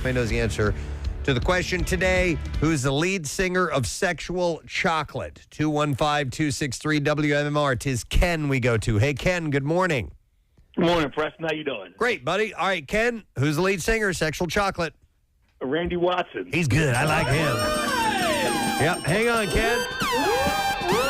Everybody knows the answer to the question today. Who's the lead singer of Sexual Chocolate? 215-263-WMMR. 'Tis Ken we go to. Hey, Ken, good morning. Good morning, Preston. How you doing? Great, buddy. All right, Ken, who's the lead singer of Sexual Chocolate? Randy Watson. He's good. I like him. Yep, hang on, Ken.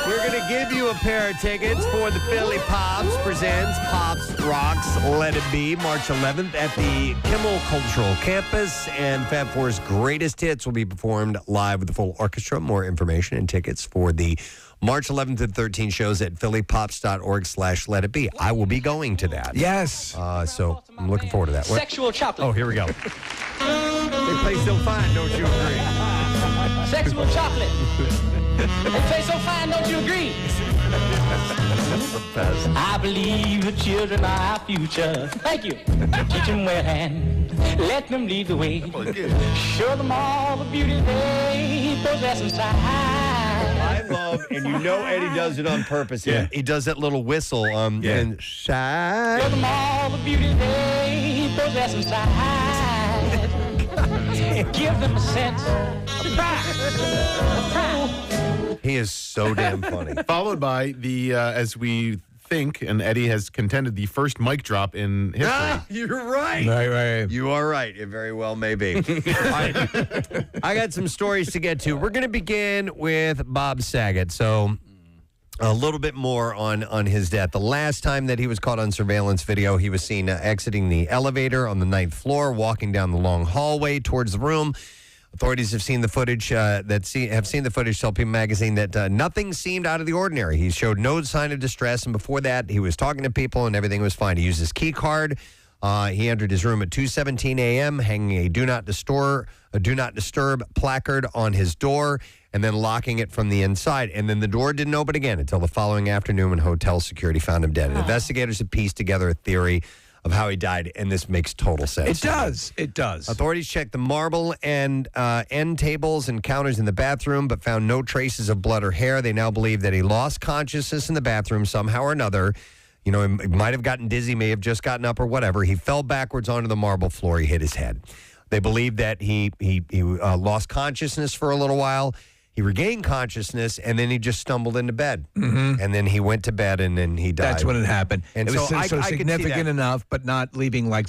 We're going to give you a pair of tickets for the Philly Pops presents Pops Rocks Let It Be, March 11th at the Kimmel Cultural Campus. And Fab Four's greatest hits will be performed live with the full orchestra. More information and tickets for the March 11th and 13th shows at phillypops.org/let it be. I will be going to that. Yes. So I'm looking forward to that. What? Sexual chocolate. Oh, here we go. They play so fine, don't you agree? Sexual chocolate. They play so fine, don't you agree? I believe the children are our future. Thank you. Teach them well and let them lead the way. Show them all the beauty they possess inside. I love, and you know Eddie does it on purpose. Yeah. He does that little whistle and shine. Show them all the beauty they possess inside. Give them a sense of pride. He is so damn funny. Followed by the, as we think, and Eddie has contended, the first mic drop in history. You're right. Right. You are right. It very well may be. All right. I got some stories to get to. We're going to begin with Bob Saget. So a little bit more on his death. The last time that he was caught on surveillance video, he was seen exiting the elevator on the 9th floor, walking down the long hallway towards the room. Authorities have seen the footage. Have seen the footage. Tell People magazine that nothing seemed out of the ordinary. He showed no sign of distress, and before that, he was talking to people, and everything was fine. He used his key card. He entered his room at 2:17 a.m., hanging a "Do Not Disturb" placard on his door, and then locking it from the inside. And then the door didn't open again until the following afternoon when hotel security found him dead. And investigators have pieced together a theory of how he died, and this makes total sense. It does. Authorities checked the marble and end tables and counters in the bathroom, but found no traces of blood or hair. They now believe that he lost consciousness in the bathroom somehow or another. You know, he might have gotten dizzy, may have just gotten up or whatever. He fell backwards onto the marble floor. He hit his head. They believe that he lost consciousness for a little while. He regained consciousness, and then he just stumbled into bed. Mm-hmm. And then he went to bed, and then he died. That's when it happened. And it was so I could see significant that. enough, but not leaving like...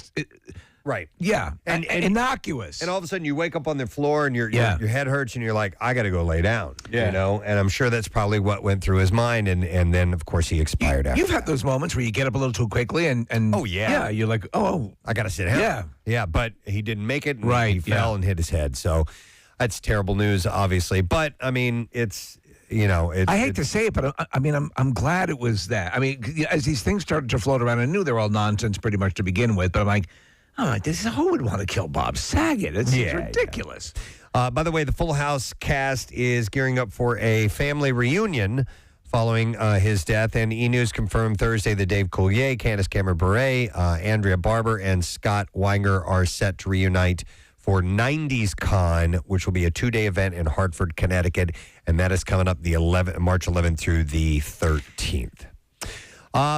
Right. Yeah. And innocuous. And all of a sudden you wake up on the floor and your head hurts and you're like, I got to go lay down. Yeah. You know? And I'm sure that's probably what went through his mind. And then, of course, he expired after. You've had those moments where you get up a little too quickly and oh, yeah. Yeah, you're like, oh. I got to sit down. Yeah. Yeah, but he didn't make it. And Right, He fell and hit his head. So that's terrible news, obviously. But, I mean, it's... You know, I hate to say it, but I'm glad it was that. I mean, as these things started to float around, I knew they were all nonsense pretty much to begin with, but I'm like, oh, who would want to kill Bob Saget? It's ridiculous. Yeah. By the way, the Full House cast is gearing up for a family reunion following his death, and E! News confirmed Thursday that Dave Coulier, Candace Cameron-Bure, Andrea Barber, and Scott Weinger are set to reunite for 90s Con, which will be a 2-day event in Hartford, Connecticut, and that is coming up the March 11th through the 13th.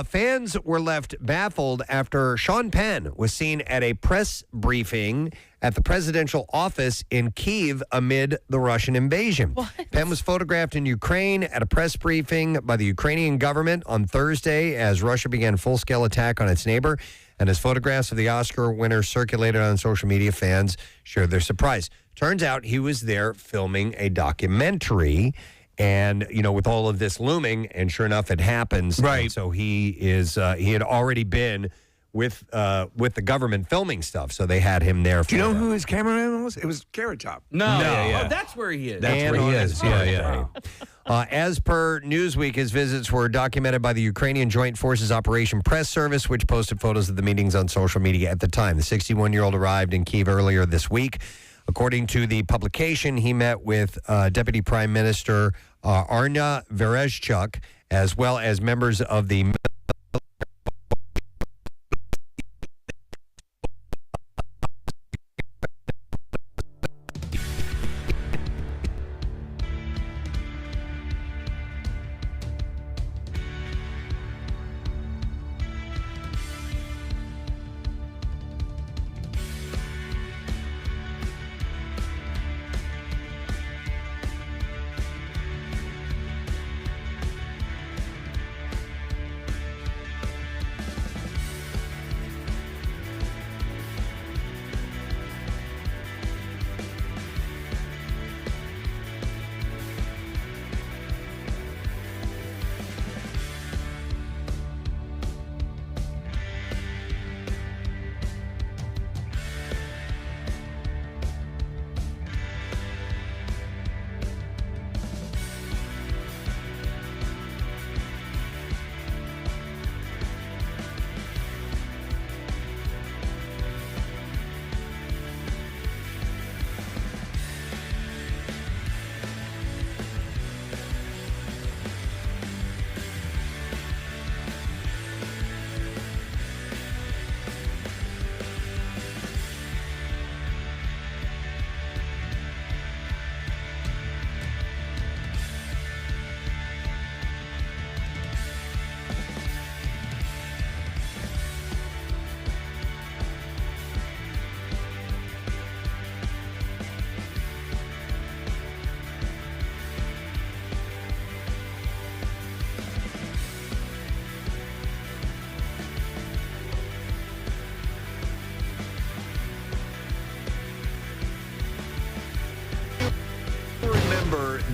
Fans were left baffled after Sean Penn was seen at a press briefing at the presidential office in Kyiv amid the Russian invasion. What? Penn was photographed in Ukraine at a press briefing by the Ukrainian government on Thursday as Russia began a full-scale attack on its neighbor. And as photographs of the Oscar winner circulated on social media, fans shared their surprise. Turns out he was there filming a documentary. And, you know, with all of this looming, and sure enough, it happens. Right. And so he had already been with the government filming stuff. So they had him there. Do you know who his cameraman was? It was Carrot Top. No. Yeah. Oh, that's where he is. That's where he is. Yeah. As per Newsweek, his visits were documented by the Ukrainian Joint Forces Operation Press Service, which posted photos of the meetings on social media at the time. The 61-year-old arrived in Kyiv earlier this week. According to the publication, he met with Deputy Prime Minister Arna Vereshchuk, as well as members of the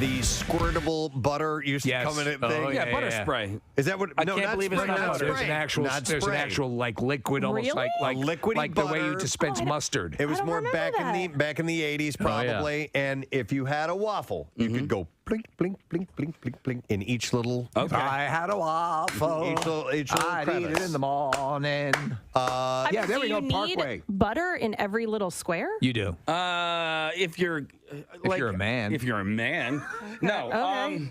the squirtable butter used to come in a thing? Yeah, butter spray. Is that what? I no, can't not believe it's spray, not not butter. There's spray. an actual, Not there's an spray. actual like liquid, almost Really? like Liquidy like the way you butter. dispense mustard. It was don't more remember back in the 80s probably, and if you had a waffle, you could go blink, blink, blink, blink, blink, blink in each little. Okay. I had a waffle. Each little I'd eat it crevice. in the morning. I mean, yeah, there do we go, you Parkway. need butter in every little square? You do. If you're like, you're a man. If you're a man. No. Okay.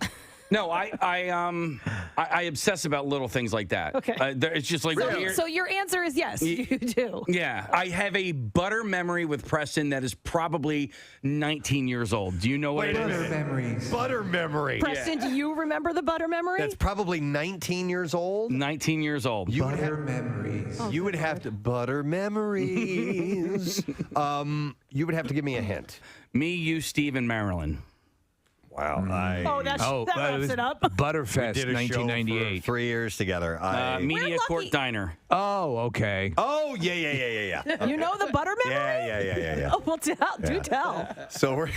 No, I obsess about little things like that. Okay. It's just like weird. So your answer is yes, you do. Yeah, I have a butter memory with Preston that is probably 19 years old. Do you know what it is? Butter memory. Preston, do you remember the butter memory? That's probably 19 years old. 19 years old. You would have, you would have to butter memories. You would have to give me a hint. Me, you, Steve, and Marilyn. Wow. that wraps was it up. Butterfest, Did a show for 1998. 3 years together. Media Court lucky. Diner. Oh, okay. Oh, yeah. Okay. You know the butter memory? Yeah. Oh, well, do tell. So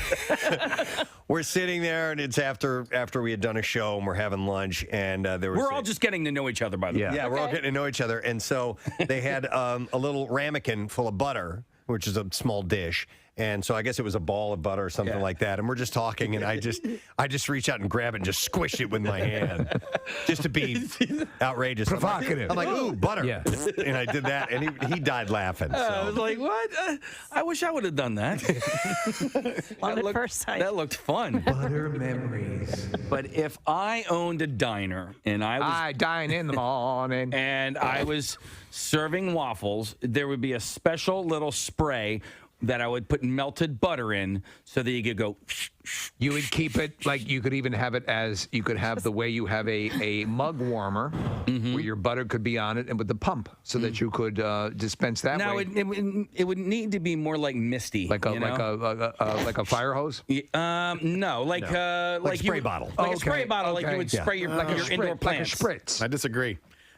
we're sitting there, and it's after we had done a show, and we're having lunch, and there was We're all just getting to know each other, by the way. yeah, we're all Okay. getting to know each other, and so they had a little ramekin full of butter, which is a small dish. And so I guess it was a ball of butter or something like that. And we're just talking, and I just reach out and grab it and just squish it with my hand, just to be outrageous. Provocative. I'm like, ooh, butter. Yeah. And I did that, and he died laughing. I was So. like, what? I wish I would have done that. On That at first sight. That looked fun. Butter memories. But if I owned a diner and I dine in the morning. and I was serving waffles, there would be a special little spray that I would put melted butter in so that you could go. You would keep it like you could even have it as you could have the way you have a mug warmer where your butter could be on it and with the pump so that you could dispense that Now way. it would need to be more like misty, Like a you know? like a fire hose. No, like Like you spray would- bottle. like a Okay, spray bottle, like okay. you would Yeah. spray your your indoor plants. like a spritz. I disagree.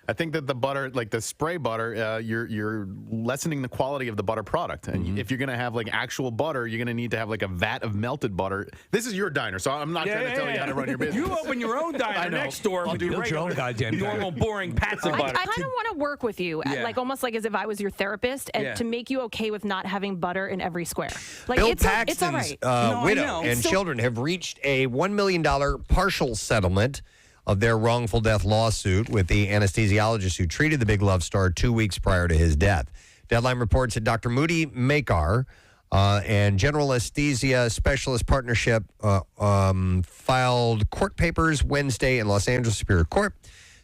I think that the butter, like the spray butter, you're lessening the quality of the butter product. And if you're going to have like actual butter, you're going to need to have like a vat of melted butter. This is your diner, so I'm not trying to tell you how to run your business. You open your own I diner know. next door. I'll with do your Build your own regular, goddamn normal, diner. boring pats of I butter. kind of want to work with you, Yeah. like almost like as if I was your therapist, and Yeah. to make you okay with not having butter in every square. Like Bill it's all Paxton's right. I widow know. and So- children have reached a $1 million partial settlement of their wrongful death lawsuit with the anesthesiologist who treated the Big Love star 2 weeks prior to his death. Deadline reports that Dr. Moody Makar and General Anesthesia Specialist Partnership filed court papers Wednesday in Los Angeles Superior Court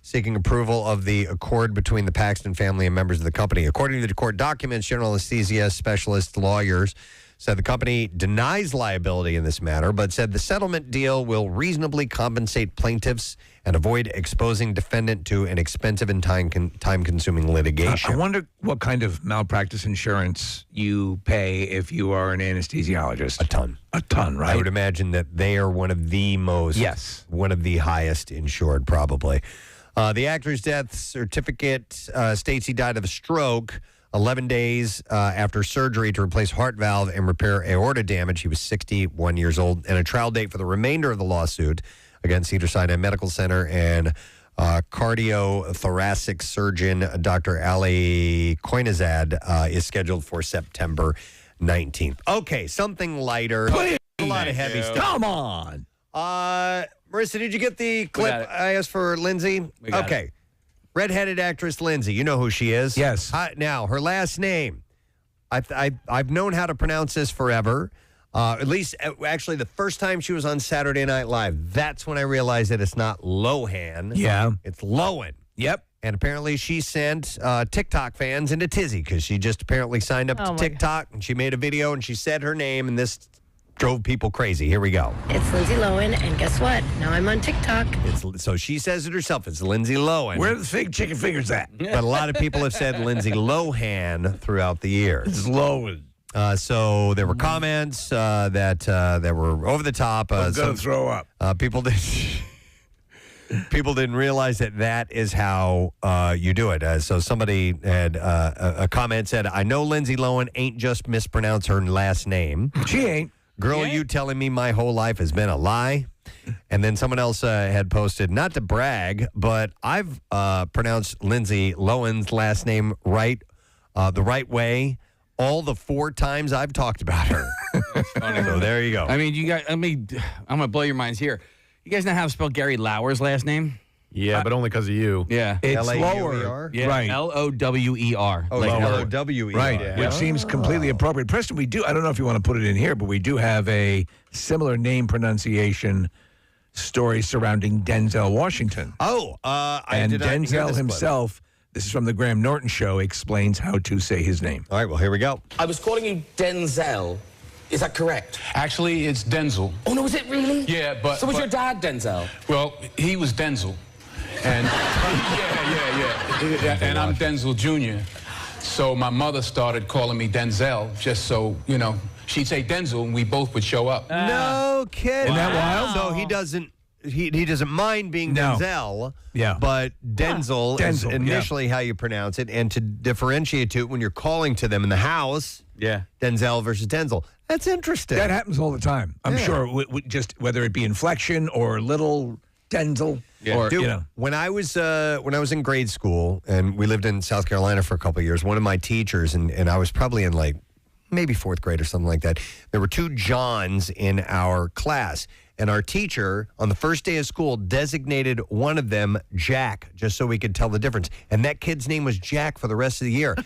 seeking approval of the accord between the Paxton family and members of the company. According to the court documents, General Anesthesia Specialist lawyers said the company denies liability in this matter, but said the settlement deal will reasonably compensate plaintiffs and avoid exposing defendant to an expensive and time-consuming litigation. I wonder what kind of malpractice insurance you pay if you are an anesthesiologist. A ton. A ton, right? I would imagine that they are one of the most, one of the highest insured, probably. The actor's death certificate states he died of a stroke 11 days after surgery to replace heart valve and repair aorta damage. He was 61 years old. And a trial date for the remainder of the lawsuit against Cedars-Sinai Medical Center and cardiothoracic surgeon Dr. Ali Koinazad is scheduled for September 19th. Okay, something lighter. A lot of heavy stuff. Come on. Marissa, did you get the clip got it. I asked for Lindsay? We got Okay. Redheaded actress Lindsay. You know who she is? Yes. Now, her last name. I've known how to pronounce this forever. At least, actually, the first time she was on Saturday Night Live, that's when I realized that it's not Lohan. Yeah. It's Lohan. Yep. And apparently she sent TikTok fans into tizzy because she just apparently signed up to my TikTok and she made a video and she said her name and this drove people crazy. Here we go. It's Lindsay Lohan, and guess what? Now I'm on TikTok. So she says it herself. It's Lindsay Lohan. Where are the fake chicken fingers at? But a lot of people have said Lindsay Lohan throughout the years. It's Lohan. So there were comments that were over the top. I'm going to throw up. People didn't realize that is how you do it. So somebody had a comment said, "I know Lindsay Lohan ain't just mispronounced her last name. She ain't. Girl, Yeah. you telling me my whole life has been a lie. And then someone else had posted, not to brag, but I've pronounced Lindsay Lohan's last name right, the right way, all the 4 times I've talked about her. So there you go. I mean, I'm gonna blow your minds here. You guys know how to spell Gary Lauer's last name? Yeah, but only because of you. Yeah. It's L-A-U-E-R? lower. Yeah. Right. Lower. Oh, Like like lower. L-O-W-E-R. Right, Yeah. which seems completely appropriate. Preston, we do, I don't know if you want to put it in here, but we do have a similar name pronunciation story surrounding Denzel Washington. Oh, I And did not hear Denzel this himself, this is from the Graham Norton Show, explains how to say his name. clip. All right, well, here we go. I was calling you Denzel. Is that correct? Actually, it's Denzel. Oh, no, is it really? Yeah, but... So was but- your dad Denzel? Well, he was Denzel. And yeah. And I'm Denzel Jr. So my mother started calling me Denzel just so, you know, she'd say Denzel and we both would show up. No kidding. Isn't that wild? So he doesn't mind being No. Denzel. Yeah. But Denzel is Denzel, yeah. initially how you pronounce it, and to differentiate to it when you're calling to them in the house. Yeah. Denzel versus Denzel. That's interesting. That happens all the time. I'm Yeah. sure, just whether it be inflection or little Denzel. Yeah. Or, Dude, you know. when I was in grade school and we lived in South Carolina for a couple of years, one of my teachers, and I was probably in like maybe 4th grade or something like that, there were 2 Johns in our class. And our teacher, on the first day of school, designated one of them Jack, just so we could tell the difference. And that kid's name was Jack for the rest of the year.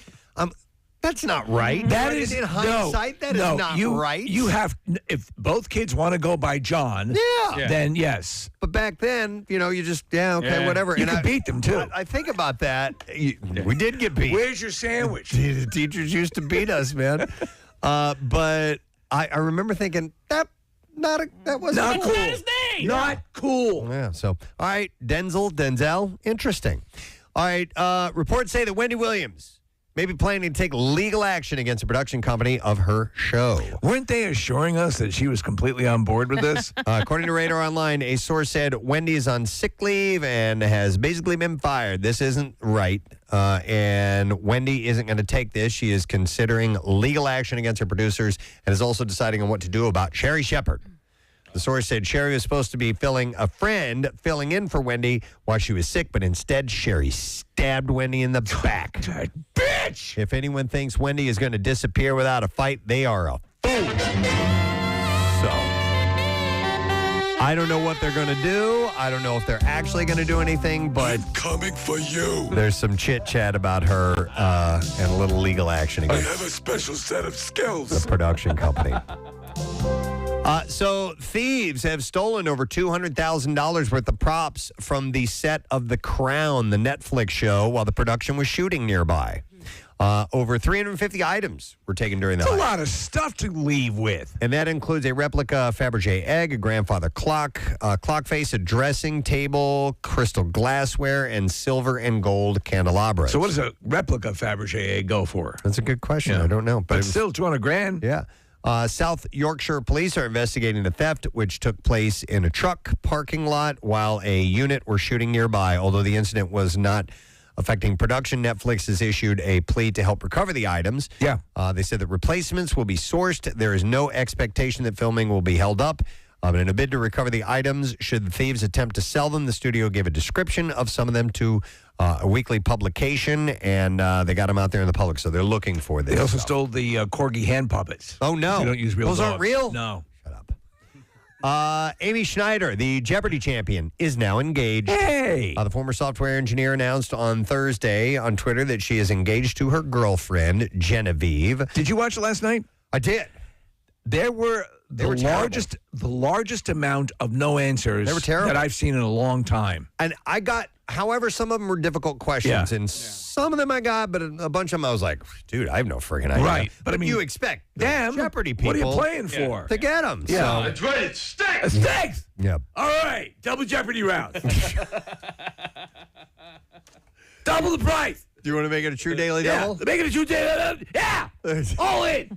That's not right. That is in hindsight. That is not right. You have, if both kids want to go by John, Yeah. then yes. But back then, you just whatever. You And could beat them, too. I think about that. We did get beat. Where's your sandwich? The teachers used to beat us, man. But I remember thinking that wasn't Not cool. cool. Not cool. Yeah. So, all right, Denzel, interesting. All right, reports say that Wendy Williams may be planning to take legal action against a production company of her show. Weren't they assuring us that she was completely on board with this? According to Radar Online, a source said Wendy is on sick leave and has basically been fired. This isn't right, and Wendy isn't going to take this. She is considering legal action against her producers and is also deciding on what to do about Sherry Shepherd. The source said Sherry was supposed to be filling in for Wendy while she was sick, but instead Sherry stabbed Wendy in the back. That bitch! If anyone thinks Wendy is going to disappear without a fight, they are a fool. So, I don't know what they're going to do. I don't know if they're actually going to do anything, but Coming for you. there's some chit-chat about her and a little legal action I against have a special set of the skills. production company. So thieves have stolen over $200,000 worth of props from the set of The Crown, the Netflix show, while the production was shooting nearby. Over 350 items were taken during the That's a heist. lot of stuff to leave with. And that includes a replica Fabergé egg, a grandfather clock, clock face, a dressing table, crystal glassware, and silver and gold candelabras. So what does a replica Fabergé egg go for? That's a good question. Yeah. I don't know. But it was- still $200,000. Yeah. South Yorkshire police are investigating the theft, which took place in a truck parking lot while a unit were shooting nearby. Although the incident was not affecting production, Netflix has issued a plea to help recover the items. Yeah. They said that replacements will be sourced. There is no expectation that filming will be held up. But in a bid to recover the items, should the thieves attempt to sell them, the studio gave a description of some of them to a weekly publication, and they got them out there in the public. So they're looking for this. They also stuff. stole the corgi hand puppets. Oh, no. They don't use real Those aren't dogs. real? No. Shut up. Amy Schneider, the Jeopardy champion, is now engaged. Hey! The former software engineer announced on Thursday on Twitter that she is engaged to her girlfriend, Genevieve. Did you watch it last night? I did. There were the were terrible. largest amount of no answers They were terrible. that I've seen in a long time. And I got, however, some of them were difficult questions, Yeah. and some of them I got, but a bunch of them I was like, dude, I have no freaking idea. Right. But I mean, you expect the Damn. Jeopardy people What are you playing for? to get them. Yeah. So, That's right, it stinks. Stakes! yeah. All right. Double Jeopardy round. Double the price. Do you want to make it a true daily Yeah. double? Make it a two-day. Yeah. All in.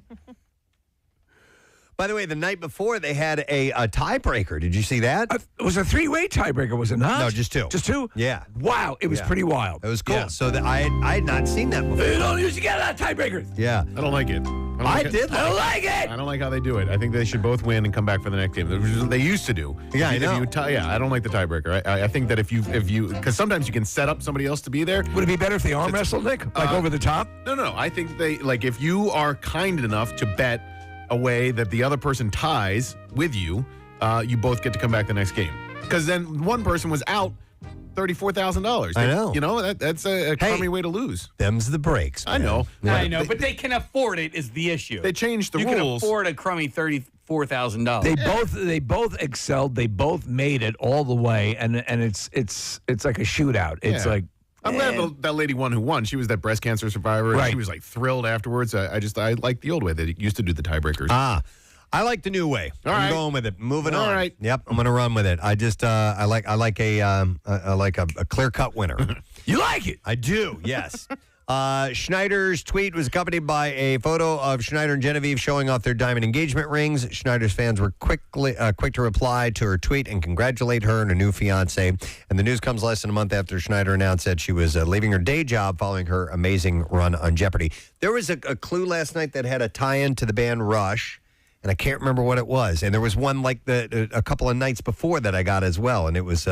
By the way, the night before they had a tiebreaker. Did you see that? It was a three-way tiebreaker, was it not? No, just two. Just two? Yeah. Wow. It was Yeah. pretty wild. It was cool. Yeah. So I had not seen that before. You don't usually get that tiebreakers. Yeah. I don't like it. I did I don't like it. I don't like how they do it. I think they should both win and come back for the next game. Which is what they used to do. Yeah, I If you know. I don't like the tiebreaker. I think that if you, because sometimes you can set up somebody else to be there. Would it be better if they arm wrestled, Nick? Like over the top? No. I think if you are kind enough to bet a way that the other person ties with you, you both get to come back the next game. Because then one person was out $34,000. I know. You know, that's a crummy way to lose. Them's the breaks. I know. I know, but they can afford it is the issue. They changed the you rules. can afford a crummy $34,000. They both excelled. They both made it all the way, and it's like a shootout. It's Yeah. like I'm glad that lady won who won. She was that breast cancer survivor. And Right. she was like thrilled afterwards. I like the old way they used to do the tiebreakers. I like the new way. All I'm right. going with it. Moving on. All right. Yep, I'm going to run with it. I just I like a clear-cut winner. you like it. I do. Yes. Schneider's tweet was accompanied by a photo of Schneider and Genevieve showing off their diamond engagement rings. Schneider's fans were quick to reply to her tweet and congratulate her and her new fiance. And the news comes less than a month after Schneider announced that she was leaving her day job following her amazing run on Jeopardy. There was a clue last night that had a tie-in to the band Rush, and I can't remember what it was. And there was one like a couple of nights before that I got as well, and it was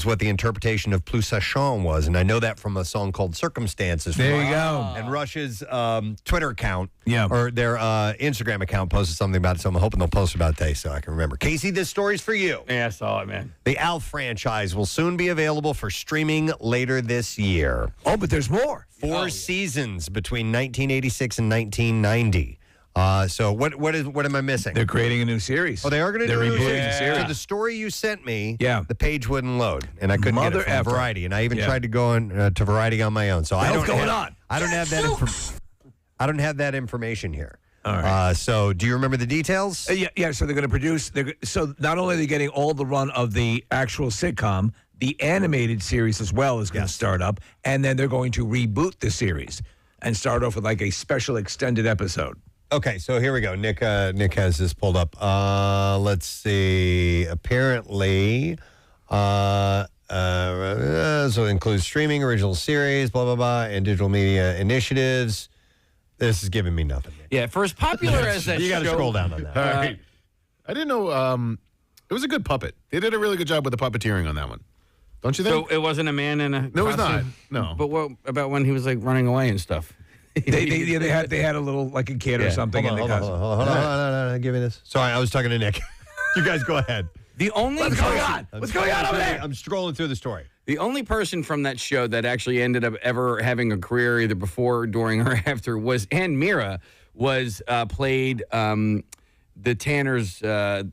what the interpretation of Plus ça chante was, and I know that from a song called Circumstances. There you go. And Rush's Twitter account, Yeah. or their Instagram account posted something about it, so I'm hoping they'll post about it today so I can remember. Casey, this story's for you. Yeah, I saw it, man. The Alf franchise will soon be available for streaming later this year. Oh, but there's more. 4 seasons between 1986 and 1990. So what am I missing? They're creating a new series. Oh, they are going to do They're a new rebooting the series. So the story you sent me, Yeah. the page wouldn't load, and I couldn't get Mother it from effer. Variety, and I even Yeah. tried to go on to Variety on my own. So I hell's don't going have, on? I don't have that. I don't have that information here. All right. So do you remember the details? Yeah. So they're going to produce. So not only are they getting all the run of the actual sitcom, the animated series as well is going to start up, and then they're going to reboot the series and start off with like a special extended episode. Okay, so here we go. Nick has this pulled up. Let's see. Apparently, so it includes streaming, original series, blah, blah, blah, and digital media initiatives. This is giving me nothing. Yeah, for as popular as that You got to show- scroll down on that. All right. I didn't know. It was a good puppet. They did a really good job with the puppeteering on that one. Don't you think? So it wasn't a man in a No, it was costume? not. No. But what about when he was like running away and stuff? They had a little like a kid or something. Hold on. Give me this. Sorry, I was talking to Nick. You guys go ahead. The only What's going on? What's going on over there? I'm scrolling through the story. The only person from that show that actually ended up ever having a career either before, during, or after was Ann Mira played the Tanner's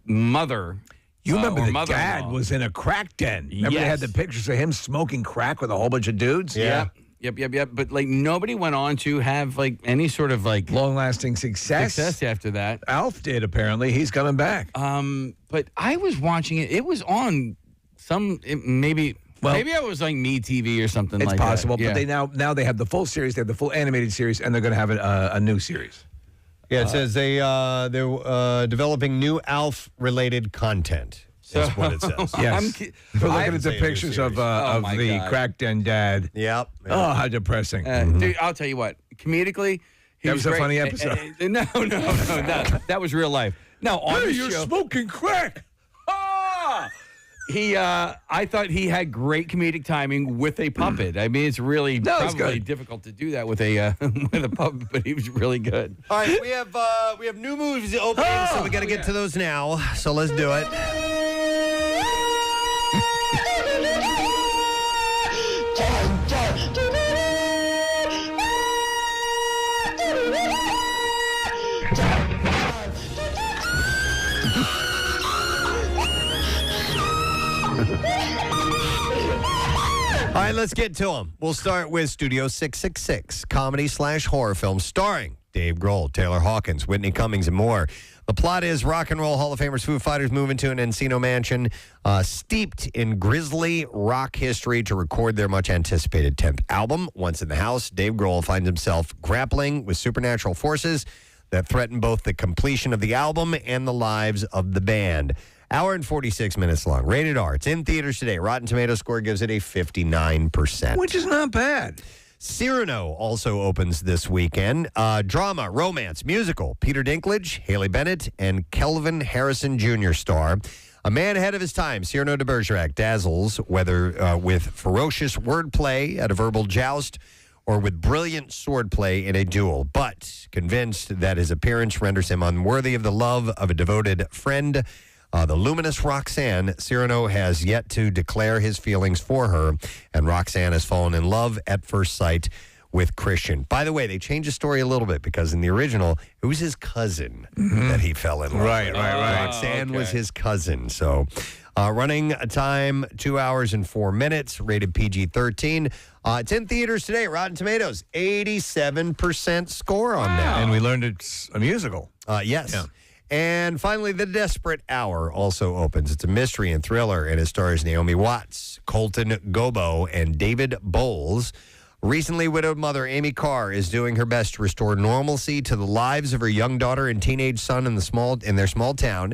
mother. You remember or the mother-in-law. dad was in a crack den. Remember they had the pictures of him smoking crack with a whole bunch of dudes? Yeah. Yep. But like nobody went on to have like any sort of like Long-lasting success. after that. Alf did, apparently. He's coming back. But I was watching it. It was on maybe I was like Me TV or something It's like possible, that. but they now they have the full series. They have the full animated series, and they're going to have a new series. Yeah, it says they're developing new Alf-related content. That's what it says. Yes. We're looking at the say a new pictures of Oh, my the God. crack den dad. Yep. Oh, how depressing. Dude, I'll tell you what. Comedically, he That was a great. funny episode. No, that was real life. No, on the show. smoking crack. I thought he had great comedic timing with a puppet. I mean, it's really it's probably good. difficult to do that with a with a puppet, but he was really good. All right, we have new movies opening, so we got to get to those now. So let's do it. All right, let's get to them. We'll start with Studio 666, comedy/horror film starring Dave Grohl, Taylor Hawkins, Whitney Cummings, and more. The plot is rock and roll Hall of Famers Foo Fighters move into an Encino mansion steeped in grisly rock history to record their much-anticipated 10th album. Once in the house, Dave Grohl finds himself grappling with supernatural forces that threaten both the completion of the album and the lives of the band. Hour and 46 minutes long. Rated R. It's in theaters today. Rotten Tomatoes score gives it a 59%. Which is not bad. Cyrano also opens this weekend. Drama, romance, musical. Peter Dinklage, Haley Bennett, and Kelvin Harrison Jr. star. A man ahead of his time, Cyrano de Bergerac dazzles, whether with ferocious wordplay at a verbal joust or with brilliant swordplay in a duel. But convinced that his appearance renders him unworthy of the love of a devoted friend, the luminous Roxanne, Cyrano has yet to declare his feelings for her, and Roxanne has fallen in love at first sight with Christian. By the way, they changed the story a little bit because in the original, it was his cousin that he fell in love with. Right. Roxanne was his cousin. So running a time 2 hours and 4 minutes, rated PG-13. It's in theaters today. Rotten Tomatoes, 87% score on that. And we learned it's a musical. Yes. Yeah. And finally, The Desperate Hour also opens. It's a mystery and thriller, and it stars Naomi Watts, Colton Gobo, and David Bowles. Recently widowed mother Amy Carr is doing her best to restore normalcy to the lives of her young daughter and teenage son in their small town.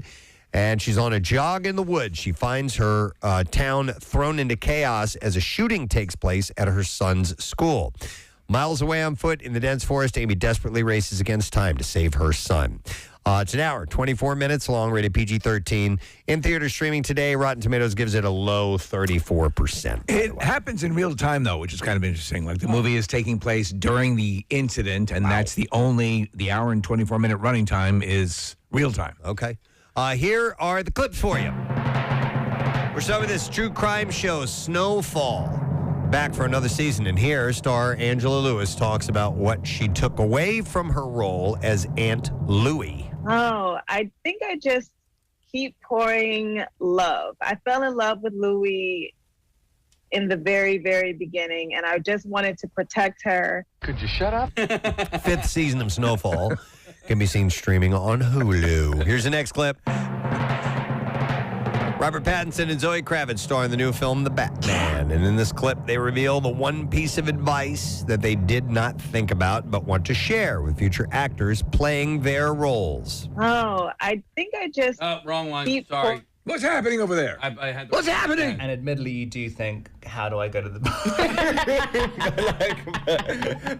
And she's on a jog in the woods. She finds her town thrown into chaos as a shooting takes place at her son's school. Miles away on foot in the dense forest, Amy desperately races against time to save her son. It's an hour, 24 minutes long, rated PG-13. In theater streaming today, Rotten Tomatoes gives it a low 34%. It happens in real time, though, which is kind of interesting. Like the movie is taking place during the incident, and that's the hour and 24-minute running time is real time. Okay. Here are the clips for you. We're starting with this true crime show, Snowfall. Back for another season, and here star Angela Lewis talks about what she took away from her role as Aunt Louie. Oh, I think I just keep pouring love. I fell in love with Louie in the very, very beginning, and I just wanted to protect her. Could you shut up? Fifth season of Snowfall can be seen streaming on Hulu. Here's the next clip. Robert Pattinson and Zoe Kravitz star in the new film The Batman. And in this clip, they reveal the one piece of advice that they did not think about but want to share with future actors playing their roles. Oh, I think I just wrong one. keep Sorry. What's happening over there? I had What's happening? And admittedly, you do think, how do I go to the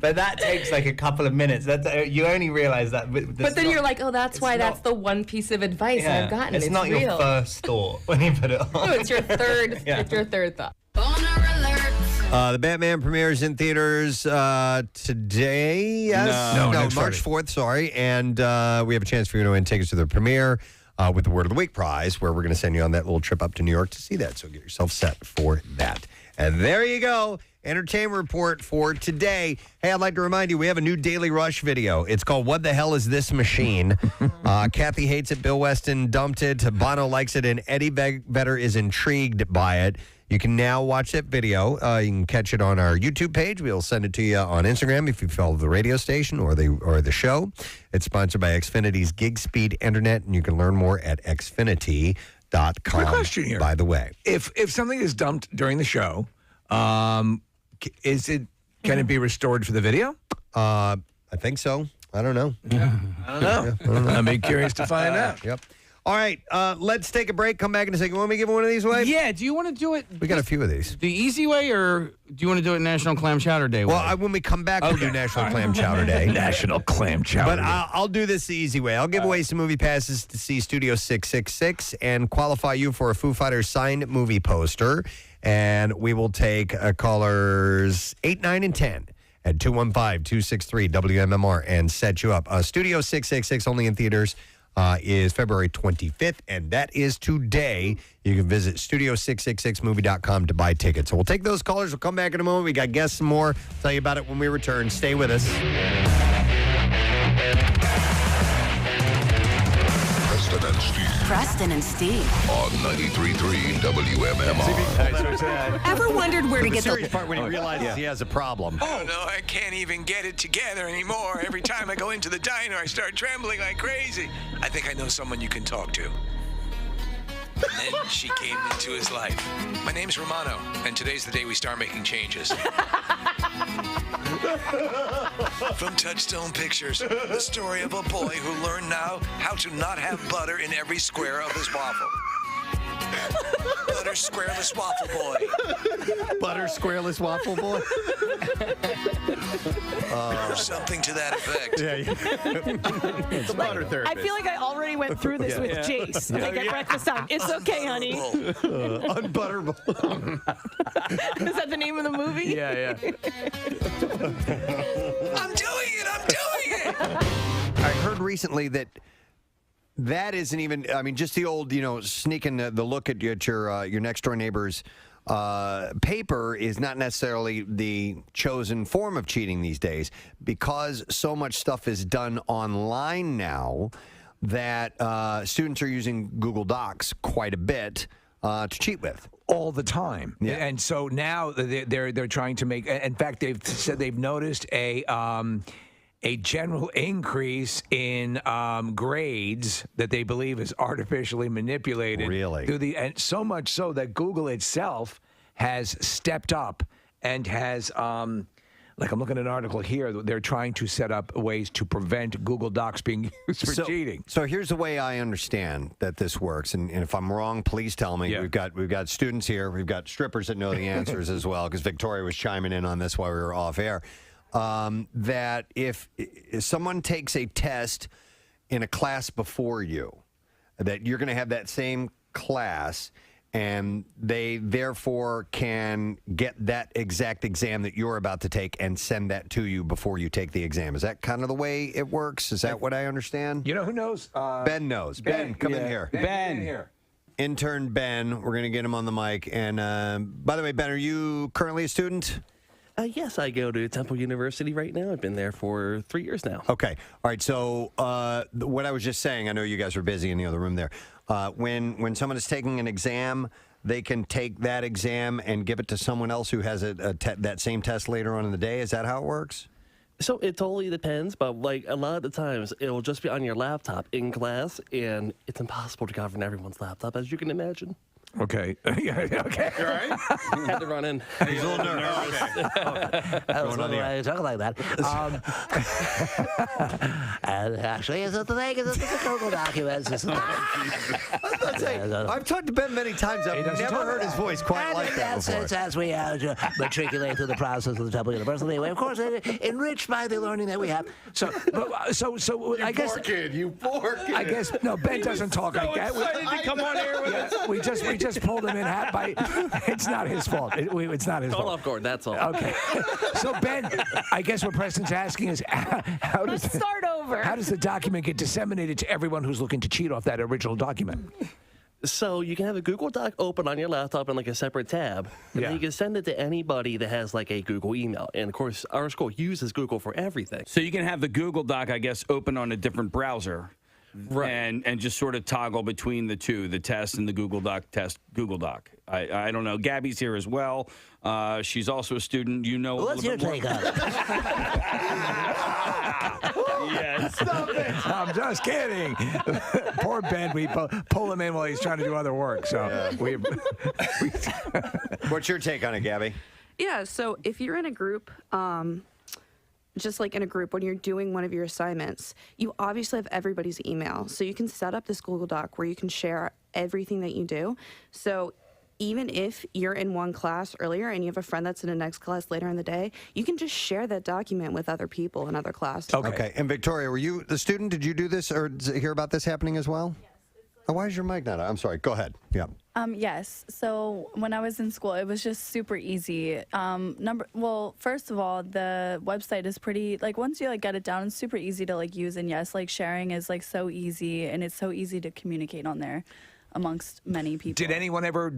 but that takes like a couple of minutes. You only realize that. But then you're like, oh, that's why that's the one piece of advice I've gotten. It's not real. your first thought when you put it on. No, it's your third. It's your third thought. The Batman premieres in theaters today. Yes? No, March Friday. 4th, sorry. And we have a chance for you to win tickets to the premiere with the Word of the Week prize, where we're going to send you on that little trip up to New York to see that. So get yourself set for that. And there you go. Entertainment report for today. Hey, I'd like to remind you, we have a new Daily Rush video. It's called What the Hell Is This Machine? Kathy hates it. Bill Weston dumped it. Bono likes it. And Eddie Vedder is intrigued by it. You can now watch that video. You can catch it on our YouTube page. We'll send it to you on Instagram if you follow the radio station or the show. It's sponsored by Xfinity's Gig Speed Internet, and you can learn more at xfinity.com. Quick question here. By the way. If something is dumped during the show, can it be restored for the video? I think so. I don't know. I don't know. I'd be curious to find out. Yep. All right, let's take a break. Come back in a second. Want me to give one of these away? Yeah, do you want to do it? We got a few of these. The easy way, or do you want to do it National Clam Chowder Day? Well, when we come back, we'll do National Clam Chowder Day. National Clam Chowder But I'll do this the easy way. I'll give away some movie passes to see Studio 666 and qualify you for a Foo Fighters signed movie poster. And we will take callers 8, 9, and 10 at 215-263-WMMR and set you up. Studio 666, only in theaters, is February 25th, and that is today. You can visit studio666movie.com to buy tickets. So we'll take those callers. We'll come back in a moment. We got guests and more. Tell you about it when we return. Stay with us. Preston and Steve. On 93.3 WMMR. Ever wondered where to get the part when he realizes he has a problem? Oh, no, I can't even get it together anymore. Every time I go into the diner, I start trembling like crazy. I think I know someone you can talk to. And then she came into his life. My name's Romano, and today's the day we start making changes. From Touchstone Pictures, the story of a boy who learned now how to not have butter in every square of his waffle. Butter squareless waffle boy. Unbutter squareless waffle boy. Or something to that effect. It's a butter therapist. I feel like I already went through this with Jace. Like at breakfast time. It's okay, honey. Unbutterable. Is that the name of the movie? Yeah. I'm doing it. I'm doing it. I heard recently that isn't even. I mean, just the old, sneaking the look at your next door neighbor's paper is not necessarily the chosen form of cheating these days, because so much stuff is done online now that students are using Google Docs quite a bit to cheat with. All the time. Yeah. And so now they're trying to make. In fact, they've said they've noticed a general increase in grades that they believe is artificially manipulated. Really? And so much so that Google itself has stepped up and has, like I'm looking at an article here, they're trying to set up ways to prevent Google Docs being used for cheating. So here's the way I understand that this works, and if I'm wrong, please tell me. Yeah. We've got students here, we've got strippers that know the answers as well, because Victoria was chiming in on this while we were off air. That if someone takes a test in a class before you, that you're going to have that same class, and they therefore can get that exact exam that you're about to take and send that to you before you take the exam. Is that kind of the way it works? Is that what I understand? You know who knows? Ben knows. Ben, come in here. Ben here. Intern Ben, we're going to get him on the mic. And by the way, Ben, are you currently a student? Yes, I go to Temple University right now. I've been there for 3 years now. Okay. All right. So what I was just saying, I know you guys were busy in the other room there. When someone is taking an exam, they can take that exam and give it to someone else who has that same test later on in the day. Is that how it works? So it totally depends, but like a lot of the times it will just be on your laptop in class, and it's impossible to cover on everyone's laptop, as you can imagine. Okay. Okay. You all right? Had to run in. He's a little nervous. I was wondering why you talk like that. And actually, it's the thing is the Google documents. I've talked to Ben many times. I've never heard his voice quite like that before. It's as we matriculate through the process of the Temple University. We, of course, enriched by the learning that we have. So I guess. Poor kid, you poor kid. I guess Ben doesn't talk like that. Excited to come on air with us. We just pulled him in hat by. It's not his fault. It's not his fault. Off guard, that's all. Okay. So Ben, I guess what Preston's asking is, Let's start over. How does the document get disseminated to everyone who's looking to cheat off that original document? So you can have a Google Doc open on your laptop in like a separate tab, and then you can send it to anybody that has like a Google email. And of course, our school uses Google for everything. So you can have the Google Doc, I guess, open on a different browser. Right. And just sort of toggle between the two, the test and the Google Doc test, Google Doc. I don't know. Gabby's here as well. She's also a student. You know. What's your take on it? Yes. Stop it. I'm just kidding. Poor Ben. We pull him in while he's trying to do other work. So What's your take on it, Gabby? Yeah. So if you're in a group, just like in a group, when you're doing one of your assignments, you obviously have everybody's email. So you can set up this Google Doc where you can share everything that you do. So even if you're in one class earlier and you have a friend that's in the next class later in the day, you can just share that document with other people in other classes. Okay. And Victoria, were you the student? Did you do this or hear about this happening as well? Yes. Why is your mic not on? I'm sorry. Go ahead. Yeah. Yes. So when I was in school, it was just super easy. First of all, the website is pretty, like, once you get it down, it's super easy to use. And yes, sharing is so easy, and it's so easy to communicate on there amongst many people. Did anyone ever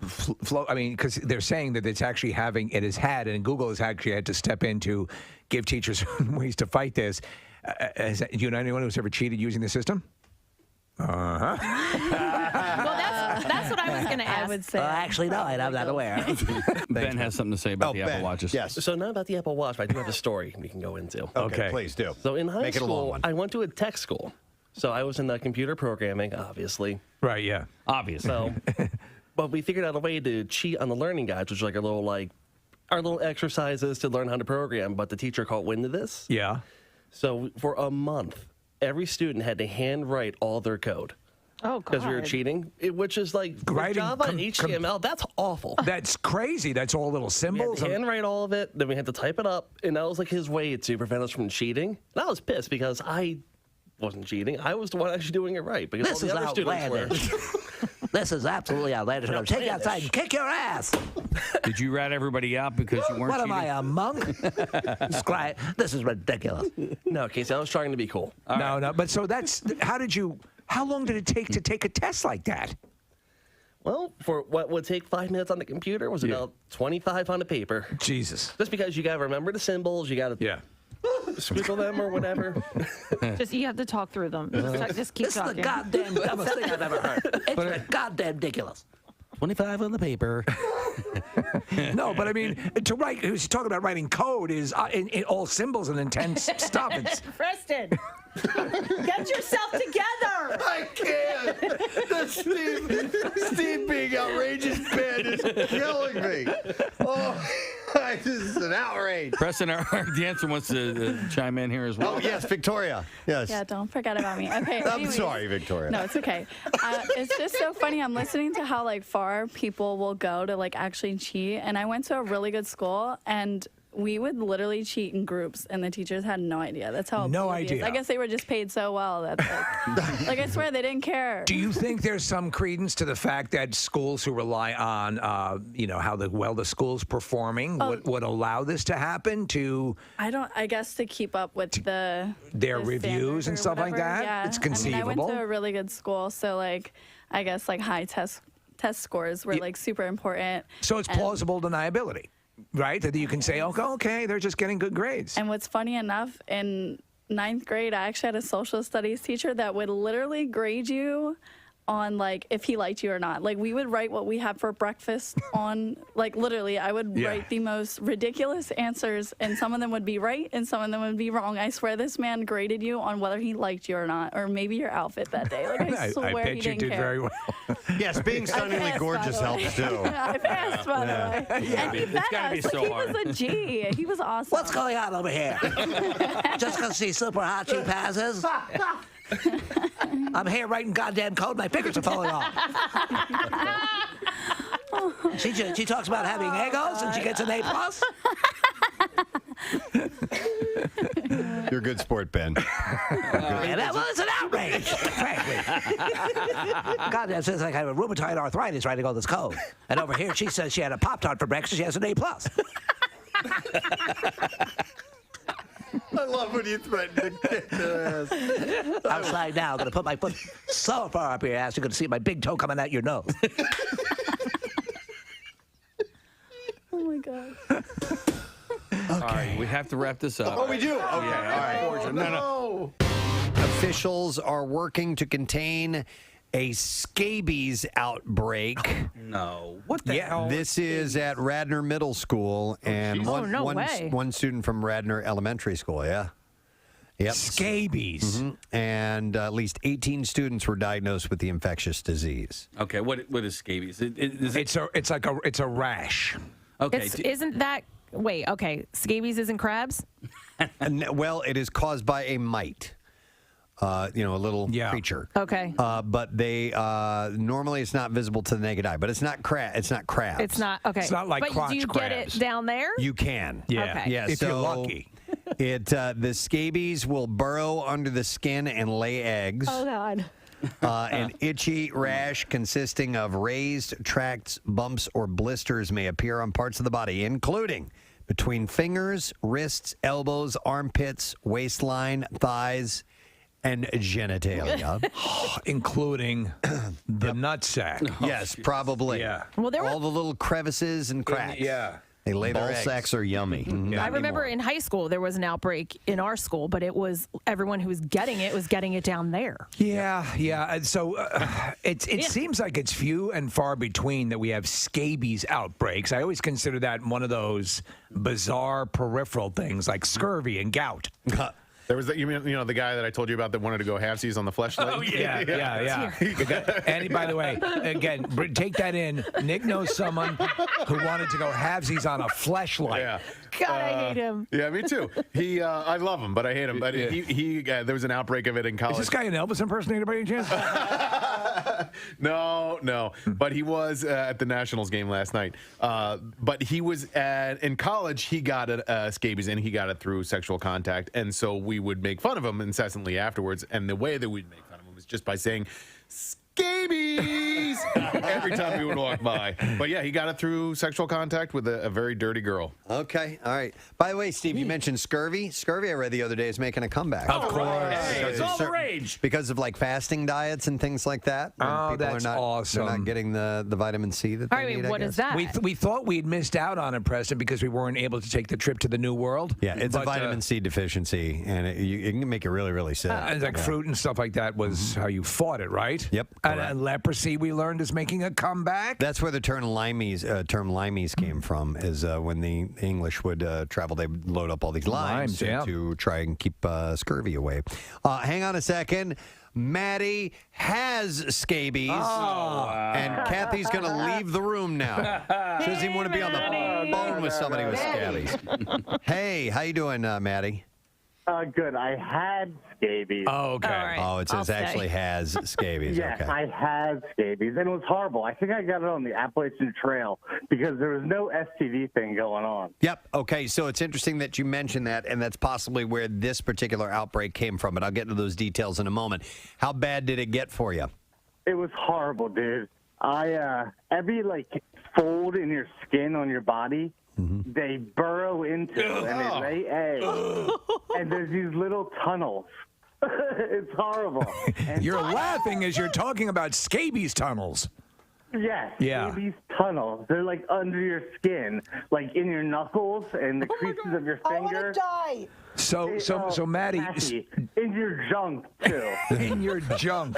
flow? I mean, because they're saying that it has had, and Google has actually had to step in to give teachers ways to fight this. Do you know anyone who's ever cheated using the system? Well, that's what I was going to ask. I would say. Actually, no, I'm not aware. Ben has something to say about the Apple Watches. Yes. So not about the Apple Watch, but I do have a story we can go into. Okay. Please do. So in high Make it a long school, one. I went to a tech school. So I was in computer programming, obviously. Right, yeah. Obviously. So, but we figured out a way to cheat on the learning guides, which is our little exercises to learn how to program, but the teacher caught wind of this. Yeah. So for a month, every student had to handwrite all their code. Oh, because we were God. cheating, which is like Writing Java and HTML. That's awful. That's crazy. That's all little We had symbols. to handwrite all of it, then we had to type it up, and that was like his way to prevent us from cheating. And I was pissed because I wasn't cheating. I was the one actually doing it right because This all is the other students outlandish. This is absolutely outlandish. I'm going to take you outside and kick your ass. Did you rat everybody out because you weren't What am cheating? I, a monk? This is ridiculous. No, Casey, I was trying to be cool. No. But so that's how long did it take to take a test like that? Well, for what would take 5 minutes on the computer was about 25 on the paper. Jesus. Just because you got to remember the symbols, you got to squiggle them or whatever. Just you have to talk through them. Just keep This talking. is the goddamn dumbest thing I've ever heard. It's goddamn ridiculous. 25 on the paper. No, but I mean, to write, who's talking about writing code is in all symbols and intense stuff. It's, Preston, get yourself together. I can't. The Steve being outrageous Ben is killing me. Oh, this is an outrage. Preston, the answer wants to chime in here as well. Oh, yes, Victoria. Yes. Yeah, don't forget about me. Okay. I'm anyways. sorry, Victoria. No, it's okay. It's just so funny. I'm listening to how like far people will go to like actually cheat. And I went to a really good school, and we would literally cheat in groups, and the teachers had no idea. That's how No oblivious. idea. I guess they were just paid so well that like I swear they didn't care. do you think there's some credence to the fact that schools who rely on, how the school's performing would allow this to happen to I guess to keep up with their the reviews standards and or stuff like whatever. that? Yeah. It's I mean, I conceivable. went to a really good school, so like I guess like high test scores were like super important. So it's And- plausible deniability, right? That you can say, okay, they're just getting good grades. And what's funny enough, in 9th grade, I actually had a social studies teacher that would literally grade you on like if he liked you or not. Like we would write what we had for breakfast on, like literally I would write the most ridiculous answers, and some of them would be right and some of them would be wrong. I swear this man graded you on whether he liked you or not, or maybe your outfit that day. Like I swear I bet he you didn't did care. very well. Yes, being stunningly gorgeous helps too. I passed, by the way. And he fed gotta be us. so Like, hard. he was a G. He was awesome. What's going on over here? Just because she's super hot, she passes? I'm here writing goddamn code, my fingers are falling off. She talks about having egos and she gets an A+. You're a good sport, Ben. It's an outrage, frankly. Goddamn, says like I have a rheumatoid arthritis writing all this code. And over here, she says she had a Pop-Tart for breakfast, she has an A+. I love when you threaten to kick their ass. Outside now, I'm going to put my foot so far up your ass, you're going to see my big toe coming out your nose. Oh my God. All right, we have to wrap this up. Oh, we do? Okay. Yeah, all right. No. Officials are working to contain a scabies outbreak. No. What the hell? This is at Radnor Middle School, and one student from Radnor Elementary School. Yeah. Yep. Scabies. And at least 18 students were diagnosed with the infectious disease. Okay, what is scabies? It's a rash. Okay. Isn't that... Wait, okay. Scabies isn't crabs? Well, it is caused by a mite. A little creature. Okay. But they normally it's not visible to the naked eye. But it's not It's not crabs. It's not, okay. It's not like but crotch do you crabs. get it down there? You can. Yeah. Okay. Yeah. If you're lucky. The scabies will burrow under the skin and lay eggs. Oh, God. An itchy rash consisting of raised tracts, bumps, or blisters may appear on parts of the body, including between fingers, wrists, elbows, armpits, waistline, thighs, and genitalia. Including the nutsack. Yes, probably. Yeah. Well, there all the little crevices and cracks. Yeah. They lay their Ball eggs. sacks are yummy. I remember in high school there was an outbreak in our school, but it was everyone who was getting it down there. Yeah. And so it seems like it's few and far between that we have scabies outbreaks. I always consider that one of those bizarre peripheral things like scurvy and gout. There was the guy that I told you about that wanted to go halfsies on the fleshlight. Oh yeah. And by the way, again, take that in. Nick knows someone who wanted to go halvesies on a fleshlight. Yeah. God, I hate him. Yeah, me too. I love him, but I hate him. But there was an outbreak of it in college. Is this guy an Elvis impersonator by any chance? No. But he was at the Nationals game last night. But he was in college. He got a scabies, and he got it through sexual contact. And so we would make fun of him incessantly afterwards. And the way that we'd make fun of him was just by saying scabies every time we would walk by. But yeah, he got it through sexual contact with a very dirty girl. Okay, all right. By the way, Steve, you mentioned scurvy. Scurvy, I read the other day, is making a comeback. Of course. It's all the rage. Because of like fasting diets and things like that. Oh, People that's are not, awesome. They're not getting the vitamin C that they need, I what guess. is that? We thought we'd missed out on it, Preston, because we weren't able to take the trip to the New World. Yeah, it's a vitamin C deficiency, and it can make you really, really sick. And like fruit and stuff like that was how you fought it, right? Yep. And leprosy, we learned, is making a comeback. That's where the term limeys came from, is when the English would travel, they would load up all these limes to try and keep scurvy away. Hang on a second. Maddie has scabies, and Kathy's going to leave the room now. She doesn't even want to be on the phone with somebody with scabies. Hey, how you doing, Maddie? Good. I had scabies. Oh, okay. Right. Oh, it says actually has scabies. Yes, Okay. I had scabies, and it was horrible. I think I got it on the Appalachian Trail because there was no STD thing going on. Yep. Okay. So it's interesting that you mentioned that, and that's possibly where this particular outbreak came from. But I'll get into those details in a moment. How bad did it get for you? It was horrible, dude. Every fold in your skin on your body, they burrow into and they lay eggs, and there's these little tunnels. It's horrible. And You're laughing as you're talking about scabies tunnels. yes, Yeah. these tunnels. They're like under your skin, like in your knuckles and the creases of your finger. Die. So Maddie, Kathy, in your junk too. in your junk.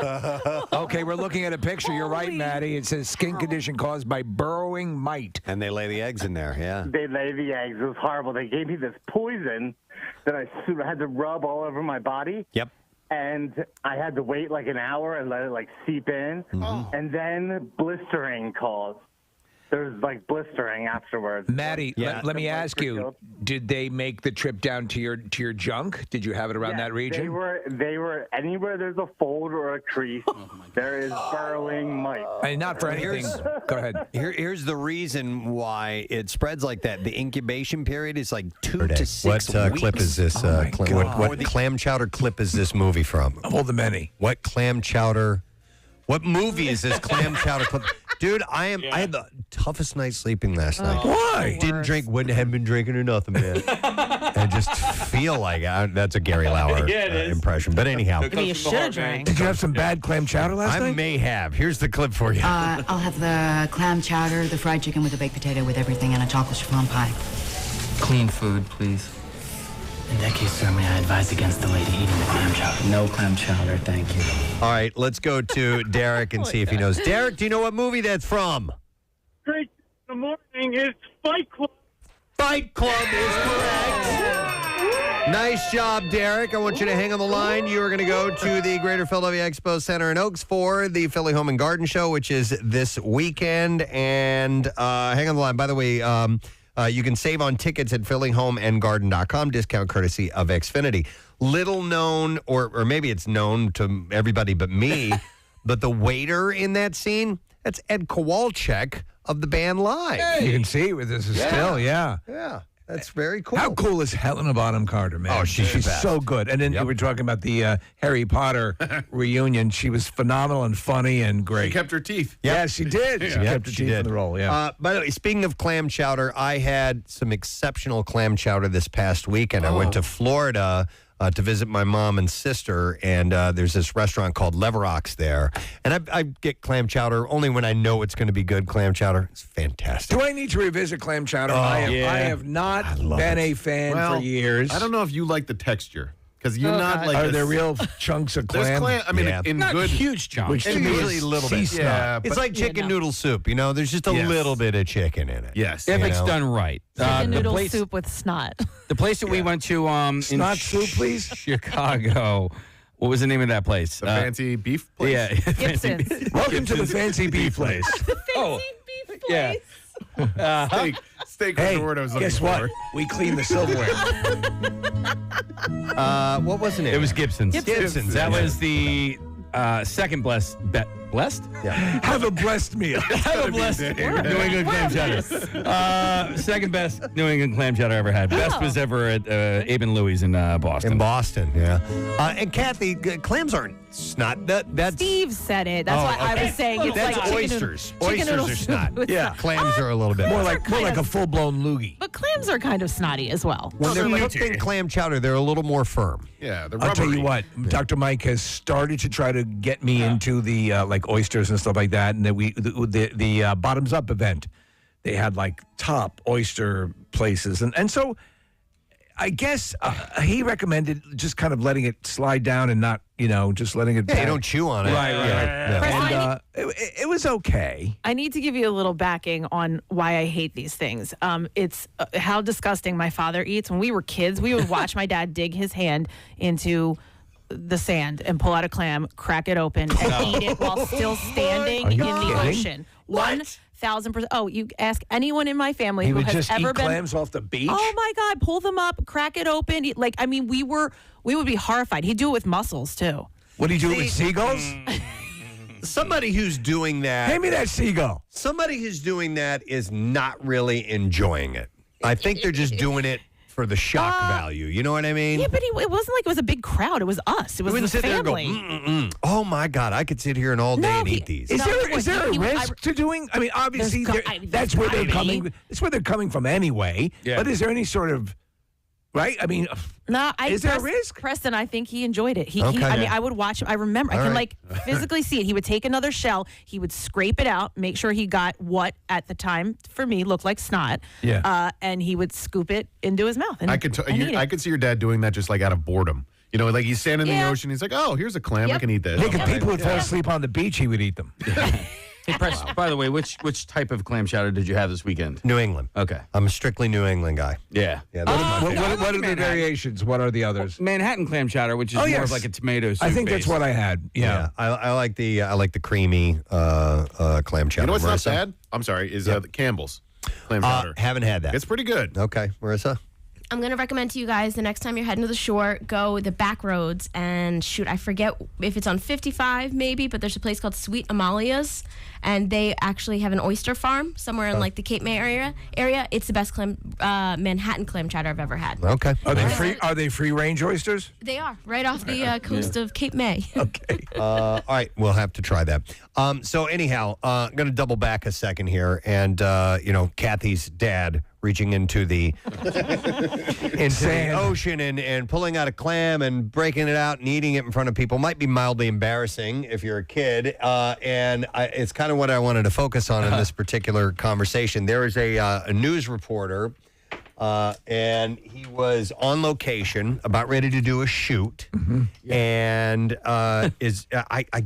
Okay, we're looking at a picture. You're right, Maddie. It says skin condition caused by burrowing mite. And they lay the eggs in there, yeah. They lay the eggs. It was horrible. They gave me this poison that I had to rub all over my body. Yep. And I had to wait like an hour and let it seep in. And then blistering caused. There's blistering afterwards. Maddie, let me ask you: did they make the trip down to your junk? Did you have it around that region? They were anywhere there's a fold or a crease. There is burrowing mite. And not for anything. Go ahead. Here's the reason why it spreads like that. The incubation period is 2 to 6 weeks. What clip is this? What clam chowder clip is this movie from? Of all the many. What clam chowder? What movie is this clam chowder clip? Dude, I had the toughest night sleeping last night. Why? Didn't drink, hadn't been drinking or nothing, man. I just feel like that's a Gary Lauer impression. But anyhow. Maybe you should have drank. Did you have some bad clam chowder last night? I may have. Here's the clip for you. I'll have the clam chowder, the fried chicken with a baked potato with everything, and a chocolate chiffon pie. Clean food, please. In that case, sir, may I advise against the lady eating the clam chowder? No clam chowder, thank you. All right, let's go to Derek and see if he knows. Derek, do you know what movie that's from? Great. The morning is Fight Club. Fight Club is correct. Nice job, Derek. I want you to hang on the line. You are going to go to the Greater Philadelphia Expo Center in Oaks for the Philly Home and Garden Show, which is this weekend. And hang on the line. By the way, you can save on tickets at phillyhomeandgarden.com. Discount courtesy of Xfinity. Little known, or maybe it's known to everybody but me, but the waiter in that scene, that's Ed Kowalczyk of the band Live. Hey. You can see with this still, yeah. Yeah. That's very cool. How cool is Helena Bonham Carter, man? Oh, she's so good. And then we were talking about the Harry Potter reunion. She was phenomenal and funny and great. She kept her teeth. Yeah, she did. She kept her teeth in the role, yeah. By the way, speaking of clam chowder, I had some exceptional clam chowder this past weekend. I went to Florida to visit my mom and sister, and there's this restaurant called Leverock's there. And I get clam chowder only when I know it's going to be good clam chowder. It's fantastic. Do I need to revisit clam chowder? I have not been a fan for years. I don't know if you like the texture. Because you're not like. Are there real chunks of There's clam? clam. I mean, Yeah. in Not good. huge chunks. Which to me Usually is a little sea bit. snot. Yeah, It's but- like chicken noodle soup. You know, there's just a Yes. little bit of chicken in it. Yes. If You it's know? done right. Chicken The noodle place- soup with snot. The place that we went to in Snot soup, please? Chicago. What was the name of that place? The fancy beef place? Yeah. Gibson's. Welcome to the fancy beef place. Yeah. Steak was Hey, the word I was looking guess for. what? We clean the silverware. What was the name? It was Gibson's. Gibson's. That was the second blessed? Yeah. Have a blessed meal. Have a blessed New England clam chowder. Second best New England clam chowder I ever had. Best was ever at Abe and Louie's in Boston. In Boston, yeah. And Kathy, clams aren't snot. That's Steve said it. That's why I was saying it's that's like chicken oysters. Noodle, chicken Oysters noodle are soup snot. with Yeah. snot. Clams are a little bit More better. like a full blown loogie. But clams are kind of snotty as well. When they're cooked in clam chowder, they're a little more firm. Yeah, the I'll tell you rubbery. what, Dr. Mike has started to try to get me into the like oysters and stuff like that. And then the bottoms up event, they had like top oyster places, and so I guess he recommended just kind of letting it slide down and not just letting it. Yeah, you don't chew on it. Right. Yeah. And it was okay. I need to give you a little backing on why I hate these things. It's how disgusting my father eats. When we were kids, we would watch my dad dig his hand into the sand and pull out a clam, crack it open, and eat it while still standing in the ocean. 1,000%. Oh, you ask anyone in my family He who would has just ever eat been clams off the beach. Oh my God! Pull them up, crack it open. Like, I mean, we would be horrified. He'd do it with mussels too. What do you do with seagulls? Somebody who's doing that. Hand me that seagull. Somebody who's doing that is not really enjoying it. I think they're just doing it for the shock value. You know what I mean? Yeah, but it wasn't like it was a big crowd. It was us. It was wouldn't the sit there and go, family. oh my God, I could sit here and all day and eat these. Is No, there a he- risk to doing? I mean, obviously, that's where they're coming. That's where they're coming from anyway. Yeah. But is there any sort of right? I mean, No, is there a risk? Preston, I think he enjoyed it. He Okay. I mean, I would watch him. I remember. I All can right. like physically see it. He would take another shell. He would scrape it out, make sure he got what at the time for me looked like snot. Yeah. And he would scoop it into his mouth. And, I could and eat it. I could see your dad doing that just like out of boredom. You know, like he's standing in the ocean. He's like, "Oh, here's a clam. I can eat this." Look, if people would fall asleep on the beach, he would eat them. Hey, Press, by the way, which type of clam chowder did you have this weekend? New England. Okay. I'm a strictly New England guy. Yeah. Yeah, that's my favorite. What are the variations? What are the others? Manhattan clam chowder, which is more yes. of like a tomato soup. I think that's base. what I had. Yeah. I like the creamy clam chowder. You know what's not Marissa? bad? I'm sorry. Is the Campbell's clam chowder? Haven't had that. It's pretty good. Okay, Marissa. I'm going to recommend to you guys the next time you're heading to the shore, go the back roads and shoot. I forget if it's on 55 maybe, but there's a place called Sweet Amalia's, and they actually have an oyster farm somewhere in like the Cape May area. It's the best Manhattan clam chowder I've ever had. Okay. Are they free range oysters? They are right off the coast of Cape May. Okay. All right, we'll have to try that. So anyhow, I'm going to double back a second here, and Kathy's dad reaching into the ocean and pulling out a clam and breaking it out and eating it in front of people might be mildly embarrassing if you're a kid. It's kind of what I wanted to focus on in this particular conversation. There is a news reporter, and he was on location, about ready to do a shoot, and I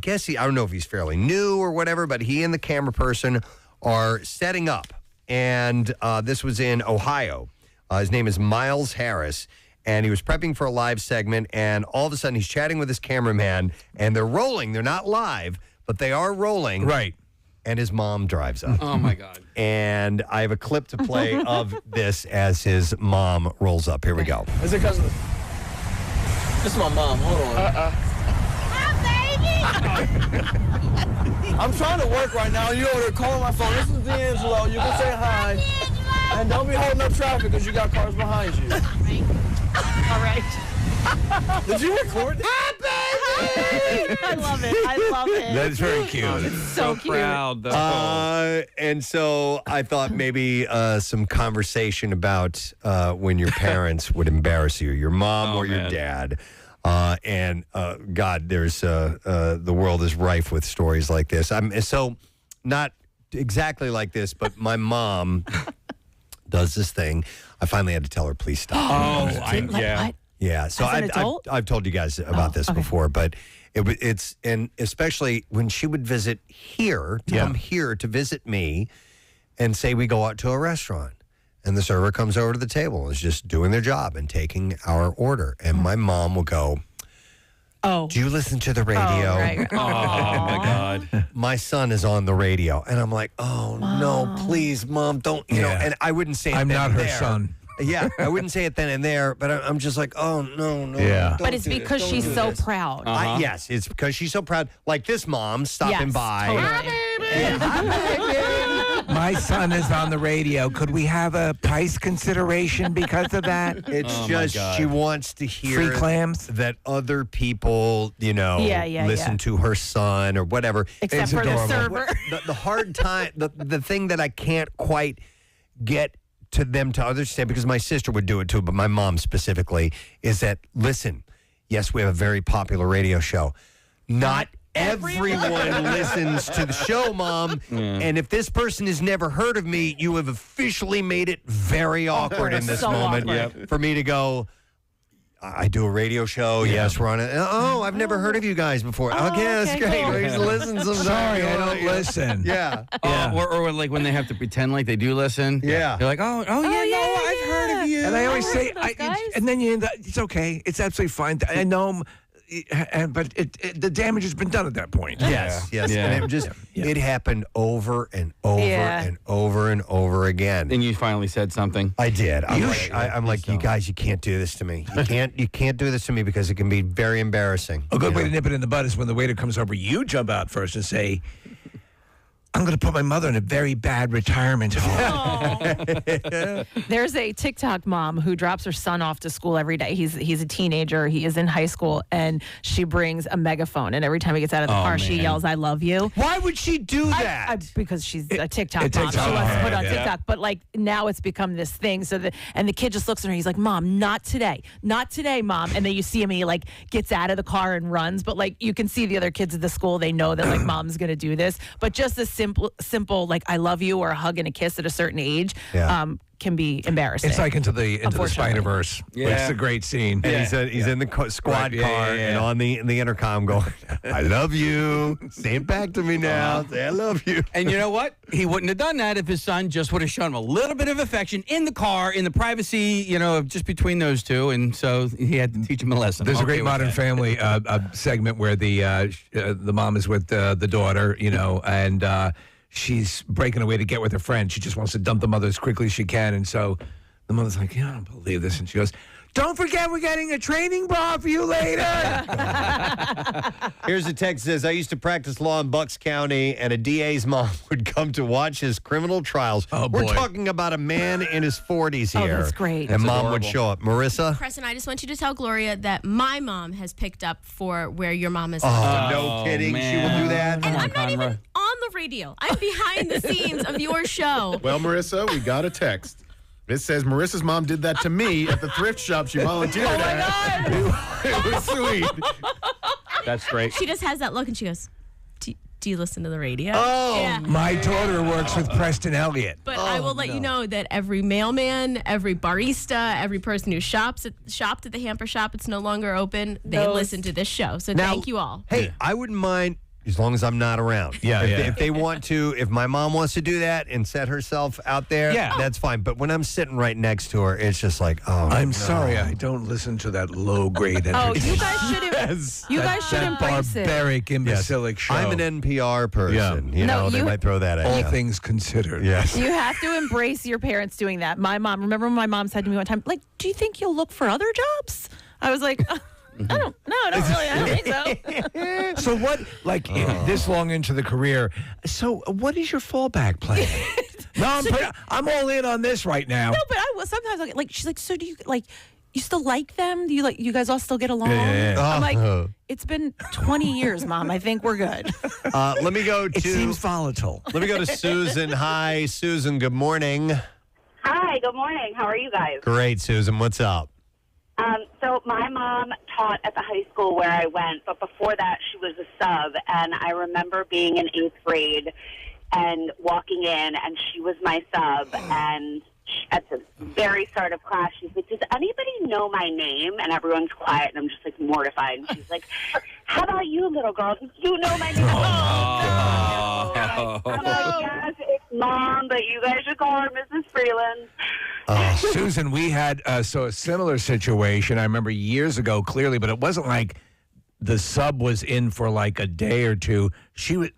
guess I don't know if he's fairly new or whatever, but he and the camera person are setting up. And this was in Ohio. His name is Miles Harris, and he was prepping for a live segment, and all of a sudden he's chatting with his cameraman, and they're rolling. They're not live, but they are rolling. Right. And his mom drives up. Oh, my God. And I have a clip to play of this as his mom rolls up. Here we go. Is it because this is my mom. Hold on. I'm trying to work right now. You over there calling my phone. This is D'Angelo. You can say hi. And don't be holding up traffic because you got cars behind you. All right. Did you record that? I love it. I love it. That's very cute. It's so cute. Proud, though. And so I thought maybe some conversation about when your parents would embarrass you, your mom or your dad. God, there's the world is rife with stories like this. So not exactly like this, but my mom does this thing. I finally had to tell her, please stop. Yeah. Yeah, so As an adult? I've told you guys about this before, but it's and especially when she would visit here, come here to visit me, and say we go out to a restaurant, and the server comes over to the table and is just doing their job and taking our order, and my mom will go, "Oh, do you listen to the radio?" Oh, right. Oh my God, my son is on the radio, and I'm like, "Oh no, please, Mom, don't." You know, and I wouldn't say I'm it then not and her there. son. Yeah, I wouldn't say it then and there, but I'm just like, oh, no. Yeah. don't But it's do this, because don't she's do so this. proud. Yes, it's because she's so proud. Like this mom stopping Yes, by. totally. My son is on the radio. Could we have a price consideration because of that? It's just she wants to hear Free clams? that other people, listen to her son or whatever. Except It's for the adorable. server. The hard time, the thing that I can't quite get to them to understand, because my sister would do it too, but my mom specifically, is that, listen, yes, we have a very popular radio show. Not everyone listens to the show, Mom. And if this person has never heard of me, you have officially made it very awkward in this moment for me to go, I do a radio show. Yes, we're on it. Oh, I've never heard of you guys before. Okay, that's great. cool. I used to listen sometimes. Sorry, I don't listen. Yeah. Or like when they have to pretend like they do listen. Yeah. You're like, oh yeah, I've heard of you. And I always say, those guys. and then it's okay. It's absolutely fine. I know, but the damage has been done at that point. Yes. And it happened over and over and over and over again. And you finally said something. I did. I'm like, you guys, you can't do this to me. You can't do this to me because it can be very embarrassing. A good way to nip it in the bud is when the waiter comes over, you jump out first and say, I'm going to put my mother in a very bad retirement home. There's a TikTok mom who drops her son off to school every day. He's a teenager. He is in high school, and she brings a megaphone. And every time he gets out of the car, she yells, "I love you." Why would she do that? Because she's a TikTok mom. She wants to put it on TikTok. But like now, it's become this thing. So and the kid just looks at her. He's like, "Mom, not today, Mom." And then you see him. He like gets out of the car and runs. But like you can see the other kids at the school. They know that like Mom's going to do this. But just a simple like I love you or a hug and a kiss at a certain age can be embarrassing. It's like into the Spider-Verse. Yeah. It's a great scene. And he's in the squad car and on the intercom going, I love you. Say it back to me now. Say I love you. And you know what? He wouldn't have done that if his son just would have shown him a little bit of affection in the car, in the privacy, just between those two. And so he had to teach him a lesson. There's a great Modern Family segment where the mom is with the daughter, and she's breaking away to get with her friend. She just wants to dump the mother as quickly as she can. And so the mother's like, I don't believe this. And she goes, don't forget we're getting a training bra for you later. Here's a text that says, I used to practice law in Bucks County, and a DA's mom would come to watch his criminal trials. Oh, We're boy. talking about a man in his 40s here. Oh, that's great. And That's mom would adorable. show up. Marissa? Preston, I just want you to tell Gloria that my mom has picked up for where your mom is. Oh, no kidding. She will do that. And I'm not even on the radio. I'm behind the scenes of your show. Well, Marissa, we got a text. It says Marissa's mom did that to me at the thrift shop she volunteered at. It was sweet. That's great. She just has that look and she goes, do you listen to the radio? Oh, Yeah. my daughter works with Preston Elliott. But I will let you know that every mailman, every barista, every person who shopped at the hamper shop, it's no longer open. They listen to this show. So Now, thank you all. Hey, I wouldn't mind as long as I'm not around. If they want to, if my mom wants to do that and set herself out there, that's fine. But when I'm sitting right next to her, it's just like, oh, I'm sorry, I don't listen to that low-grade entertainment. you guys should embrace it. Barbaric, imbecilic show. I'm an NPR person. They might throw that at All you. things considered. Yes. You have to embrace your parents doing that. My mom, remember when my mom said to me one time, like, do you think you'll look for other jobs? I was like, I don't think so. So what, this long into the career, so what is your fallback plan? No, I'm all in on this right now. No, but I will sometimes I'll get, like, she's like, so do you, like, you still like them? Do you you guys all still get along? I'm like, it's been 20 years, Mom. I think we're good. Let me go to... It seems volatile. Let me go to Susan. Hi, Susan. Good morning. Hi, good morning. How are you guys? Great, Susan. What's up? So my mom taught at the high school where I went, but before that she was a sub, and I remember being in 8th grade and walking in, and she was my sub, and at the very start of class, she's like, does anybody know my name? And everyone's quiet, and I'm just, like, mortified. And she's like, how about you, little girl? Do you know my name? I'm like, yes, it's Mom, but you guys should call her Mrs. Freeland. Susan, we had a similar situation. I remember years ago clearly, but it wasn't like the sub was in for like a day or two. She was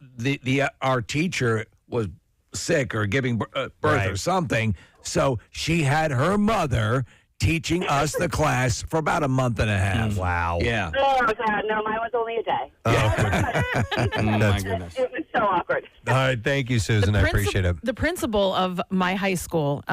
our teacher was sick or giving birth or something, so she had her mother teaching us the class for about a month and a half. Wow. Yeah. Oh, God, no, mine was only a day. Oh, my goodness. It was so awkward. All right, thank you, Susan. I appreciate it. The principal of my high school,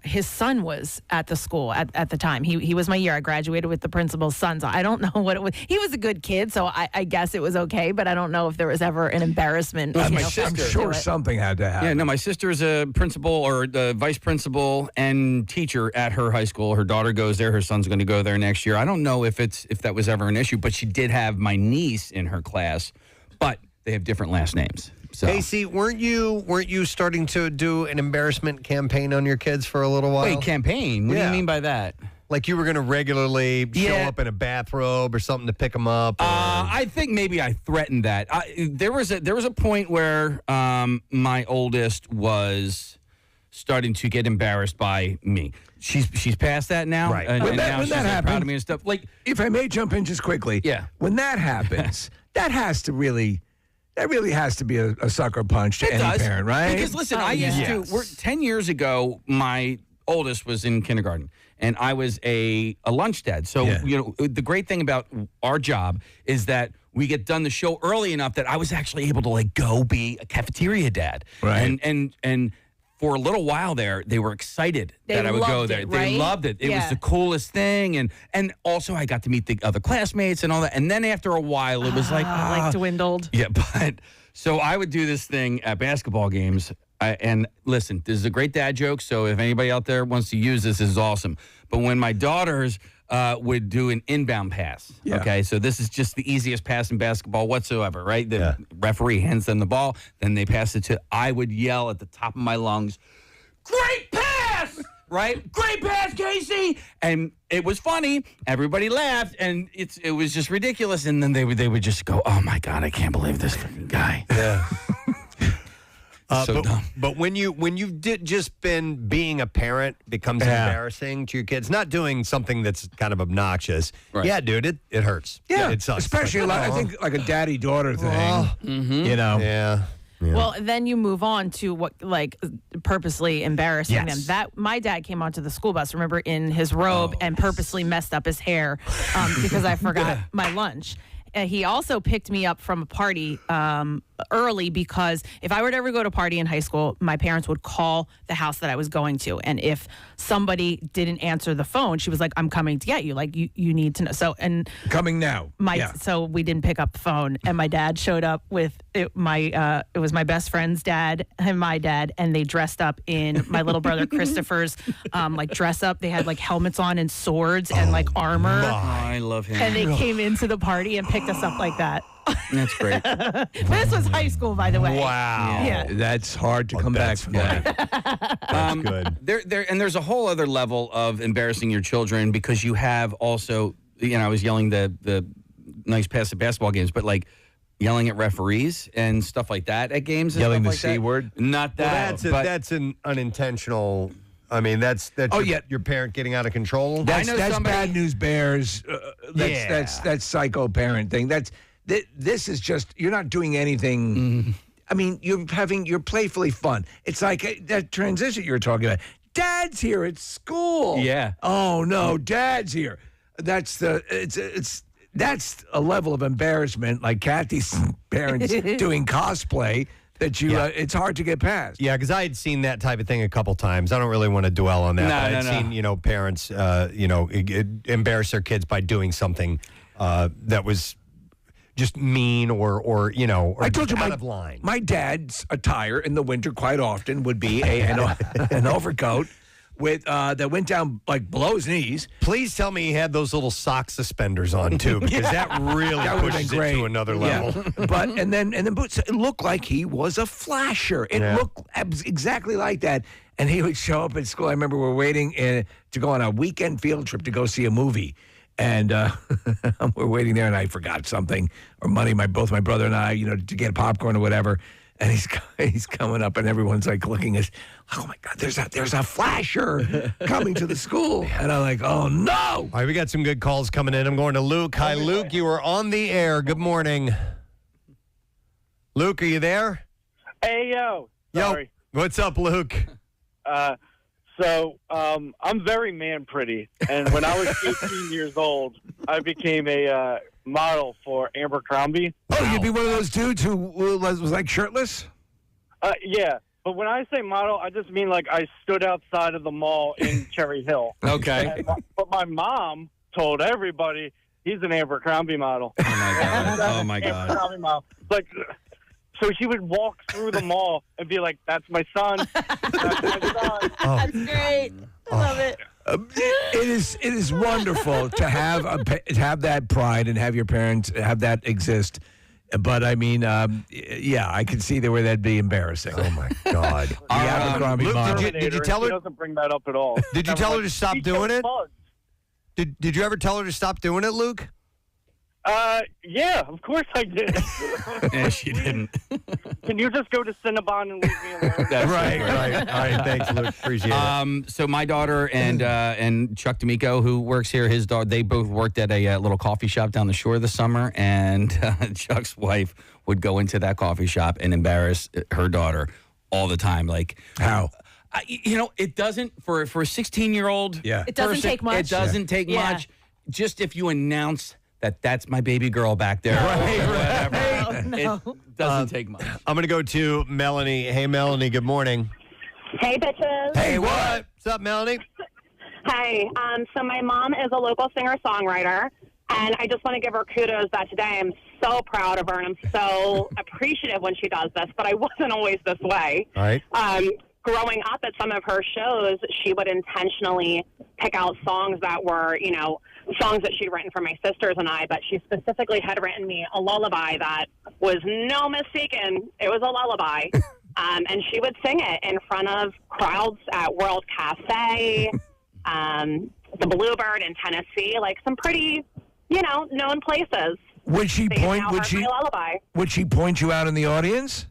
his son was at the school at the time. He was my year. I graduated with the principal's son. So I don't know what it was. He was a good kid, so I guess it was okay, but I don't know if there was ever an embarrassment. I'm sure something had to happen. Yeah, no, my sister is a principal or the vice principal and teacher at her high school. Her daughter goes there. Her son's going to go there next year. I don't know if that was ever an issue, but she did have my niece in her class, but they have different last names. So. Casey, weren't you starting to do an embarrassment campaign on your kids for a little while? Wait, campaign? What do you mean by that? Like you were going to regularly show up in a bathrobe or something to pick them up? I think maybe I threatened that. There was a point where my oldest was starting to get embarrassed by me. She's past that now, right? And now she's that happens, proud of me and stuff. Like, if I may jump in just quickly, when that happens, that really has to be a sucker punch to any parent, right? Because listen, I used to. 10 years ago, my oldest was in kindergarten, and I was a lunch dad. So the great thing about our job is that we get done the show early enough that I was actually able to like go be a cafeteria dad, right? And for a little while there, they were excited that I would go there. They loved it. It was the coolest thing. And also I got to meet the other classmates and all that. And then after a while, it was like dwindled. Yeah, but so I would do this thing at basketball games. And listen, this is a great dad joke. So if anybody out there wants to use this is awesome. But when my daughters would do an inbound pass. Yeah. Okay, so this is just the easiest pass in basketball whatsoever, right? The referee hands them the ball, then they pass it to, I would yell at the top of my lungs, great pass! Right? Great pass, Casey! And it was funny. Everybody laughed, and it was just ridiculous. And then they would just go, oh my God, I can't believe this freaking guy. Yeah. So dumb. But when you've just been being a parent becomes embarrassing to your kids, not doing something that's kind of obnoxious. Right. Yeah, dude, it hurts. Yeah, it sucks. especially I think like a daddy-daughter thing. You know. Yeah. Well, then you move on to what, like, purposely embarrassing them. That my dad came onto the school bus, remember, in his robe and purposely messed up his hair because I forgot my lunch. He also picked me up from a party early because if I were to ever go to a party in high school, my parents would call the house that I was going to. And if somebody didn't answer the phone, she was like, I'm coming to get you. Like, you need to know. So, and coming now. So we didn't pick up the phone. And my dad showed up with it was my best friend's dad and my dad. And they dressed up in my little brother Christopher's like dress up. They had like helmets on and swords and like armor. I love him. And they came into the party and picked us up like that. That's great. This was high school, by the way. Wow. Yeah. That's hard to come back from that. That's good. There's a whole other level of embarrassing your children because you have also, I was yelling the nice pass at basketball games, but like yelling at referees and stuff like that at games. And Yelling stuff the like C that. word? Not that. Well, that's an unintentional. I mean, that's your parent getting out of control. That's Bad News Bears. That's psycho parent thing. This is just, you're not doing anything. Mm-hmm. I mean, you're playfully fun. It's like that transition you were talking about. Dad's here at school. Yeah. Oh no, Dad's here. That's that's a level of embarrassment, like Kathy's parents doing cosplay. That it's hard to get past. Yeah, because I had seen that type of thing a couple times. I don't really want to dwell on that. But I'd seen, parents, embarrass their kids by doing something that was just mean or I told you out of line. My dad's attire in the winter quite often would be an overcoat with that went down like below his knees. Please tell me he had those little sock suspenders on too, because that really pushes it to another level. But and then boots. It looked like he was a flasher. It looked exactly like that. And he would show up at school. I remember we're waiting to go on a weekend field trip to go see a movie. And we're waiting there, and I forgot something or money. Both my brother and I, to get popcorn or whatever. And he's coming up, and everyone's like looking at, oh my God, there's a flasher coming to the school, and I'm like, oh no! All right, we got some good calls coming in. I'm going to Luke. Hi, Luke. You are on the air. Good morning, Luke. Are you there? Hey, yo. Sorry. Yo, what's up, Luke? So I'm very man pretty, and when I was 18 years old, I became a model for Abercrombie. Oh, you'd be one of those dudes who was like shirtless? Yeah, but when I say model, I just mean like I stood outside of the mall in Cherry Hill. Okay. But my mom told everybody he's an Abercrombie model. Oh my God. Oh my God. Abercrombie model. Like, so she would walk through the mall and be like, "That's my son. That's my son." That's great. I love it. It is wonderful to have that pride and have your parents have that exist. But I mean, yeah, I can see where that'd be embarrassing. Oh my God! The Abercrombie Luke, model. did you tell her? She doesn't bring that up at all. Did you tell her to stop doing it? Bugs. Did you ever tell her to stop doing it, Luke? Yeah, of course I did. Yeah, she didn't. Can you just go to Cinnabon and leave me alone? That's right. All right, thanks, Luke. Appreciate it. So my daughter and Chuck D'Amico, who works here, his daughter, they both worked at a little coffee shop down the shore this summer, and Chuck's wife would go into that coffee shop and embarrass her daughter all the time. Like how? It doesn't for a 16-year-old. Yeah, it doesn't take much. It doesn't take much. Just if you announce that's my baby girl back there. Right. Whatever. Oh, no. It doesn't take much. I'm going to go to Melanie. Hey, Melanie, good morning. Hey, bitches. Hey, what? What's up, Melanie? Hi. So my mom is a local singer-songwriter, and I just want to give her kudos that today I'm so proud of her, and I'm so appreciative when she does this, but I wasn't always this way. All right. Growing up at some of her shows, she would intentionally pick out songs that were, songs that she'd written for my sisters and I, but she specifically had written me a lullaby that was no mistaken. It was a lullaby. And she would sing it in front of crowds at World Cafe, the Bluebird in Tennessee, like some pretty, known places. Would she Would she point you out in the audience?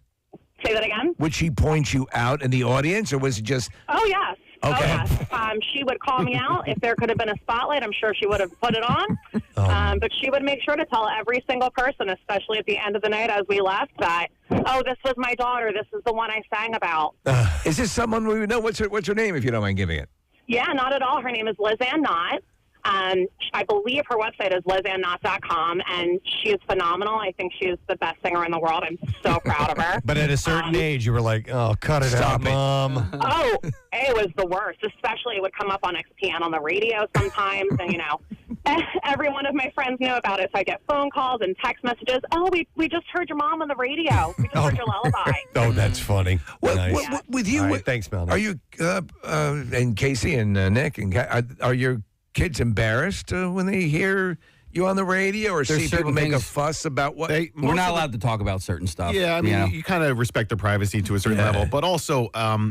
Say that again? Would she point you out in the audience, or was it just... Oh, yes. Okay. Oh, yes. She would call me out. If there could have been a spotlight, I'm sure she would have put it on. But she would make sure to tell every single person, especially at the end of the night as we left, that, oh, this was my daughter. This is the one I sang about. Is this someone we would know? What's her name, if you don't mind giving it? Yeah, not at all. Her name is Lizanne Knott. I believe her website is lizanneknott.com, and she is phenomenal. I think she is the best singer in the world. I'm so proud of her. But at a certain age, you were like, oh, cut it out, Mom. Oh, it was the worst. Especially it would come up on XPN on the radio sometimes, and, every one of my friends knew about it, so I get phone calls and text messages. Oh, we just heard your mom on the radio. We just heard your lullaby. Oh, that's funny. Nice. With you, right, thanks, Melanie. Are you, and Casey and Nick, and are your kids embarrassed when they hear you on the radio, or see people make a fuss about what? We're not allowed to talk about certain stuff. Yeah, I mean, you kind of respect their privacy to a certain level, but also, I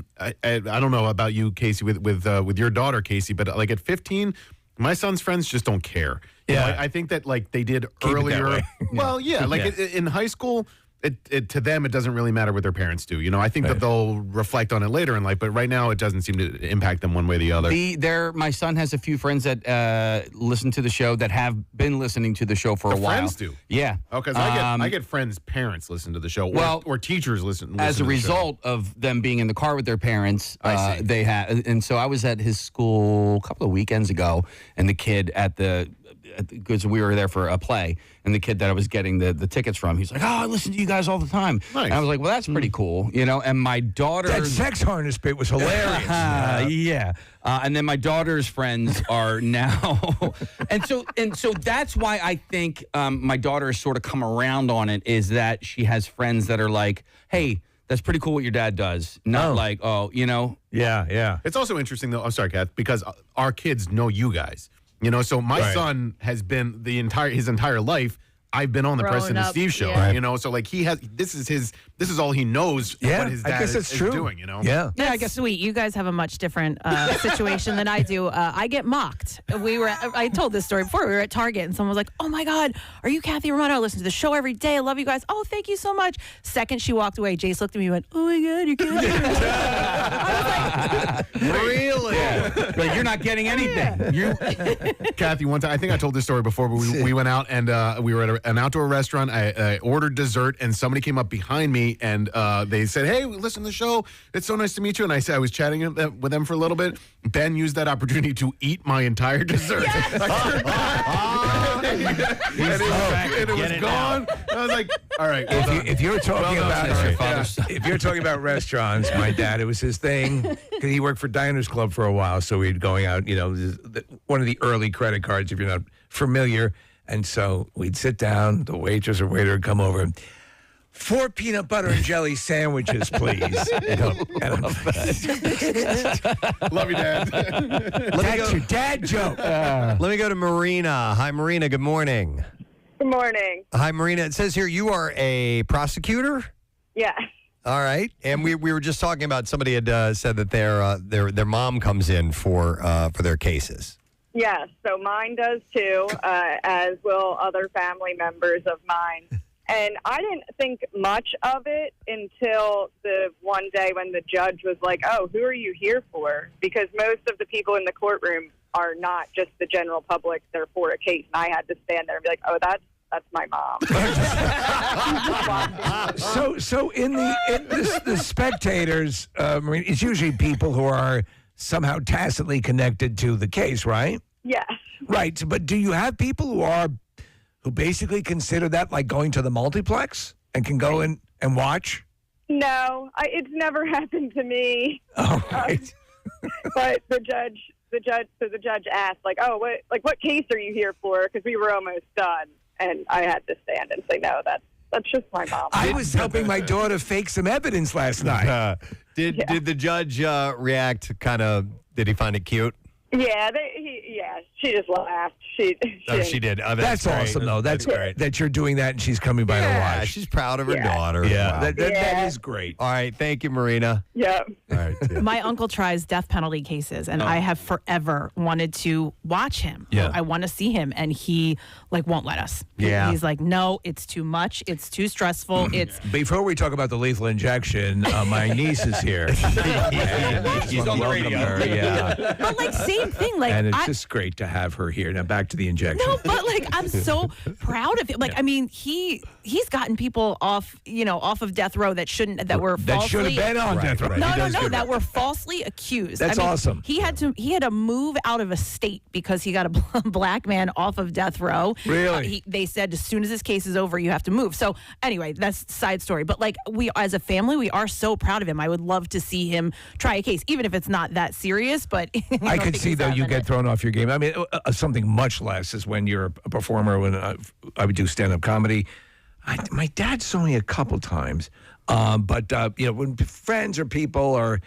don't know about you, Casey, with your daughter, Casey, but like at 15, my son's friends just don't care. Yeah, I think that like they did Keep it that earlier. way. Well, yeah, like in high school. To them, it doesn't really matter what their parents do. I think that they'll reflect on it later in life, but right now it doesn't seem to impact them one way or the other. My son has a few friends that listen to the show that have been listening to the show for a while. Friends do? Yeah. Oh, because I get friends' parents listen to the show, or teachers listen as to a the result of them being in the car with their parents. I see. They have, and so I was at his school a couple of weekends ago, and the kid because we were there for a play, and the kid that I was getting the tickets from, he's like, oh, I listen to you guys all the time. Nice. And I was like, well, that's pretty cool, and my daughter... That sex harness bit was hilarious. Yeah. And then my daughter's friends are now... and so that's why I think my daughter has sort of come around on it, is that she has friends that are like, hey, that's pretty cool what your dad does. Not like, Yeah. It's also interesting, though, I'm sorry, Kath, because our kids know you guys. So my son has been his entire life I've been on the Grown Preston and up, Steve show, yeah. you know, so like this is all he knows Yeah, what his I dad guess is, that's is true. doing, you know? Yeah. That's I guess sweet. You guys have a much different situation than I do. I get mocked. I told this story before. We were at Target and someone was like, "Oh my God, are you Kathy Romano? I listen to the show every day. I love you guys. Oh, thank you so much." Second she walked away, Jace looked at me and went, "Oh my God, you're Kathy." Really? Like, you're not getting anything. Kathy, one time, I think I told this story before, but we went out and we were at an outdoor restaurant. I ordered dessert, and somebody came up behind me, and they said, "Hey, listen to the show. It's so nice to meet you." And I was chatting with them for a little bit. Ben used that opportunity to eat my entire dessert. And it was gone. I was like, "All right." If you're talking if you're talking about restaurants, my dad, it was his thing because he worked for Diners Club for a while, so we'd going out. You know, one of the early credit cards, if you're not familiar, and so we'd sit down. The waitress or waiter would come over. 4 peanut butter and jelly sandwiches, please. Love you, Dad. That's your dad joke. Let me go to Marina. Hi, Marina. Good morning. Good morning. Hi, Marina. It says here you are a prosecutor. Yeah. All right, and we were just talking about somebody had said that their mom comes in for their cases. Yes. So mine does too, as will other family members of mine. And I didn't think much of it until the one day when the judge was like, "Oh, who are you here for?" Because most of the people in the courtroom are not just the general public; they're for a case. And I had to stand there and be like, "Oh, that's my mom." So in the spectators, Marina, it's usually people who are somehow tacitly connected to the case, right? Yes. Right. But do you have people who basically consider that like going to the multiplex and can go in and watch? No, it's never happened to me. All right. But the judge asked, like, "Oh, what case are you here for?" Because we were almost done, and I had to stand and say, "No, that's just my mom." I was helping my daughter fake some evidence last night. Did the judge react? Did he find it cute? Yeah, she just laughed. She did. Oh, that's great. awesome, though. That's great that you're doing that and she's coming by to watch. She's proud of her Yeah. daughter. Yeah, Wow. that is great. All right, thank you, Marina. Yeah. All right. Yeah. My uncle tries death penalty cases, and I have forever wanted to watch him. Yeah. I want to see him, and he won't let us. Yeah. He's like, "No, it's too much. It's too stressful. It's." Before we talk about the lethal injection, my niece is here. She's on the radio. Yeah. But same thing. And it's just great to have her here. Now back to the injection. No, but I'm so proud of him. I mean, he's gotten people off of death row that should have falsely been on death row. No, that were falsely accused. That's awesome. He had to move out of a state because he got a black man off of death row. Really? They said as soon as this case is over, you have to move. So anyway, that's a side story. But we as a family, we are so proud of him. I would love to see him try a case, even if it's not that serious. But I could see though you get thrown off your game. I mean, something much less is when you're a performer. When I would do stand-up comedy, my dad saw me a couple times, but when friends or people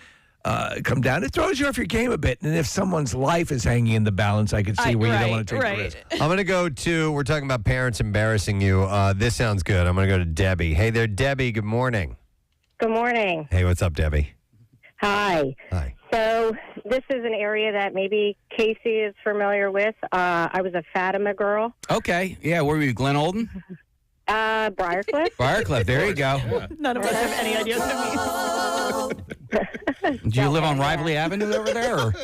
come down, it throws you off your game a bit. And if someone's life is hanging in the balance, I could see where you don't want to take the risk. I'm going to go to, we're talking about parents embarrassing you. This sounds good. I'm going to go to Debbie. Hey there, Debbie. Good morning. Good morning. Hey, what's up, Debbie? Hi. Hi. So this is an area that maybe Casey is familiar with. I was a Fatima girl. Okay. Yeah, where were you, Glen Olden? Briarcliff. Briarcliff, there you go. None of us have any idea what that means. Do you live on Rivoli Avenue over there? Or?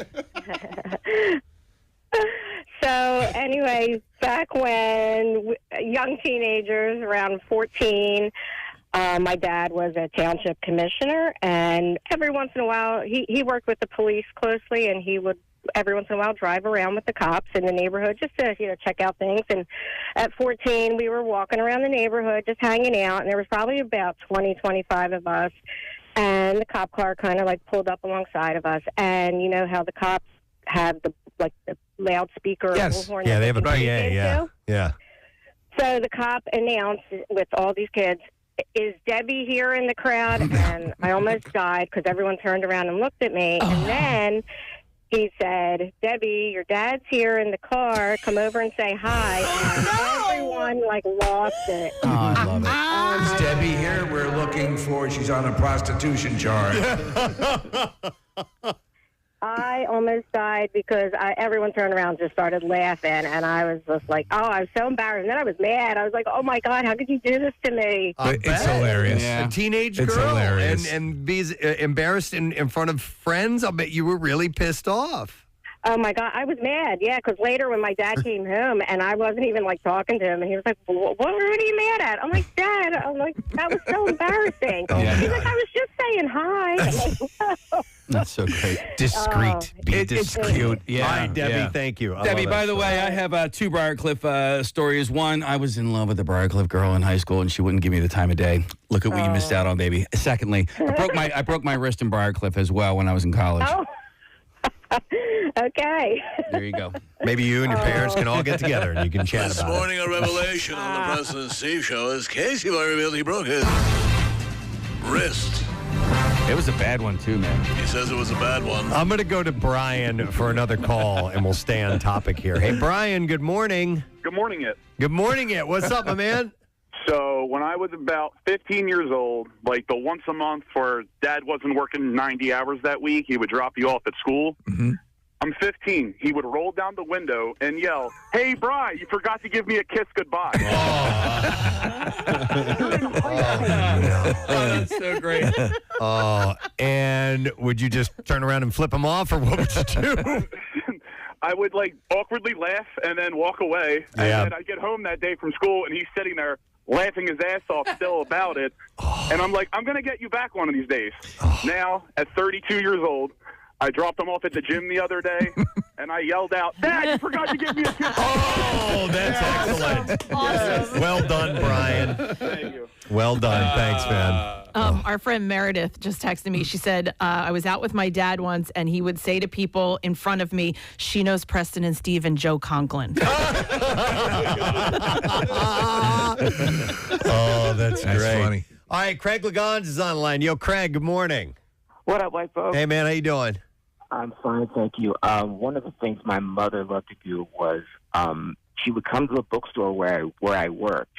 So anyway, back when young teenagers, around 14, my dad was a township commissioner, and every once in a while, he worked with the police closely, and he would every once in a while drive around with the cops in the neighborhood just to check out things. And at 14, we were walking around the neighborhood just hanging out, and there was probably about 25 of us, and the cop car kind of pulled up alongside of us. And you know how the cops have the loudspeaker bullhorn? Yeah, they have a PA. Yeah. Yeah. So the cop announced with all these kids, "Is Debbie here in the crowd?" And I almost died because everyone turned around and looked at me. And then he said, "Debbie, your dad's here in the car. Come over and say hi." And everyone like lost it. Oh, I love it. It's Debbie here. We're looking for. She's on a prostitution charge. I almost died because everyone turned around and just started laughing, and I was just like, oh, I was so embarrassed. And then I was mad. I was like, oh, my God, how could you do this to me? It's hilarious. A teenage It's girl hilarious. and be embarrassed in front of friends. I'll bet you were really pissed off. Oh, my God, I was mad, yeah, because later when my dad came home, and I wasn't even, like, talking to him, and he was like, what are you mad at? I'm like, Dad, that was so embarrassing. He's like, I was just saying hi. I'm like, no. That's so great. Discreet. It's cute. Yeah. All right, Debbie, yeah. thank you. I Debbie, love by that the way, I have two Briarcliff stories. One, I was in love with a Briarcliff girl in high school, and she wouldn't give me the time of day. Look at what you missed out on, baby. Secondly, I broke my wrist in Briarcliff as well when I was in college. Oh. Okay. There you go. Maybe you and your parents can all get together and you can chat This about it. morning, a revelation on the Preston and Steve show as Casey revealed he broke his wrist. It was a bad one, too, man. He says it was a bad one. I'm going to go to Brian for another call, and we'll stay on topic here. Hey, Brian, good morning. Good morning, it. Good morning, it. What's up, my man? So when I was about 15 years old, like the once a month where Dad wasn't working 90 hours that week, he would drop you off at school. Mm-hmm. I'm 15. He would roll down the window and yell, "Hey, Bri, you forgot to give me a kiss goodbye." That's so great. And would you just turn around and flip him off, or what would you do? I would like awkwardly laugh and then walk away. And then I'd get home that day from school and he's sitting there laughing his ass off still about it. And I'm like, I'm going to get you back one of these days. Now, at 32 years old, I dropped him off at the gym the other day, and I yelled out, "Dad, you forgot to give me a kiss." Oh, that's excellent. Awesome. Well done, Brian. Thank you. Well done. Thanks, man. Our friend Meredith just texted me. She said, I was out with my dad once, and he would say to people in front of me, "She knows Preston and Steve and Joe Conklin." Oh, that's great. funny. All right, Craig Lagans is on the line. Yo, Craig, good morning. What up, white folks? Hey, man, how you doing? I'm fine, thank you. One of the things my mother loved to do was she would come to a bookstore where I worked,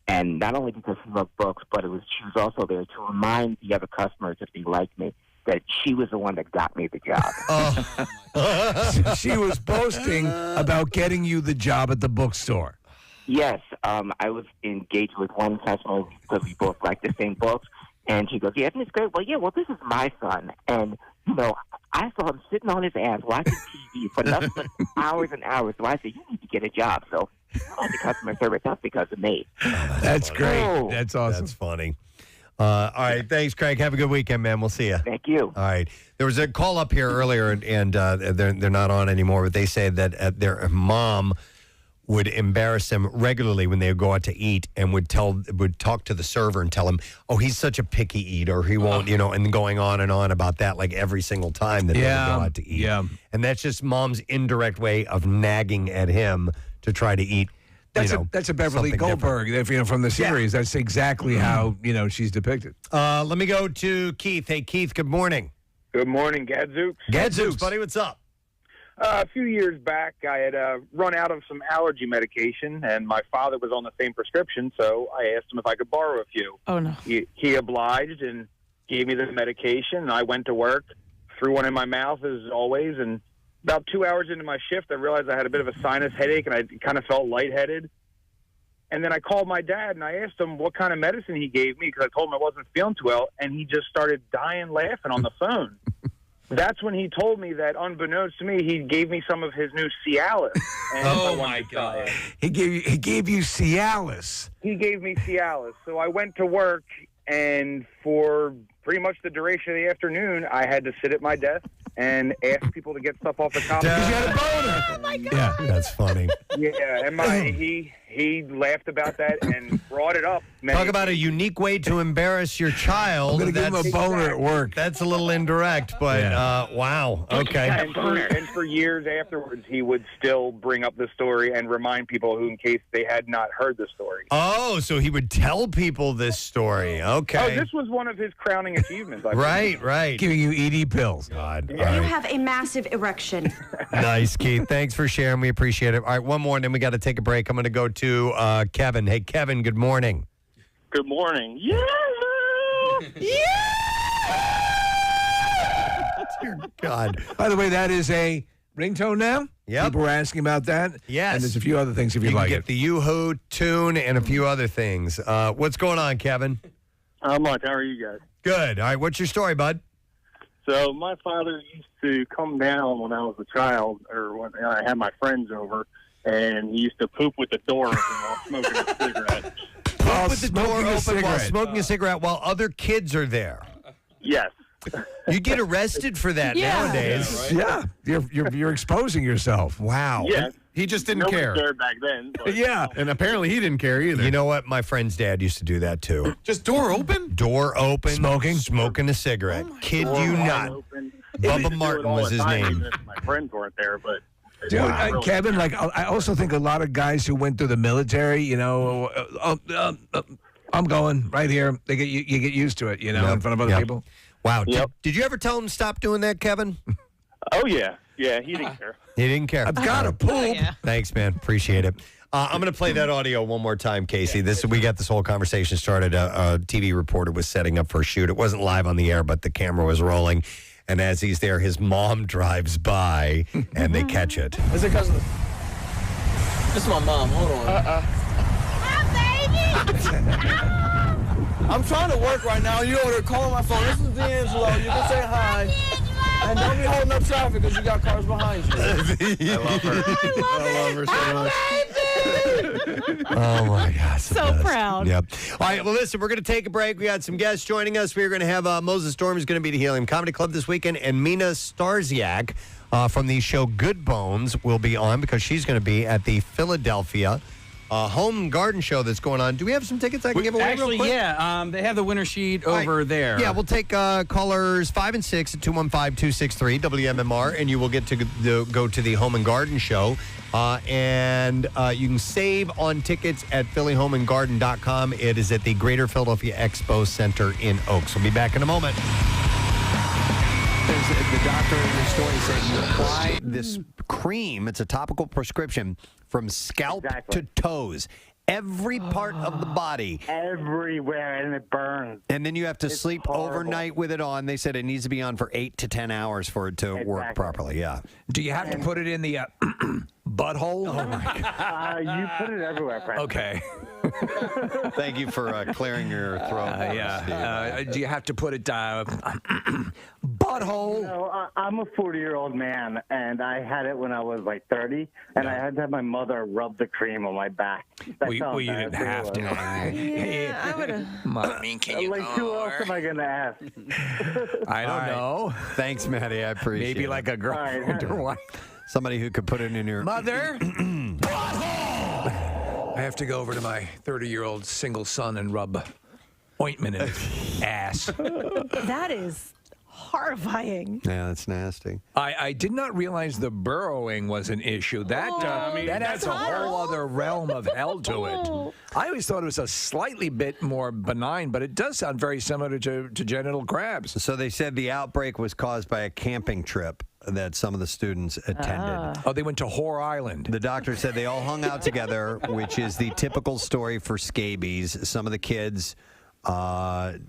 and not only because she loved books, but she was also there to remind the other customers, if they liked me, that she was the one that got me the job. She was boasting about getting you the job at the bookstore. Yes, I was engaged with one customer because we both liked the same books, and she goes, "Yeah, isn't this great?" Well, this is my son, and I saw him sitting on his ass watching TV for nothing but hours and hours. So I said, "You need to get a job." So I'm on the customer service. That's because of me. That's great. That's awesome. That's funny. All right, thanks, Craig. Have a good weekend, man. We'll see you. Thank you. All right. There was a call up here earlier, and they're not on anymore, but they say that their mom would embarrass them regularly when they would go out to eat, and would talk to the server and tell him, "Oh, he's such a picky eater. He won't," and going on and on about that, like every single time that they would go out to eat. Yeah. And that's just mom's indirect way of nagging at him to try to eat. That's a Beverly something Goldberg, from the series. Yeah. That's exactly how she's depicted. Let me go to Keith. Hey, Keith. Good morning. Good morning, Gadzooks. Gadzooks, buddy. What's up? A few years back, I had run out of some allergy medication, and my father was on the same prescription, so I asked him if I could borrow a few. Oh, no. He obliged and gave me the medication, and I went to work, threw one in my mouth as always, and about 2 hours into my shift, I realized I had a bit of a sinus headache, and I kind of felt lightheaded. And then I called my dad, and I asked him what kind of medicine he gave me, because I told him I wasn't feeling too well, and he just started dying laughing on the phone. That's when he told me that, unbeknownst to me, he gave me some of his new Cialis. Oh, my God. He gave you Cialis. He gave me Cialis. So I went to work, and for pretty much the duration of the afternoon, I had to sit at my desk and ask people to get stuff off the top. You got a boner. Oh, my God. Yeah, that's funny. Yeah, and he laughed about that and brought it up. Talk about a unique way to embarrass your child. I'm going to give him a boner at work. That's a little indirect, but wow. Okay. And for years afterwards, he would still bring up the story and remind people who, in case they had not heard the story. Oh, so he would tell people this story. Okay. Oh, this was one of his crowning achievements. Right. Giving you ED pills. God. Yeah. You have a massive erection. Nice, Keith. Thanks for sharing. We appreciate it. All right, one more, and then we got to take a break. I'm going to go to to Kevin. Hey, Kevin, good morning. Good morning. Yeah. Dear God. By the way, that is a ringtone now? Yep. People were asking about that? Yes. And there's a few other things if you'd You like can it. get the Yoo-Hoo tune and a few other things. What's going on, Kevin? How much? How are you guys? Good. All right, what's your story, bud? So my father used to come down when I was a child, or when I had my friends over, and he used to poop with the door open while smoking a cigarette. Poop with the door smoking a open while cigarette. smoking a cigarette while other kids are there. Yes. You get arrested for that nowadays. Yeah. You're exposing yourself. Wow. Yes. He just didn't Nobody care. cared back then. But, Yeah. And apparently he didn't care either. You know what? My friend's dad used to do that too. Just door open? Door open, Smoking? Smoking a cigarette. Kid door you wide not. open. Bubba He used to do Martin it all was the his time, name. even if my friends weren't there, but. Dude, Really- Kevin, like I also think a lot of guys who went through the military, I'm going right here. You get used to it, in front of other people. Wow. Yep. Did you ever tell him to stop doing that, Kevin? Oh, yeah. Yeah, he didn't care. He didn't care. I've got to poop. Thanks, man. Appreciate it. I'm going to play that audio one more time, Casey. We got this whole conversation started. A TV reporter was setting up for a shoot. It wasn't live on the air, but the camera was rolling. And as he's there, his mom drives by, and they catch it. Is it because this is my mom. Hold on. I'm trying to work right now. You over there calling my phone. This is D'Angelo. You can say hi. And don't be holding up traffic because you got cars behind you. I love her. I love her so much. Oh, my gosh. So proud. Yep. All right, well, listen, we're going to take a break. We got some guests joining us. We're going to have Moses Storm is going to be at the Helium Comedy Club this weekend, and Mina Starziak from the show Good Bones will be on because she's going to be at the Philadelphia home and garden show that's going on. Do we have some tickets I can give away Actually, real quick? yeah. They have the winner sheet over there. Yeah, we'll take callers 5 and 6 at 215-263 WMMR, and you will get to go to the home and garden show. And you can save on tickets at phillyhomeandgarden.com. It is at the Greater Philadelphia Expo Center in Oaks. We'll be back in a moment. The doctor in the story said you apply this cream. It's a topical prescription from scalp to toes. Every part of the body. Everywhere, and it burns. And then you have to sleep overnight with it on. They said it needs to be on for 8 to 10 hours for it to work properly. Yeah. Do you have to put it in the butthole? Oh, my God. You put it everywhere, Preston. Okay. Thank you for clearing your throat. Do you have to put it butthole? No, I'm a 40-year-old man, and I had it when I was like 30, and I had to have my mother rub the cream on my back. That's Well, you didn't have to. Yeah, I would have. I mean, can you Like, who else am I going to ask? I don't know. Thanks, Maddie. I appreciate it. Maybe like a girl All right. or wife. Somebody who could put it in your... Mother. I have to go over to my 30-year-old single son and rub ointment in his ass. That is horrifying. Yeah, that's nasty. I did not realize the burrowing was an issue. That that adds a whole other realm of hell to it. I always thought it was a slightly bit more benign, but it does sound very similar to genital crabs. So they said the outbreak was caused by a camping trip that some of the students attended. Oh, they went to Whore Island. The doctor said they all hung out together, which is the typical story for scabies. Some of the kids,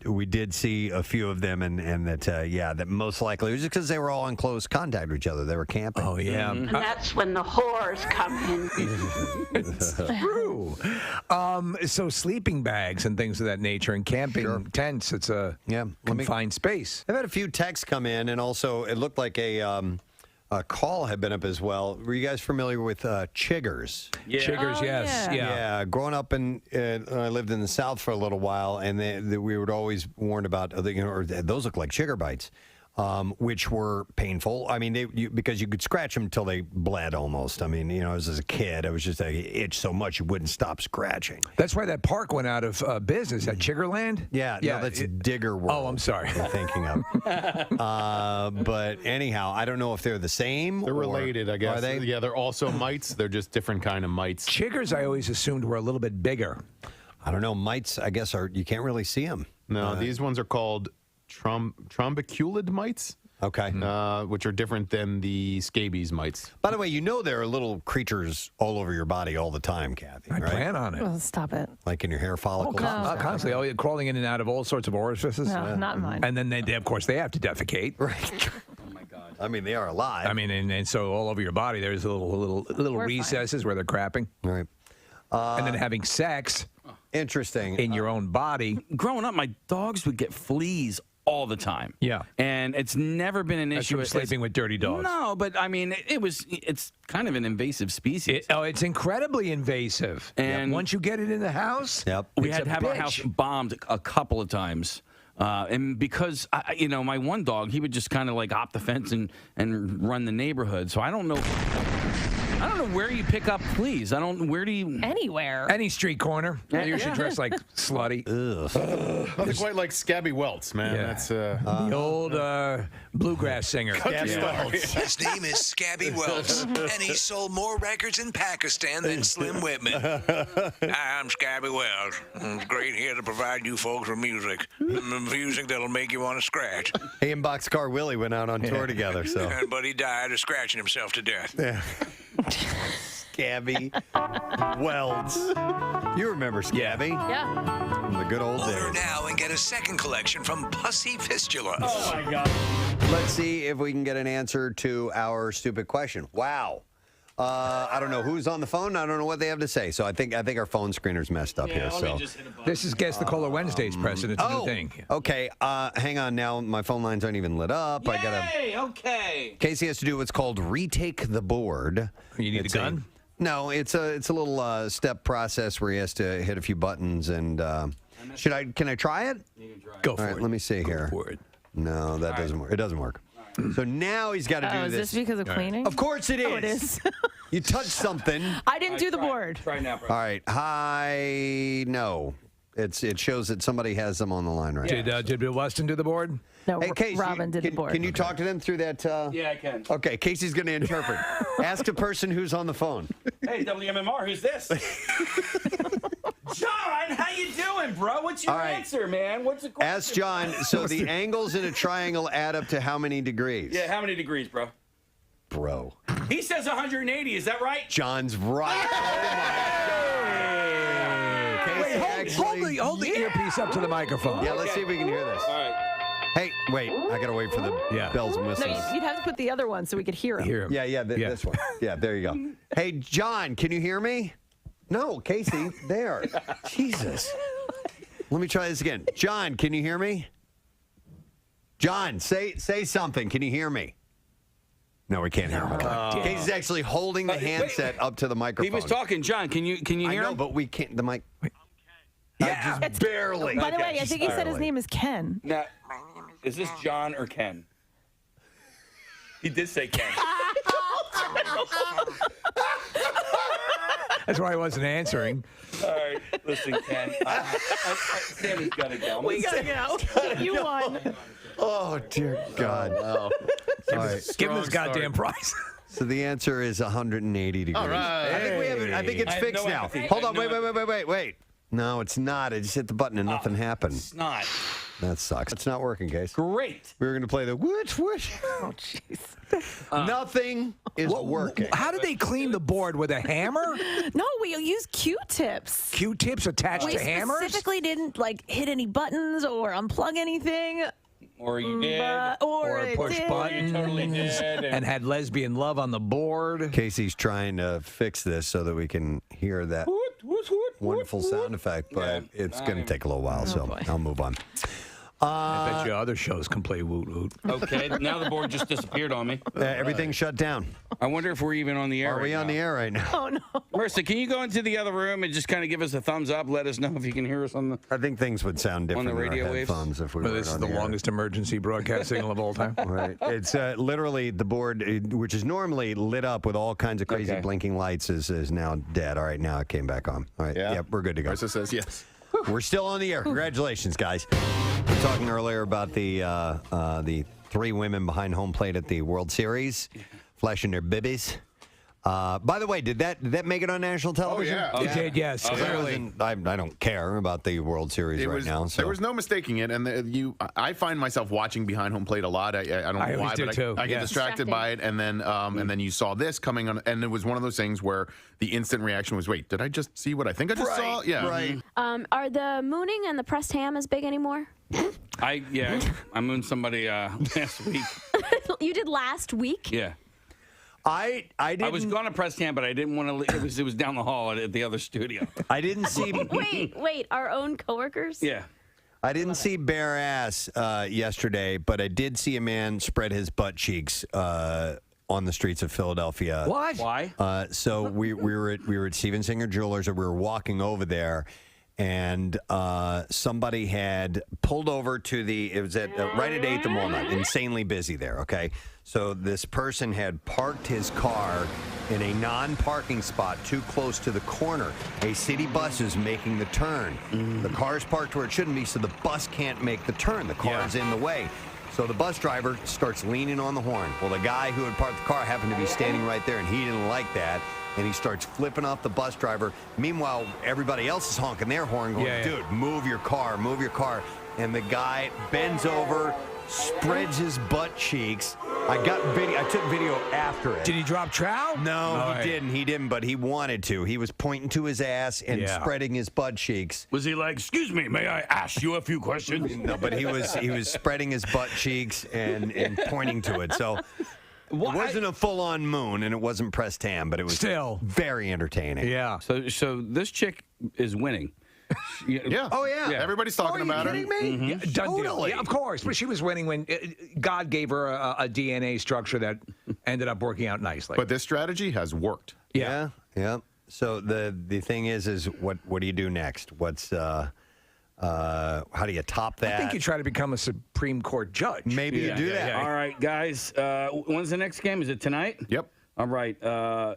we did see a few of them, and that, that most likely it was just because they were all in close contact with each other. They were camping. Oh, yeah. And that's when the whores come in. It's true. So sleeping bags and things of that nature and camping tents, it's a confined space. I've had a few texts come in, and also it looked like a call had been up as well. Were you guys familiar with chiggers? Yeah. Chiggers, yes. Yeah. Growing up I lived in the South for a little while, and we would always warn about, those look like chigger bites. Which were painful. I mean, because you could scratch them until they bled almost. I mean, as a kid, I was just itch so much you wouldn't stop scratching. That's why that park went out of business at Chiggerland. Yeah, no, that's Digger World. Oh, I'm sorry. I'm thinking of. But anyhow, I don't know if they're the same. They're related, I guess. Are they? Yeah, they're also mites. They're just different kind of mites. Chiggers, I always assumed were a little bit bigger. I don't know. Mites, I guess, you can't really see them. No, these ones are called trombiculid mites. Okay. Which are different than the scabies mites. By the way, you know there are little creatures all over your body all the time, Kathy. I right? plan on it. Oh, stop it. Like in your hair follicles. Constantly. Oh, you're crawling in and out of all sorts of orifices. No, not mine. And then, of course, they have to defecate. Right. I mean, they are alive. I mean, and so all over your body, there's little recesses where they're crapping. Right. And then having sex. Interesting. In your own body. Growing up, my dogs would get fleas all the time. Yeah. And it's never been an That's issue from sleeping with dirty dogs. No, but I mean, it's kind of an invasive species. It's incredibly invasive. And once you get it in the house, we had to have our house bombed a couple of times. And because, my one dog, he would just kind of like hop the fence and run the neighborhood. So I don't know where you pick up fleas. Where do you? Anywhere. Any street corner. You should dress like slutty. Nothing quite like Scabby Welts, man. Yeah. That's the old bluegrass singer. His name is Scabby Welts, and he sold more records in Pakistan than Slim Whitman. Hi, I'm Scabby Welts. It's great here to provide you folks with music. Music that'll make you want to scratch. He and Boxcar Willie went out on tour together, so. But he died of scratching himself to death. Yeah. Scabby Welds. You remember Scabby? Yeah. From the good old Order days. now and get a second collection from Pussy Fistula. Oh, my God. Let's see if we can get an answer to our stupid question. Wow. I don't know who's on the phone. I don't know what they have to say. So I think our phone screener's messed up here. So This is Guess the Caller Wednesdays, Preston. It's a new thing. Okay. Hang on now. My phone lines aren't even lit up. I gotta. Okay. Casey has to do what's called retake the board. You need a gun? No, it's a little step process where he has to hit a few buttons. And can I try it? Go for All right, it. let me see here. For it. No, that doesn't work. It doesn't work. So now he's got to do Is this. this because of cleaning? Of course it is. Oh, it is. You touched something. I didn't do the board. Try now, All right. Hi. No. It shows that somebody has them on the line right now. Did Bill Weston do the board? No, Hey, Casey, Robin did the board. Can you talk to them through that? Yeah, I can. Okay, Casey's going to interpret. Ask the person who's on the phone. Hey, WMMR, who's this? John, how you doing, bro? What's your All right. answer, man? What's the question? Ask John. So the angles in a triangle add up to how many degrees? Yeah, how many degrees, bro? Bro. He says 180. Is that right? John's right. Wait, hold the earpiece up to the microphone. Yeah, let's see if we can hear this. All right. Hey, wait. I got to wait for the bells and No, whistles. you'd have to put the other one so we could hear him. Yeah, this one. Yeah, there you go. Hey, John, can you hear me? No, Casey, there. Jesus. Let me try this again. John, can you hear me? John, say something. Can you hear me? No, we can't hear him. Casey's actually holding the handset up to the microphone. He was talking, John. Can you hear I know, him? but we can't. The mic. Yeah, just barely. By the way, I Just think he said his barely. name is Ken. Now, is this John or Ken? He did say Ken. That's why I wasn't answering. All right, listen, Ken. Sammy's got to go. We gotta go. You won. Oh dear God! All right. Give him his goddamn prize. So the answer is 180 degrees. All right. I think we have it. I think it's I have fixed no now. empathy. Hold I on. have no Wait. No, it's not. I just hit the button and nothing happened. It's not. That sucks. It's not working, Case. Great. We were going to play the whoosh. Oh, jeez. Nothing is working. How did they clean the board with a hammer? No, we use Q-tips. Q-tips attached We to hammers? specifically didn't hit any buttons or unplug anything. Or you did. Or it push did. buttons You totally did. and had lesbian love on the board. Casey's trying to fix this so that we can hear that wonderful sound effect, but it's going to take a little while, so I'll move on. I bet you other shows can play woot woot. Okay, now the board just disappeared on me. Everything's shut down. I wonder if we're even on the air. Are we on the air right now? Oh, no. Marissa, can you go into the other room and just kind of give us a thumbs up? Let us know if you can hear us on the. I think things would sound different On the radio in our waves? headphones if we Well, were this is on the air. longest emergency broadcast signal of all time. Right. It's literally the board, which is normally lit up with all kinds of crazy blinking lights, is now dead. All right, now it came back on. All right. Yeah. Yep, we're good to go. Marissa says yes. We're still on the air. Congratulations, guys. We were talking earlier about the three women behind home plate at the World Series, flashing their bibbies. By the way, did that make it on national television? Oh, yeah. It did, yes. Clearly. I don't care about the World Series now. So. There was no mistaking it, and I find myself watching behind home plate a lot. I don't know why, but I get distracted by it, and then you saw this coming on, and it was one of those things where the instant reaction was, "Wait, did I just see what I think I just saw?" Yeah, right. Are the mooning and the pressed ham as big anymore? I mooned somebody last week. You did last week? Yeah. I was going to press ham, but I didn't want to leave. It was down the hall at the other studio. I didn't see. Wait, our own coworkers? Yeah. I didn't see bare ass yesterday, but I did see a man spread his butt cheeks on the streets of Philadelphia. What? Why? So we were at Steven Singer Jewelers, and we were walking over there, and somebody had pulled over to it was at right at 8th and Walnut, insanely busy there. Okay, so this person had parked his car in a non-parking spot too close to the corner. A city bus is making the turn. The car's parked where it shouldn't be, so the bus can't make the turn. The car is in the way. So the bus driver starts leaning on the horn. Well, the guy who had parked the car happened to be standing right there, and he didn't like that. And he starts flipping off the bus driver. Meanwhile, everybody else is honking their horn, going, dude, move your car, move your car. And the guy bends over, spreads his butt cheeks. I took video after it. Did he drop trow? No, he didn't. He didn't, but he wanted to. He was pointing to his ass and spreading his butt cheeks. Was he like, "Excuse me, may I ask you a few questions?" No, but he was spreading his butt cheeks and pointing to it. So it wasn't a full-on moon, and it wasn't pressed ham, but it was still very entertaining. Yeah. So this chick is winning. Yeah. Oh, yeah. Everybody's talking about her. Are you kidding me? Yeah, done deal. Totally. Yeah, of course. But she was winning when God gave her a DNA structure that ended up working out nicely. But this strategy has worked. Yeah. So the thing is what do you do next? What's how do you top that? I think you try to become a Supreme Court judge. Maybe you do that. All right, guys. When's the next game? Is it tonight? Yep. All right. You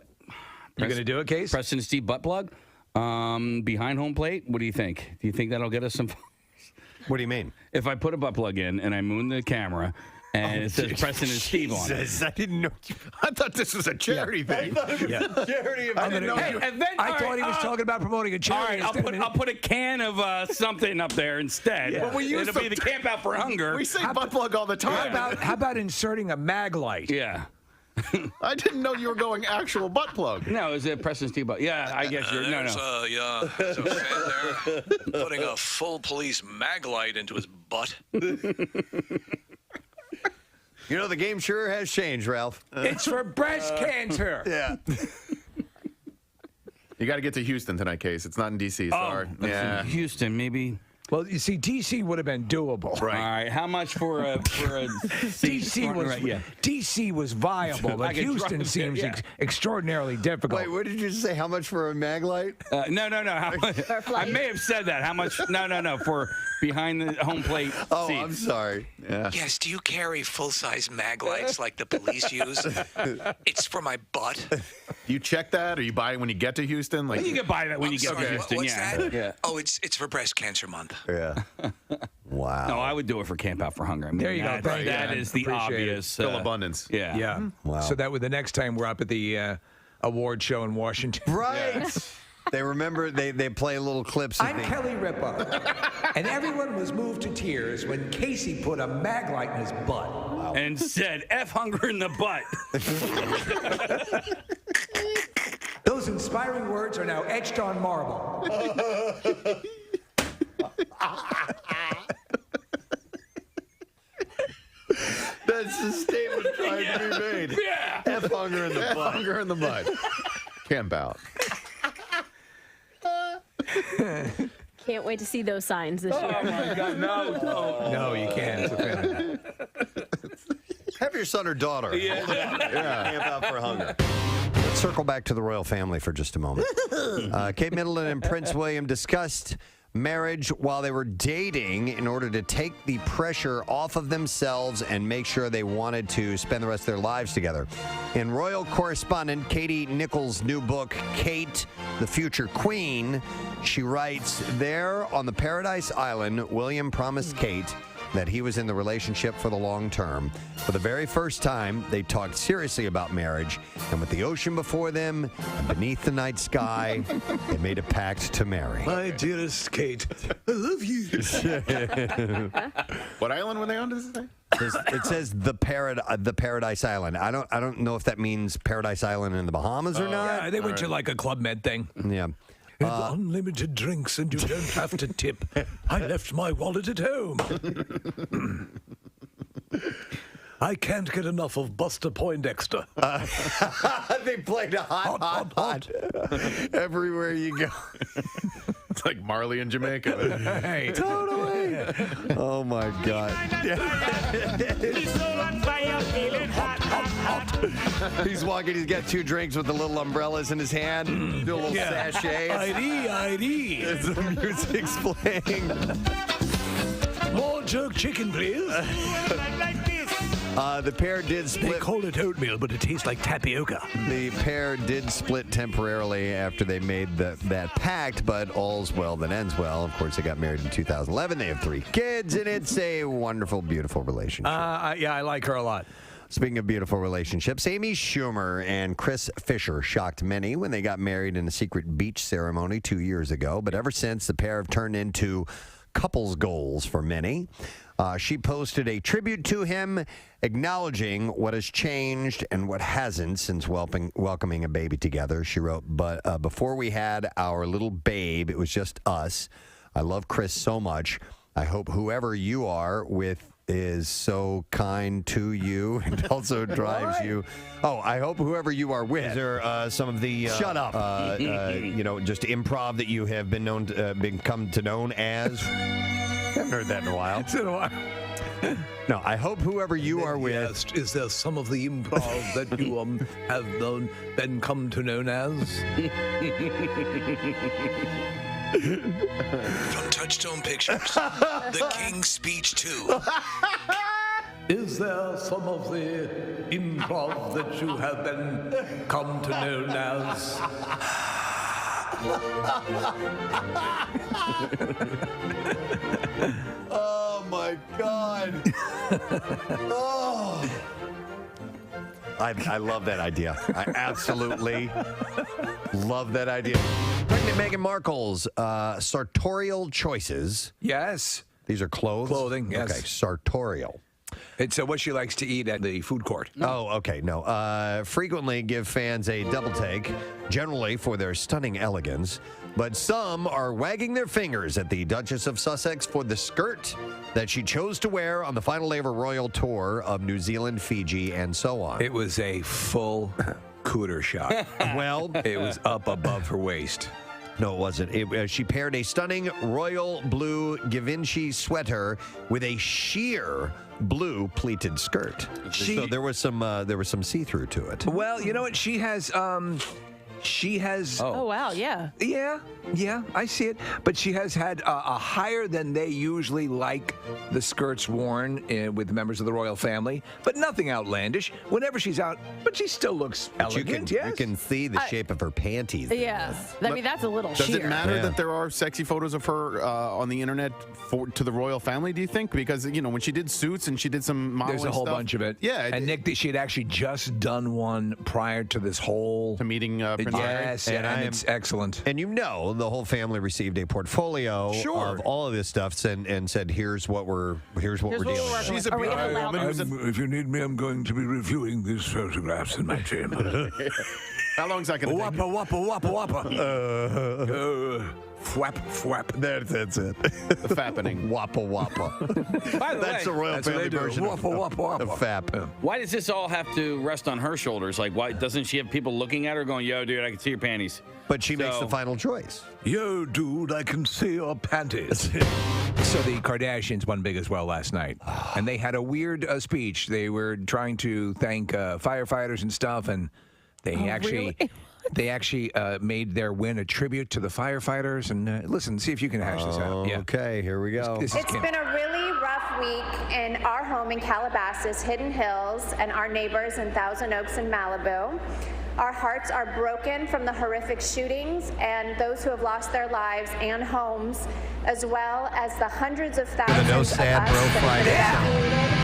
going to do it, Case? Preston and Steve butt plug. Behind home plate. What do you think? Do you think that'll get us some? What do you mean? If I put a butt plug in and I moon the camera, and it says Preston and Steve on it. I didn't know. I thought this was a charity thing. I thought it was a charity event. I thought he was talking about promoting a charity. All right, I'll put a can of something up there instead. Yeah. Well, It'll be the Camp Out for Hunger. We say butt plug all the time. How about inserting a mag light? Yeah. I didn't know you were going actual butt plug. No, is it Preston Steve butt? Yeah, I guess you're. No. There's a fan there putting a full police mag light into his butt. You know, the game sure has changed, Ralph. It's for breast cancer. Yeah. You got to get to Houston tonight, Case. It's not in D.C. Sorry. Yeah. Houston, maybe. Well, you see, D.C. would have been doable. Right. All right. How much for a D.C. was viable, but Houston seems extraordinarily difficult. Wait, what did you say? How much for a mag light? No. How much? I may have said that. How much? No. For behind the home plate seats. Oh, I'm sorry. Yeah. Yes, do you carry full-size mag lights like the police use? It's for my butt. You check that, or you buy it when you get to Houston? Like you can buy that when you get to Houston. What's that? Yeah. Oh, it's for Breast Cancer Month. Yeah. Wow. No, I would do it for Camp Out for Hunger. I mean, there you go. That is the obvious. Still abundance. Yeah. Yeah. Wow. So that way, the next time we're up at the award show in Washington. Right. Yeah. They remember, they play little clips. I'm Kelly Ripa, and everyone was moved to tears when Casey put a mag light in his butt. Wow. And said, F hunger in the butt. Those inspiring words are now etched on marble. That's the statement trying to be made. Yeah. F hunger in the butt. F hunger in the butt. Camp out. Can't wait to see those signs this year. Oh, my God. No, you can't. Have your son or daughter. Yeah. Camp Out for Hunger. Let's circle back to the royal family for just a moment. Kate Middleton and Prince William discussed marriage while they were dating in order to take the pressure off of themselves and make sure they wanted to spend the rest of their lives together. In royal correspondent Katie Nichols' new book, Kate, the Future Queen, she writes, there on the Paradise Island, William promised Kate that he was in the relationship for the long term. For the very first time, they talked seriously about marriage, and with the ocean before them and beneath the night sky, they made a pact to marry. My dearest Kate, I love you. What island were they on? Does it say? It says the Paradise Island. I don't know if that means Paradise Island in the Bahamas or not. Yeah, they went to like a Club Med thing. Yeah. Unlimited drinks and you don't have to tip. I left my wallet at home. I can't get enough of Buster Poindexter. They played a hot. Everywhere you go. It's like Marley in Jamaica. Hey. Totally. Oh, my God. He's walking. He's got 2 drinks with the little umbrellas in his hand. Do a little sachet. ID. As the music's playing. More jerk chicken, please. The pair did split. They call it oatmeal, but it tastes like tapioca. The pair did split temporarily after they made that pact, but all's well that ends well. Of course, they got married in 2011. They have 3 kids, and it's a wonderful, beautiful relationship. Yeah, I like her a lot. Speaking of beautiful relationships, Amy Schumer and Chris Fisher shocked many when they got married in a secret beach ceremony 2 years ago. But ever since, the pair have turned into couples goals for many. She posted a tribute to him, acknowledging what has changed and what hasn't since welcoming a baby together. She wrote, but before we had our little babe, it was just us. I love Chris so much. I hope whoever you are with is so kind to you and also drives you. Oh, I hope whoever you are with. Is there some of the shut up? Just improv that you have been known to, become to known as? I haven't heard that in a while. It's been a while. No, I hope whoever you are with. Yes, is there some of the improv that you have been come to known as? From Touchstone Pictures, The King's Speech 2. Is there some of the improv that you have been come to known as? Oh my God. Oh. I love that idea. I absolutely love that idea. Pregnant Meghan Markle's sartorial choices. Yes. These are clothes? Clothing, yes. Okay, sartorial. It's what she likes to eat at the food court. Oh, okay. No. Frequently give fans a double take, generally for their stunning elegance. But some are wagging their fingers at the Duchess of Sussex for the skirt that she chose to wear on the final day of her royal tour of New Zealand, Fiji, and so on. It was a full cooter shot. Well, it was up above her waist. No, it wasn't. She paired a stunning royal blue Givenchy sweater with a sheer blue pleated skirt. So there was some see-through to it. Well, you know what? She has. Oh, wow, yeah. Yeah, I see it. But she has had a higher than they usually like the skirts worn with members of the royal family, but nothing outlandish. Whenever she's out, but she still looks elegant. You can see the shape of her panties. Yes. I mean, that's a little Does sheer. it matter that there are sexy photos of her on the internet to the royal family, do you think? Because, when she did Suits and she did some modeling There's a whole stuff, bunch of it. Yeah. And Nick, she had actually just done one prior to this whole... To meeting Prince Harry? Yes, and it's excellent. And the whole family received a portfolio of all of this stuff and said, here's what we're dealing with. She's a beautiful woman. If you need me, I'm going to be reviewing these photographs in my chamber. How long is that going to take? Wappa. Fwap. That's it. The fappening. Wappa. By the That's way, the royal family version of fap. Why does this all have to rest on her shoulders? Like, why doesn't she have people looking at her going, yo, dude, I can see your panties? But she makes the final choice. Yo, dude, I can see your panties. So the Kardashians won big as well last night. And they had a weird speech. They were trying to thank firefighters and stuff, and they They actually made their win a tribute to the firefighters. And listen, see if you can hash this out. Yeah. Okay, here we go. It's been a really rough week in our home in Calabasas, Hidden Hills, and our neighbors in Thousand Oaks and Malibu. Our hearts are broken from the horrific shootings and those who have lost their lives and homes, as well as the hundreds of thousands No of sad us bro that have Friday been sound. evacuated.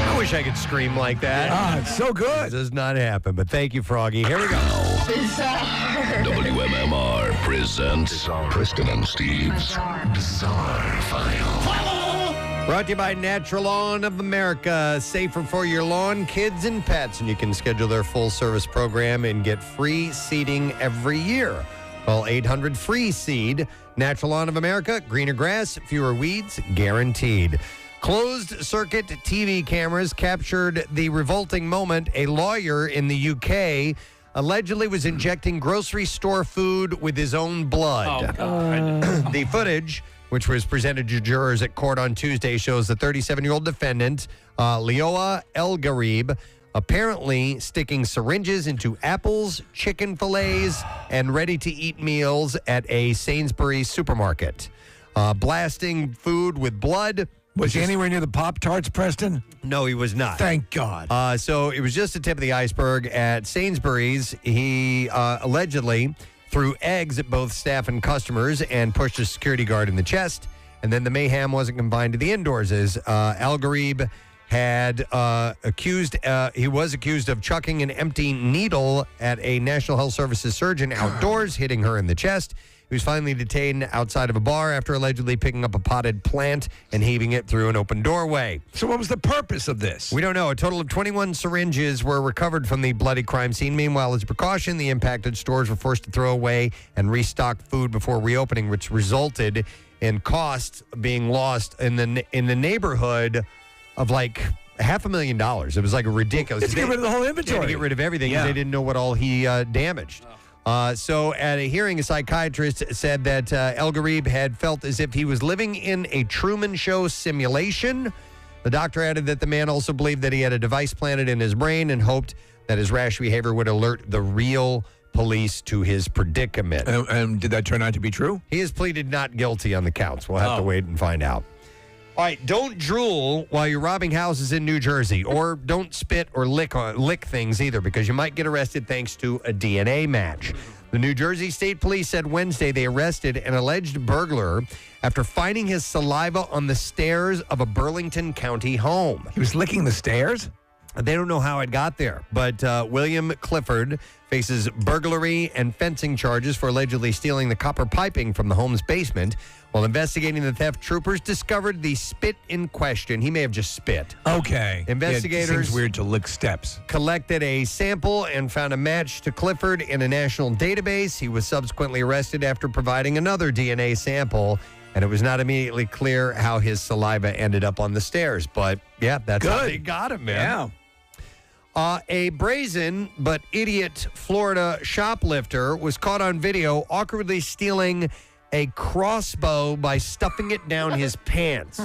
I wish I could scream like that. Ah, it's so good. It does not happen, but thank you, Froggy. Here we go. WMMR presents Preston and Steve's Bizarre File. Brought to you by Natural Lawn of America. Safer for your lawn, kids, and pets. And you can schedule their full-service program and get free seeding every year. Call 800-FREE-SEED. Natural Lawn of America. Greener grass, fewer weeds, guaranteed. Closed-circuit TV cameras captured the revolting moment a lawyer in the UK allegedly was injecting grocery store food with his own blood. Oh, God. The footage, which was presented to jurors at court on Tuesday, shows the 37-year-old defendant, Leoa El Garib, apparently sticking syringes into apples, chicken fillets, and ready-to-eat meals at a Sainsbury's supermarket. Blasting food with blood. Was he anywhere near the Pop-Tarts, Preston? No, he was not. Thank God. So it was just the tip of the iceberg. At Sainsbury's, he allegedly threw eggs at both staff and customers and pushed a security guard in the chest. And then the mayhem wasn't confined to the indoors, as Al Garib had he was accused of chucking an empty needle at a National Health Services surgeon outdoors, hitting her in the chest. He was finally detained outside of a bar after allegedly picking up a potted plant and heaving it through an open doorway. So what was the purpose of this? We don't know. A total of 21 syringes were recovered from the bloody crime scene. Meanwhile, as a precaution, the impacted stores were forced to throw away and restock food before reopening, which resulted in costs being lost in the neighborhood of like $500,000. It was like a ridiculous. Let's get rid of the whole inventory. They had to get rid of everything because they didn't know what all he damaged. So at a hearing, a psychiatrist said that El Garib had felt as if he was living in a Truman Show simulation. The doctor added that the man also believed that he had a device planted in his brain and hoped that his rash behavior would alert the real police to his predicament. And did that turn out to be true? He has pleaded not guilty on the counts. We'll have to wait and find out. All right, don't drool while you're robbing houses in New Jersey, or don't spit or lick things either, because you might get arrested thanks to a DNA match. The New Jersey State Police said Wednesday they arrested an alleged burglar after finding his saliva on the stairs of a Burlington County home. He was licking the stairs? They don't know how it got there, but William Clifford faces burglary and fencing charges for allegedly stealing the copper piping from the home's basement. While investigating the theft, troopers discovered the spit in question. He may have just spit. Okay. Investigators It seems weird to lick steps. Collected a sample and found a match to Clifford in a national database. He was subsequently arrested after providing another DNA sample, and it was not immediately clear how his saliva ended up on the stairs. But, yeah, that's how they got him, man. Yeah. A brazen but idiot Florida shoplifter was caught on video awkwardly stealing a crossbow by stuffing it down his pants.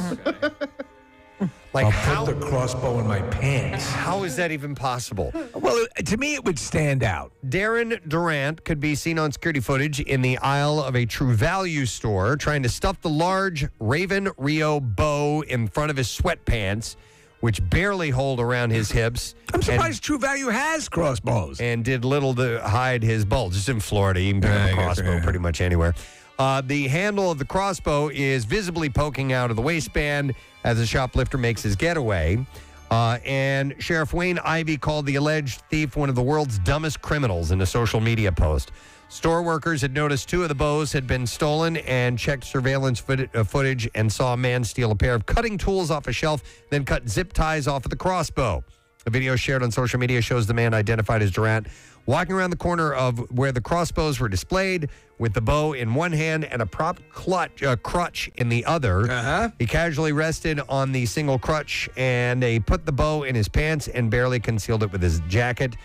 Like, I'll put the crossbow in my pants. How is that even possible? Well, to me, it would stand out. Darren Durant could be seen on security footage in the aisle of a True Value store trying to stuff the large Raven Rio bow in front of his sweatpants, which barely hold around his hips. I'm surprised True Value has crossbows. And did little to hide his bulge. Just in Florida, you can pick up a crossbow pretty much anywhere. The handle of the crossbow is visibly poking out of the waistband as the shoplifter makes his getaway. And Sheriff Wayne Ivey called the alleged thief one of the world's dumbest criminals in a social media post. Store workers had noticed two of the bows had been stolen and checked surveillance footage and saw a man steal a pair of cutting tools off a shelf, then cut zip ties off of the crossbow. The video shared on social media shows the man, identified as Durant, walking around the corner of where the crossbows were displayed with the bow in one hand and a prop crutch in the other. He casually rested on the single crutch, and he put the bow in his pants and barely concealed it with his jacket.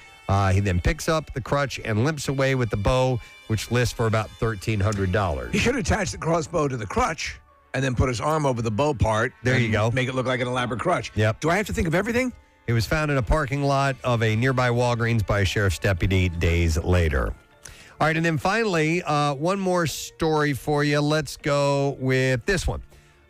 He then picks up the crutch and limps away with the bow, which lists for about $1,300. He should attach the crossbow to the crutch and then put his arm over the bow part. There you go. Make it look like an elaborate crutch. Yep. Do I have to think of everything? It was found in a parking lot of a nearby Walgreens by a sheriff's deputy days later. All right, and then finally, one more story for you. Let's go with this one.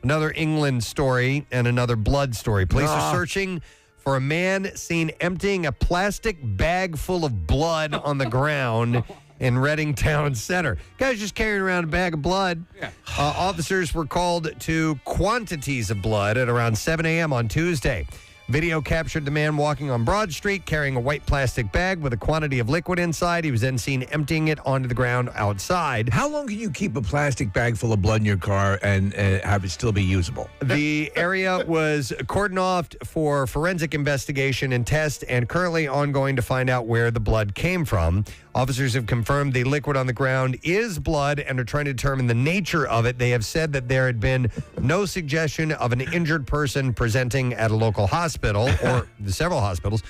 Another England story and another blood story. Police are searching for a man seen emptying a plastic bag full of blood on the ground in Reading Town Center. Guy's just carrying around a bag of blood. Yeah. Officers were called to quantities of blood at around 7 a.m. on Tuesday. Video captured the man walking on Broad Street carrying a white plastic bag with a quantity of liquid inside. He was then seen emptying it onto the ground outside. How long can you keep a plastic bag full of blood in your car and have it still be usable? The area was cordoned off for forensic investigation and test, and currently ongoing to find out where the blood came from. Officers have confirmed the liquid on the ground is blood and are trying to determine the nature of it. They have said that there had been no suggestion of an injured person presenting at a local hospital or several hospitals.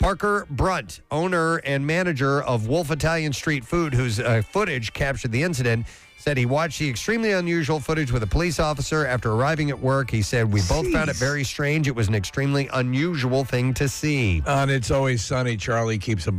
Parker Brunt, owner and manager of Wolf Italian Street Food, whose footage captured the incident, said he watched the extremely unusual footage with a police officer after arriving at work. He said, we both found it very strange. It was an extremely unusual thing to see. On It's Always Sunny, Charlie keeps a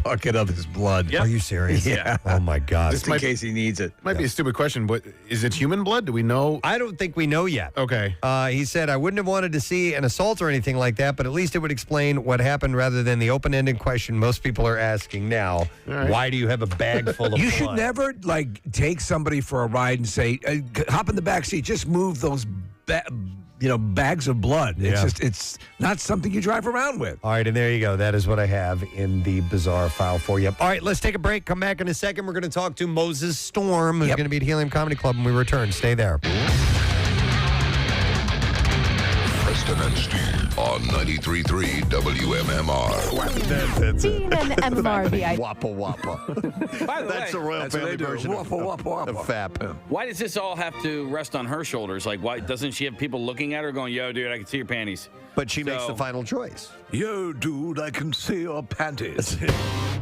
bucket of his blood. Yep. Are you serious? Yeah. Oh, my God. Just in case he needs it. Might be a stupid question, but is it human blood? Do we know? I don't think we know yet. Okay. He said, I wouldn't have wanted to see an assault or anything like that, but at least it would explain what happened rather than the open-ended question most people are asking now. Right. Why do you have a bag full of You blood? should never, take somebody for a ride and say, hop in the back seat, just move those bags of blood. It's not something you drive around with. All right, and there you go. That is what I have in the bizarre file for you. All right, let's take a break. Come back in a second. We're going to talk to Moses Storm, who's going to be at Helium Comedy Club when we return. Stay there. Preston and Steve on 93.3 WMMR. Being an MMR VIP. Wappa Wappa. By the That's way, the royal family version of FAP. Why does this all have to rest on her shoulders? Like, why doesn't she have people looking at her going, yo, dude, I can see your panties? But she makes the final choice. Yo, dude, I can see your panties.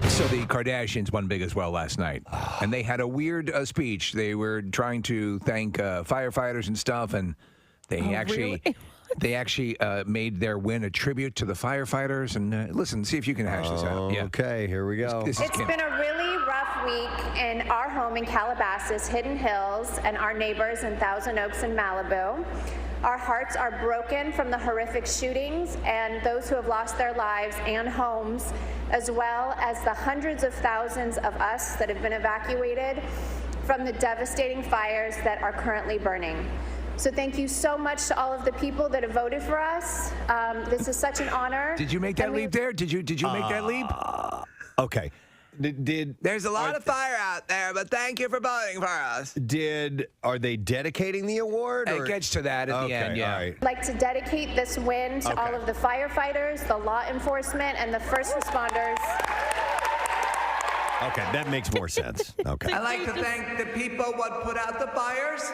So the Kardashians won big as well last night. And they had a weird speech. They were trying to thank firefighters and stuff, and they They actually made their win a tribute to the firefighters. And listen, see if you can hash this out. Yeah. Okay, here we go. It's been a really rough week in our home in Calabasas, Hidden Hills, and our neighbors in Thousand Oaks and Malibu. Our hearts are broken from the horrific shootings and those who have lost their lives and homes, as well as the hundreds of thousands of us that have been evacuated from the devastating fires that are currently burning. So thank you so much to all of the people that have voted for us. This is such an honor. Did you make that leap there? Did you make that leap? Okay. There's a lot of fire out there, but thank you for voting for us. Are they dedicating the award? It gets to that at the end, yeah. All right. I'd like to dedicate this win to all of the firefighters, the law enforcement, and the first responders. Okay, that makes more sense. Okay. I'd like to thank the people what put out the fires.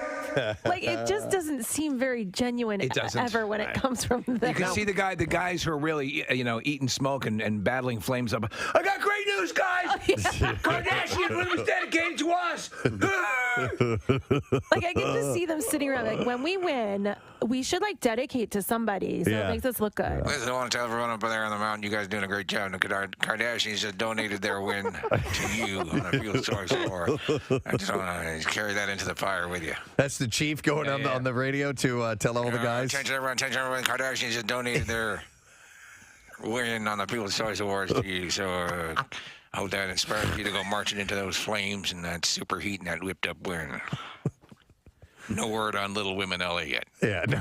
It just doesn't seem very genuine ever when it comes from them. You can see the guys who are really, eating smoke and battling flames up. I got great news, guys! Kardashian win was dedicated to us! I can just see them sitting around when we win, we should dedicate to somebody so it makes us look good. Listen, I want to tell everyone up there on the mountain, you guys are doing a great job. The Kardashians have donated their win to you on a field source war. I just want to carry that into the fire with you. That's the chief going on the radio to tell all the guys. Attention everyone, Kardashians have donated their win on the People's Choice Awards to you. So I hope that inspires you to go marching into those flames and that super heat and that whipped up win. No word on Little Women LA yet. Yeah. No.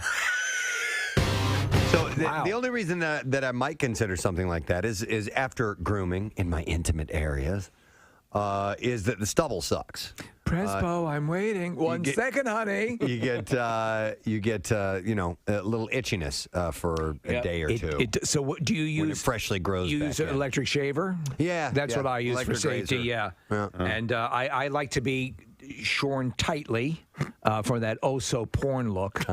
So the only reason that I might consider something like that is after grooming in my intimate areas, is that the stubble sucks. Prespo, I'm waiting. 1 second, honey. You get a little itchiness for a day or two. So what do you use? When it freshly grows use back an in. electric shaver? Yeah, That's what I use for electric safety. razor. Yeah. And I like to be shorn tightly for that porn look.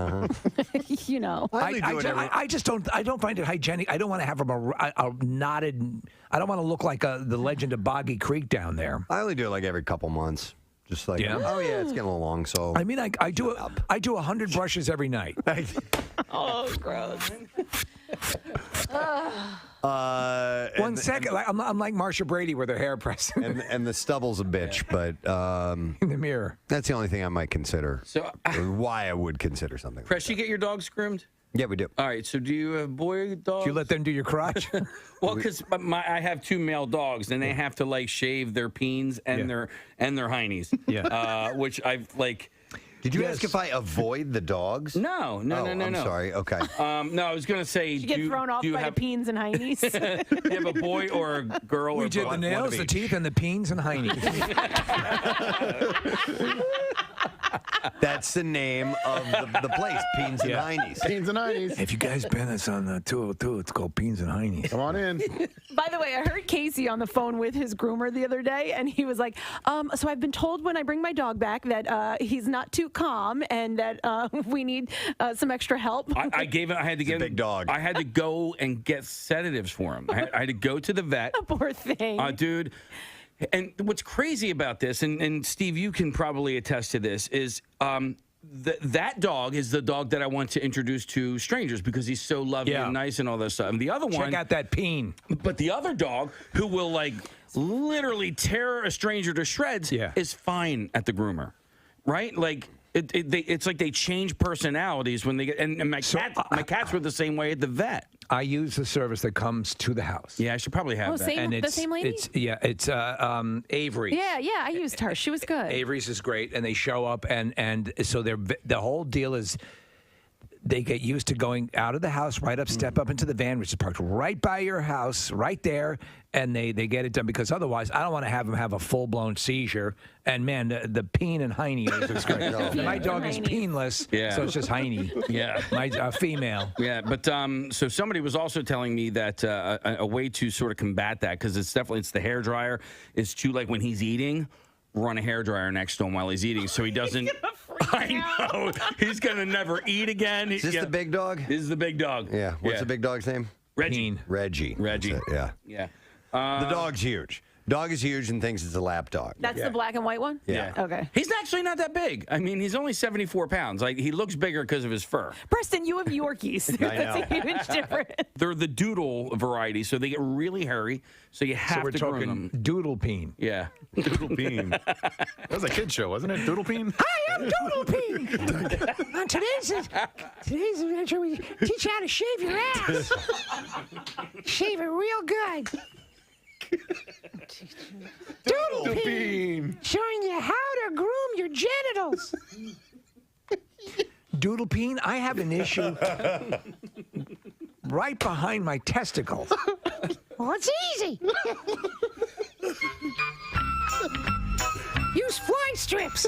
You know. I just don't. I don't find it hygienic. I don't want to have a knotted. I don't want to look like the Legend of Boggy Creek down there. I only do it like every couple months. Just like, it's getting a little long. So I mean, I do 100 brushes every night. Oh, gross. 1 second. I'm like Marsha Brady with her hair pressed. and the stubble's a bitch, but in the mirror. That's the only thing I might consider. So why I would consider something. Press, you get your dogs groomed? Yeah, we do. All right. So do you have boy dogs? Do you let them do your crotch? Well, because I have 2 male dogs, and they have to like shave their peens and their heinies. Yeah. Which I've like. Did you ask if I avoid the dogs? No. I'm sorry. Okay. No, I was going to say. You get thrown off by the peens and heinies. Do you have a boy or a girl? We or did both? the nails, the teeth, and the peens and heinies. That's the name of the place, Peens and Heinies. Peens and Heinies. If you guys been us on 202, it's called Peens and Heinies. Come on in. By the way, I heard Casey on the phone with his groomer the other day, and he was like, so I've been told when I bring my dog back that he's not too calm and that we need some extra help. I had to get a big dog. I had to go and get sedatives for him. I had to go to the vet. Poor thing. Dude. And what's crazy about this, and Steve, you can probably attest to this, is that dog is the dog that I want to introduce to strangers because he's so loving and nice and all that stuff. And the other one, check out that peen. But the other dog, who will like literally tear a stranger to shreds, is fine at the groomer, right? Like it's like they change personalities when they get. And my cats were the same way at the vet. I use the service that comes to the house. Yeah, I should probably have that. The same lady? It's Avery. Yeah, I used her. She was good. Avery's is great, and they show up, and so the whole deal is they get used to going out of the house, right up, step up into the van, which is parked right by your house, right there, and they get it done because otherwise I don't want to have them have a full-blown seizure. And, man, the peen and hiney is great. My dog is peenless, so it's just hiney. Yeah. My female. Yeah, but so somebody was also telling me that a way to sort of combat that, because it's the hair dryer, is to, like, when he's eating, run a hair dryer next to him while he's eating so he doesn't. I know. He's going to never eat again. Is this the big dog? This is the big dog. Yeah. What's the big dog's name? Reggie. Reggie. Yeah. The dog's huge. Dog is huge and thinks it's a lap dog. That's the black and white one? Yeah. Okay. He's actually not that big. I mean, he's only 74 pounds. Like, he looks bigger because of his fur. Preston, you have Yorkies. That's a huge difference. They're the doodle variety, so they get really hairy. So you have to groom them. Doodle peen. Yeah. Doodle Peen. That was a kid show, wasn't it? Doodle Peen? Hi, I'm Doodle Peen. On today's adventure, we teach you how to shave your ass. Shave it real good. Doodle Peen. Showing you how to groom your genitals. Doodle Peen, I have an issue right behind my testicles. Well, it's easy. Use fly strips.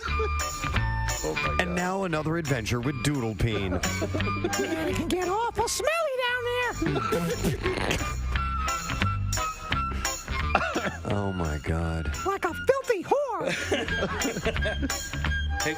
And now another adventure with Doodle Peen. Man, it can get awful smelly down there. Oh, my God. Like a filthy whore. Hey,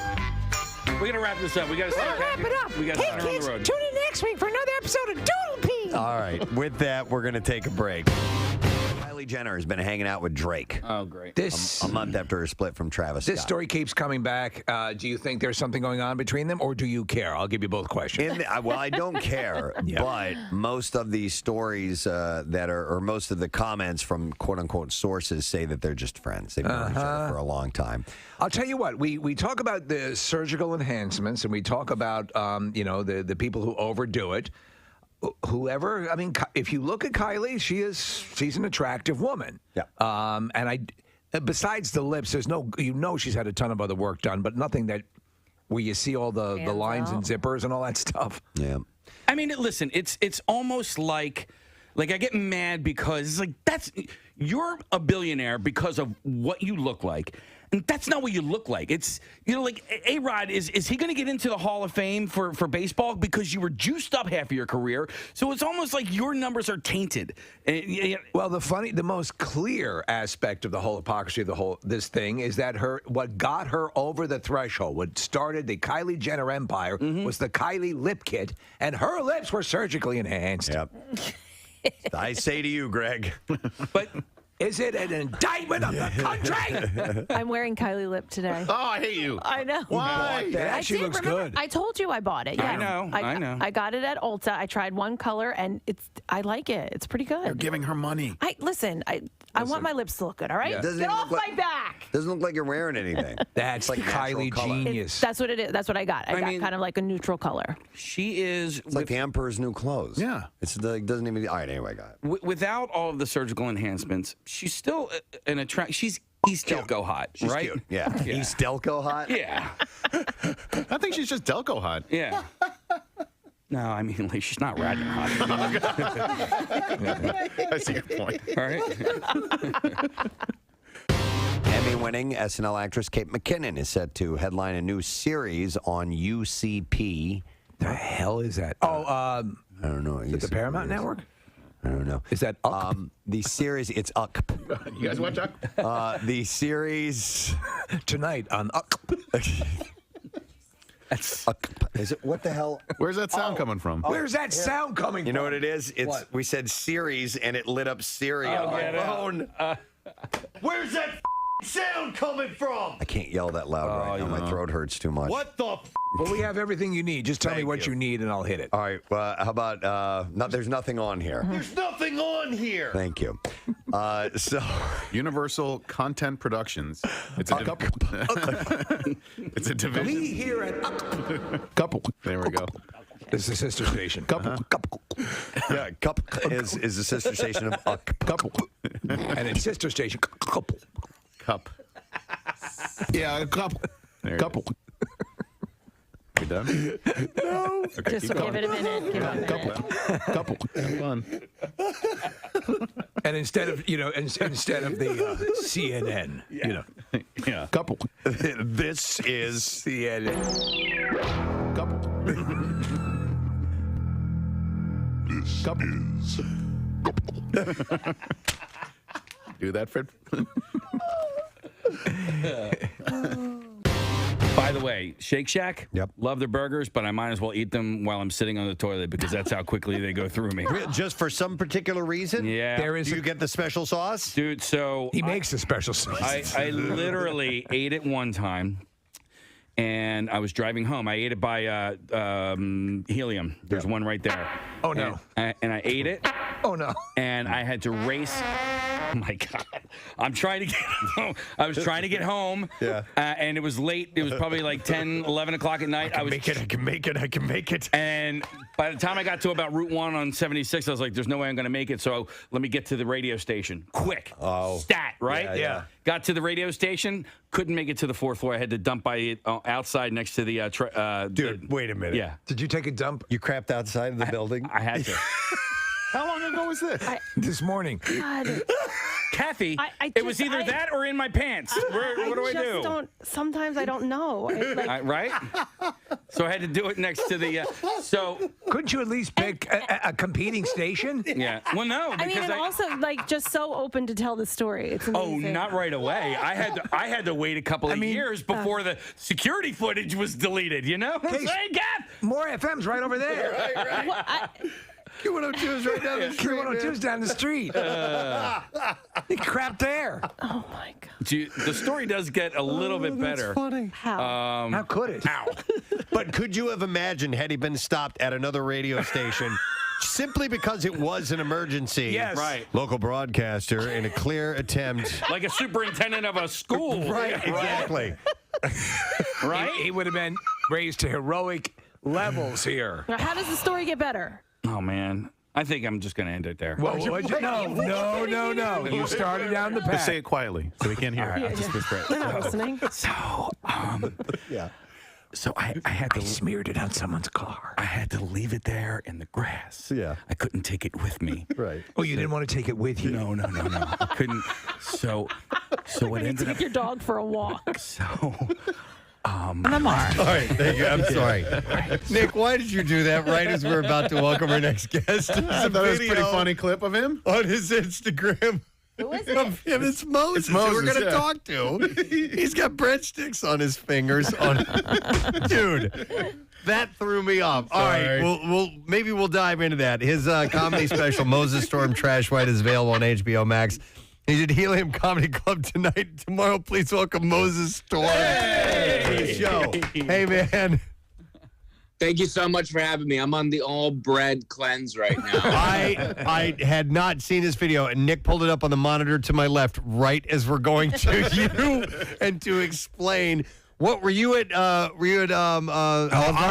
we're going to wrap this up. We got to start wrap it up. We got to Hey, start on kids, the road. tune in next week for another episode of Doodle Peen. All right. With that, we're going to take a break. Kylie Jenner has been hanging out with Drake. Oh, great. A month after her split from Travis This Scott. story keeps coming back. Do you think there's something going on between them, or do you care? I'll give you both questions. Well, I don't care, but most of these stories or most of the comments from quote-unquote sources say that they're just friends. They've known each other for a long time. I'll tell you what, we talk about the surgical enhancements, and we talk about, the people who overdo it. Whoever, I mean, if you look at Kylie, she's an attractive woman. Yeah. Besides the lips, there's she's had a ton of other work done, but nothing where you see all the lines and zippers and all that stuff. Yeah. I mean, listen, it's almost like I get mad because it's like you're a billionaire because of what you look like. That's not what you look like. It's, like A-Rod, is he going to get into the Hall of Fame for baseball because you were juiced up half of your career? So it's almost like your numbers are tainted. Well, the most clear aspect of the whole hypocrisy of this thing is that what got her over the threshold, what started the Kylie Jenner empire, was the Kylie lip kit, and her lips were surgically enhanced. Yep. I say to you, Greg. But is it an indictment of the country? I'm wearing Kylie lip today. Oh, I hate you. I know. Why? That actually looks good. I told you I bought it. Yeah. I know. I got it at Ulta. I tried one color, and I like it. It's pretty good. You're giving her money. I want my lips to look good. All right, Yeah. get off my back. Doesn't look like you're wearing anything. That's like Kylie genius. That's what it is. That's what I got. I got kind of like a neutral color. She is. It's like the Emperor's New Clothes. Yeah. It's like doesn't even. All right, anyway, got it. Without all of the surgical enhancements, she's still an attract. She's East Delco hot, She's right? cute. Yeah. East Delco hot? Yeah. I think she's just Delco hot. Yeah. No, I mean, like, she's not Radnor hot. I see your point. All right. Emmy-winning SNL actress Kate McKinnon is set to headline a new series on UCP. The hell is that? I don't know. Is it the Paramount Network? I don't know. Is that Uck? The series, it's Uck. You guys watch Uck? The series tonight on Uck. That's Uck. Is it what the hell? Where's that sound coming from? Where's that sound coming from? You know what it is? It's What? we said series and it lit up Siri on my phone. Where's that sound coming from? I can't yell that loud right now. My throat hurts too much. What the? Well, we have everything you need. Just tell me what you need, and I'll hit it. All right. Well, how about there's nothing on here. There's nothing on here. Thank you. So Universal Content Productions. It's a it's a division. We here at Couple. There we go. This is a sister station. Couple. Couple. Yeah, Cup is the sister station of Uck. Couple. And it's sister station. Couple. Cup. Yeah, a couple. Couple. We done? No. Okay, Just give it a minute. Give it a minute. Couple. Have fun. And instead of instead of the CNN, Yeah. Couple. This is CNN. Couple. This Couple. is Do that, Fred. By the way, Shake Shack, Yep. love their burgers, but I might as well eat them while I'm sitting on the toilet because that's how quickly they go through me. just for some particular reason. Yeah. There is Do you get the special sauce? Dude, so He makes a special sauce. I literally ate it one time, and I was driving home. I ate it by Helium. There's one right there. Oh, no. And I ate it, Oh no. and I had to race. Oh my God! I'm trying to get home. I was trying to get home. Yeah. And it was late. It was probably like 10, 11 o'clock at night. I was I can make it. And by the time I got to about Route 1 on 76, I was like, there's no way I'm going to make it. So let me get to the radio station. Quick. Oh. Stat, right? Yeah. Got to the radio station. Couldn't make it to the fourth floor. I had to dump by outside next to the... Dude, wait a minute. Yeah. Did you take a dump You crapped outside of the building? I had to. How long ago was this? this morning? God. Kathy, I it was just- either that or in my pants. What do I do? Sometimes I don't know. Right? So I had to do it next to the... so... Couldn't you at least pick a competing station? Yeah. Well, no, I mean, because I'm also just so open to tell the story. It's amazing. not right away. I had to wait a couple of years before the security footage was deleted. You know? Case- Hey, Kath! More FM's right over there. Right. Q102 is right down the street. Q102's down the street. He crapped there. Oh my God. The story does get a little bit better. Funny. How? How could it? Ow. But could you have imagined had he been stopped at another radio station simply because it was an emergency? Yes. Right. Local broadcaster in a clear attempt. Like a superintendent of a school. Right, exactly. Right? He would have been raised to heroic levels here. Now, how does the story get better? Oh, man. I think I'm just going to end it there. No. You started down the path. Just say it quietly so we can't hear All right, it. I'll just whisper it. They're not listening. So, Yeah. So I had to smeared it on someone's car. I had to leave it there in the grass. Yeah. I couldn't take it with me. Right. Oh, you didn't want to take it with you? No. I couldn't. So what You ended take up. your dog for a walk. MMR. All right, thank you. I'm sorry. Nick, why did you do that right as we're about to welcome our next guest? I thought it was a pretty funny clip of him. On his Instagram. Who is Of him. It's Moses, who we're going to talk to. He's got breadsticks on his fingers. Dude, that threw me off. All right, maybe we'll dive into that. His comedy special, Moses Storm Trash White, is available on HBO Max. He's at Helium Comedy Club tonight. Tomorrow, please welcome Moses Storm to the show. Hey, man. Thank you so much for having me. I'm on the all bread cleanse right now. I had not seen his video, and Nick pulled it up on the monitor to my left right as we're going to you and to explain. What were you at? Olive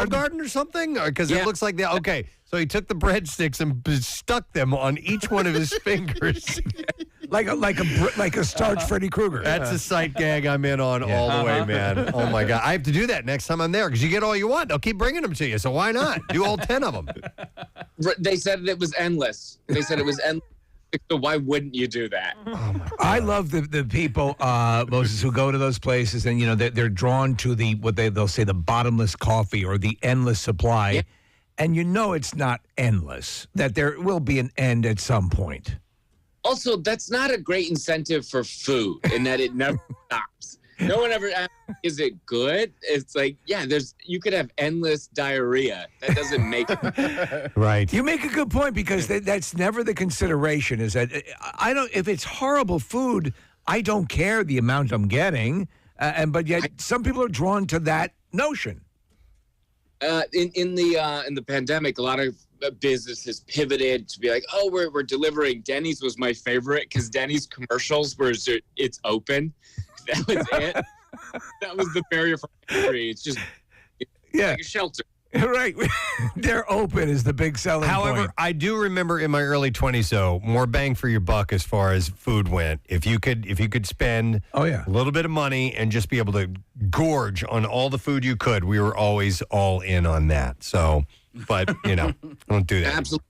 Garden or something? Because it looks like that. Okay, so he took the breadsticks and stuck them on each one of his fingers, like a starched Freddy Krueger. That's a sight gag I'm in on all the way, man. Oh my god, I have to do that next time I'm there because you get all you want. They'll keep bringing them to you, so why not do all 10 of them? They said it was endless. They said it was endless. So why wouldn't you do that? I love the people, Moses, who go to those places and they're drawn to they'll say the bottomless coffee or the endless supply, and it's not endless. That there will be an end at some point. Also, that's not a great incentive for food in that it never stops. No one ever asks, is it good? It's like, you could have endless diarrhea. That doesn't make it. Right. You make a good point because that's never the consideration is that if it's horrible food, I don't care the amount I'm getting. But yet some people are drawn to that notion. In the pandemic, a lot of businesses pivoted to be like, oh, we're delivering. Denny's was my favorite because Denny's commercials were it's open. That was it. That was the barrier for entry. It's just like a shelter. Right. They're open is the big selling However, point. I do remember in my early 20s, though, more bang for your buck as far as food went. If you could spend a little bit of money and just be able to gorge on all the food you could, we were always all in on that. So, but, don't do that. Absolutely.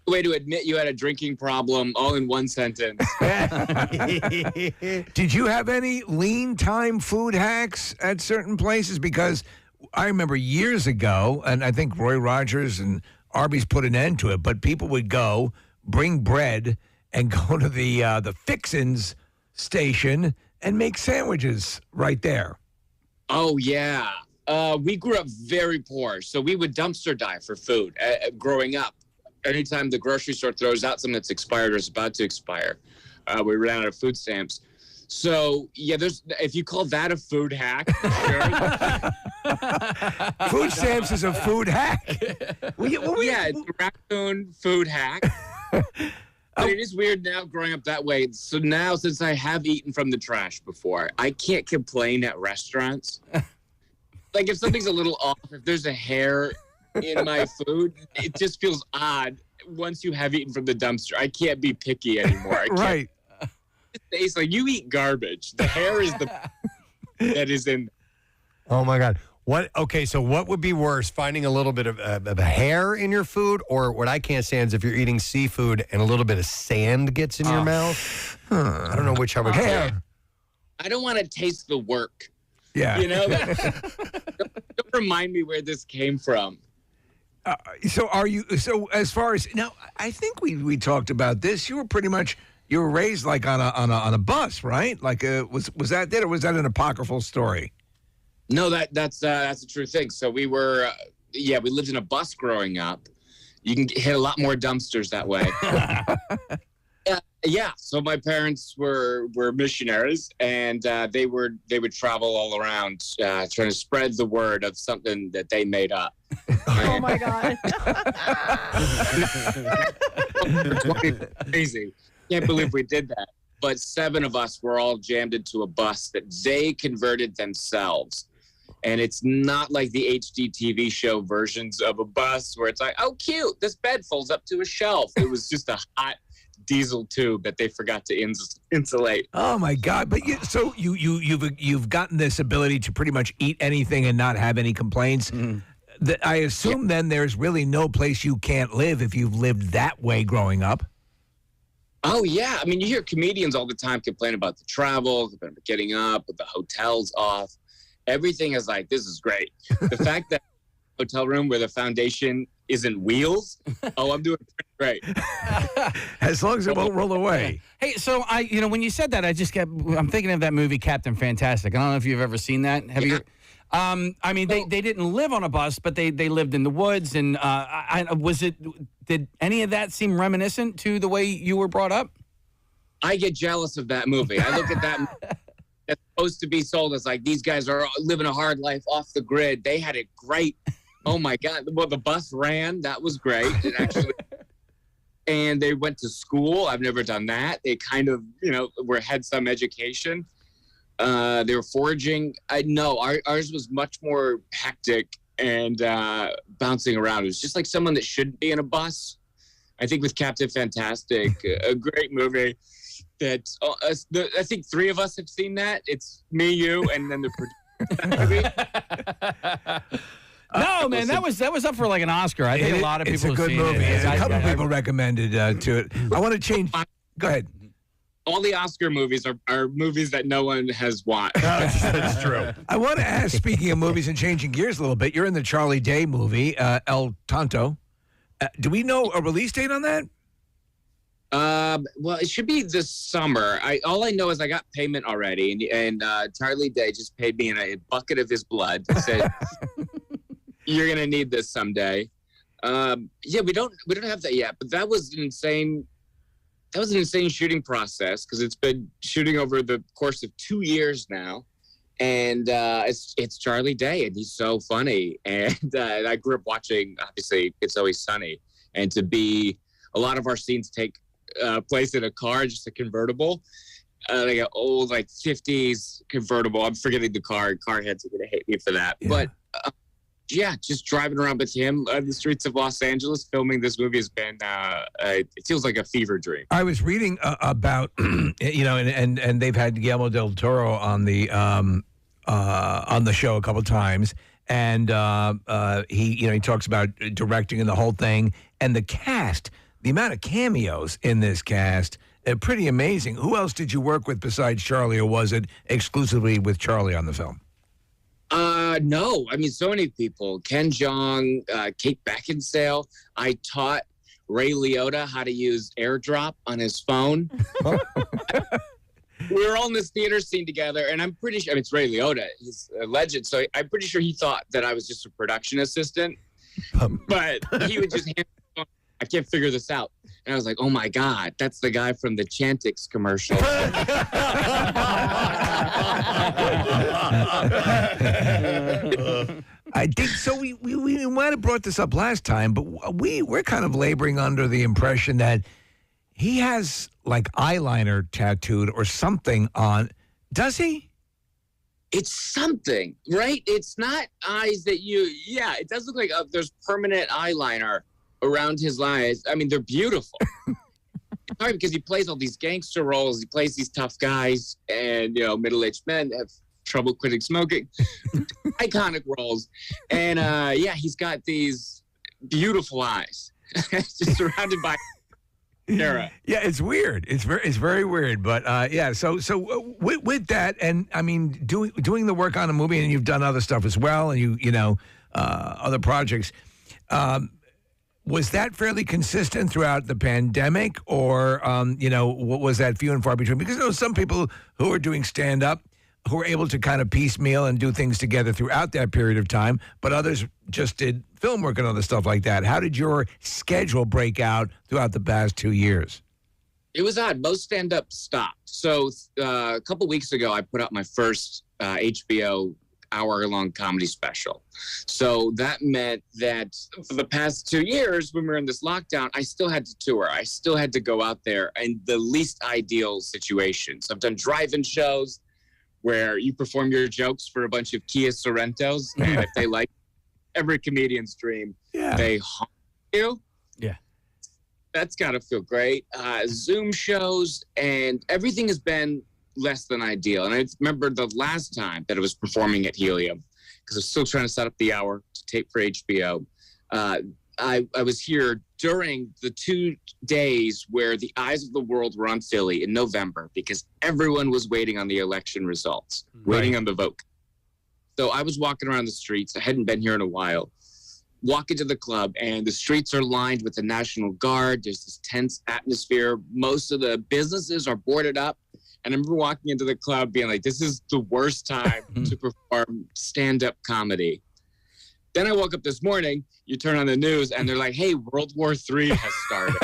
Way to admit you had a drinking problem all in one sentence. Did you have any lean time food hacks at certain places? Because I remember years ago, and I think Roy Rogers and Arby's put an end to it, but people would go, bring bread, and go to the Fixins station and make sandwiches right there. Oh, yeah. We grew up very poor, so we would dumpster dive for food growing up. Anytime the grocery store throws out something that's expired or is about to expire, we ran out of food stamps. So, if you call that a food hack. Food stamps is a food hack. It's a raccoon food hack. But it is weird now growing up that way. So now, since I have eaten from the trash before, I can't complain at restaurants. Like, if something's a little off, if there's a hair in my food, it just feels odd once you have eaten from the dumpster. I can't be picky anymore. Right. It's like you eat garbage. The hair is that is in. Oh my God. So what would be worse, finding a little bit of a hair in your food, or what I can't stand is if you're eating seafood and a little bit of sand gets in your mouth? I don't know which I would hair. I don't want to taste the work. Yeah. Don't remind me where this came from. So as far as now, I think we talked about this. You were raised like on a bus, right? Like was that it, or was that an apocryphal story? No, that's a true thing. So we were we lived in a bus growing up. You can hit a lot more dumpsters that way. So my parents were missionaries, and they would travel all around trying to spread the word of something that they made up. Oh my God. Crazy. Can't believe we did that. But 7 of us were all jammed into a bus that they converted themselves. And it's not like the HGTV show versions of a bus where it's like, oh, cute, this bed folds up to a shelf. It was just a hot diesel tube that they forgot to insulate. Oh my God! But you've gotten this ability to pretty much eat anything and not have any complaints. I assume then there's really no place you can't live if you've lived that way growing up. Oh yeah, I mean you hear comedians all the time complain about the travel, about getting up, with the hotels off. Everything is like, this is great. The fact that hotel room where the foundation isn't wheels, I'm doing pretty great. As long as it won't roll away. Hey, so when you said that, I'm thinking of that movie Captain Fantastic. I don't know if you've ever seen that. Have you? I mean, they didn't live on a bus, but they lived in the woods. And did any of that seem reminiscent to the way you were brought up? I get jealous of that movie. I look at that movie that's supposed to be sold as like, these guys are living a hard life off the grid. They had it great. Oh my God. Well, the bus ran. That was great. It actually, and they went to school. I've never done that. They kind of, had some education. They were foraging. Ours was much more hectic and bouncing around. It was just like someone that shouldn't be in a bus. I think with Captain Fantastic, a great movie that I think 3 of us have seen that. It's me, you, and then the producer. No, man, that was up for like an Oscar. I think a lot of people It's a good movie. A couple people recommended to it. I want to change. Go ahead. All the Oscar movies are movies that no one has watched. That's true. I want to ask, speaking of movies and changing gears a little bit, you're in the Charlie Day movie, El Tonto. Do we know a release date on that? Well, it should be this summer. All I know is I got payment already, and Charlie Day just paid me in a bucket of his blood. Said, "You're gonna need this someday." We don't have that yet, but that was an insane. That was an insane shooting process because it's been shooting over the course of 2 years now, and it's Charlie Day, and he's so funny. And I grew up watching, obviously, It's Always Sunny, and a lot of our scenes take place in a car, just a convertible, like an old 50s convertible. I'm forgetting the car. Car heads are gonna hate me for that, but. Just driving around with him on the streets of Los Angeles filming this movie has been, it feels like a fever dream. I was reading about, and they've had Guillermo del Toro on the show a couple of times, and he talks about directing and the whole thing, and the cast, the amount of cameos in this cast, pretty amazing. Who else did you work with besides Charlie, or was it exclusively with Charlie on the film? No, I mean, so many people. Ken Jeong, Kate Beckinsale. I taught Ray Liotta how to use AirDrop on his phone. We were all in this theater scene together, and I'm pretty sure, it's Ray Liotta. He's a legend, so I'm pretty sure he thought that I was just a production assistant. But he would just hand me the phone, I can't figure this out. And I was like, oh my God, that's the guy from the Chantix commercial. I think so. We might have brought this up last time, but we're kind of laboring under the impression that he has like eyeliner tattooed or something on. Does he? It's something, right? It's not eyes that it does look like there's permanent eyeliner around his eyes. I mean, they're beautiful. It's hard because he plays all these gangster roles. He plays these tough guys, and middle-aged men have trouble quitting smoking. Iconic roles, and he's got these beautiful eyes, just surrounded by. Yeah, it's weird. It's very weird. But So with that, and I mean, doing the work on a movie, and you've done other stuff as well, and other projects. Was that fairly consistent throughout the pandemic, or what was that few and far between? Because some people who are doing stand up who were able to kind of piecemeal and do things together throughout that period of time, but others just did film work and other stuff like that. How did your schedule break out throughout the past 2 years? It was odd. Most stand-up stopped. So a couple weeks ago, I put out my first HBO hour-long comedy special. So that meant that for the past 2 years, when we were in this lockdown, I still had to tour. I still had to go out there in the least ideal situations. I've done drive-in shows where you perform your jokes for a bunch of Kia Sorrentos, and if they like every comedian's dream, they haunt you. Yeah. that's got to feel great. Zoom shows and everything has been less than ideal. And I remember the last time that I was performing at Helium, because I was still trying to set up the hour to tape for HBO. I was here during the 2 days where the eyes of the world were on Philly in November because everyone was waiting on the election results, waiting on the vote. So I was walking around the streets. I hadn't been here in a while. Walk into the club, and the streets are lined with the National Guard. There's this tense atmosphere. Most of the businesses are boarded up. And I remember walking into the club being like, this is the worst time to perform stand-up comedy. Then I woke up this morning, you turn on the news, and they're like, hey, World War III has started.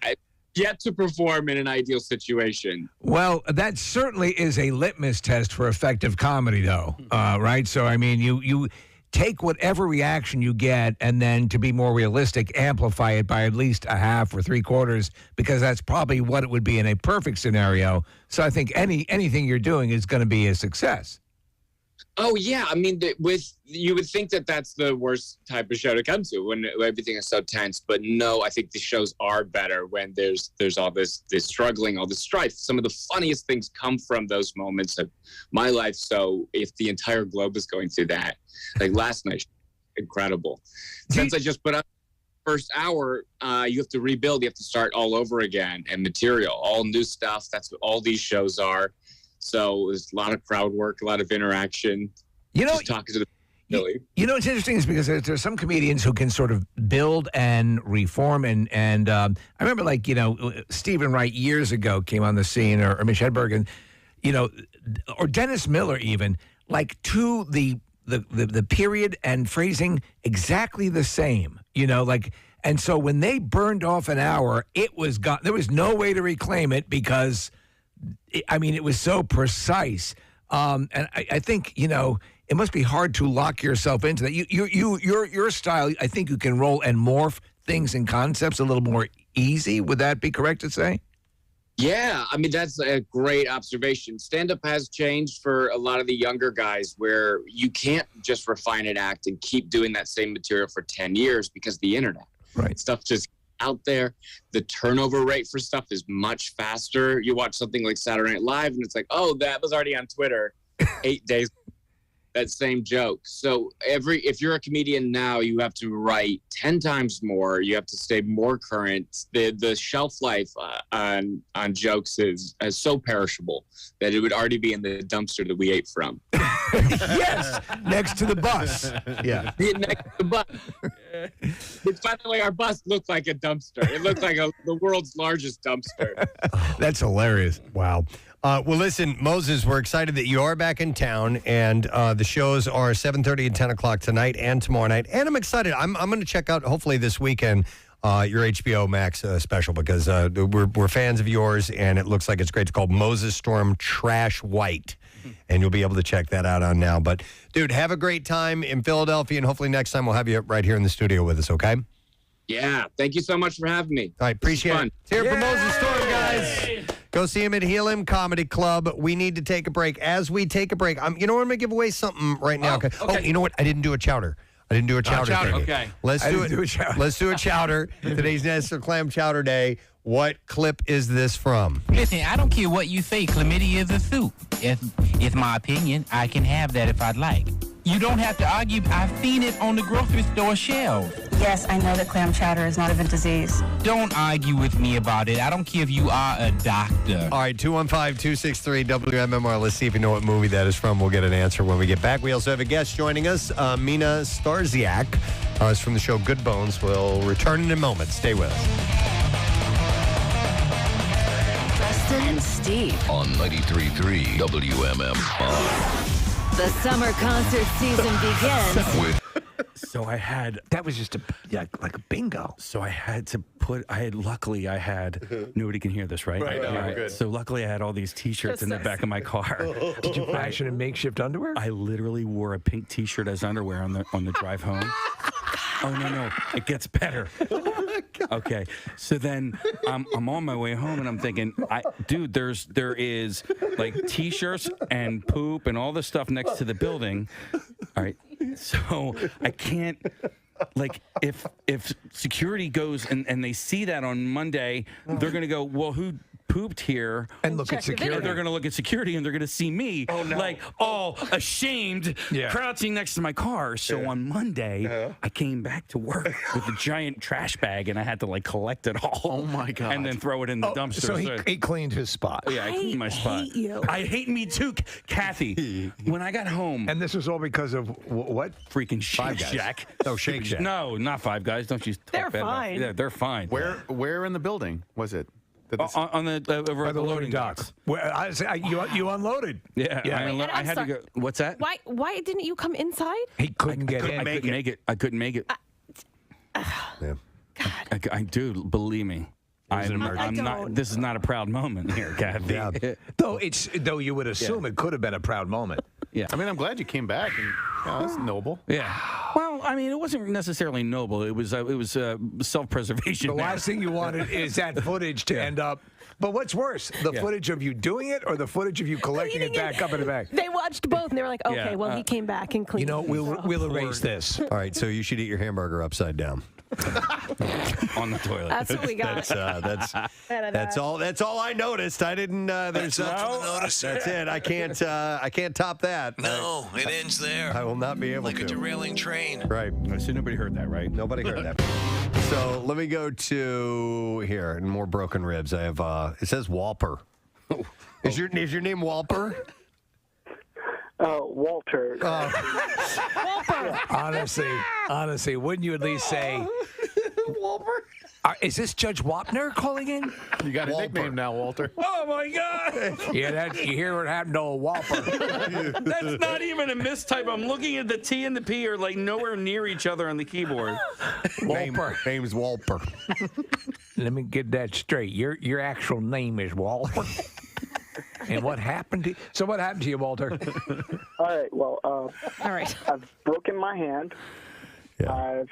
I've yet to perform in an ideal situation. Well, that certainly is a litmus test for effective comedy, though, right? So, I mean, you take whatever reaction you get and then, to be more realistic, amplify it by at least a half or 3/4, because that's probably what it would be in a perfect scenario. So I think anything you're doing is going to be a success. Oh, yeah. I mean, you would think that that's the worst type of show to come to when everything is so tense. But no, I think the shows are better when there's all this struggling, all this strife. Some of the funniest things come from those moments of my life. So if the entire globe is going through that, like last night, incredible. Since I just put up the first hour, you have to rebuild. You have to start all over again, and material, all new stuff. That's what all these shows are. So there's a lot of crowd work, a lot of interaction. Just talking to the Philly. You know what's interesting is because there's some comedians who can sort of build and reform. And I remember, like, Stephen Wright years ago came on the scene, or Mitch Hedberg, and, or Dennis Miller even, like, to the period and phrasing exactly the same, and so when they burned off an hour, it was gone. There was no way to reclaim it because, it was so precise. And I think, it must be hard to lock yourself into that. Your style, I think you can roll and morph things and concepts a little more easy. Would that be correct to say? Yeah, that's a great observation. Stand-up has changed for a lot of the younger guys, where you can't just refine an act and keep doing that same material for 10 years because the internet. Right. Stuff just out there. The turnover rate for stuff is much faster. You watch something like Saturday Night Live, and it's like, oh, that was already on Twitter 8 days. That same joke. So if you're a comedian now, you have to write 10 times more. You have to stay more current. The shelf life on jokes is so perishable that it would already be in the dumpster that we ate from. Yes, next to the bus. Yeah. Next to the bus. Which, by the way, our bus looked like a dumpster. It looked like the world's largest dumpster. That's hilarious. Wow. Well, listen, Moses, we're excited that you are back in town, and the shows are 7:30 and 10 o'clock tonight and tomorrow night. And I'm excited. I'm going to check out, hopefully this weekend, your HBO Max special, because we're fans of yours, and it looks like it's great. It's called Moses Storm Trash White, and you'll be able to check that out on now. But, dude, have a great time in Philadelphia, and hopefully next time we'll have you right here in the studio with us, okay? Yeah, thank you so much for having me. All right, appreciate it. Let's hear it for Moses Storm, guys. Go see him at Helium Comedy Club. We need to take a break. As we take a break, I'm going to give away something right now. Okay. Oh, you know what? I didn't do a chowder. Thing. Okay. Let's do it. Let's do a chowder. Today's National Clam Chowder Day. What clip is this from? Listen, I don't care what you say. Chlamydia is a soup. It's my opinion. I can have that if I'd like. You don't have to argue. I've seen it on the grocery store shelves. Yes, I know that clam chowder is not a disease. Don't argue with me about it. I don't care if you are a doctor. All right, 215-263-WMMR. Let's see if you know what movie that is from. We'll get an answer when we get back. We also have a guest joining us, Mina Starziak. It's from the show Good Bones. We'll return in a moment. Stay with us. Preston and Steve on 93.3 WMMR. The summer concert season begins. So I had... That was just like a bingo. So I had to luckily I had... Nobody can hear this, right? Right, no, we're good. So luckily I had all these T-shirts in the back of my car. Did you fashion in makeshift underwear? I literally wore a pink T-shirt as underwear on the drive home. Oh, no. It gets better. Okay. So then I'm on my way home and I'm thinking, dude, there is like T-shirts and poop and all this stuff next to the building. All right. So I can't like if security goes and they see that on Monday, they're going to go, well, who pooped here? And look at security. They're going to look at security and they're going to see me like all ashamed, crouching next to my car. So on Monday, I came back to work with a giant trash bag and I had to like collect it all. Oh my God. And then throw it in the dumpster. So he cleaned his spot. Yeah, I cleaned my spot. hate you. I hate me too, Kathy. When I got home, And this was all because of what? freaking Shake Guys. Shack. Oh, Shake Shack. No, not Five Guys. Don't you talk They're bad about- fine. Yeah, they're fine. Where in the building was it? Did this- On the over By at the the loading docks. Well, you unloaded. Yeah, Yeah. I had to go. What's that? Why didn't you come inside? He couldn't get in. I couldn't make it. I couldn't make it. I do. Believe me. I'm not. This is not a proud moment here, Kathy. Yeah. Though you would assume it could have been a proud moment. Yeah. I mean, I'm glad you came back. And that's noble. Yeah. Well, I mean, it wasn't necessarily noble. It was self-preservation. The last thing you wanted is that footage to end up. But what's worse, the footage of you doing it or the footage of you collecting it back up in the bag? They watched both and they were like, okay, Yeah, well, he came back and cleaned. You know, we'll erase this. All right, so you should eat your hamburger upside down. On the toilet. That's what we got. That's all. That's all I noticed. I didn't. There's notice. That's it. I can't top that. No, it ends there. I will not be able like to. a derailing train. Right. So nobody heard that, right? Nobody heard that. So let me go to here and more broken ribs. I have. It says Walper. Is your name Walper? Walter. Honestly, wouldn't you at least say Walper? Is this Judge Wapner calling in? You got a nickname now, Walter. Oh my God! Yeah, you hear what happened to a Whopper. That's not even a mistype. I'm looking at the T and the P are like nowhere near each other on the keyboard. Name's Walper. Let me get that straight. Your actual name is Walter. And what happened to you? So what happened to you, Walter? All right. Well, All right. I've broken my hand. I've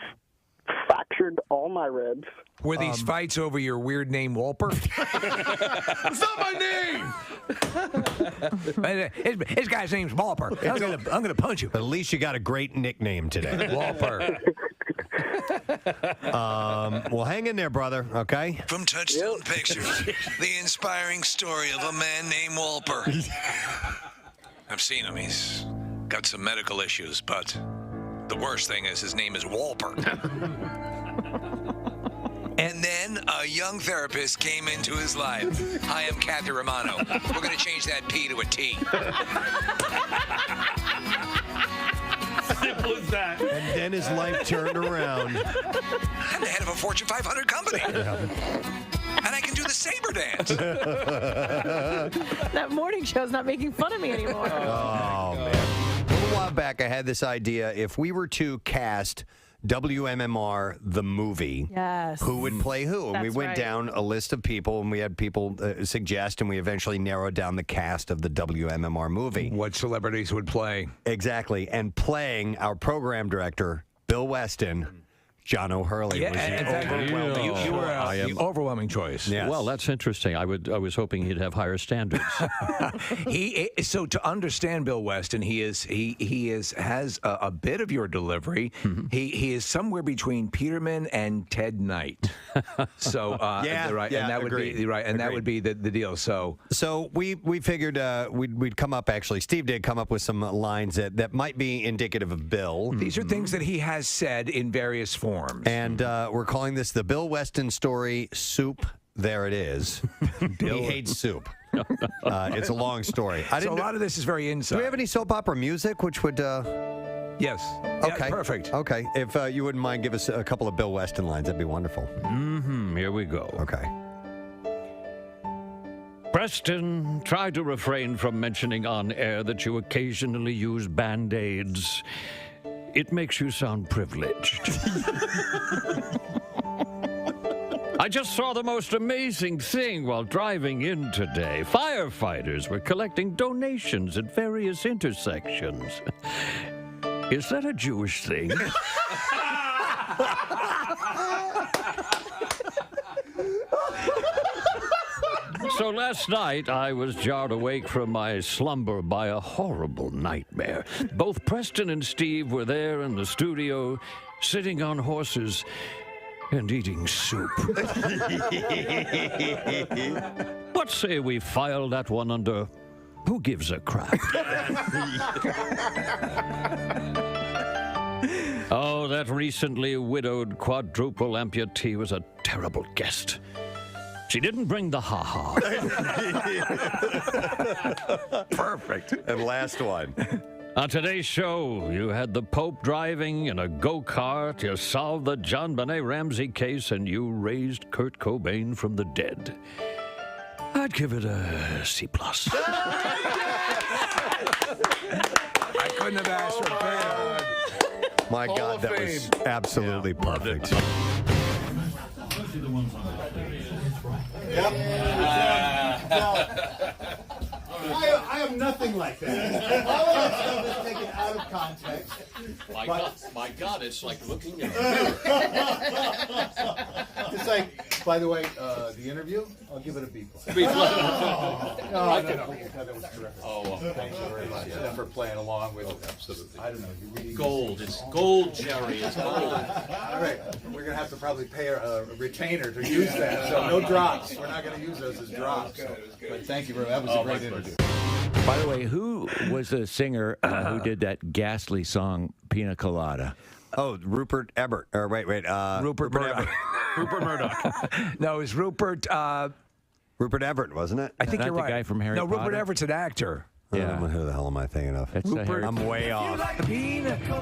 fractured all my ribs. Were these fights over your weird name, Walper? It's not my name. His guy's name's Walper. I'm gonna punch you. But at least you got a great nickname today. Walper. Well, hang in there, brother. Okay. From Touchstone Pictures, the inspiring story of a man named Walper. I've seen him. He's got some medical issues, but the worst thing is his name is Walper. And then a young therapist came into his life. Hi, I'm Kathy Romano. We're going to change that P to a T. Simple as that. And then his life turned around. I'm the head of a Fortune 500 company. And I can do the saber dance. That morning show's not making fun of me anymore. Oh, man. A little while back, I had this idea. If we were to cast WMMR, the movie, Yes. who would play who? And we That's went right. down a list of people, and we had people suggest, and we eventually narrowed down the cast of the WMMR movie. What celebrities would play? Exactly. And playing our program director, Bill Weston, John O'Hurley was the overwhelming You were I am- the overwhelming choice. Yes. Well, that's interesting. I was hoping he'd have higher standards. So to understand Bill Weston, he has a bit of your delivery. He is somewhere between Peterman and Ted Knight. So right, and that agreed. would be right, and that would be the deal. So we figured we'd come up. Actually, Steve did come up with some lines that might be indicative of Bill. these are things that he has said in various forms. And we're calling this the Bill Weston story. Soup. There it is. He hates soup. It's a long story. So a lot of this is very inside. Do we have any soap opera music, which would? Yes. Okay. Yeah, perfect. Okay. If you wouldn't mind, give us a couple of Bill Weston lines. That'd be wonderful. Here we go. Okay. Preston, try to refrain from mentioning on air that you occasionally use Band-Aids. It makes you sound privileged. I just saw the most amazing thing while driving in today. Firefighters were collecting donations at various intersections. Is that a Jewish thing? So last night, I was jarred awake from my slumber by a horrible nightmare. Both Preston and Steve were there in the studio, sitting on horses and eating soup. What say we file that one under who gives a crap? Oh, that recently widowed quadruple amputee was a terrible guest. She didn't bring the ha-ha. Perfect. And last one. On today's show, you had the Pope driving in a go-kart, you solved the John Benet Ramsey case, and you raised Kurt Cobain from the dead. I'd give it a C+. I couldn't have asked for better. My God, that was absolutely perfect. I am nothing like that. All of that stuff is taken out of context. My God, it's like looking at It's like, by the way, the interview, I'll give it a B+. B+. No, that was terrific. Thank you very much for playing along with it. Absolutely. I don't know. You really Gold. It's gold, Jerry. It's gold. All right. We're going to have to probably pay a retainer to use that. So no drops. We're not going to use those as drops. But thank you very much. That was a great interview. By the way, who was the singer who did that ghastly song, Pina Colada? Oh, Rupert Everett. Or wait. Rupert Murdoch. Rupert Murdoch. No, it was Rupert. Rupert Everett, wasn't it? I think Not you're the right. guy from Harry No, Rupert Potter? Everett's an actor. Yeah. Who the hell am I thinking of? It's Harry- I'm way off.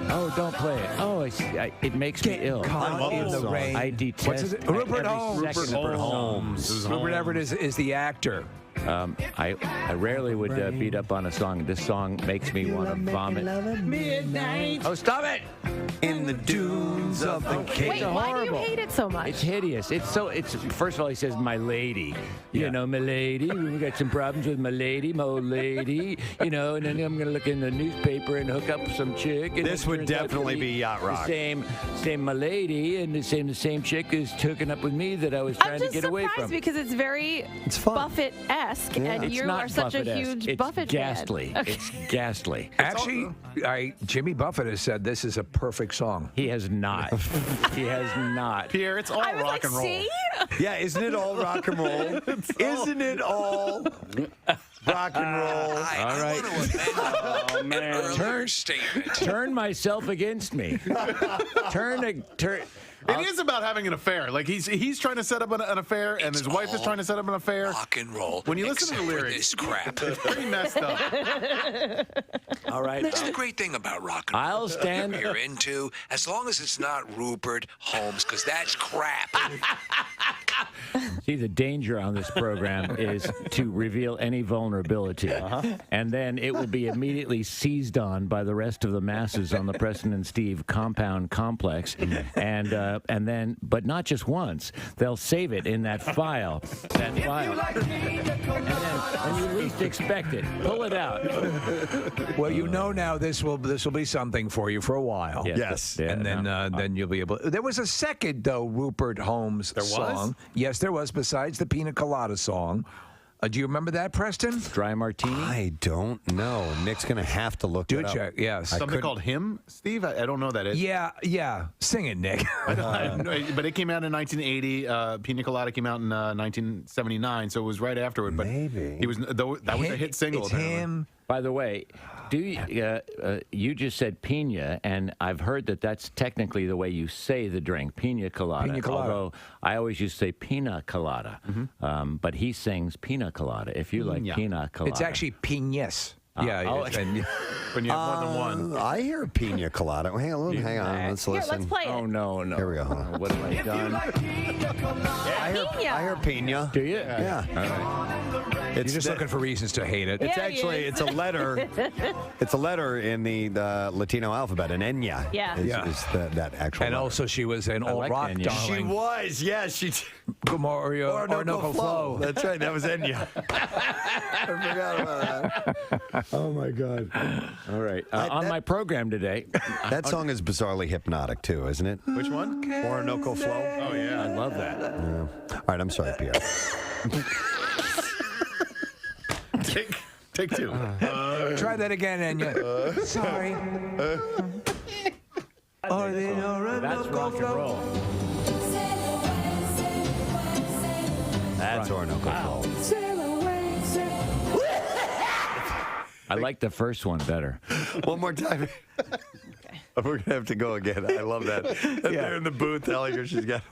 Oh, don't play it. Oh, it makes me ill. Caught love in this the song. rain. I detest What's his, Rupert every Holmes. second of Holmes. Rupert Everett is the actor. I rarely would beat up on a song. This song makes me want to vomit. Oh, stop it! In the dunes of the Cape. Wait, why do you hate it so much? It's hideous. It's first of all, he says, my lady. You know, my lady. We got some problems with my lady, my old lady. You know, and then I'm going to look in the newspaper and hook up some chick. And This would definitely be yacht rock. The same my lady, and the same chick is hooking up with me that I was trying I'm to just get away surprised from. because it's very Buffett-esque, and It's you not are such a Buffett-esque. huge It's Buffett ghastly. fan. Okay. It's ghastly. Actually, Jimmy Buffett has said this is a perfect song. He has not. He has not. Pierre, it's all I was rock like, and roll. see? Yeah, isn't it all rock and roll? Isn't it all rock and roll? All right. Oh, man. Turn myself against me. Turn. It is about having an affair. Like he's trying to set up an affair, and his wife is trying to set up an affair. Rock and roll. When you listen to the except for lyrics, this crap. it's pretty messed up. All right. That's the great thing about rock and roll. I'll stand. You're into, as long as it's not Rupert Holmes, because that's crap. See, the danger on this program is to reveal any vulnerability, and then it will be immediately seized on by the rest of the masses on the Preston and Steve compound complex, and then, but not just once, they'll save it in that file. And then, when you least expect it, pull it out. Well, you know now this will be something for you for a while. Yes. And then you'll be able. There was a second though Rupert Holmes song. Yes, there was. Besides the Pina Colada song. Do you remember that, Preston? Dry Martini? I don't know. Nick's going to have to look it up. check, yes. Something called Him, Steve? I don't know that. Yeah. Sing it, Nick. But it came out in 1980. Pina Colada came out in 1979, so it was right afterward. But maybe he was that was a hit single. It's him. By the way, you just said pina, and I've heard that that's technically the way you say the drink, pina colada. Pina colada. Although I always used to say pina colada, but he sings pina colada. If you like pina colada, It's actually piñas. Yeah, and when you have more than one. I hear pina colada. Hang on. Let's Here, listen. let's play it. Oh no! Here we go. What have I done? I hear pina. Do you? Yeah. All right. You're just looking for reasons to hate it. It's Yeah, he actually is. it's a letter. It's a letter in the Latino alphabet. An Enya. Yeah. Is that actual? And letter. also, she was an all like rock Enya. She darling. was. Yeah. She. Orinoco Flow. That's right. That was Enya. I forgot about that. Oh my God. All right. On my program today, That song is bizarrely hypnotic too, isn't it? Which one? Orinoco Flow. Oh yeah, I love that. Yeah. All right. I'm sorry, Pierre. Take two. Try that again, Enya. Sorry. That's rock and roll. That's Orinoco Flow. I like the first one better. One more time. We're going to have to go again. I love that. And they're in the booth telling her she's got...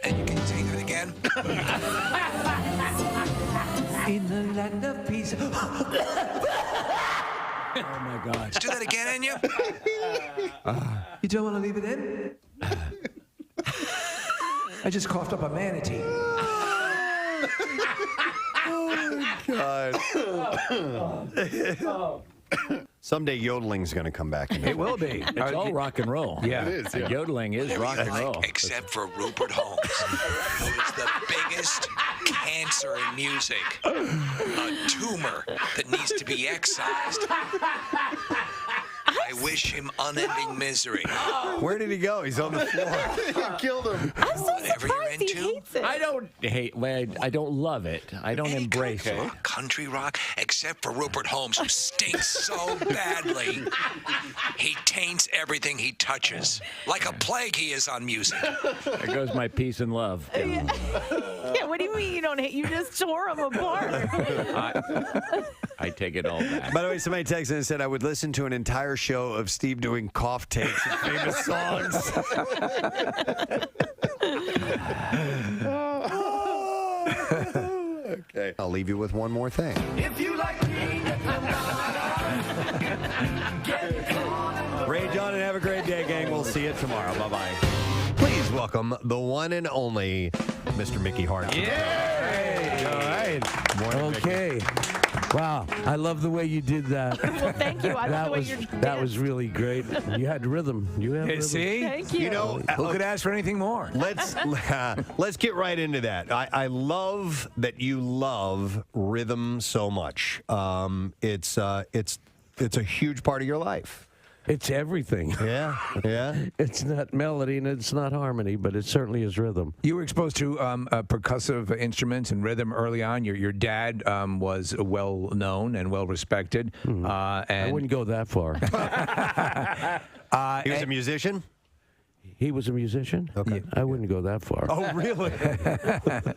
And you can say that again. In the land of peace. Oh my God. Let's do that again, Enya. You don't want to leave it in? I just coughed up a manatee. Oh, God. Someday yodeling's going to come back. It will be. It's all rock and roll. Yeah. It is, yeah. Yodeling is rock and roll. Except for Rupert Holmes, who is the biggest cancer in music. A tumor that needs to be excised. I wish him unending misery. Where did he go? He's on the floor. You killed him. I'm so Whatever you're surprised he into. hates it. I don't hate. I don't love it. I don't Any embrace kind of it. rock, country rock, except for Rupert Holmes, who stinks so badly. He taints everything he touches. Like a plague he is on music. There goes my peace and love. Yeah, what do you mean you don't hate? You just tore him apart. I take it all back. By the way, somebody texted and said I would listen to an entire show of Steve doing cough takes and famous songs. Okay. I'll leave you with one more thing. If you like Rage on and have a great day, gang. We'll see you tomorrow. Bye-bye. Please welcome the one and only Mr. Mickey Hart. Yay! All right. Morning, Okay. Wow, I love the way you did that. Well, thank you. I love the way you're that was really great. You had rhythm. You had rhythm. See? Thank you. You know, Who could ask for anything more? let's get right into that. I love that you love rhythm so much. It's a huge part of your life. It's everything. Yeah, yeah. It's not melody and it's not harmony, but it certainly is rhythm. You were exposed to percussive instruments and rhythm early on. Your dad was well known and well respected. And I wouldn't go that far. He was a musician? He was a musician? Okay. I wouldn't go that far. Oh, really?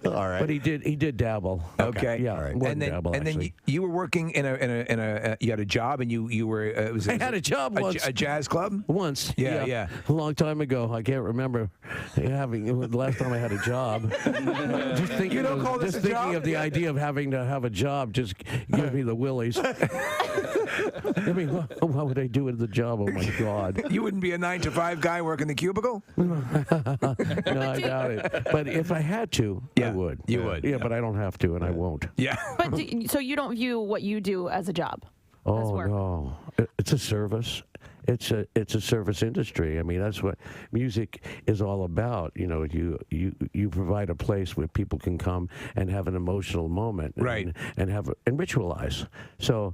All right. But he did dabble. Okay. Yeah. All right. More And then, dabble, and then actually. you were working in a you had a job and you were I had a job once. a jazz club Once. Yeah. A long time ago. I can't remember having the last time I had a job. Just thinking, You don't call this a thinking job? of the idea of having to have a job just gives me the willies. I mean, what would I do with the job? Oh my God. You wouldn't be a 9-to-5 guy working the cubicle? No, I doubt it. But if I had to, I would. You would. Yeah, but I don't have to, and I won't. Yeah. But so you don't view what you do as a job? Oh work. no, it's a service. It's a service industry. I mean, that's what music is all about. You know, you provide a place where people can come and have an emotional moment, Right. and and ritualize. So,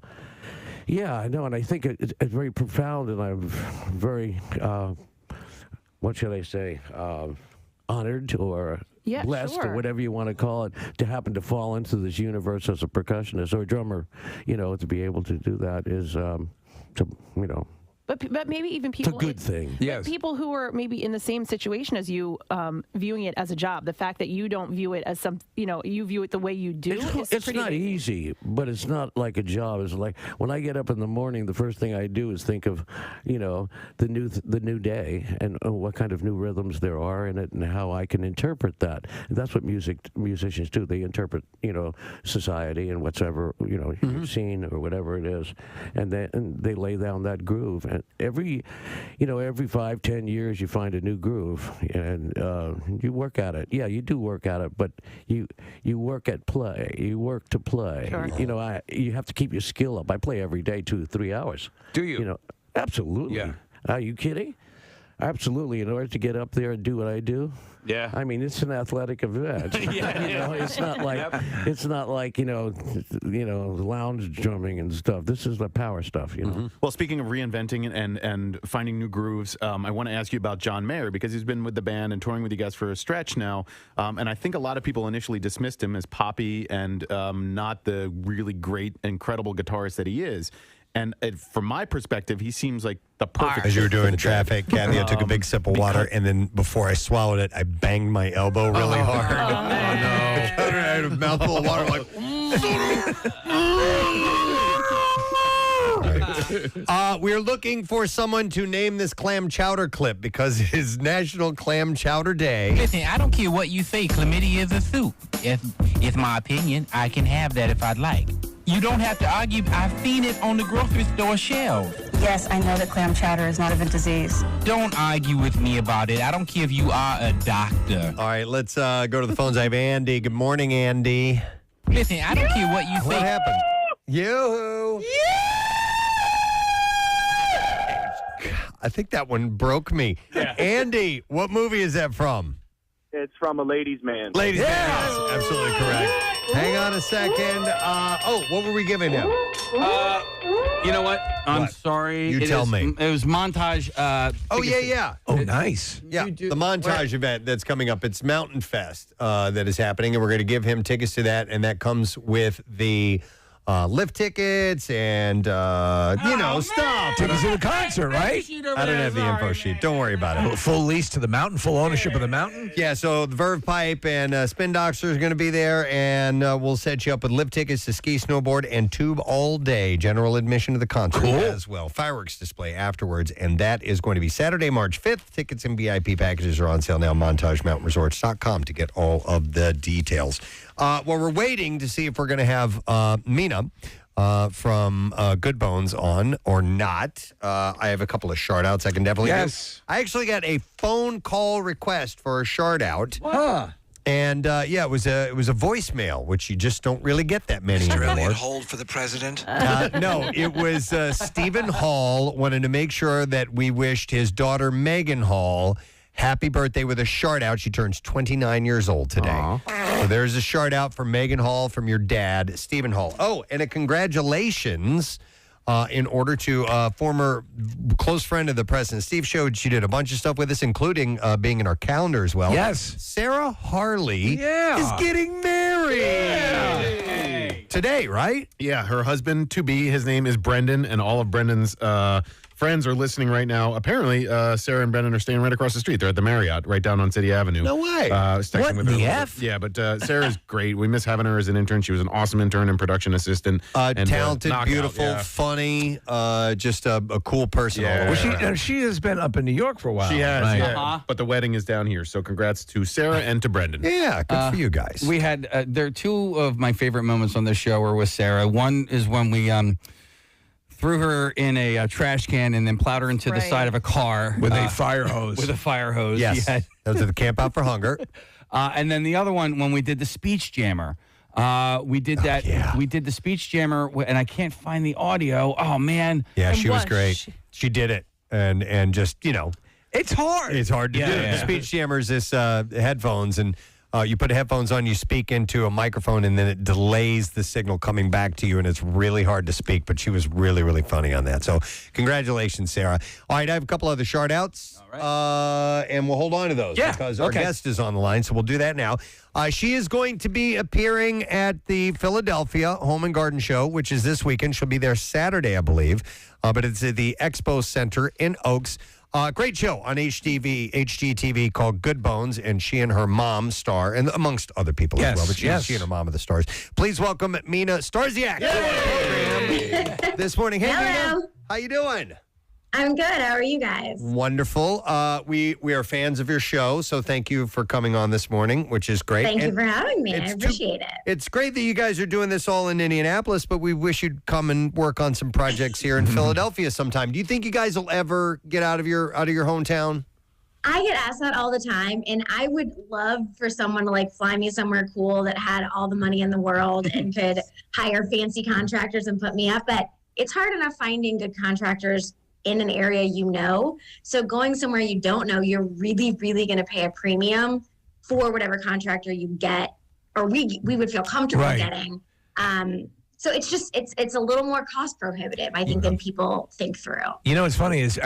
yeah, I know, and I think it's very profound, and I'm very, what should I say, honored or blessed or whatever you want to call it, to happen to fall into this universe as a percussionist or a drummer. You know, to be able to do that is, But maybe even it's a people. good thing. But people who are maybe in the same situation as you, viewing it as a job, the fact that you don't view it as you view it the way you do. It's not easy, but it's not like a job. It's like when I get up in the morning, the first thing I do is think of, the new day and what kind of new rhythms there are in it and how I can interpret that. And that's what musicians do. They interpret, society and whatever, you've seen or whatever it is, and they lay down that groove. And every 5-10 years you find a new groove, and you work at it. Yeah, you do work at it, but you work at play. You work to play. Sure. You have to keep your skill up. I play every day 2 to 3 hours. Do you? Absolutely. Yeah. Are you kidding? Absolutely. In order to get up there and do what I do. Yeah. I mean, it's an athletic event. It's not like lounge drumming and stuff. This is the power stuff. Well, speaking of reinventing and finding new grooves, I want to ask you about John Mayer because he's been with the band and touring with you guys for a stretch now. And I think a lot of people initially dismissed him as poppy and not the really great, incredible guitarist that he is. And from my perspective, he seems like the perfect. As you were fit for doing the traffic, band. Kathy, I took a big sip of water, and then before I swallowed it, I banged my elbow really hard. Oh, no. I had a mouthful of water, like. We're looking for someone to name this clam chowder clip because it is National Clam Chowder Day. Listen, I don't care what you say, chlamydia is a soup. It's my opinion. I can have that if I'd like. You don't have to argue. I've seen it on the grocery store shelves. Yes, I know that clam chowder is not a disease. Don't argue with me about it. I don't care if you are a doctor. All right, let's go to the phones. I have Andy. Good morning, Andy. Listen, I don't care what you say. What happened? Yoo-hoo. I think that one broke me. Yeah. Andy, what movie is that from? It's from A Ladies' Man. Ladies' Man. Yes, absolutely correct. Hang on a second. What were we giving him? You know what? I'm sorry. You tell me. It was montage. Yeah. Oh, nice. Yeah, the montage event that's coming up. It's Mountain Fest that is happening, and we're going to give him tickets to that, and that comes with the lift tickets and, stuff. Tickets to the concert, right? I don't have the info sheet. Don't worry about it. Full lease to the mountain, full ownership of the mountain? Yeah, so the Verve Pipe and Spin Doctor is going to be there, and we'll set you up with lift tickets to ski, snowboard, and tube all day. General admission to the concert as well. Fireworks display afterwards, and that is going to be Saturday, March 5th. Tickets and VIP packages are on sale now. MontageMountainResorts.com to get all of the details. We're waiting to see if we're going to have Mina from Good Bones on or not. I have a couple of shout outs I can definitely do. I actually got a phone call request for a shout out. And it was a voicemail, which you just don't really get that many anymore. Hold for the president? No, it was Stephen Hall wanted to make sure that we wished his daughter Megan Hall happy birthday with a shout out. She turns 29 years old today. So there's a shout out for Megan Hall from your dad, Stephen Hall. Oh, and a congratulations in order to a former close friend of the Preston and Steve show. She did a bunch of stuff with us, including being in our calendar as well. Yes. Sarah Harley is getting married. Today, right? Yeah, her husband to be, his name is Brendan, and all of Brendan's friends are listening right now. Apparently, Sarah and Brendan are staying right across the street. They're at the Marriott right down on City Avenue. No way. What in the F? Yeah, but Sarah's great. We miss having her as an intern. She was an awesome intern and production assistant. And, talented, knockout, beautiful, funny, just a cool person. Yeah. all the way Well, around. she has been up in New York for a while. She has, right? yeah. But the wedding is down here. So congrats to Sarah and to Brendan. Yeah, good for you guys. We had there are two of my favorite moments on the show were with Sarah. One is when we threw her in a trash can and then plowed her into the side of a car With a fire hose. With a fire hose. Yes. Yeah. That was at the Camp Out for Hunger. And then the other one when we did the speech jammer. We did that. We did the speech jammer, and I can't find the audio. Oh man. Yeah, she was great. She did it, and just it's hard. It's hard to do. The speech jammer is this headphones, and you put headphones on, you speak into a microphone, and then it delays the signal coming back to you, and it's really hard to speak. But she was really, really funny on that. So congratulations, Sarah. All right, I have a couple other shout outs, and we'll hold on to those because our guest is on the line. So we'll do that now. She is going to be appearing at the Philadelphia Home and Garden Show, which is this weekend. She'll be there Saturday, I believe, but it's at the Expo Center in Oaks. Great show on HGTV called Good Bones, and she and her mom star, and amongst other people as well. But she and her mom are the stars. Please welcome Mina Starziak to the program this morning. Hey, Hello. Mina, how you doing? I'm good. How are you guys? Wonderful. We are fans of your show, so thank you for coming on this morning, which is great. Thank you for having me. I appreciate it. It's great that you guys are doing this all in Indianapolis, but we wish you'd come and work on some projects here in Philadelphia sometime. Do you think you guys will ever get out of your hometown? I get asked that all the time, and I would love for someone to fly me somewhere cool that had all the money in the world and could hire fancy contractors and put me up. But it's hard enough finding good contractors in an area you know. So going somewhere you don't know, you're really, really going to pay a premium for whatever contractor you get, or we would feel comfortable getting. So it's just it's a little more cost prohibitive, I think, than people think through. You know, what's funny is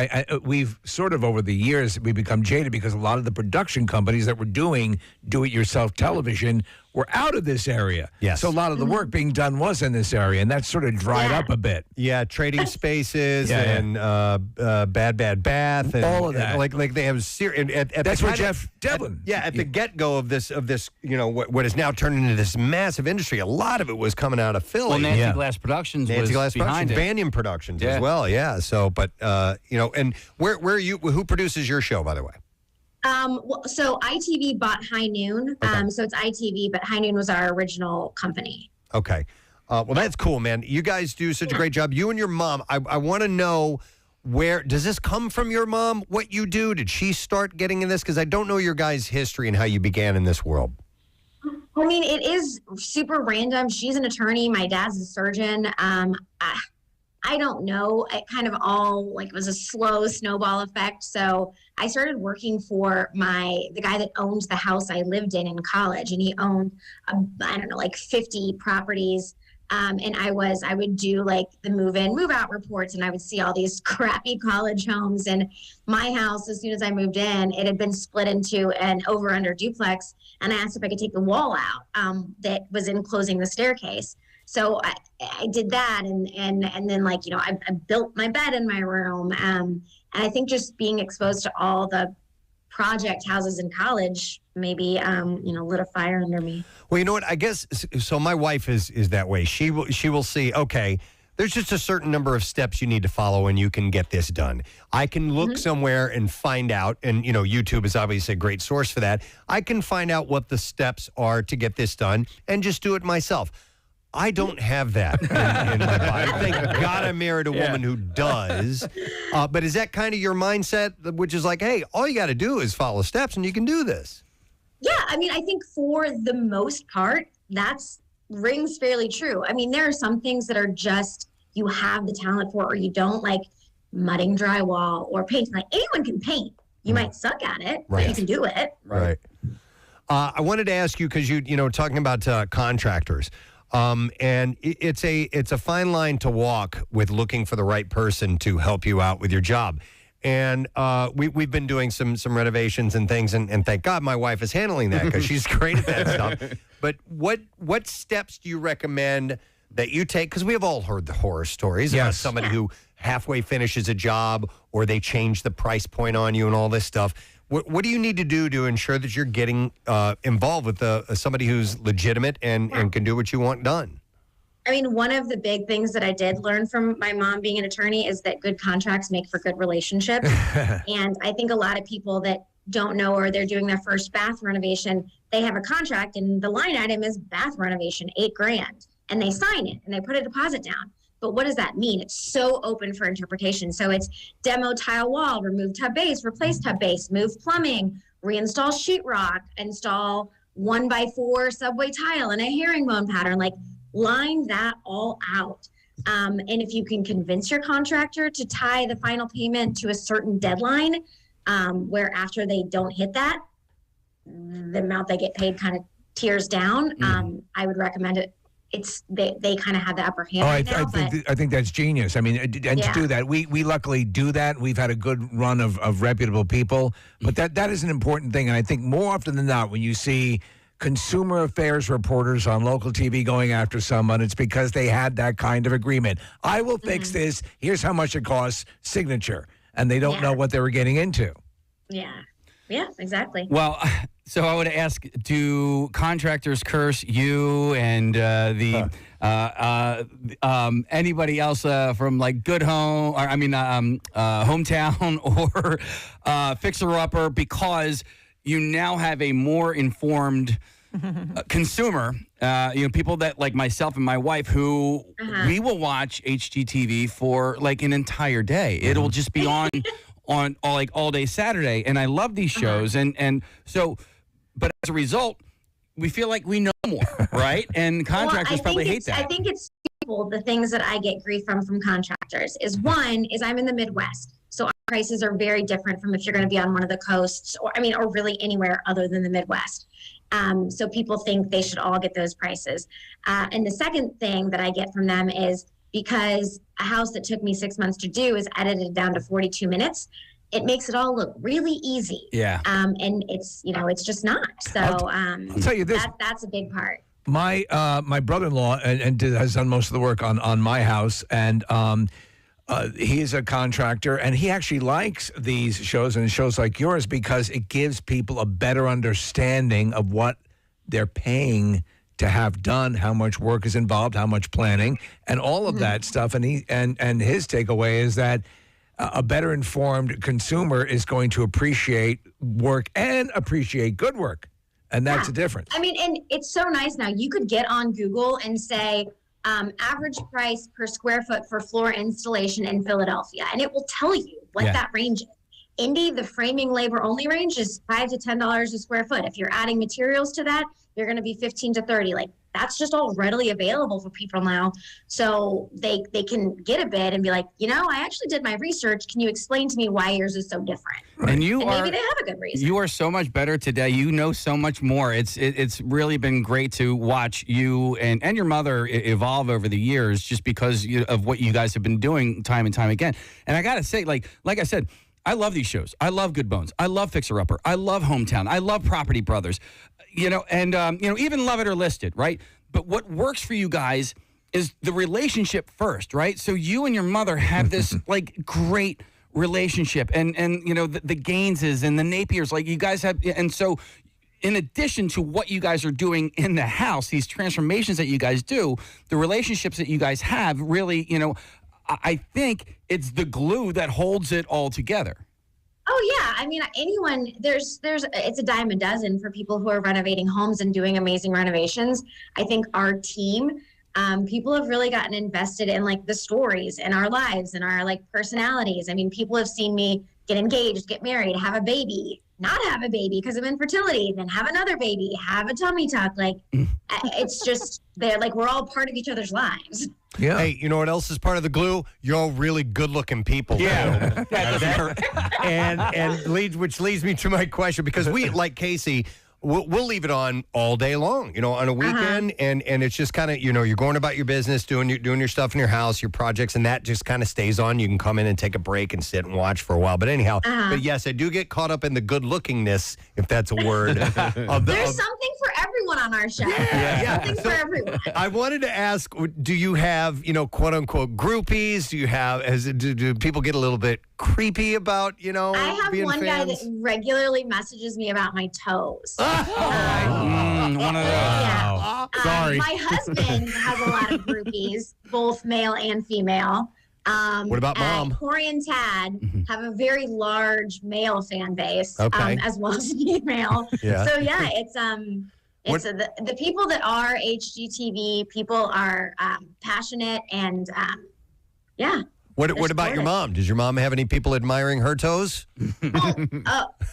we've sort of over the years we've become jaded because a lot of the production companies that were doing do-it-yourself television were out of this area. Yes. So a lot of the work being done was in this area, and that sort of dried up a bit. Yeah, Trading Spaces and Bad Bath and all of that. Like they have that's where Jeff Devlin. At the get-go of this what is now turned into this massive industry. A lot of it was coming out of Philly. Well, Nancy Glass Productions Nancy was Glass behind Productions, it. Banyan Productions as well. Yeah. So, but and where are you? Who produces your show, by the way? So ITV bought High Noon. So it's ITV, but High Noon was our original company. Okay. Well, that's cool, man. You guys do such a great job. You and your mom. I want to know, where does this come from? Your mom? What you do? Did she start getting in this? Because I don't know your guys' history and how you began in this world. I mean, it is super random. She's an attorney. My dad's a surgeon. I don't know. It kind of all was a slow snowball effect. So I started working for the guy that owned the house I lived in college, and he owned 50 properties. And I would do the move-in, move-out reports, and I would see all these crappy college homes. And my house, as soon as I moved in, it had been split into an over-under duplex, and I asked if I could take the wall out that was enclosing the staircase. So I did that, and then I built my bed in my room, and I think just being exposed to all the project houses in college maybe lit a fire under me. Well, you know what? I guess so. My wife is that way. She will see. Okay, there's just a certain number of steps you need to follow, and you can get this done. I can look somewhere and find out, and YouTube is obviously a great source for that. I can find out what the steps are to get this done, and just do it myself. I don't have that in my body. Thank God I married a woman who does. But is that kind of your mindset, which is like, hey, all you got to do is follow steps and you can do this? Yeah, I mean, I think for the most part, rings fairly true. I mean, there are some things that are just you have the talent for or you don't, like mudding drywall or painting. Like anyone can paint. You might suck at it, but you can do it. Right. I wanted to ask you, because talking about contractors. And it's a fine line to walk with looking for the right person to help you out with your job. And we've been doing some renovations and things, and thank God my wife is handling that because she's great at that stuff. But what steps do you recommend that you take? Because we have all heard the horror stories about somebody who halfway finishes a job or they change the price point on you and all this stuff. What do you need to do to ensure that you're getting involved with somebody who's legitimate and can do what you want done? I mean, one of the big things that I did learn from my mom being an attorney is that good contracts make for good relationships. And I think a lot of people that don't know, or they're doing their first bath renovation, they have a contract and the line item is bath renovation, $8,000, and they sign it and they put a deposit down. But what does that mean? It's so open for interpretation. So it's demo tile wall, remove tub base, replace tub base, move plumbing, reinstall sheetrock, install 1x4 subway tile and a herringbone pattern. Like, line that all out. And if you can convince your contractor to tie the final payment to a certain deadline, where after they don't hit that, the amount they get paid kind of tears down, I would recommend it. They kind of have the upper hand I think that's genius. I mean, and to do that, we luckily do that. We've had a good run of reputable people, but that is an important thing. And I think more often than not, when you see consumer affairs reporters on local TV going after someone, it's because they had that kind of agreement. I will fix this. Here's how much it costs. Signature, and they don't know what they were getting into. Yeah, exactly. Well, so I would ask, do contractors curse you and anybody else from like Good Home, or Hometown or Fixer Upper, because you now have a more informed consumer, people that like myself and my wife who we will watch HGTV for like an entire day. It'll just be on all day Saturday, and I love these shows, and so, but as a result, we feel like we know more, right? And contractors probably hate that. I think it's example, the things that I get grief from contractors is one is I'm in the Midwest. So our prices are very different from if you're going to be on one of the coasts or really anywhere other than the Midwest. So people think they should all get those prices. And the second thing that I get from them is because a house that took me 6 months to do is edited down to 42 minutes, it makes it all look really easy. Yeah. And it's just not. So I'll tell you this. That's a big part. My brother-in-law and has done most of the work on my house, and he's a contractor, and he actually likes these shows and shows like yours because it gives people a better understanding of what they're paying to have done, how much work is involved, how much planning, and all of that stuff. And his takeaway is that a better informed consumer is going to appreciate work and appreciate good work. And that's the difference. I mean, and it's so nice now. You could get on Google and say, average price per square foot for floor installation in Philadelphia, and it will tell you what that range is. Indy, the framing labor only range is $5 to $10 a square foot. If you're adding materials to that, you're going to be 15 to 30. Like that's just all readily available for people now. So they can get a bid and be like, I actually did my research. Can you explain to me why yours is so different? Right. And maybe they have a good reason. You are so much better today. You know so much more. It's really been great to watch you and your mother evolve over the years just because of what you guys have been doing time and time again. And I got to say, like I said, I love these shows. I love Good Bones. I love Fixer Upper. I love Hometown. I love Property Brothers. Even Love It or Listed, right? But what works for you guys is the relationship first, right? So you and your mother have this like great relationship, and the Gaineses and the Napiers, like you guys have, and so in addition to what you guys are doing in the house, these transformations that you guys do, the relationships that you guys have really, I think it's the glue that holds it all together. Oh yeah, I mean, anyone there's it's a dime a dozen for people who are renovating homes and doing amazing renovations. I think our team, people have really gotten invested in like the stories in our lives and our like personalities. I mean, people have seen me get engaged, get married, have a baby, not have a baby because of infertility, then have another baby, have a tummy tuck. Like it's just they're like we're all part of each other's lives. Yeah. Hey, you know what else is part of the glue? You're all really good-looking people. Yeah. Which leads me to my question, because we, like Casey, we'll leave it on all day long, on a weekend, and it's just kind of, you're going about your business, doing your stuff in your house, your projects, and that just kind of stays on. You can come in and take a break and sit and watch for a while. But anyhow, but yes, I do get caught up in the good-lookingness, if that's a word. There's something for everyone on our show. Yeah. Something for everyone. I wanted to ask, do you have, quote-unquote groupies? Do you have, do people get a little bit creepy about, I have being one fans? guy that regularly messages me about my toes. One of those. Yeah. Sorry. My husband has a lot of groupies, both male and female. What about Mom? Corey and Tad have a very large male fan base, Okay. as well as female. Yeah. So yeah, it's the people that are HGTV people are passionate and yeah. What about your mom? Does your mom have any people admiring her toes?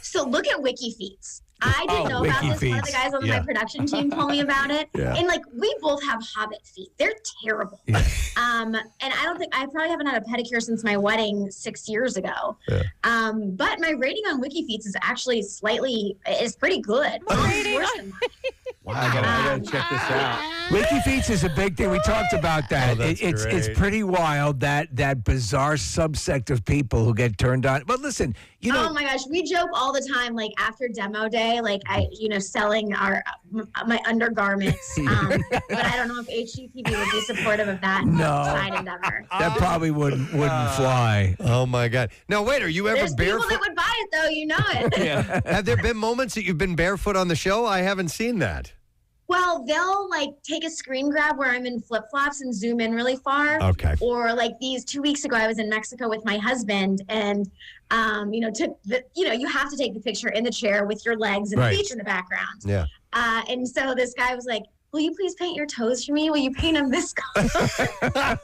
So look at WikiFeet. I didn't know about this. One of the guys on my production team told me about it. Yeah. And we both have hobbit feet. They're terrible. Yeah. And I probably haven't had a pedicure since my wedding 6 years ago. Yeah. But my rating on WikiFeet is actually is pretty good. It's worse than mine. Wow, I gotta check this out. WikiFeet is a big thing. We talked about that. Oh, that's It's great. pretty wild, that bizarre subsect of people who get turned on. But listen, Oh my gosh, we joke all the time. Like after demo day, selling my undergarments. But I don't know if HGTV would be supportive of that side endeavor. That probably wouldn't fly. Oh my God! Now wait, are you ever There's people barefoot? that would buy it though, you know it. Have there been moments that you've been barefoot on the show? I haven't seen that. Well, they'll take a screen grab where I'm in flip-flops and zoom in really far. Okay. Or these 2 weeks ago, I was in Mexico with my husband and, took you have to take the picture in the chair with your legs and Right. the beach in the background. Yeah. And so this guy was like, will you please paint your toes for me? Will you paint them this color?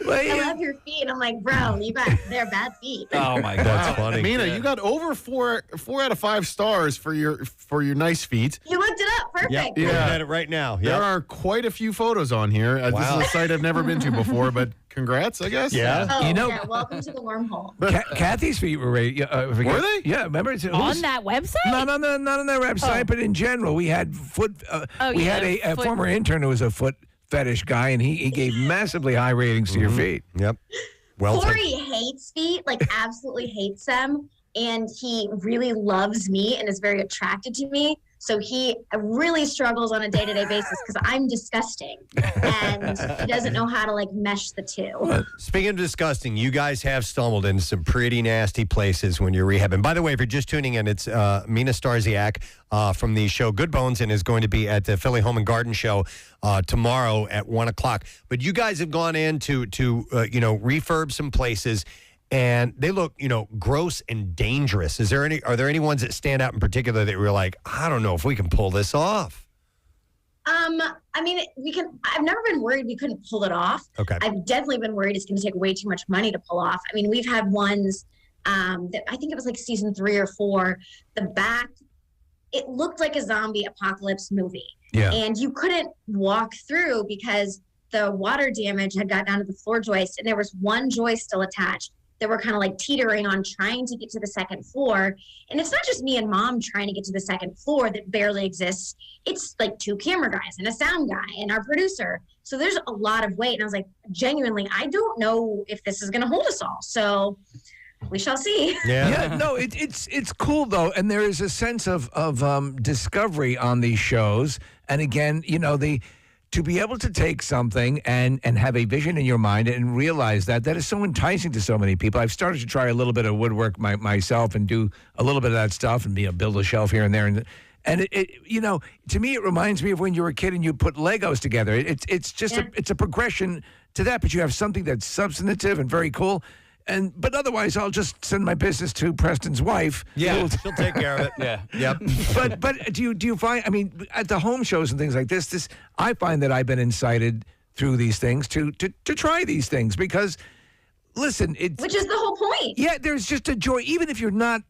I love your feet. And I'm like, bro, they're bad feet. Oh my God, That's funny. Mina, you got over 4 out of 5 stars for your nice feet. You looked it up. Perfect. Yep. Looking at it right now. Yep. There are quite a few photos on here. Wow. This is a site I've never been to before, but congrats, I guess. Yeah. Oh, You know- yeah. Welcome to the wormhole. Kathy's feet were rated. Were they? Yeah, remember? On that website? Not on that website, but in general, we had we had a foot- former intern who was a foot fetish guy, and he gave massively high ratings to your feet. Yep. Well Corey hates feet, like absolutely hates them. And he really loves me and is very attracted to me. So he really struggles on a day-to-day basis because I'm disgusting. And he doesn't know how to like mesh the two. Speaking of disgusting, you guys have stumbled into some pretty nasty places when you're rehabbing. By the way, if you're just tuning in, it's Mina Starziak from the show Good Bones and is going to be at the Philly Home and Garden Show tomorrow at 1 o'clock. But you guys have gone in to refurb some places, and they look, gross and dangerous. Are there any ones that stand out in particular that we're like, I don't know if we can pull this off? I mean, I've never been worried we couldn't pull it off. Okay. I've definitely been worried it's going to take way too much money to pull off. I mean, we've had ones that I think it was like season 3 or 4. The back, it looked like a zombie apocalypse movie. Yeah. And you couldn't walk through because the water damage had got down to the floor joist, and there was one joist still attached that were kind of like teetering on trying to get to the second floor. And it's not just me and mom trying to get to the second floor that barely exists. It's like 2 camera guys and a sound guy and our producer. So there's a lot of weight. And I was like, genuinely, I don't know if this is going to hold us all. So we shall see. Yeah, no, it's cool though, and there is a sense of discovery on these shows. And again, to be able to take something and have a vision in your mind and realize that is so enticing to so many people. I've started to try a little bit of woodwork myself and do a little bit of that stuff and build a shelf here and there. And it to me, it reminds me of when you were a kid and you put Legos together. It's just it's a progression to that, but you have something that's substantive and very cool. But otherwise, I'll just send my business to Preston's wife. Yeah, she'll take care of it. Yeah. Yep. But do you find? I mean, at the home shows and things like this, I find that I've been incited through these things to try these things because, listen, which is the whole point. Yeah, there's just a joy, even if you're not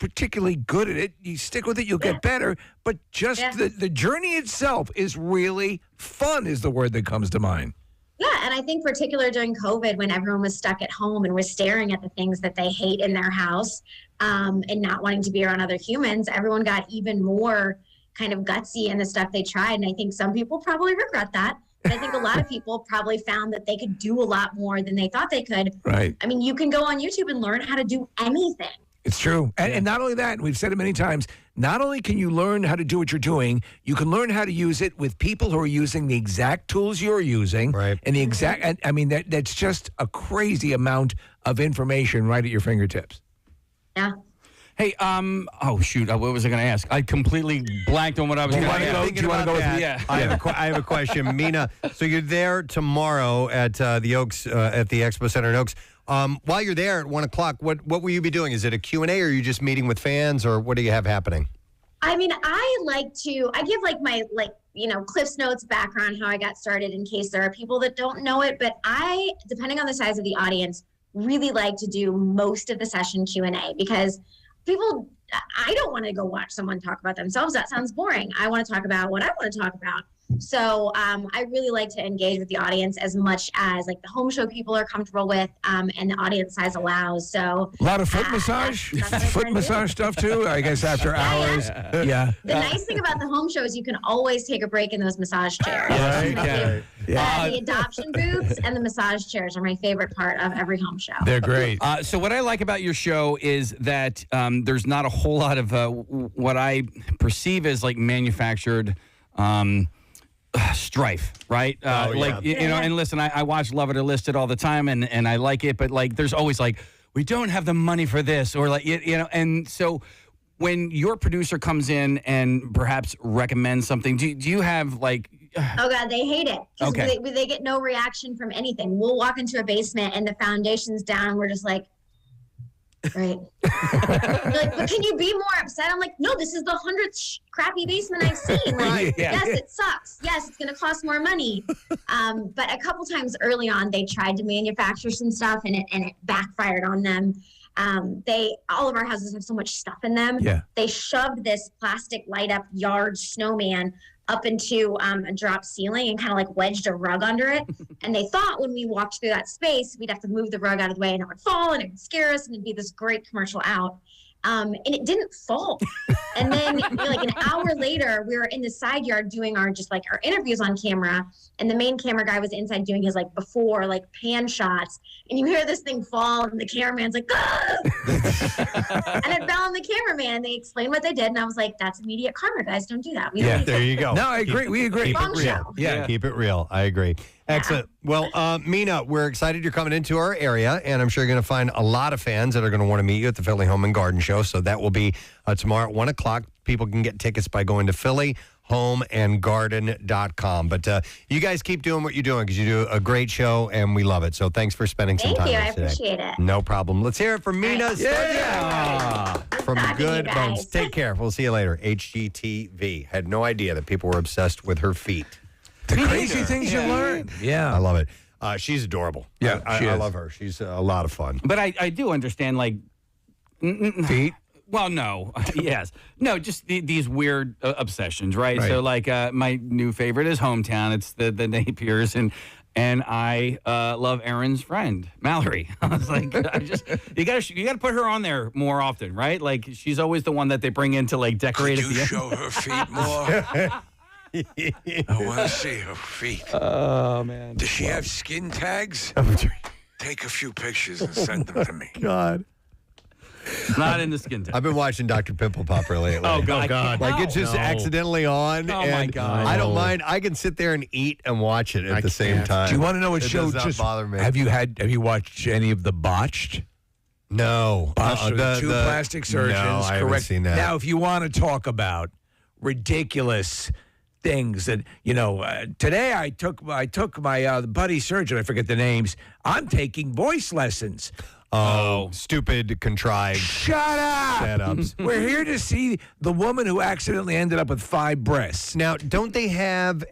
particularly good at it. You stick with it, you'll get better. But just the journey itself is really fun. Is the word that comes to mind. Yeah, and I think particularly during COVID when everyone was stuck at home and was staring at the things that they hate in their house and not wanting to be around other humans, everyone got even more kind of gutsy in the stuff they tried. And I think some people probably regret that. But I think a lot of people probably found that they could do a lot more than they thought they could. Right. I mean, you can go on YouTube and learn how to do anything. It's true. And not only that, and we've said it many times, not only can you learn how to do what you're doing, you can learn how to use it with people who are using the exact tools you're using. Right. And the exact, and, I mean, that's just a crazy amount of information right at your fingertips. Yeah. Hey, oh shoot, what was I going to ask? I completely blanked on what I was going to ask. Do you want to go with that? Yeah. I have a question. Mina, so you're there tomorrow at the Oaks, at the Expo Center in Oaks. While you're there at 1 o'clock, what will you be doing? Is it a Q&A or are you just meeting with fans or what do you have happening? I mean, I give like my Cliff's Notes background, how I got started in case there are people that don't know it. But I, depending on the size of the audience, really like to do most of the session Q&A because I don't want to go watch someone talk about themselves. That sounds boring. I want to talk about what I want to talk about. So I really like to engage with the audience as much as like the home show people are comfortable with and the audience size allows. So a lot of foot massage, foot massage stuff too, I guess after hours. Yeah. The nice thing about the home show is you can always take a break in those massage chairs. Right. The adoption booths and the massage chairs are my favorite part of every home show. They're great. So what I like about your show is that there's not a whole lot of what I perceive as like manufactured strife, right? And listen, I watch Love It or List It all the time, and I like it, but like, there's always like, we don't have the money for this, or like, and so when your producer comes in and perhaps recommends something, do you have like? Oh God, they hate it. Okay. They get no reaction from anything. We'll walk into a basement and the foundation's down, and we're just like, Right. They're like, but can you be more upset? I'm like, no, this is the 100th crappy basement I've seen. Like, yes, it sucks. Yes, it's going to cost more money. But a couple times early on, they tried to manufacture some stuff, and it backfired on them. All of our houses have so much stuff in them. Yeah. They shoved this plastic light up yard snowman up into a drop ceiling and kind of like wedged a rug under it. And they thought when we walked through that space, we'd have to move the rug out of the way and it would fall and it would scare us and it'd be this great commercial out. And it didn't fall. And then like an hour later, we were in the side yard doing our interviews on camera. And the main camera guy was inside doing his before pan shots. And you hear this thing fall and the cameraman's like, ah! And it fell on the cameraman. They explained what they did. And I was like, that's immediate karma, guys. Don't do that. There you go. No, I agree. We agree. Keep it real. Yeah, keep it real. I agree. Excellent. Well, Mina, we're excited you're coming into our area, and I'm sure you're going to find a lot of fans that are going to want to meet you at the Philly Home and Garden Show. So that will be tomorrow at 1 o'clock. People can get tickets by going to phillyhomeandgarden.com. But you guys keep doing what you're doing because you do a great show, and we love it. So thanks for spending some time with us today. Thank you. I appreciate it. No problem. Let's hear it from Mina Starziak from Good Bones. Take care. We'll see you later. HGTV. Had no idea that people were obsessed with her feet. The crazy things you learn. Yeah. I love it. She's adorable. Yeah, I love her. She's a lot of fun. But I do understand, feet? Well, no. Yes. No, just these weird obsessions, right? So, my new favorite is Hometown. It's the Napiers, and I love Erin's friend, Mallory. I was like, you gotta put her on there more often, right? Like, she's always the one that they bring in to, decorate at the end. Show her feet more. I want to see her feet. Oh, man. Does she have skin tags? Take a few pictures and send them to me. God. Not in the skin tag. I've been watching Dr. Pimple Popper lately. Oh, God. Like, it's just accidentally on. Oh, my God. I don't mind. I can sit there and eat and watch it at the same time. Do you want to know what show does not bother me? Have you watched any of the Botched? No. Botched the two plastic surgeons. No, I haven't seen that. Now, if you want to talk about ridiculous things that today I took my buddy surgeon, I forget the names, I'm taking voice lessons. Oh, stupid contrived shut up setups. We're here to see the woman who accidentally ended up with 5 breasts. Now, don't they have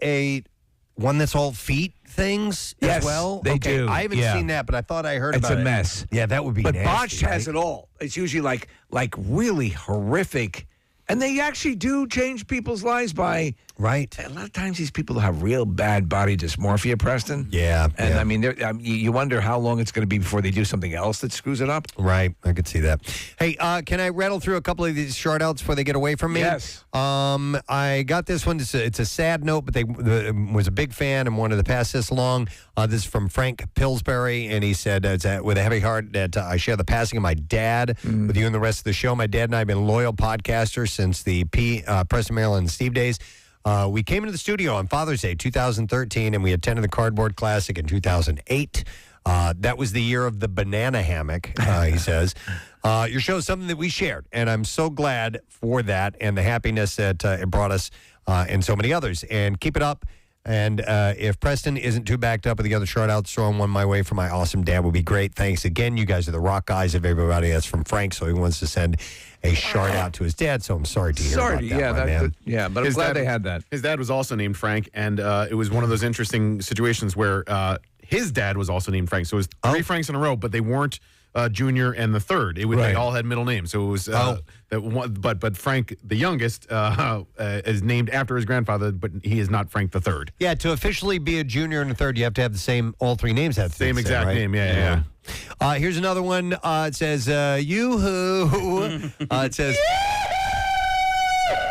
one that's all feet things as well? They do. I haven't seen that, but I thought I heard about it. It's a mess. Yeah, that would be but nasty. Botched has it all. It's usually like really horrific. And they actually do change people's lives by... Right. A lot of times these people have real bad body dysmorphia, Preston. Yeah. And I mean, you wonder how long it's going to be before they do something else that screws it up. Right. I could see that. Hey, can I rattle through a couple of these shout outs before they get away from me? Yes. I got this one. It's a sad note, but was a big fan and wanted to pass this along. This is from Frank Pillsbury, and he said, with a heavy heart, that I share the passing of my dad with you and the rest of the show. My dad and I have been loyal podcasters since the Preston, Maryland, and Steve days. We came into the studio on Father's Day 2013, and we attended the Cardboard Classic in 2008. That was the year of the banana hammock, he says. Your show is something that we shared, and I'm so glad for that and the happiness that it brought us and so many others. And keep it up. And if Preston isn't too backed up with the other shout-outs, throwing one my way for my awesome dad would be great. Thanks again. You guys are the rock guys of everybody. That's from Frank, so he wants to send a shout-out to his dad, so I'm sorry to hear about that, man. But I'm glad they had that. His dad was also named Frank, and it was one of those interesting situations where his dad was also named Frank. So it was 3 Franks in a row, but they weren't Junior and the third. They all had middle names. So it was that one, but Frank, the youngest, is named after his grandfather, but he is not Frank the third. Yeah, to officially be a junior and a third, you have to have the same, all 3 names have the same exact right? name. Yeah. Here's another one. It says, yoo-hoo. It says...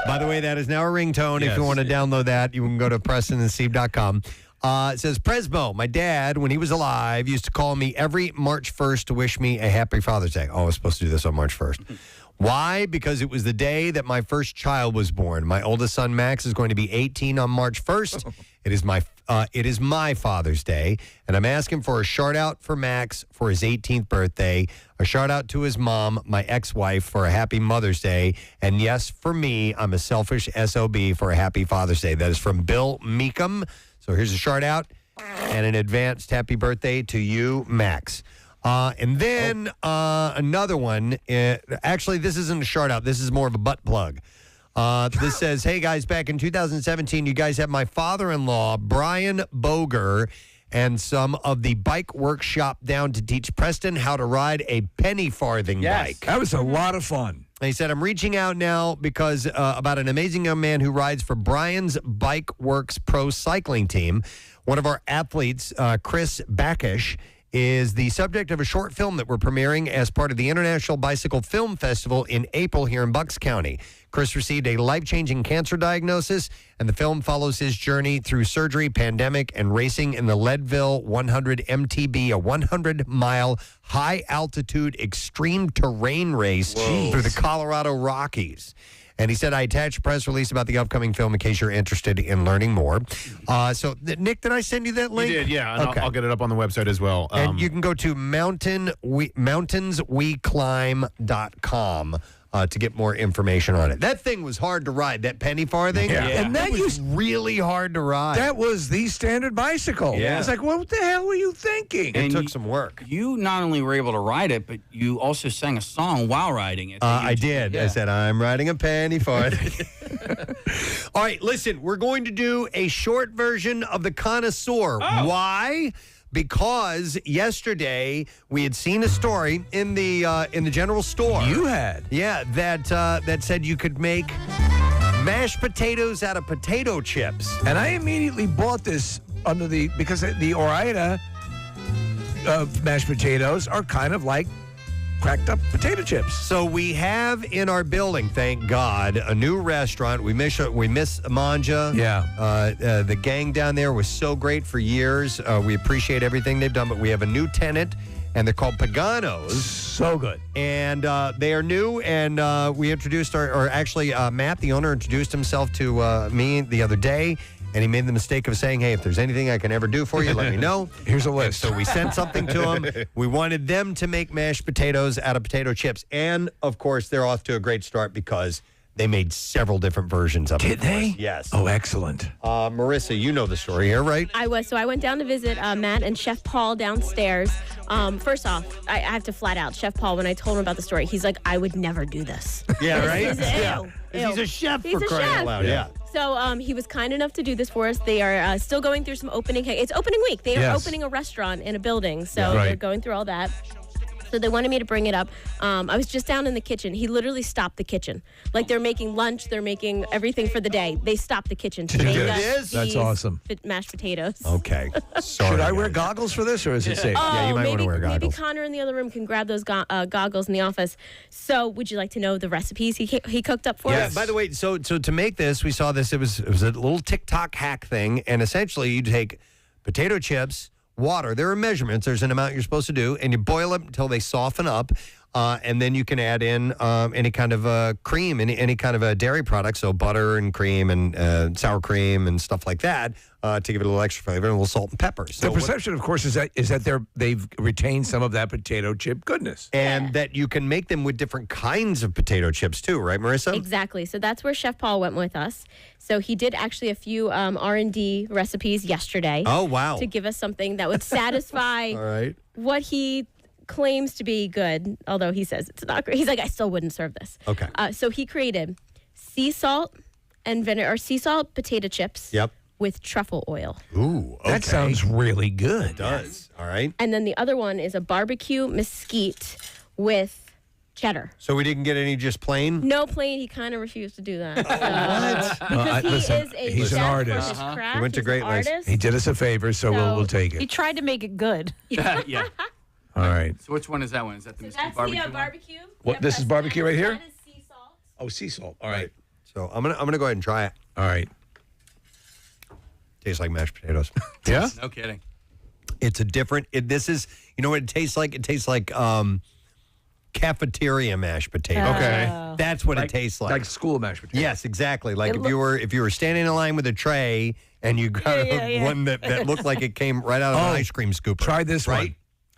By the way, that is now a ringtone. Yes. If you want to download that, you can go to PrestonandSteve.com. It says, Presbo, my dad, when he was alive, used to call me every March 1st to wish me a happy Father's Day. Oh, I was supposed to do this on March 1st. Why? Because it was the day that my first child was born. My oldest son, Max, is going to be 18 on March 1st. It is my Father's Day, and I'm asking for a shout-out for Max for his 18th birthday, a shout-out to his mom, my ex-wife, for a happy Mother's Day, and yes, for me, I'm a selfish SOB for a happy Father's Day. That is from Bill Meekum. So here's a shout-out and an advanced happy birthday to you, Max. And then another one. Actually, this isn't a shout out. This is more of a butt plug. This says, hey, guys, back in 2017, you guys had my father-in-law, Brian Boger, and some of the bike workshop down to teach Preston how to ride a penny farthing bike. That was a lot of fun. And he said, I'm reaching out now because about an amazing young man who rides for Brian's Bike Works Pro Cycling Team. One of our athletes, Chris Backish, is the subject of a short film that we're premiering as part of the International Bicycle Film Festival in April here in Bucks County. Chris received a life-changing cancer diagnosis, and the film follows his journey through surgery, pandemic, and racing in the Leadville 100 MTB, a 100-mile high-altitude extreme terrain race through the Colorado Rockies. And he said, I attached a press release about the upcoming film in case you're interested in learning more. So, Nick, did I send you that link? You did, yeah. And Okay. I'll get it up on the website as well. And you can go to mountainsweclimb.com to get more information on it. That thing was hard to ride, that penny farthing. Yeah. And that was really hard to ride. That was the standard bicycle. Yeah. It's like, what the hell were you thinking? It took some work. You not only were able to ride it, but you also sang a song while riding it. I did. I said, I'm riding a penny farthing. All right, listen, we're going to do a short version of the connoisseur. Why? Because yesterday we had seen a story in the general store. You had? Yeah, that said you could make mashed potatoes out of potato chips. And I immediately bought this because the Ore-Ida mashed potatoes are kind of like cracked up potato chips. So we have in our building, thank God, a new restaurant. We miss Manja. Yeah. The gang down there was so great for years. We appreciate everything they've done, but we have a new tenant, and they're called Paganos. So good. And they are new, and we introduced Matt, the owner, introduced himself to me the other day. And he made the mistake of saying, hey, if there's anything I can ever do for you, let me know. Here's a list. And so we sent something to him. We wanted them to make mashed potatoes out of potato chips. And, of course, they're off to a great start because they made several different versions of it. Did they? Yes. Oh, excellent. Marissa, you know the story here, right? I went down to visit Matt and Chef Paul downstairs. First off, I have to flat out, Chef Paul, when I told him about the story, he's like, I would never do this. Yeah, right? He's a chef He's for a crying chef. out loud. Yeah. So he was kind enough to do this for us. They are still going through some opening. It's opening week. They are opening a restaurant in a building. So they're going through all that. So they wanted me to bring it up. I was just down in the kitchen. He literally stopped the kitchen. Like they're making lunch. They're making everything for the day. They stopped the kitchen to make us That's awesome. mashed potatoes. Okay. Sorry, Should I wear goggles for this, or is it safe? Yeah, you might want to wear Maybe goggles. Connor in the other room can grab those goggles in the office. So would you like to know the recipes he cooked up for us? By the way, so to make this, we saw this. It was a little TikTok hack thing, and essentially you take potato chips, water. There are measurements. There's an amount you're supposed to do, and you boil them until they soften up, and then you can add in any kind of cream, any kind of a dairy product, so butter and cream and sour cream and stuff like that to give it a little extra flavor and a little salt and pepper. So the perception, of course, is that they've retained some of that potato chip goodness, and that you can make them with different kinds of potato chips too, right, Marissa? Exactly. So that's where Chef Paul went with us. So he did actually a few R&D recipes yesterday. Oh, wow. To give us something that would satisfy All right. what he claims to be good, although he says it's not great. He's like, I still wouldn't serve this. Okay. So he created sea salt and vinegar, or sea salt potato chips. Yep. With truffle oil. Ooh, okay. That sounds really good. It does. All right. And then the other one is a barbecue mesquite with cheddar. So we didn't get any just plain? No plain. He kind of refused to do that. What? Because he is a he's an chef artist. For his craft. He went to He's great an lengths. artist. He did us a favor, so we'll take He it. tried to make it good. Yeah. All right. So which one is that one? Is that the That's mesquite the barbecue? one? barbecue. What? This is barbecue right here? That is sea salt. Oh, sea salt. All right. So I'm gonna go ahead and try it. All right. Tastes like mashed potatoes. Yeah. No kidding. It's a different. This is. You know what it tastes like? It tastes like cafeteria mashed potato. Okay. That's what it tastes like. Like school mashed potatoes. Yes, exactly. Like if you were standing in line with a tray and you got one that looked like it came right out of an ice cream scooper. Try this right? one.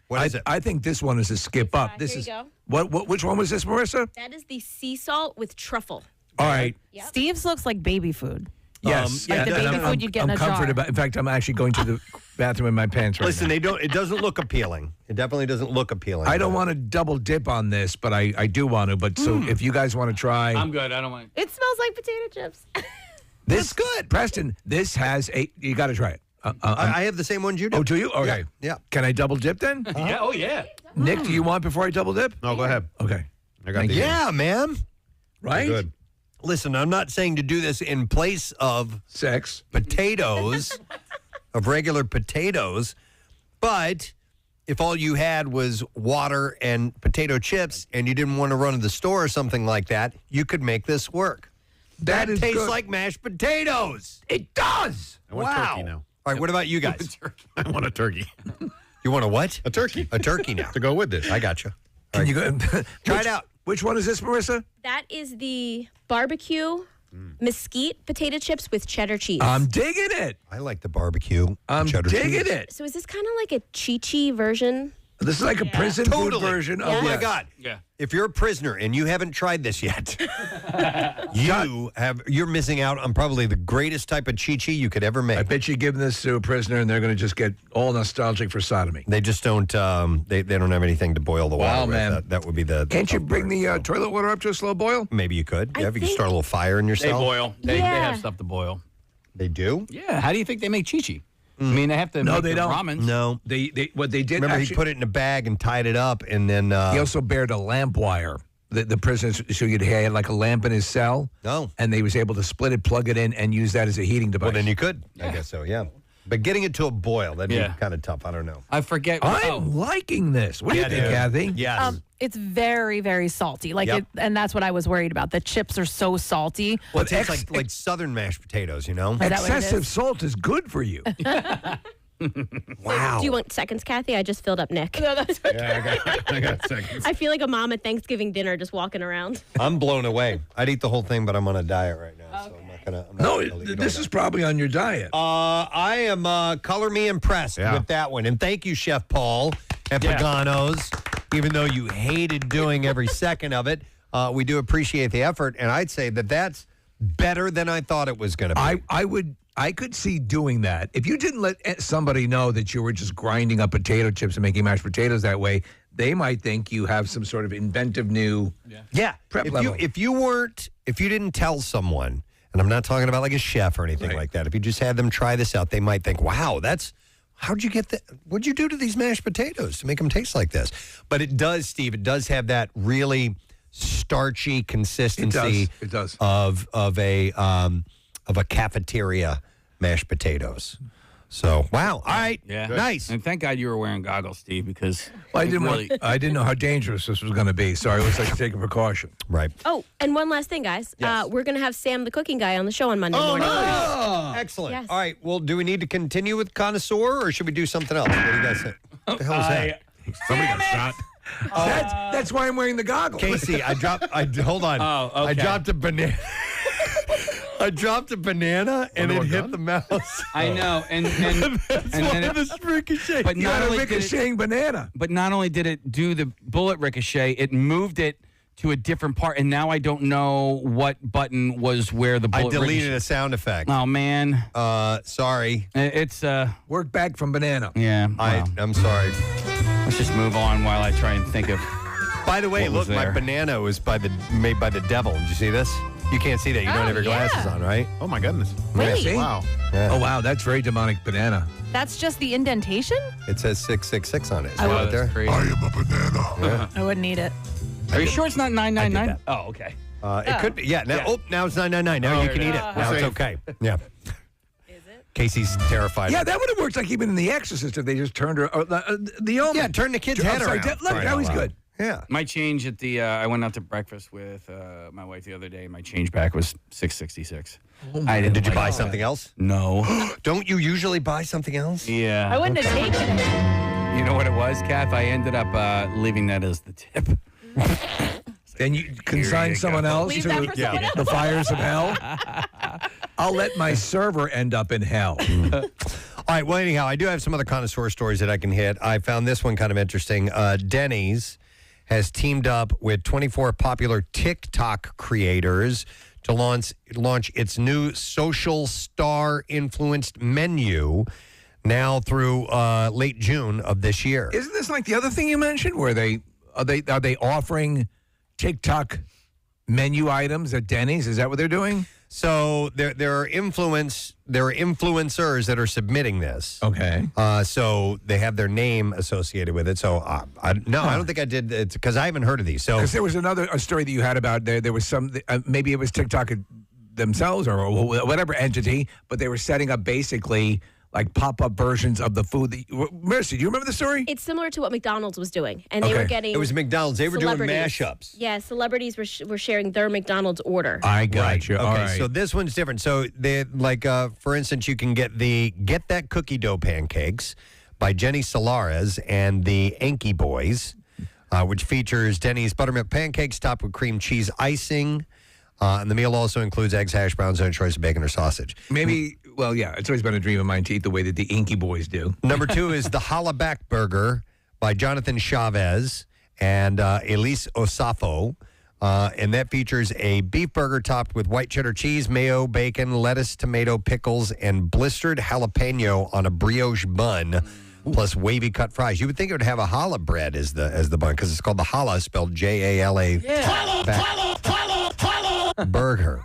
What is it? I think this one is a skip up. This Here is you go. what? Which one was this, Marissa? That is the sea salt with truffle. All right. Yep. Steve's looks like baby food. Yes. Like the baby food you'd get in a jar. comforted. In fact, I'm actually going to the bathroom in my pants right Listen, now. it doesn't look appealing. It definitely doesn't look appealing. I don't want to double dip on this, but I do want to. But so if you guys want to try. I'm good. I don't want. It smells like potato chips. This is good. Preston, this has you got to try it. I have the same ones you do. Oh, do you? Okay. Yeah. Can I double dip then? Yeah. Oh yeah. Nick, do you want before I double dip? No, go ahead. Okay. I got the Yeah, man. Right? Good. Listen, I'm not saying to do this in place of sex, potatoes, of regular potatoes, but if all you had was water and potato chips and you didn't want to run to the store or something like that, you could make this work. That is tastes good. like mashed potatoes. It does. I want Wow. turkey now. All right, what about you guys? I want a turkey. You want a what? A turkey. A turkey now. To go with this. I got you. Can you go Try it out. Which one is this, Marissa? That is the barbecue mesquite potato chips with cheddar cheese. I'm digging it. I like the barbecue. I'm cheddar digging cheese. it. So is this kind of like a chi-chi version? This is like a prison food version of Oh my this. God! Yeah. If you're a prisoner and you haven't tried this yet, you're missing out on probably the greatest type of chi-chi you could ever make. I bet you give this to a prisoner and they're going to just get all nostalgic for sodomy. They just don't. They don't have anything to boil the water Wow, with. man. That would be the. Can't you bring the toilet water up to a slow boil? Maybe you could. I Yeah, if you could think- start a little fire in They yourself. boil. They Yeah. have stuff to boil. They do. Yeah. How do you think they make chi-chi? I mean, they have to. No, make they the don't. Ramen. No. They what they did. Remember, actually, he put it in a bag and tied it up, and then. He also bared a lamp wire. The prisoners, so he had like a lamp in his cell. No. And they was able to split it, plug it in, and use that as a heating device. Well, then you could. I guess so. Yeah. But getting it to a boil, that'd Yeah. be kind of tough. I don't know. I forget. I'm liking this. What do you think, dude. Kathy? Yes. It's very, very salty. Like, Yep. and that's what I was worried about. The chips are so salty. Well, it tastes like southern mashed potatoes, you know? Is that what it Excessive is? salt is good for you. Wow. Do you want seconds, Kathy? I just filled up Nick. No, that's okay. Yeah, I got seconds. I feel like a mom at Thanksgiving dinner just walking around. I'm blown away. I'd eat the whole thing, but I'm on a diet right now, so I'm not gonna. I'm not No, gonna eat this all is probably on your diet. I am color me impressed Yeah. with that one, and thank you, Chef Paul at Pagano's. Even though you hated doing every second of it, we do appreciate the effort, and I'd say that that's better than I thought it was going to be. I could see doing that. If you didn't let somebody know that you were just grinding up potato chips and making mashed potatoes that way, they might think you have some sort of inventive new prep if level. if you didn't tell someone, and I'm not talking about like a chef or anything like that. If you just had them try this out, they might think, "Wow, how'd you get that? What'd you do to these mashed potatoes to make them taste like this?" But it does, Steve. It does have that really starchy consistency. It does. Of a cafeteria mashed potatoes. So wow, all right, Yeah. nice. And thank God you were wearing goggles, Steve, because Well, really. I didn't know how dangerous this was going to be, so I always like to take a precaution. Right. Oh, and one last thing, guys. Yes. We're going to have Sam, the cooking guy, on the show on Monday morning. Excellent. Yes. All right. Well, do we need to continue with connoisseur, or should we do something else? What do you guys think? What the hell is that? Somebody got shot. That's why I'm wearing the goggles. Casey, hold on. Oh, okay. I dropped a banana. I dropped a banana and it hit the mouse. I know, and then this ricochet. But You not got a only did it, ricocheting banana. but not only did it do the bullet ricochet, it moved it to a different part, and now I don't know what button was where the I bullet deleted ricocheted. a sound effect. Oh man, Sorry. it's Work back from banana. yeah. Wow. I'm sorry. Let's just move on while I try and think of. By the way, What was look, my there? banana was made by the devil. Did you see this? You can't see that. You don't have your glasses on, right? Oh my goodness. Wait. See? Wow. Yeah. Oh, wow, that's very demonic banana. That's just the indentation? It says 666 on it. Is I that would- right there? Crazy. am a banana. I wouldn't eat it. Are you sure it's not 999? that. Oh, okay. It could be. Yeah. Now it's 999. Now Oh, you can eat it. yeah. Now it's Safe. okay. Yeah. Casey's terrified. Yeah, that would have worked like even in The Exorcist if they just turned her. The omen. Yeah, turn the kid's head Upside around. down. Look, Crying that out was loud. good. Yeah. My change at the I went out to breakfast with my wife the other day. My change back was $6.66. I didn't. Did you like buy that. something else? No. Don't you usually buy something else? Yeah. I wouldn't have taken it. You know what it was, Kath? I ended up leaving that as the tip. Then you consign someone else Leave to that for someone else. the fires of hell. I'll let my server end up in hell. All right. Well, anyhow, I do have some other connoisseur stories that I can hit. I found this one kind of interesting. Denny's has teamed up with 24 popular TikTok creators to launch its new social star influenced menu now through late June of this year. Isn't this like the other thing you mentioned, where are they offering TikTok menu items at Denny's? Is that what they're doing? So there are influencers that are submitting this. Okay. So they have their name associated with it. So I don't think I did it because I haven't heard of these. So because there was a story that you had about there was some maybe it was TikTok themselves or whatever entity, but they were setting up basically like pop-up versions of the food. Mercy, do you remember the story? It's similar to what McDonald's was doing, and they were getting. It was McDonald's. They were doing mashups. Yeah, celebrities were sharing their McDonald's order. I got you. Okay, All right. so this one's different. So they for instance, you can get That Cookie Dough Pancakes by Jenny Solares and the Anki Boys, which features Denny's buttermilk pancakes topped with cream cheese icing. And the meal also includes eggs, hash browns, and a choice of bacon or sausage. Well, yeah, it's always been a dream of mine to eat the way that the Inky Boys do. Number 2 is the Holla Back Burger by Jonathan Chavez and Elise Osafo. And that features a beef burger topped with white cheddar cheese, mayo, bacon, lettuce, tomato, pickles, and blistered jalapeno on a brioche bun, plus wavy cut fries. You would think it would have a challah bread as the bun because it's called the challah, spelled Jala. Burger.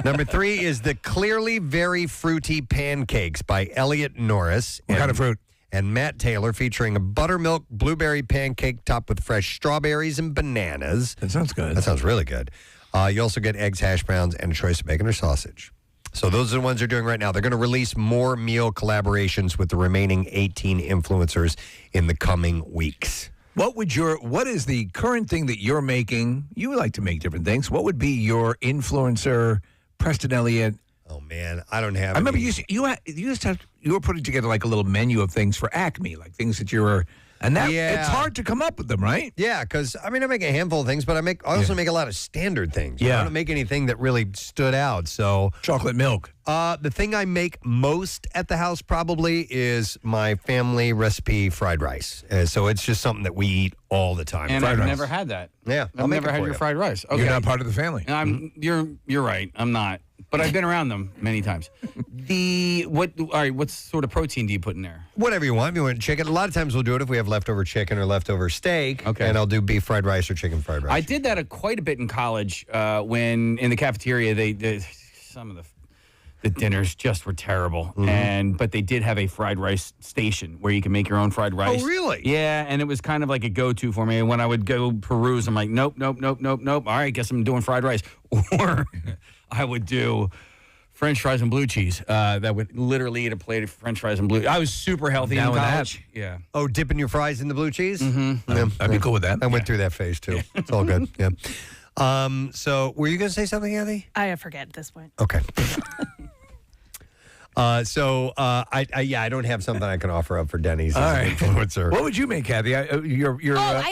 Number 3 is the Clearly Very Fruity Pancakes by Elliot Norris. What kind of fruit? And Matt Taylor, featuring a buttermilk blueberry pancake topped with fresh strawberries and bananas. That sounds good. That sounds really good. You also get eggs, hash browns, and a choice of bacon or sausage. So those are the ones they're doing right now. They're going to release more meal collaborations with the remaining 18 influencers in the coming weeks. What is the current thing that you're making? You would like to make different things. What would be your influencer, Preston Elliott? Oh man, I don't have. I remember you were putting together like a little menu of things for Acme, like things that you were, and that it's hard to come up with them, right? Yeah, because I make a handful of things, but I also make a lot of standard things. Yeah, I don't make anything that really stood out. So chocolate milk. The thing I make most at the house probably is my family recipe fried rice. So it's just something that we eat all the time. And fried I've rice. never had that. Yeah, I've never had your fried rice. Okay. You're not part of the family. You're right. I'm not. But I've been around them many times. What sort of protein do you put in there? Whatever you want. If you want chicken, a lot of times we'll do it if we have leftover chicken or leftover steak. Okay. And I'll do beef fried rice or chicken fried rice. I did that quite a bit in college when in the cafeteria some of the dinners just were terrible. But they did have a fried rice station where you can make your own fried rice. Oh, really? Yeah, and it was kind of like a go-to for me. And when I would go peruse, I'm like, nope. All right, guess I'm doing fried rice. Or I would do French fries and blue cheese. That would literally eat a plate of French fries and blue. I was super healthy in college. Yeah. Oh, dipping your fries in the blue cheese? Mm-hmm. Yeah, I'd be cool with that. I went through that phase too. It's all good. Yeah. So were you going to say something, Kathy? I forget at this point. Okay. I don't have something I can offer up for Denny's as an influencer. What would you make, Kathy? I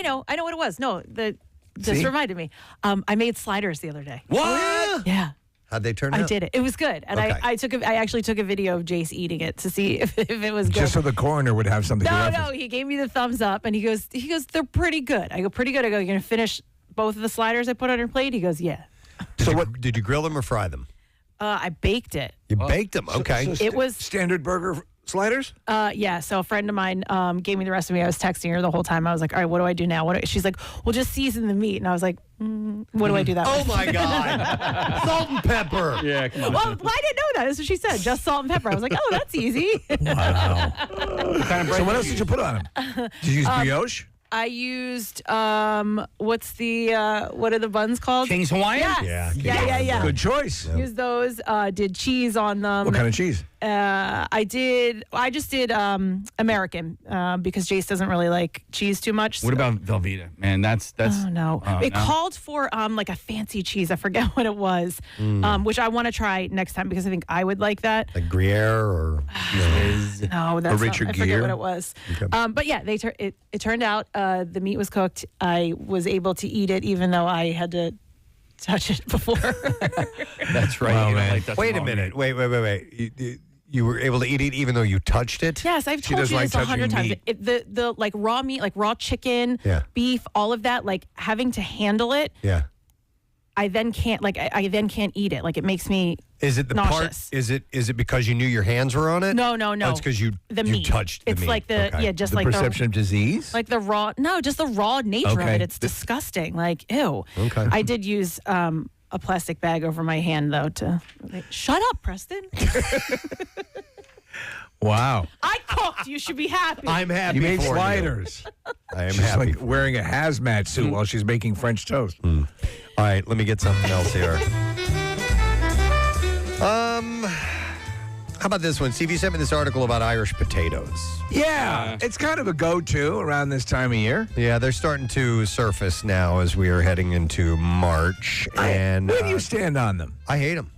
know what it was. No, this reminded me. I made sliders the other day. What? Yeah. How'd they turn out? I did it. It was good, and Okay. I actually took a video of Jace eating it to see if it was good. Just so the coroner would have something to reference. No, he gave me the thumbs up, and he goes, they're pretty good. I go, pretty good. I go, you're gonna finish both of the sliders I put on your plate? He goes, yeah. Did you grill them or fry them? I baked it. You baked them, okay. It was standard burger sliders? Yeah. So a friend of mine gave me the recipe. I was texting her the whole time. I was like, all right, what do I do now? She's like, well, just season the meat. And I was like, what do I do that Oh with? my God. Salt and pepper. Yeah, come on. Well, I didn't know that. That's what she said. Just salt and pepper. I was like, oh, that's easy. Wow. So what else did you put on them? Did you use brioche? I used what are the buns called? King's Hawaiian? Yes. Yeah. Good choice. Used those. Did cheese on them. What kind of cheese? I just did American because Jace doesn't really like cheese too much. What about Velveeta? Man, that's. Oh no! It no. called for like a fancy cheese. I forget what it was, which I want to try next time because I think I would like that. Like Gruyere or No, that's Richard not, I forget Gere? what it was. Okay. But yeah, it turned out the meat was cooked. I was able to eat it even though I had to touch it before. That's right. Wow, You don't man. like that Wait a small minute. meat. Wait. You were able to eat it even though you touched it? Yes, I've She told doesn't you like this 100 touching times. meat. The like raw meat, like raw chicken, Yeah. beef, all of that, like having to handle it. Yeah. I then can't I then can't eat it. Like it makes me Is it the nauseous. part? Is it because you knew your hands were on it? No. Oh, it's because you meat. touched the it's meat. like the Okay. just the like perception of disease? like the raw. No, just the raw nature of Okay. it. It's disgusting. Like ew. Okay. I did use a plastic bag over my hand though to. Shut up, Preston. Wow. I cooked. You should be happy. I'm happy. You made for sliders. I am She's happy. like wearing a hazmat suit while she's making French toast. All right, let me get something else here. How about this one? Steve, you sent me this article about Irish potatoes. Yeah, it's kind of a go-to around this time of year. Yeah, they're starting to surface now as we are heading into March. And Where do you stand on them? I hate them.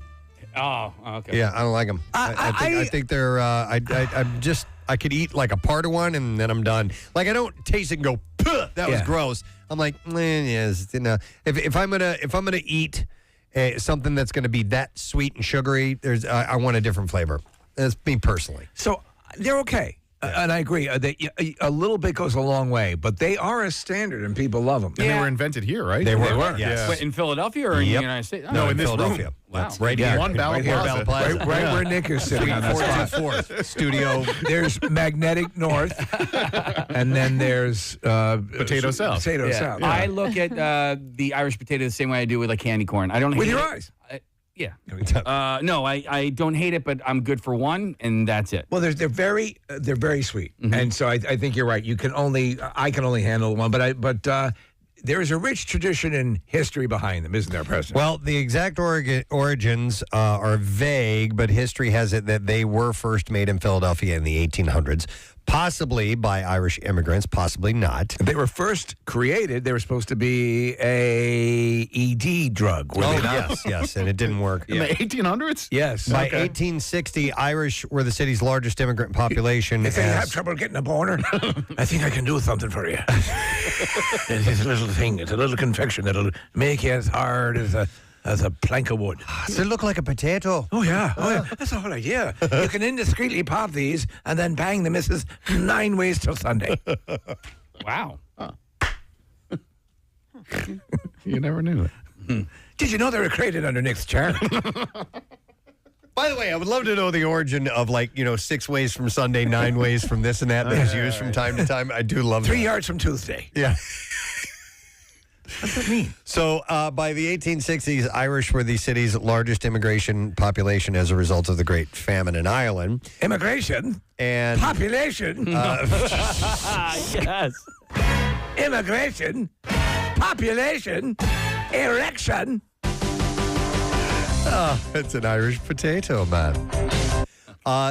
Oh, okay. Yeah, I don't like them. I think they're. I'm just. I could eat like a part of one and then I'm done. Like I don't taste it and go, "Puh, that was Yeah. gross." I'm like, yes, you know. If I'm gonna eat something that's gonna be that sweet and sugary, I want a different flavor. That's me personally. So they're okay. And I agree. A little bit goes a long way, but they are a standard and people love them. And they were invented here, right? They were. Yes. Wait, in Philadelphia or in the United States? No, in this Philadelphia. room. That's Wow. right here. One Bell right here, Plaza. Bell Plaza. Right where Nick is sitting on that spot. 424th Studio. There's Magnetic North, and then there's Potato South. Potato Yeah. South. I look at the Irish potato the same way I do with like candy corn. I don't With hate your it. eyes. Yeah. No, I don't hate it, but I'm good for one, and that's it. Well, they're very sweet, and so I think you're right. I can only handle one, but there is a rich tradition and history behind them, isn't there, Preston? Well, the exact origins are vague, but history has it that they were first made in Philadelphia in the 1800s, possibly by Irish immigrants, possibly not. They were first created. They were supposed to be a ED drug. Were they not? yes, and it didn't work. In the 1800s? Yes. By 1860, Irish were the city's largest immigrant population. If you have trouble getting a boner, I think I can do something for you. It's a little thing. It's a little confection that'll make you as hard as a plank of wood. Does it look like a potato? Oh, yeah. That's the whole idea. You can indiscreetly pop these and then bang the missus 9 ways till Sunday. Wow. You never knew it. Did you know they were created under Nick's chair? By the way, I would love to know the origin of 6 ways from Sunday, 9 ways from this and that is used from time to time. I do love 3 that. yards from Tuesday. Yeah. What's that mean? So by the 1860s, Irish were the city's largest immigration population as a result of the Great Famine in Ireland. Immigration? And population? Yes. Immigration? Population? Erection? Oh, it's an Irish potato, man.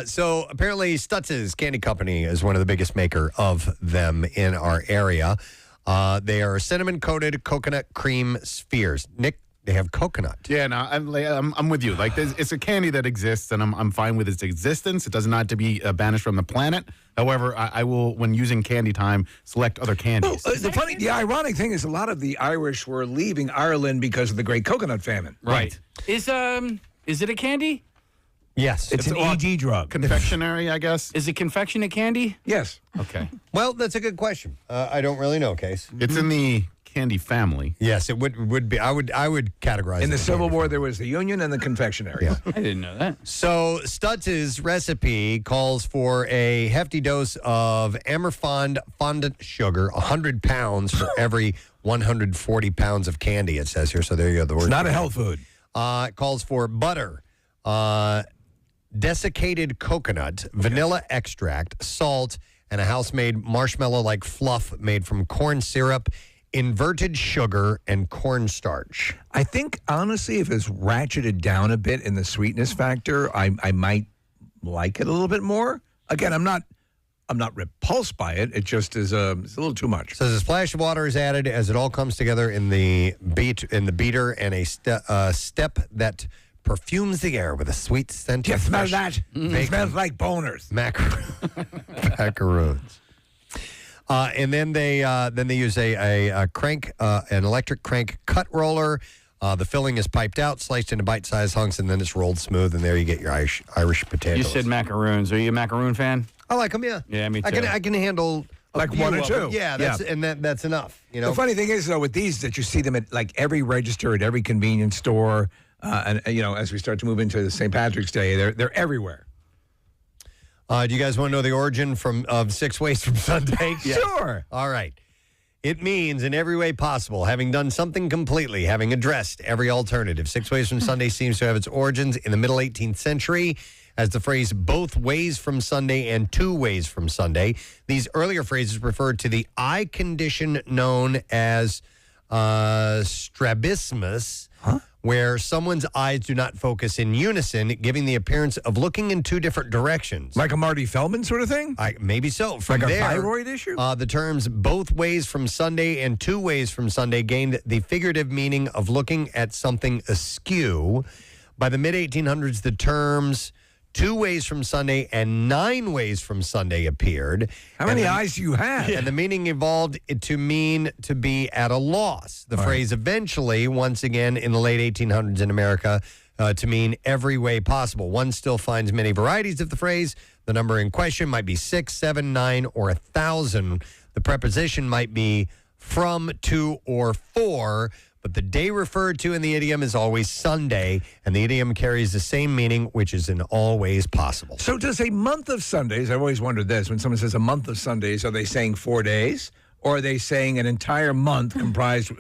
So apparently Stutz's Candy Company is one of the biggest maker of them in our area. They are cinnamon-coated coconut cream spheres. Nick, they have coconut. Yeah, no, I'm with you. Like, it's a candy that exists, and I'm fine with its existence. It doesn't have to be banished from the planet. However, I will, when using Candy Time, select other candies. The ironic thing is a lot of the Irish were leaving Ireland because of the Great Coconut Famine. Right. Is it a candy? Yes. It's an ED drug. Confectionery, I guess. Is it confectionate candy? Yes. Okay. Well, that's a good question. I don't really know, Case. It's in the candy family. Yes, it would be. I would categorize it In the as Civil candy. War, there was the Union and the confectionery. Yeah. I didn't know that. So Stutz's recipe calls for a hefty dose of Amerfond fondant sugar, 100 pounds for every 140 pounds of candy, it says here. So there you go. The word. It's not a health food. It calls for butter, desiccated coconut, vanilla extract, salt, and a house-made marshmallow-like fluff made from corn syrup, inverted sugar, and cornstarch. I think, honestly, if it's ratcheted down a bit in the sweetness factor, I might like it a little bit more. Again, I'm not repulsed by it. It just is it's a little too much. So a splash of water is added as it all comes together in the beater, and a step that perfumes the air with a sweet scent. You of smell fresh that? It smells like boners. Macaroons. And then they use an electric crank cut roller. The filling is piped out, sliced into bite-sized hunks, and then it's rolled smooth. And there you get your Irish potatoes. You said macaroons. Are you a macaroon fan? I like them, yeah. Yeah, me too. I can handle Like few one or of them. two. Yeah, that's enough. You know, The funny thing is, though, with these, that you see them at like every register, at every convenience store, and as we start to move into the St. Patrick's Day, they're everywhere. Do you guys want to know the origin of 6 ways from Sunday? Sure. All right. It means in every way possible, having done something completely, having addressed every alternative. 6 ways from Sunday seems to have its origins in the middle 18th century as the phrase both ways from Sunday and 2 ways from Sunday. These earlier phrases referred to the eye condition known as strabismus, where someone's eyes do not focus in unison, giving the appearance of looking in 2 different directions. Like a Marty Feldman sort of thing? Maybe so. From Like a there, thyroid issue? The terms both ways from Sunday and 2 ways from Sunday gained the figurative meaning of looking at something askew. By the mid-1800s, the terms 2 ways from Sunday and 9 ways from Sunday appeared. How many eyes do you have? And the meaning evolved to mean to be at a loss. The phrase eventually, once again in the late 1800s in America, to mean every way possible. One still finds many varieties of the phrase. The number in question might be 6, 7, 9, or 1,000. The preposition might be from, to, or for. But the day referred to in the idiom is always Sunday, and the idiom carries the same meaning, which is in all ways possible. So does a month of Sundays, I've always wondered this, when someone says a month of Sundays, are they saying 4 days? Or are they saying an entire month comprised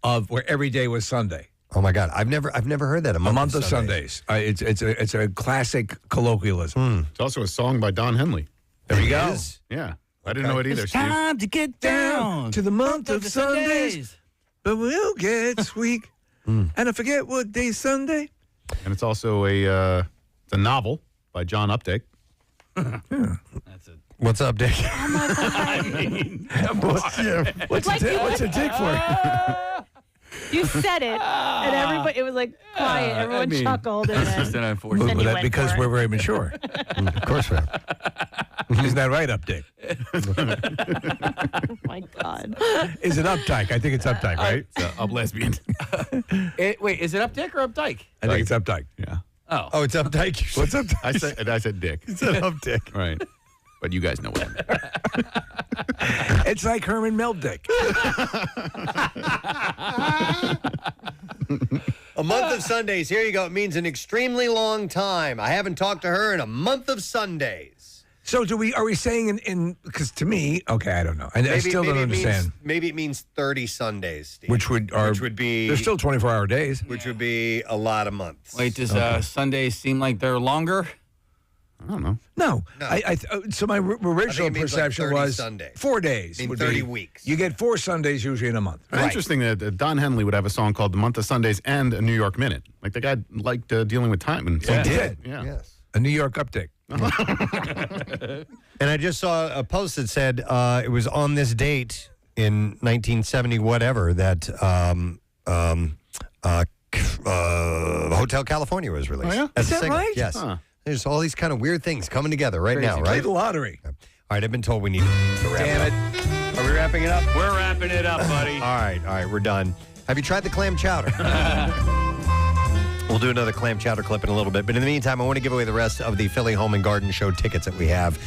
of where every day was Sunday? Oh my God, I've never heard that. A month of Sundays. It's a classic colloquialism. It's also a song by Don Henley. There you go. Yeah. I didn't know it either, It's Steve. time to get down to the month of Sundays. But we'll get sweet. And I forget what day's Sunday. And it's also it's a novel by John Updike. What's up, Dick? Oh my God. What's a dick for? You said it, and everybody, it was like quiet. Everyone chuckled. And That's just an then, unfortunate. then you went Because for we're it. very mature. Of course we are. Isn't that right, Updike? Oh my God. Is it Updike? I think it's Updike, right? Up lesbian. Wait, is it up Dick or up Dyke? I think it's Updike. Yeah. Oh, it's Updike. What's up? I said Dick. It's an Updike. Right. But you guys know what I mean. It's like Herman Meldick. A month of Sundays. Here you go. It means an extremely long time. I haven't talked to her in a month of Sundays. So are we saying in because to me, okay, I don't know. I still don't understand. Maybe it means 30 Sundays, Steve. Which would be they're still 24-hour days. Which would be a lot of months. Wait, does Sundays seem like they're longer? I don't know. No. So my original it means perception like 30 was Sundays. 4 days. I mean, would 30 be- weeks. You get 4 Sundays usually in a month. Interesting that Don Henley would have a song called "The Month of Sundays" and a New York Minute. Like the guy liked dealing with time. And He did. Yeah. Yes. A New York update. And I just saw a post that said it was on this date in 1970, whatever, that Hotel California was released. Oh, yeah? As Is a that single. right? Yes. Huh. There's all these kind of weird things coming together right now, Play right? the lottery. All right, I've been told we need to wrap Damn it up. Are we wrapping it up? We're wrapping it up, buddy. All right, we're done. Have you tried the clam chowder? We'll do another clam chowder clip in a little bit. But in the meantime, I want to give away the rest of the Philly Home and Garden Show tickets that we have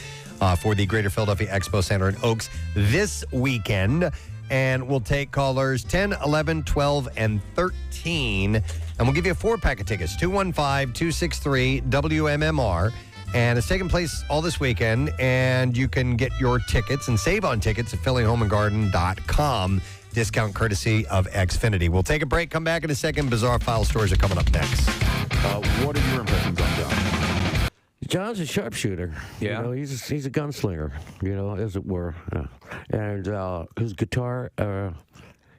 for the Greater Philadelphia Expo Center in Oaks this weekend. And we'll take callers 10, 11, 12, and 13. And we'll give you a 4-pack of tickets, 215-263-WMMR. And it's taking place all this weekend. And you can get your tickets and save on tickets at phillyhomeandgarden.com. Discount courtesy of Xfinity. We'll take a break, come back in a second. Bizarre File stories are coming up next. What are your impressions on John? John's a sharpshooter. Yeah. You know, he's a gunslinger, as it were. And his guitar,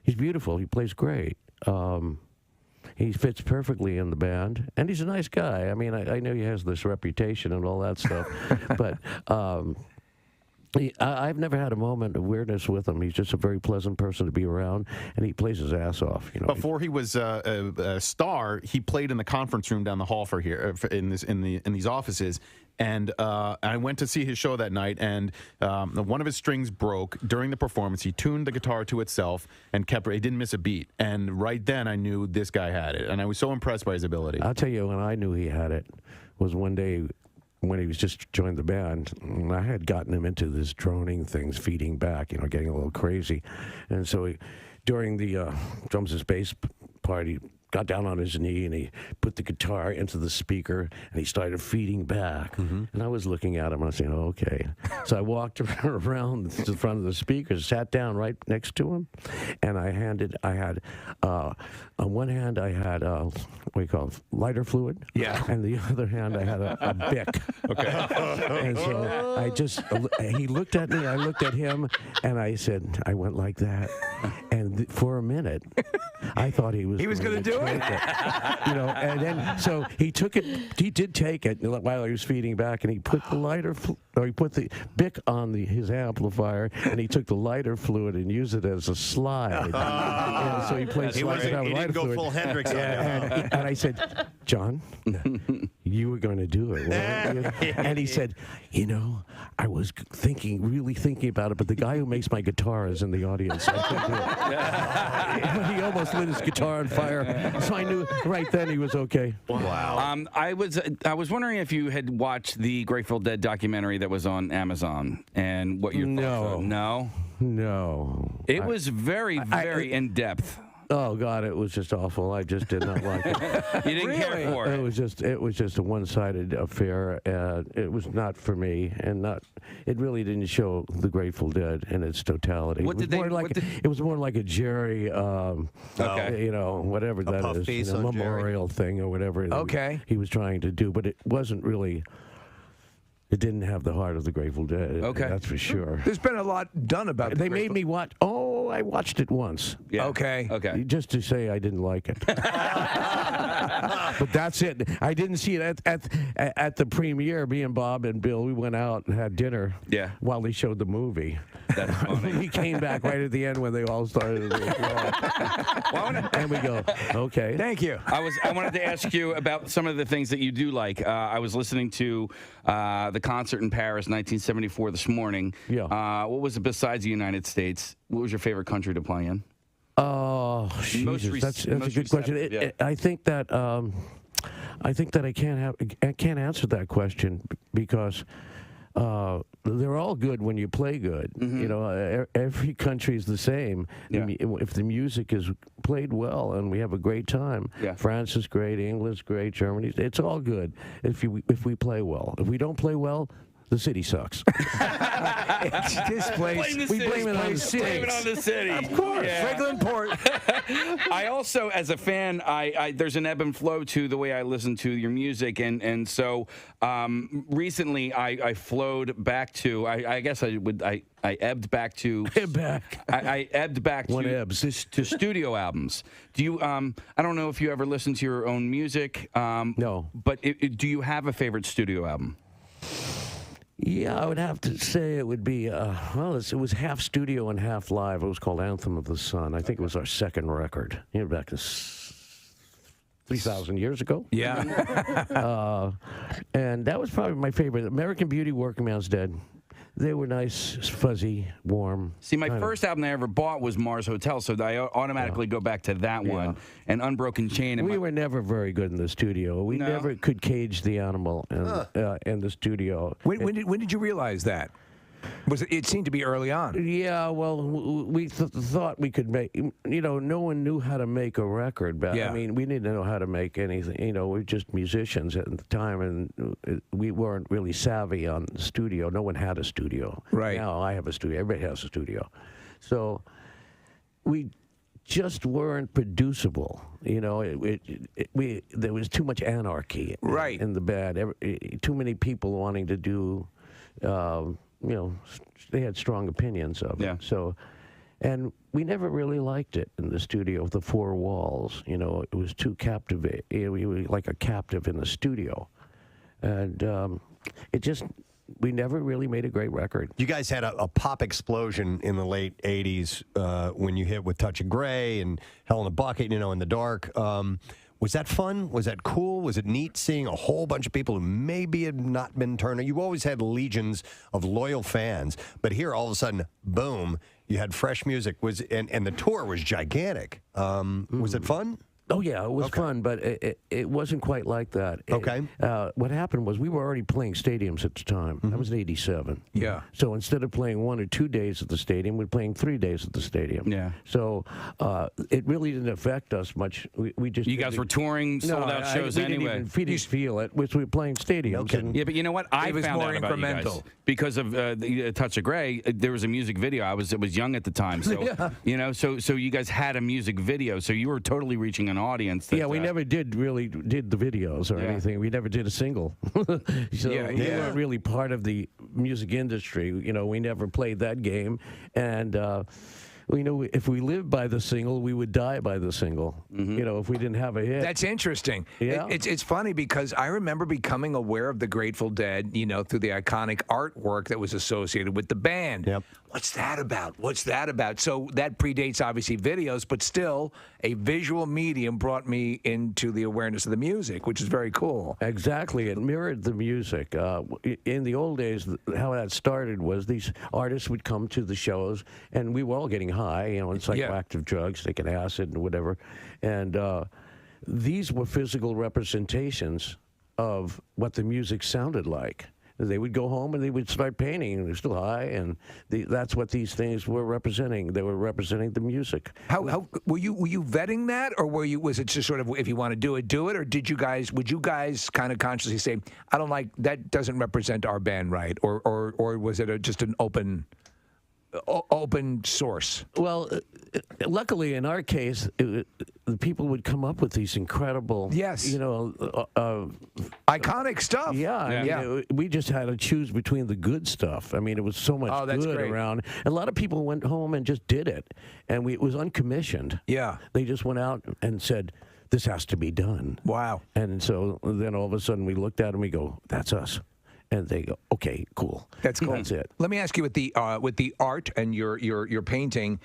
he's beautiful. He plays great. He fits perfectly in the band. And he's a nice guy. I mean, I know he has this reputation and all that stuff. But I've never had a moment of weirdness with him. He's just a very pleasant person to be around, and he plays his ass off. Before he was a star, he played in the conference room down the hall in these offices. And I went to see his show that night, and one of his strings broke during the performance. He tuned the guitar to itself and kept it. He didn't miss a beat. And right then, I knew this guy had it, and I was so impressed by his ability. I'll tell you when I knew he had it was one day when he was just joined the band, I had gotten him into this droning things, feeding back, getting a little crazy. And so during the drums and bass part, he got down on his knee and he put the guitar into the speaker and he started feeding back. And I was looking at him and I was saying, oh, okay. So I walked around to the front of the speaker, sat down right next to him, and I had on one hand I had what do you call it, lighter fluid. Yeah. And the other hand I had a Bic. Okay. And so he looked at me, I looked at him, and I went like that. And for a minute, I thought he was going to do it. And then so he took it. He did take it while he was feeding back, and he put the he put the Bic on his amplifier, and he took the lighter fluid and used it as a slide. And so he played. He didn't go full Hendrix. And I said, John, you were going to do it, weren't you? And he said, I was really thinking about it, but the guy who makes my guitar is in the audience. He almost lit his guitar on fire, so I knew right then he was okay. Wow. I was wondering if you had watched the Grateful Dead documentary that was on Amazon and what your thoughts were. No. It was very, very in depth. Oh God, it was just awful. I just did not like it. You didn't care for it. It was just a one-sided affair. It was not for me, and it really didn't show the Grateful Dead in its totality. It was more like a Jerry, whatever that is, memorial thing or whatever. He was trying to do, but it wasn't really. It didn't have the heart of the Grateful Dead. Okay. That's for sure. There's been a lot done about it. They made me watch. Oh, I watched it once. Yeah. Okay. Just to say I didn't like it. But that's it. I didn't see it at the premiere. Me and Bob and Bill, we went out and had dinner. Yeah. While they showed the movie. That's funny. We came back right at the end when they all started to applaud. And we go, okay. Thank you. I wanted to ask you about some of the things that you do like. I was listening to the concert in Paris, 1974, this morning. Yeah. What was it besides the United States? What was your favorite country to play in? Oh, Jesus, that's a good question. I think that I can't answer that question because they're all good when you play good. Every country is the same. Yeah. If the music is played well and we have a great time, France is great, England's great, Germany, it's all good if we play well. If we don't play well, the city sucks. This place, we blame it on the city. Blame it on the city. Of course. Franklin Port. I also, as a fan, there's an ebb and flow to the way I listen to your music, and so recently I flowed back to. I guess I ebbed back to. I ebbed back to studio albums. Do you? I don't know if you ever listen to your own music. No. But do you have a favorite studio album? Yeah, I would have to say it would be, it was half studio and half live. It was called Anthem of the Sun. I think it was our second record, back to 3,000 years ago. Yeah. And that was probably my favorite. American Beauty, Working Man's Dead. They were nice, fuzzy, warm. See, my first album I ever bought was Mars Hotel, so I automatically go back to that one. And Unbroken Chain. And we were never very good in the studio. We never could cage the animal in the studio. When did you realize that? It seemed to be early on. Yeah, well, we thought we could make. No one knew how to make a record. But I mean, we didn't know how to make anything. We were just musicians at the time, and we weren't really savvy on the studio. No one had a studio. Right. Now I have a studio. Everybody has a studio. So we just weren't producible. There was too much anarchy. Right. In the band. Too many people wanting to do. They had strong opinions of it. So, and we never really liked it in the studio with the four walls. It was too captivating. We were like a captive in the studio. And we never really made a great record. You guys had a pop explosion in the late 80s when you hit with Touch of Grey and Hell in a Bucket, In the Dark. Was that fun? Was that cool? Was it neat seeing a whole bunch of people who maybe had not been turned on? You always had legions of loyal fans, but here all of a sudden, boom, you had fresh music. And the tour was gigantic. Was it fun? Oh yeah, it was fun, but it wasn't quite like that. Okay. What happened was we were already playing stadiums at the time. That was in '87. Yeah. So instead of playing 1 or 2 days at the stadium, we're playing 3 days at the stadium. Yeah. So it really didn't affect us much. We just You guys were touring sold-out shows anyway. We didn't feel it. We were playing stadiums. And Yeah, but you know what? I It was found more out about you guys incremental. because of the Touch of Grey. There was a music video. I was young at the time, so you know, so you guys had a music video, so you were totally reaching an audience. That, yeah, we never did the videos or anything. We never did a single. So we weren't really part of the music industry. You know, we never played that game. And you know, if we lived by the single, we would die by the single. You know, if we didn't have a hit. That's interesting. Yeah. It's funny because I remember becoming aware of the Grateful Dead, you know, through the iconic artwork that was associated with the band. Yep. What's that about? What's that about? So that predates obviously videos, but still a visual medium brought me into the awareness of the music, which is very cool. Exactly. It mirrored the music. In the old days, how that started was these artists would come to the shows, and we were all getting high, you know, on psychoactive drugs, taking acid and whatever. And these were physical representations of what the music sounded like. They would go home and they would start painting, and they're still high, and that's what these things were representing. They were representing the music. How were you vetting that, or was it just sort of if you want to do it, do it, or would you guys kind of consciously say, I don't like that, doesn't represent our band right, or was it just an open source? Well, luckily in our case, the people would come up with these incredible, you know, iconic stuff. Yeah, I mean, we just had to choose between the good stuff. I mean, it was so much good around. And a lot of people went home and just did it, and it was uncommissioned. Yeah, they just went out and said, "This has to be done." Wow. And so then all of a sudden we looked at them, we go, "That's us." And they go, okay, cool. That's cool. That's it. Let me ask you with the art and your painting.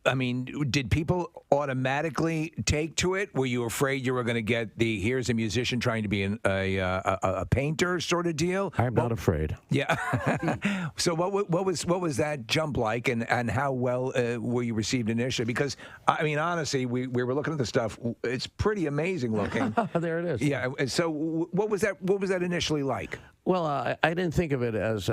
I mean, did people automatically take to it? Were you afraid you were going to get here's a musician trying to be a painter sort of deal? I'm not afraid. Yeah. So what was that jump like, and how well were you received initially? Because I mean, honestly, we were looking at the stuff. It's pretty amazing looking. There it is. Yeah. So what was that initially like? Well, I didn't think of it as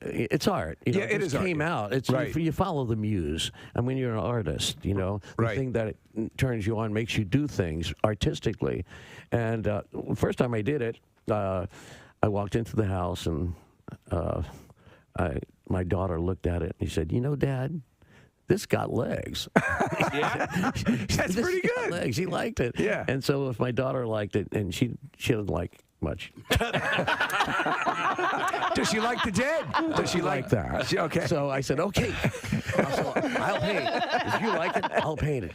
it's art. You know, it is art. Came out. It's right. you follow the muse. I mean, you're an artist. You know, the thing that turns you on, makes you do things artistically. And first time I did it, I walked into the house and my daughter looked at it and she said, "You know, Dad, this got legs." Yeah, that's pretty good. Legs. She liked it. Yeah. And so if my daughter liked it, and she doesn't like much. Does she like the Dead? Does she like that? Okay. So I said, okay, I'll paint it. If you like it, I'll paint it.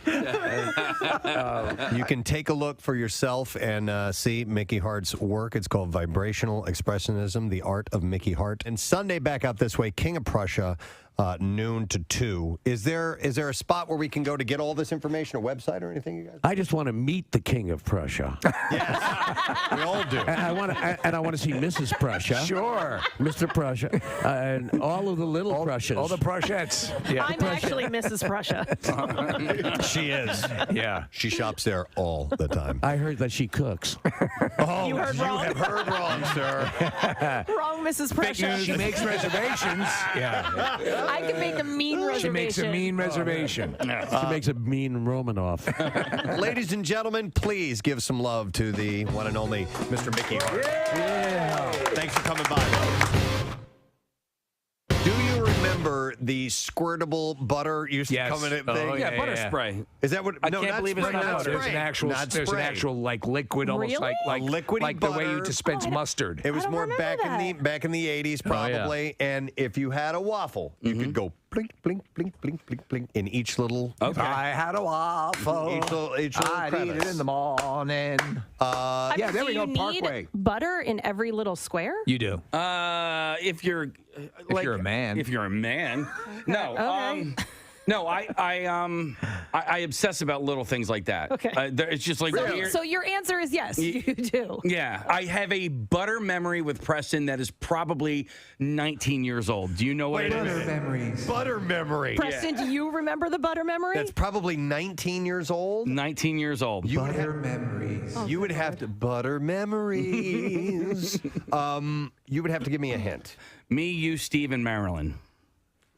You can take a look for yourself and see Mickey Hart's work. It's called Vibrational Expressionism, The Art of Mickey Hart. And Sunday, back out this way, King of Prussia, noon to 2. Is there a spot where we can go to get all this information, a website or anything, you guys? I just want to meet the King of Prussia. Yes, we all do. And I want to see Mrs. Prussia. Sure. Mr. Prussia. And all of the little Prussias. All the Prussiettes. Yeah. I'm actually Mrs. Prussia. She is. Yeah. She shops there all the time. I heard that she cooks. Oh, You heard wrong. have heard wrong, sir. Wrong, Mrs. Prussia. She makes reservations. Yeah. I can make a mean reservation. She makes a mean reservation. She makes a mean Romanoff. Ladies and gentlemen, please give some love to the one and only Mr. Mickey Hart. Yeah. Thanks for coming by. Do you remember the squirtable butter used to come in a thing? Yeah, butter spray. Is that what? I no, can't not believe it's spray, not not butter. There's spray. an actual like liquid, almost Really? like liquidy like the way you butter. dispense mustard. It was don't more remember back in the 80s probably, and if you had a waffle, you could go blink, blink, blink, blink, blink, blink in each little. Okay. I had a waffle. Each little I'd eat it crevice. in the morning. I Yeah, mean, there do we go, you need Parkway. butter in every little square? You do. If you're If you're a man. If you're a man. No. Okay. No, I obsess about little things like that. Okay. It's just like weird. So your answer is yes, you do. Yeah, I have a butter memory with Preston that is probably 19 years old. Do you know what it is? Butter memory. Preston, do you remember the butter memory? That's probably 19 years old. 19 years old. Memories. You would have to butter memories. You would have to give me a hint. Me, you, Steve, and Marilyn.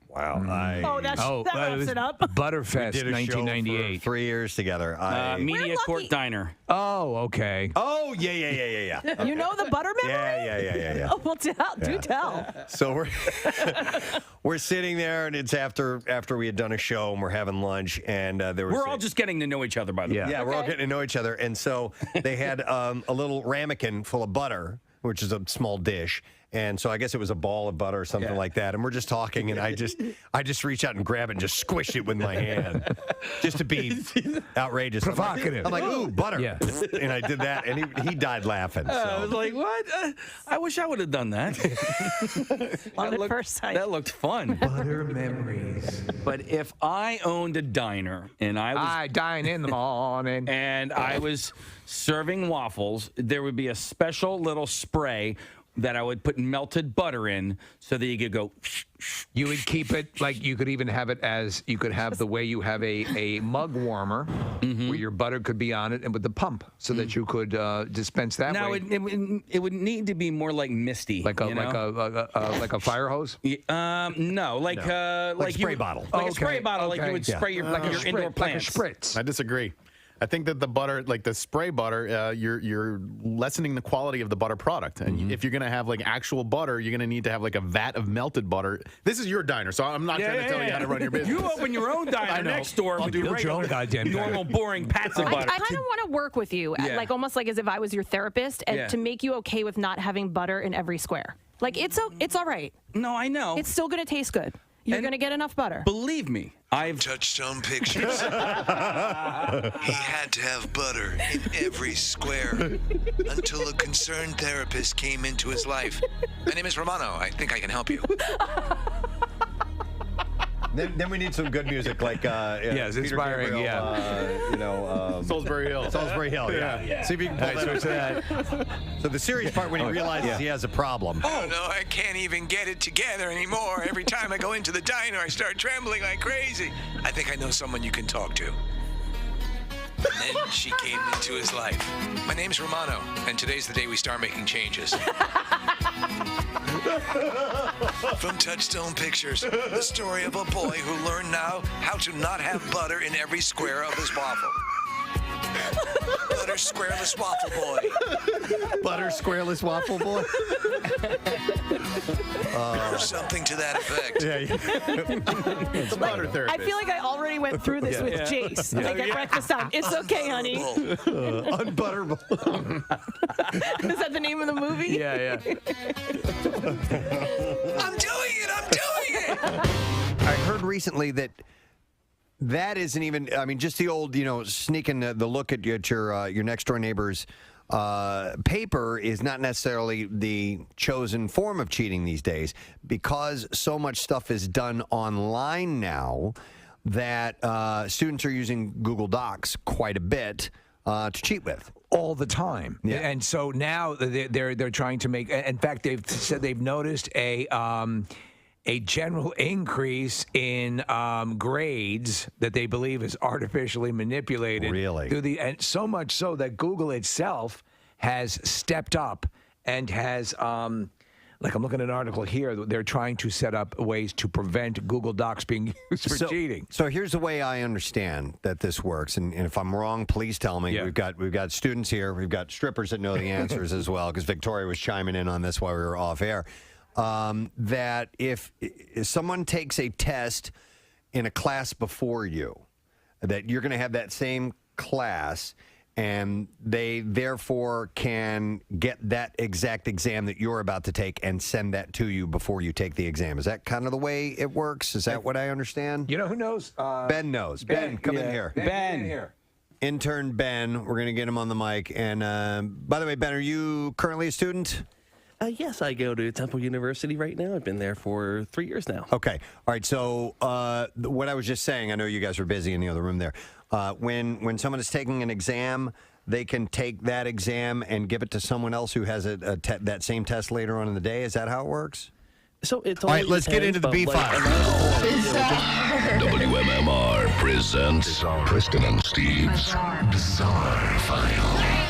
Wow. That wraps it up. Butterfest, We did a show 1998. for 3 years together. Media Court Diner. Oh, okay. Oh, yeah. Okay. You know the butter memory? Yeah. Oh, well, do tell. So we're sitting there, and it's after we had done a show, and we're having lunch, and there was We're all just getting to know each other, by the way. yeah, we're all getting to know each other, and so they had a little ramekin full of butter, which is a small dish. And so I guess it was a ball of butter or something like that. And we're just talking, and I just reach out and grab it and just squish it with my hand, just to be outrageous, provocative. I'm like, ooh, butter. Yeah. And I did that, and he died laughing. So. I was like, what? I wish I would have done that. At first sight. That looked fun. Butter memories. But if I owned a diner and I dine in the morning and I was serving waffles, there would be a special little spray that I would put melted butter in so that you could go. You would keep it like you could even have it as you could have the way you have a mug warmer where your butter could be on it and with the pump so that you could dispense that Now way. it would need to be more like misty, like a fire hose. No, like a spray bottle. like a spray bottle, like you would spray your indoor plants. Like a spritz. I disagree. I think that the butter, like the spray butter, you're lessening the quality of the butter product. And if you're going to have like actual butter, you're going to need to have like a vat of melted butter. This is your diner, so I'm not trying to tell you how to run your business. You open your own diner next door and do build your own goddamn normal, boring pats of butter. I kind of want to work with you, like almost like as if I was your therapist, and to make you okay with not having butter in every square. Like it's all right. No, I know. It's still going to taste good. You're going to get enough butter. Believe me, I've Touchstone Pictures. He had to have butter in every square until a concerned therapist came into his life. My name is Romano. I think I can help you. Then we need some good music, like yes, Peter inspiring. Gabriel, Salisbury Hill. Salisbury Hill. Yeah. See if you can pull that. So the serious part when he realizes he has a problem. Oh no, I can't even get it together anymore. Every time I go into the diner, I start trembling like crazy. I think I know someone you can talk to. And then she came into his life. My name's Romano, and today's the day we start making changes. From Touchstone Pictures, the story of a boy who learned now how to not have butter in every square of his waffle. Butter squareless waffle boy. Butter squareless waffle boy. Or something to that effect. It's a butter therapist. I feel like I already went through this with Jace. Like at breakfast time. It's okay, honey. Unbutterable. Is that the name of the movie? Yeah. I'm doing it! I heard recently that isn't even. I mean, just the old, sneaking the look at your next door neighbor's paper is not necessarily the chosen form of cheating these days, because so much stuff is done online now that students are using Google Docs quite a bit to cheat with. All the time. Yeah. And so now they're trying to make. In fact, they've said they've noticed a general increase in grades that they believe is artificially manipulated. Really? And so much so that Google itself has stepped up and has, like I'm looking at an article here, they're trying to set up ways to prevent Google Docs being used for cheating. So here's the way I understand that this works, and if I'm wrong, please tell me. Yeah. We've got students here, we've got strippers that know the answers as well, because Victoria was chiming in on this while we were off air. That if someone takes a test in a class before you, that you're going to have that same class, and they therefore can get that exact exam that you're about to take and send that to you before you take the exam. Is that kind of the way it works? Is that what I understand? You know who knows? Ben knows. Ben, come in here. Ben here. Intern Ben, we're going to get him on the mic. And by the way, Ben, are you currently a student? Yes, I go to Temple University right now. I've been there for 3 years now. Okay. All right. So what I was just saying, I know you guys are busy in the other room there. When someone is taking an exam, they can take that exam and give it to someone else who has that same test later on in the day. Is that how it works? So it's all right. Let's get into the B5. WMMR presents Preston and Steve's Bizarre File.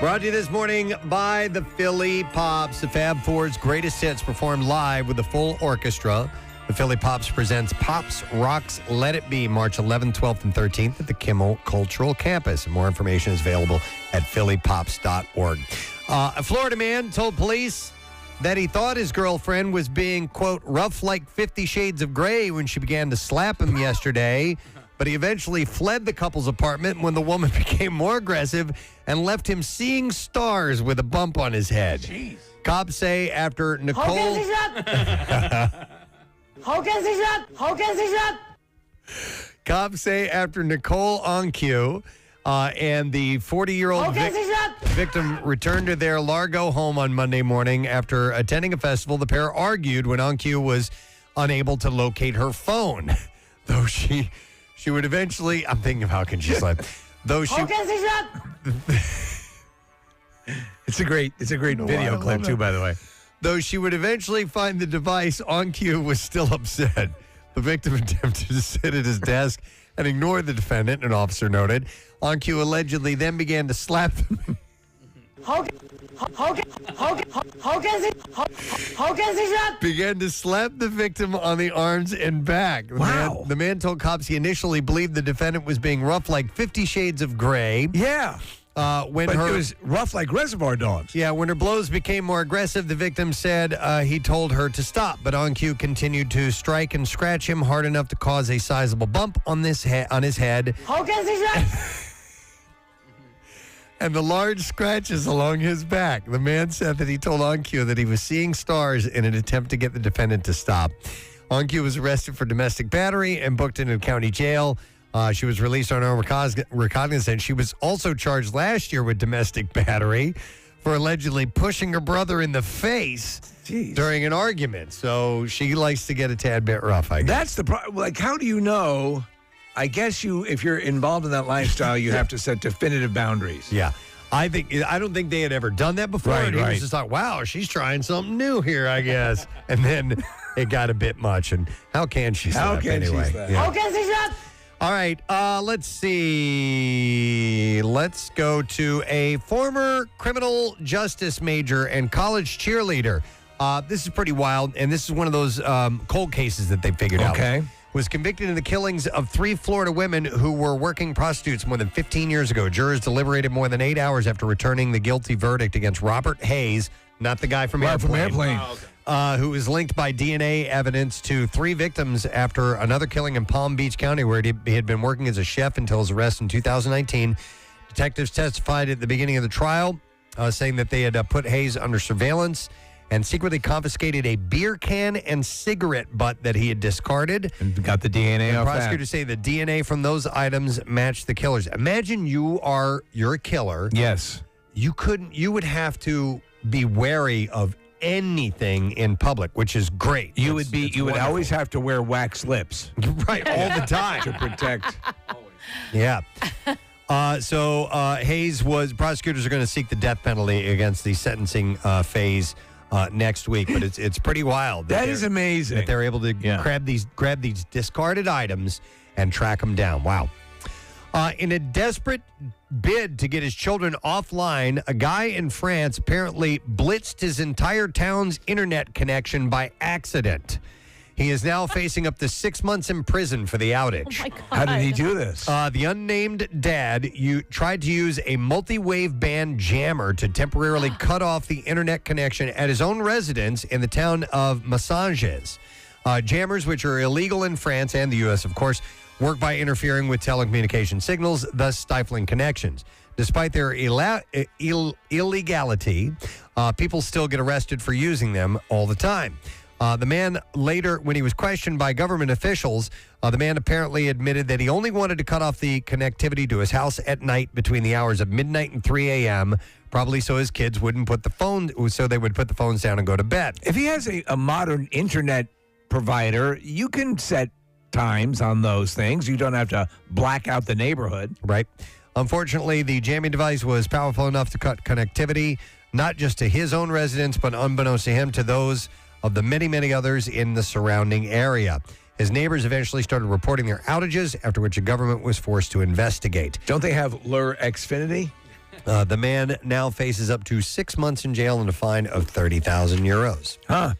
Brought to you this morning by the Philly Pops, the Fab Four's greatest hits performed live with the full orchestra. The Philly Pops presents Pops Rocks Let It Be, March 11th, 12th, and 13th at the Kimmel Cultural Campus. More information is available at phillypops.org. A Florida man told police that he thought his girlfriend was being, quote, rough like 50 Shades of Grey when she began to slap him yesterday. But he eventually fled the couple's apartment when the woman became more aggressive and left him seeing stars with a bump on his head. Jeez. Cops say after Nicole... Cops say after Nicole Onque and the 40-year-old victim returned to their Largo home on Monday morning after attending a festival, the pair argued when Onque was unable to locate her phone. Though she would eventually... I'm thinking of how can she slap. Though she... It's a great video clip, too, by the way. Though she would eventually find the device, Onque was still upset. The victim attempted to sit at his desk and ignore the defendant, an officer noted. Onque allegedly then began to slap them. Began to slap the victim on the arms and back. The man told cops he initially believed the defendant was being rough like 50 Shades of Grey. Yeah. But it was rough like Reservoir Dogs. Yeah, when her blows became more aggressive, the victim said he told her to stop, but Onque continued to strike and scratch him hard enough to cause a sizable bump on his head. And the large scratches along his back. The man said that he told Onque that he was seeing stars in an attempt to get the defendant to stop. Onque was arrested for domestic battery and booked into county jail. She was released on her recognizance. She was also charged last year with domestic battery for allegedly pushing her brother in the face during an argument. So she likes to get a tad bit rough, I guess. That's the problem. Like, how do you know? I guess if you're involved in that lifestyle, you have to set definitive boundaries. Yeah. I don't think they had ever done that before. Right, and he was just like, wow, she's trying something new here, I guess. And then it got a bit much. And how can she slap anyway? Yeah. How can she slap? All right, let's see. Let's go to a former criminal justice major and college cheerleader. This is pretty wild, and this is one of those cold cases that they figured out. Okay. Was convicted in the killings of 3 Florida women who were working prostitutes more than 15 years ago. Jurors deliberated more than 8 hours after returning the guilty verdict against Robert Hayes, not the guy from Airplane. Oh, okay. Who is linked by DNA evidence to 3 victims after another killing in Palm Beach County, where he had been working as a chef until his arrest in 2019. Detectives testified at the beginning of the trial, saying that they had put Hayes under surveillance and secretly confiscated a beer can and cigarette butt that he had discarded. And got the DNA off that. Prosecutors say the DNA from those items matched the killers. Imagine you're a killer. Yes. You would have to be wary of anything in public, which is great. You would always have to wear wax lips. Right, all the time. To protect. Yeah. So prosecutors are going to seek the death penalty against the sentencing phase next week, but it's pretty wild. That is amazing. That they're able to grab these discarded items and track them down. Wow. In a desperate bid to get his children offline, a guy in France apparently blitzed his entire town's internet connection by accident. He is now facing up to 6 months in prison for the outage. Oh my God. How did he do this? The unnamed dad tried to use a multi-wave band jammer to temporarily cut off the internet connection at his own residence in the town of Massages. Jammers, which are illegal in France and the U.S., of course, work by interfering with telecommunication signals, thus stifling connections. Despite their illegality, people still get arrested for using them all the time. The man later, when he was questioned by government officials, the man apparently admitted that he only wanted to cut off the connectivity to his house at night between the hours of midnight and 3 a.m., probably so his kids wouldn't put the phone, so they would put the phones down and go to bed. If he has a modern internet provider, you can set times on those things. You don't have to black out the neighborhood. Right. Unfortunately, the jamming device was powerful enough to cut connectivity, not just to his own residence, but unbeknownst to him, to those of the many, many others in the surrounding area. His neighbors eventually started reporting their outages, after which the government was forced to investigate. Don't they have Lure Xfinity? The man now faces up to 6 months in jail and a fine of 30,000 euros. Huh.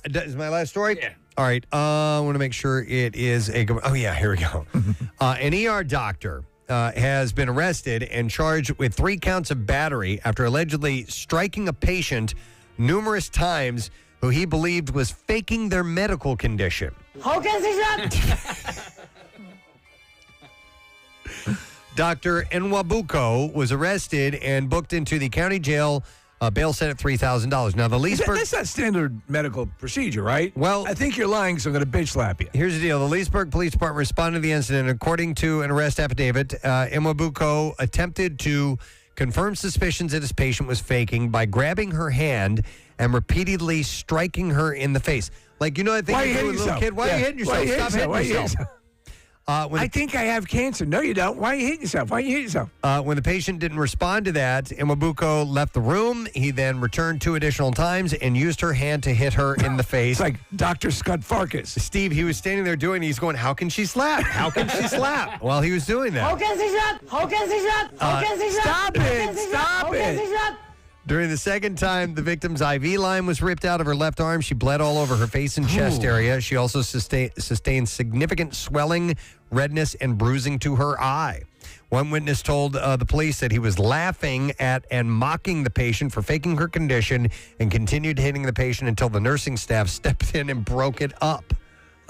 Is my last story? Yeah. All right. I want to make sure it is a... Oh, yeah, here we go. An ER doctor has been arrested and charged with 3 counts of battery after allegedly striking a patient numerous times who he believed was faking their medical condition. Dr. Nwabuko was arrested and booked into the county jail, bail set at $3,000. Now, the Leesburg... That's not standard medical procedure, right? Well... I think you're lying, so I'm going to bitch slap you. Here's the deal. The Leesburg Police Department responded to the incident. According to an arrest affidavit, Nwabuko attempted to confirm suspicions that his patient was faking by grabbing her hand and repeatedly striking her in the face. Like, you know that thing you do with a little kid? Why are you hitting yourself? Stop hitting yourself. I think I have cancer. No, you don't. Why are you hitting yourself? Why are you hitting yourself? When the patient didn't respond to that, Nwabuko left the room. He then returned 2 additional times and used her hand to hit her in the face. It's like Dr. Scott Farkas. Steve, he was standing there doing, he's going, how can she slap? How can she slap? While he was doing that. Stop it. Stop it. During the second time, the victim's IV line was ripped out of her left arm. She bled all over her face and chest area. She also sustained significant swelling, redness, and bruising to her eye. One witness told the police that he was laughing at and mocking the patient for faking her condition and continued hitting the patient until the nursing staff stepped in and broke it up.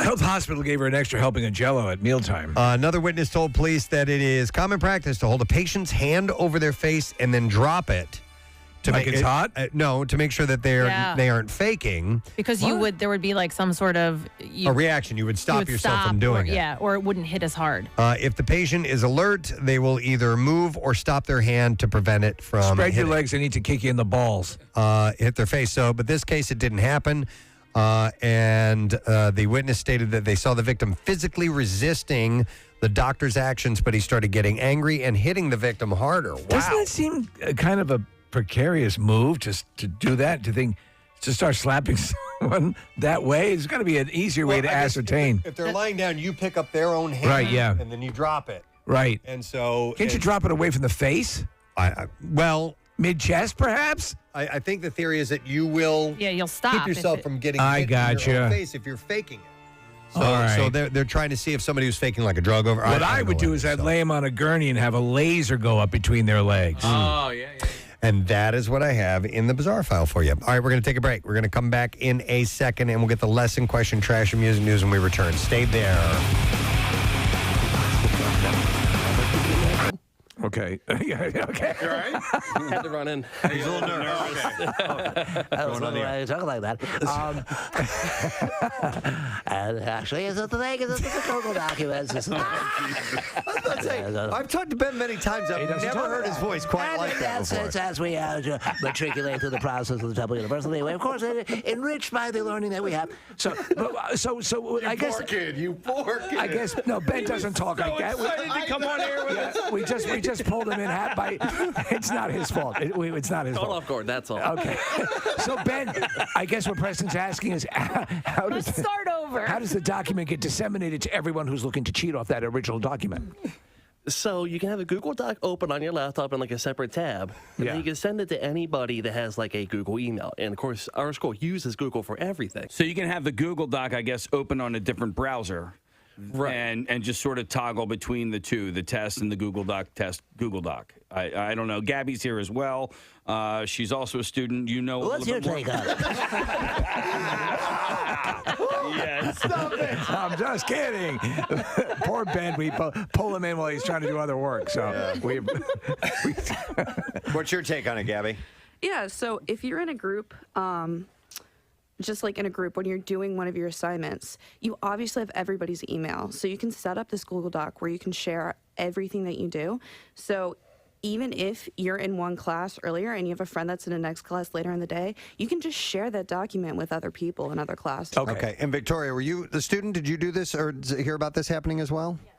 Health Hospital gave her an extra helping of Jell-O at mealtime. Another witness told police that it is common practice to hold a patient's hand over their face and then drop it. Like it's hot? No, to make sure that they aren't faking. Because there would be like some sort of... a reaction. You would stop yourself from doing it. Yeah, or it wouldn't hit as hard. If the patient is alert, they will either move or stop their hand to prevent it from Spread your legs. I need to kick you in the balls. Hit their face. But this case, it didn't happen. And the witness stated that they saw the victim physically resisting the doctor's actions, but he started getting angry and hitting the victim harder. Wow. Doesn't it seem kind of a precarious move to do that, to start slapping someone that way? There's got to be an easier way to ascertain. If they're lying down, you pick up their own hand, right? Yeah, and then you drop it, right? And so, can't you drop it away from the face? Well, mid-chest, perhaps. I think the theory is that you will, you'll stop keep yourself from getting hit in your own face if you're faking it. So they're trying to see if somebody was faking like a drug over. What I would do is I'd lay them on a gurney and have a laser go up between their legs. Oh, yeah. And that is what I have in the bizarre file for you. All right, we're going to take a break. We're going to come back in a second, and we'll get the lesson question, trash, and music news when we return. Stay there. Okay. Okay. You all right? Had to run in. He's a little nervous. I was wondering talk like that. And actually, it's the thing is the Google documents. I've talked to Ben many times. I've never heard his voice quite like that before. It's as we matriculate through the process of the Temple University. We, of course, enriched by the learning that we have. So I guess... You poor kid. I guess, no, Ben doesn't talk like that. To come on air with us. We just pulled him in hat by... It's not his fault. It's not his fault. Off guard, that's all. Okay. So, Ben, I guess what Preston's asking is Let's start over. How does the document get disseminated to everyone who's looking to cheat off that original document? So you can have a Google Doc open on your laptop in like a separate tab. And then you can send it to anybody that has like a Google email. And of course, our school uses Google for everything. So you can have the Google Doc, I guess, open on a different browser. Right. And just sort of toggle between the two, the test and the Google Doc test, Google Doc. I don't know. Gabby's here as well. She's also a student. You know. What's your take on it? Yes. Stop it. I'm just kidding. Poor Ben. We pull him in while he's trying to do other work. So What's your take on it, Gabby? Yeah. So if you're in a group, just like in a group, when you're doing one of your assignments, you obviously have everybody's email. So you can set up this Google Doc where you can share everything that you do. So even if you're in one class earlier and you have a friend that's in the next class later in the day, you can just share that document with other people in other classes. Okay. And Victoria, were you the student? Did you do this or hear about this happening as well? Yes.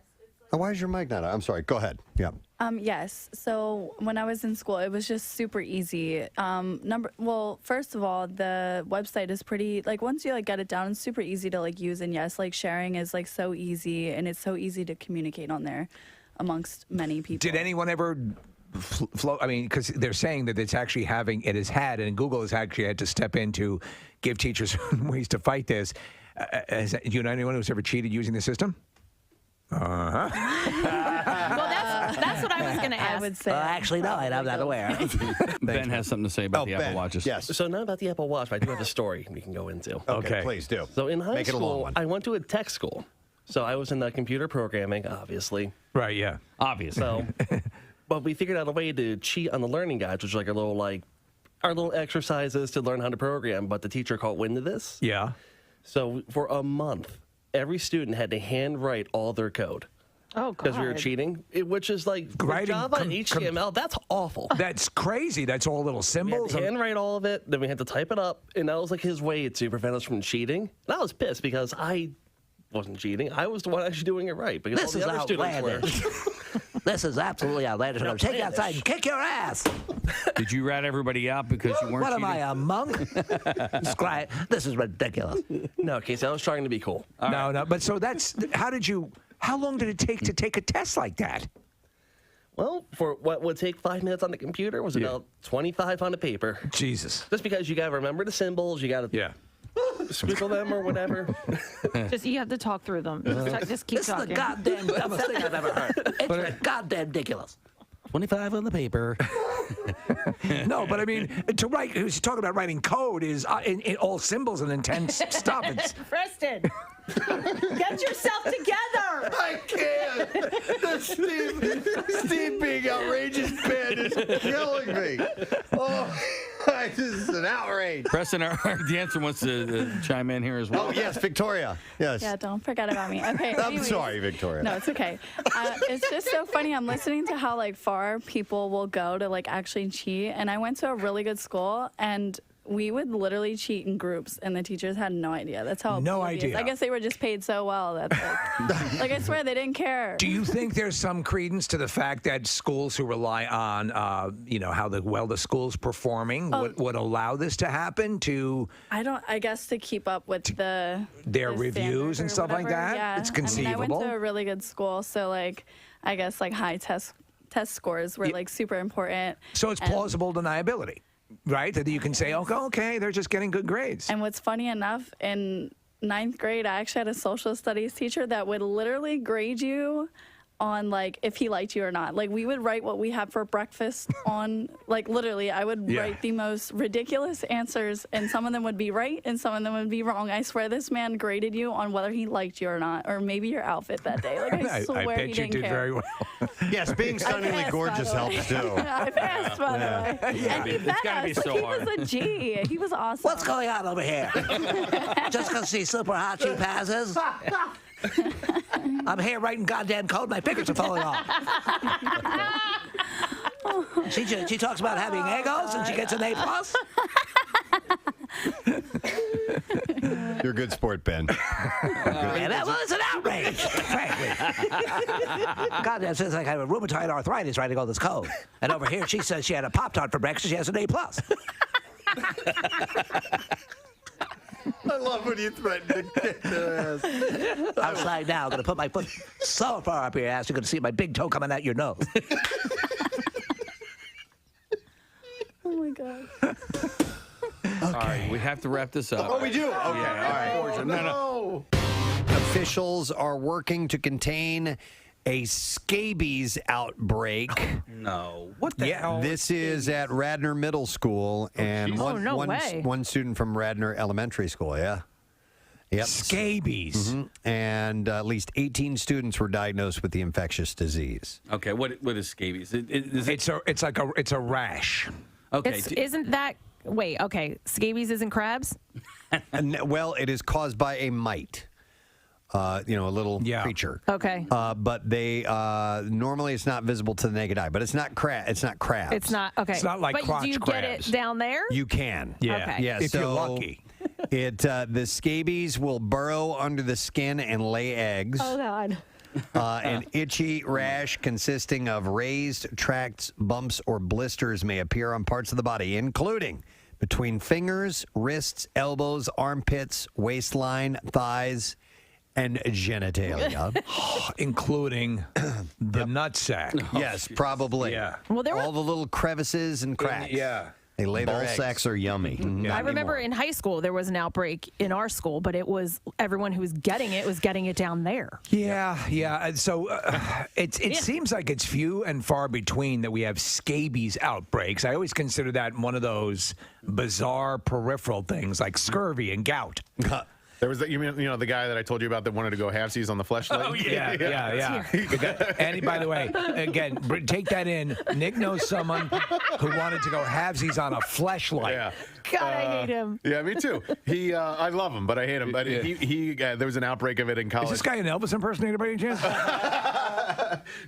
Oh, why is your mic not on? I'm sorry. Go ahead. Yeah. Yes. So when I was in school, it was just super easy. Well, first of all, the website is pretty, like, once you like get it down, it's super easy to like use. And yes, like sharing is like so easy, and it's so easy to communicate on there amongst many people. Did anyone ever flow? I mean, because they're saying that it's actually it has had, and Google has actually had to step in to give teachers ways to fight this. Do you know anyone who's ever cheated using the system? Well, that's what I was going to ask. I would say. Actually, no, I'm not aware. Ben has something to say about the Apple Watches. Yes. So not about the Apple Watch, but I do have a story we can go into. Okay, please do. So in high Make it a long school, one. I went to a tech school. So I was in computer programming, obviously. Right, yeah. Obviously. So, but we figured out a way to cheat on the learning guides, which is like our little exercises to learn how to program, but the teacher caught wind of this. Yeah. So for a month, every student had to handwrite all their code. Oh, God. Because we were cheating, which is like Java and HTML. That's awful. That's crazy. That's all little symbols. We had to handwrite all of it. Then we had to type it up. And that was like his way to prevent us from cheating. And I was pissed because I wasn't cheating. I was the one actually doing it right. Because This all is the other students outlandish. This is absolutely outlandish. I'm going to take you outside and kick your ass. Did you rat everybody out because you weren't What am cheating? I, a monk? This is ridiculous. No, Casey, I was trying to be cool. No. But so how long did it take to take a test like that? Well, for what would take 5 minutes on the computer was about 25 on the paper. Jesus. Just because you got to remember the symbols, you got to squiggle them or whatever. Just you have to talk through them. Just keep This talking. is the goddamn dumbest thing I've ever heard. It's goddamn ridiculous. 25 on the paper. No, but I mean, to write, who's talking about writing code is in all symbols and intense stuff. It's, Preston, get yourself together. I can't. Steve being outrageous Ben is killing me. Oh, this is an outrage. Preston, our dancer wants to chime in here as well. Oh, yes, Victoria. Yes. Yeah, don't forget about me. Okay. I'm anyways. sorry, Victoria. No, it's okay. It's just so funny. I'm listening to how like far people will go to like actually cheat. And I went to a really good school, and we would literally cheat in groups, and the teachers had no idea. That's how No oblivious. idea. I guess they were just paid so well that like I swear they didn't care. do you think there's some credence to the fact that schools who rely on, how the school's performing would allow this to happen to I guess to keep up with their the reviews standards and or stuff like whatever. that? Yeah. It's I mean, I conceivable. went to a really good school, so like I guess like high test scores were like super important. So it's And- plausible deniability, right? That you can say, okay, they're just getting good grades. And what's funny enough, in 9th grade, I actually had a social studies teacher that would literally grade you on like if he liked you or not. Like we would write what we had for breakfast on, like literally I would write the most ridiculous answers, and some of them would be right and some of them would be wrong. I swear this man graded you on whether he liked you or not, or maybe your outfit that day. Like I swear bet he you didn't did care. very well. Yes, being stunningly gorgeous helps too. I passed, by the way. And he It's gotta be passed. so Like, hard. he was a G. He was awesome. What's going on over here? Just because she's super hot, she passes? I'm here writing goddamn code. My fingers are falling off. She talks about having egos and she gets an A+. You're a good sport, Ben. Well, it's an outrage, frankly. Goddamn, says like I have a rheumatoid arthritis writing all this code. And over here, she says she had a Pop-Tart for breakfast. She has an A+. I love when you threaten to kick their ass. Outside now, I'm going to put my foot so far up your ass, you're going to see my big toe coming out your nose. Oh my God. All right, we have to wrap this up. Oh, we do? Okay, all right. No. Officials are working to contain a scabies outbreak. No. What the hell? This is at Radnor Middle School, and one student from Radnor Elementary School, Yep. Scabies. And at least 18 students were diagnosed with the infectious disease. Okay, what is scabies? It's a rash. Okay. Isn't that... Wait, okay. Scabies isn't crabs? Well, it is caused by a mite. A little creature. Okay. But they normally it's not visible to the naked eye. But it's not It's not crabs. It's not okay. It's not like but crotch do you get it crabs. down there? You can. Yeah. Okay. Yeah. If you're so lucky. The scabies will burrow under the skin and lay eggs. Oh God. An itchy rash consisting of raised tracts, bumps, or blisters may appear on parts of the body, including between fingers, wrists, elbows, armpits, waistline, thighs, and genitalia. Including the nutsack. Yes, probably. Yeah. Well, there all the little crevices and cracks. Yeah. They lay their Ball eggs. sacks are yummy. I remember in high school there was an outbreak in our school, but it was everyone who was getting it down there. Yeah. And so it seems like it's few and far between that we have scabies outbreaks. I always consider that one of those bizarre peripheral things like scurvy and gout. There was the guy that I told you about that wanted to go halfsies on the fleshlight. Oh yeah. And by the way, again, take that in. Nick knows someone who wanted to go halvesies on a fleshlight. Yeah. God, I hate him. Yeah, me too. I love him, but I hate him. But there was an outbreak of it in college. Is this guy an Elvis impersonator by any chance?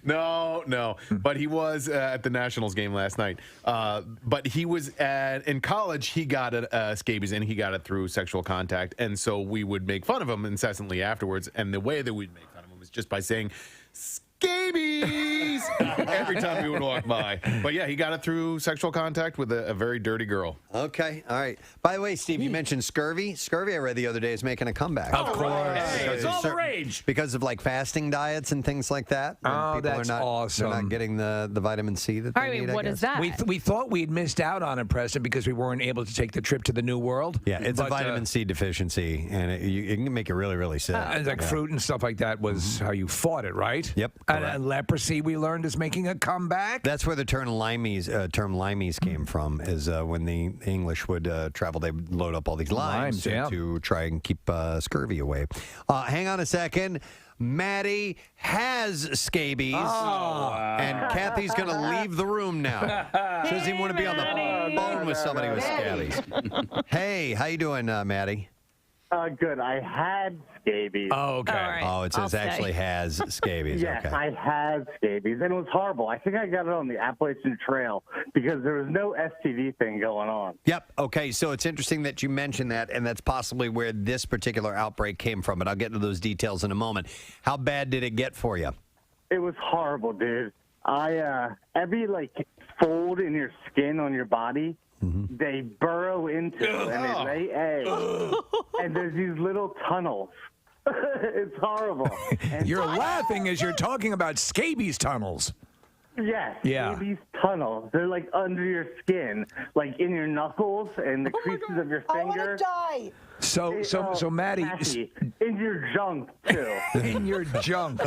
No. But he was at the Nationals game last night. But he was in college. He got scabies, and he got it through sexual contact. And so we would make fun of him incessantly afterwards. And the way that we'd make fun of him was just by saying scabies every time we would walk by. But yeah, he got it through sexual contact with a very dirty girl. Okay, all right. By the way, Steve, you mentioned scurvy. Scurvy, I read the other day, is making a comeback. Of course. Because It's of all the rage. Because of like fasting diets and things like that. Oh, People that's are not, awesome. They're not getting the vitamin C that they I mean, need. what I is guess. that? We thought we'd missed out on it, Preston, because we weren't able to take the trip to the New World. Yeah, it's a But, vitamin C deficiency, and it can make you really, really sick. And like fruit and stuff like that was how you fought it, right? Yep. And leprosy, we learned, is making a comeback. That's where the term limeys came from, is when the English would travel, they would load up all these limes to try and keep scurvy away. Hang on a second. Maddie has scabies, and Kathy's going to leave the room now. She doesn't even want to be on the phone with somebody with scabies. Hey, how you doing, Maddie? Good. I had scabies. Oh, okay. All right. Oh, it says actually has scabies. Yes, Okay. I had scabies, and it was horrible. I think I got it on the Appalachian Trail because there was no STD thing going on. Yep. Okay. So it's interesting that you mentioned that, and that's possibly where this particular outbreak came from. But I'll get into those details in a moment. How bad did it get for you? It was horrible, dude. Every fold in your skin on your body, they burrow into and they lay eggs, and there's these little tunnels. It's horrible. And You're laughing as you're talking about scabies tunnels. yes, Yeah. these tunnels. They're like under your skin, like in your knuckles and the creases of your finger. die. So Maddie, Kathy, in your junk too. in your junk.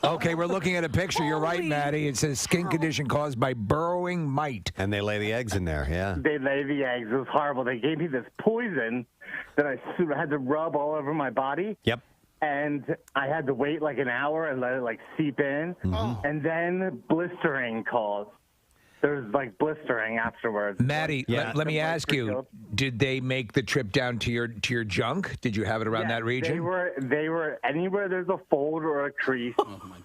Okay, we're looking at a picture. You're right, Maddie. It says skin condition caused by burrowing mite. And they lay the eggs in there. Yeah. They lay the eggs. It was horrible. They gave me this poison that I had to rub all over my body. Yep. And I had to wait like an hour and let it seep in. And then blistering caused. There's blistering afterwards. Maddie, let me ask you: did they make the trip down to your junk? Did you have it around that region? They were anywhere there's a fold or a crease.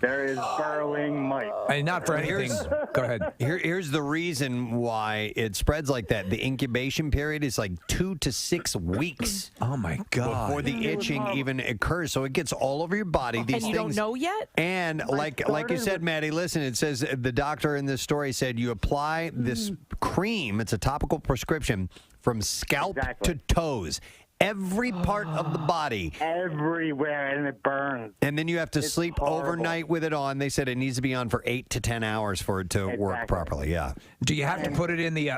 There is burrowing mite. And not for anything. Go ahead. Here's the reason why it spreads like that. The incubation period is 2 to 6 weeks. Oh my God! Before the itching even occurs, so it gets all over your body. These And you don't know yet? And like you said, Maddie, listen. It says the doctor in this story said you apply this cream. It's a topical prescription from scalp to toes. Every part of the body. Everywhere, and it burns. And then you have to sleep overnight with it on. They said it needs to be on for 8 to 10 hours for it to work properly. Yeah. Do you have to put it in the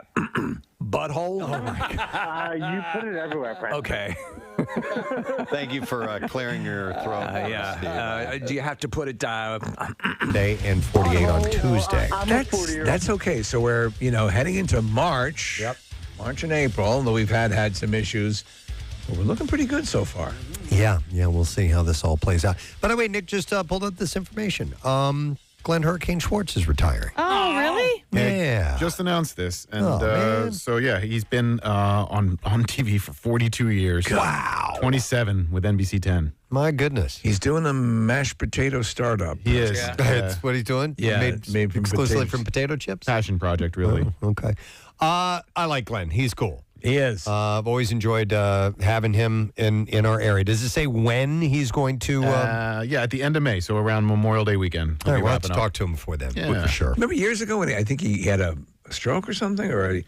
butthole? Oh my God. You put it everywhere, Preston. Okay. Thank you for clearing your throat. Do you have to put it Day and 48 on Tuesday. That's okay. So we're heading into March. Yep. March and April, although we've had some issues. But we're looking pretty good so far. Yeah, we'll see how this all plays out. By the way, Nick just pulled up this information. Glenn Hurricane Schwartz is retiring. Oh, really? Yeah. Just announced this. And Oh, man. so, yeah, he's been on TV for 42 years. Wow. 27 with NBC 10. My goodness. He's doing a mashed potato startup. He is. Yeah. That's what he's doing? Yeah, Made from exclusively potatoes. from potato chips? Passion project, really. Oh, okay. I like Glenn. He's cool. He is. I've always enjoyed having him in our area. Does it say when he's going to? Yeah, at the end of May, so around Memorial Day weekend. All right, be we'll have to wrapping up. talk to him before then, Yeah. for sure. Remember years ago when I think he had a stroke or something, or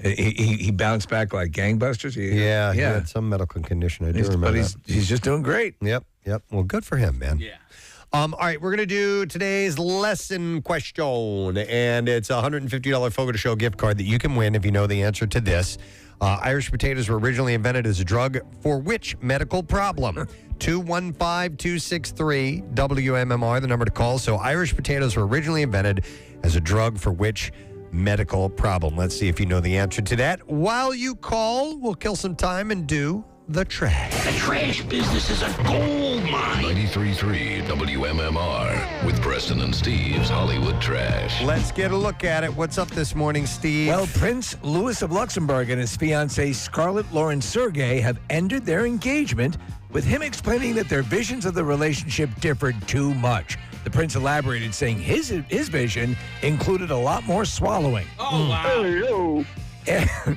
he bounced back like gangbusters? Yeah, he had some medical condition. I do remember But that. he's just doing great. Yep. Well, good for him, man. Yeah. All right, we're going to do today's lesson question, and it's a $150 Fogo de Show gift card that you can win if you know the answer to this. Irish potatoes were originally invented as a drug for which medical problem? 215-263 WMMR, the number to call. So Irish potatoes were originally invented as a drug for which medical problem? Let's see if you know the answer to that. While you call, we'll kill some time and do the trash. The trash business is a gold mine. 93.3 WMMR with Preston and Steve's Hollywood Trash. Let's get a look at it. What's up this morning, Steve? Well, Prince Louis of Luxembourg and his fiancée Scarlett Lauren Sergey have ended their engagement, with him explaining that their visions of the relationship differed too much. The prince elaborated, saying his vision included a lot more swallowing. Oh, wow.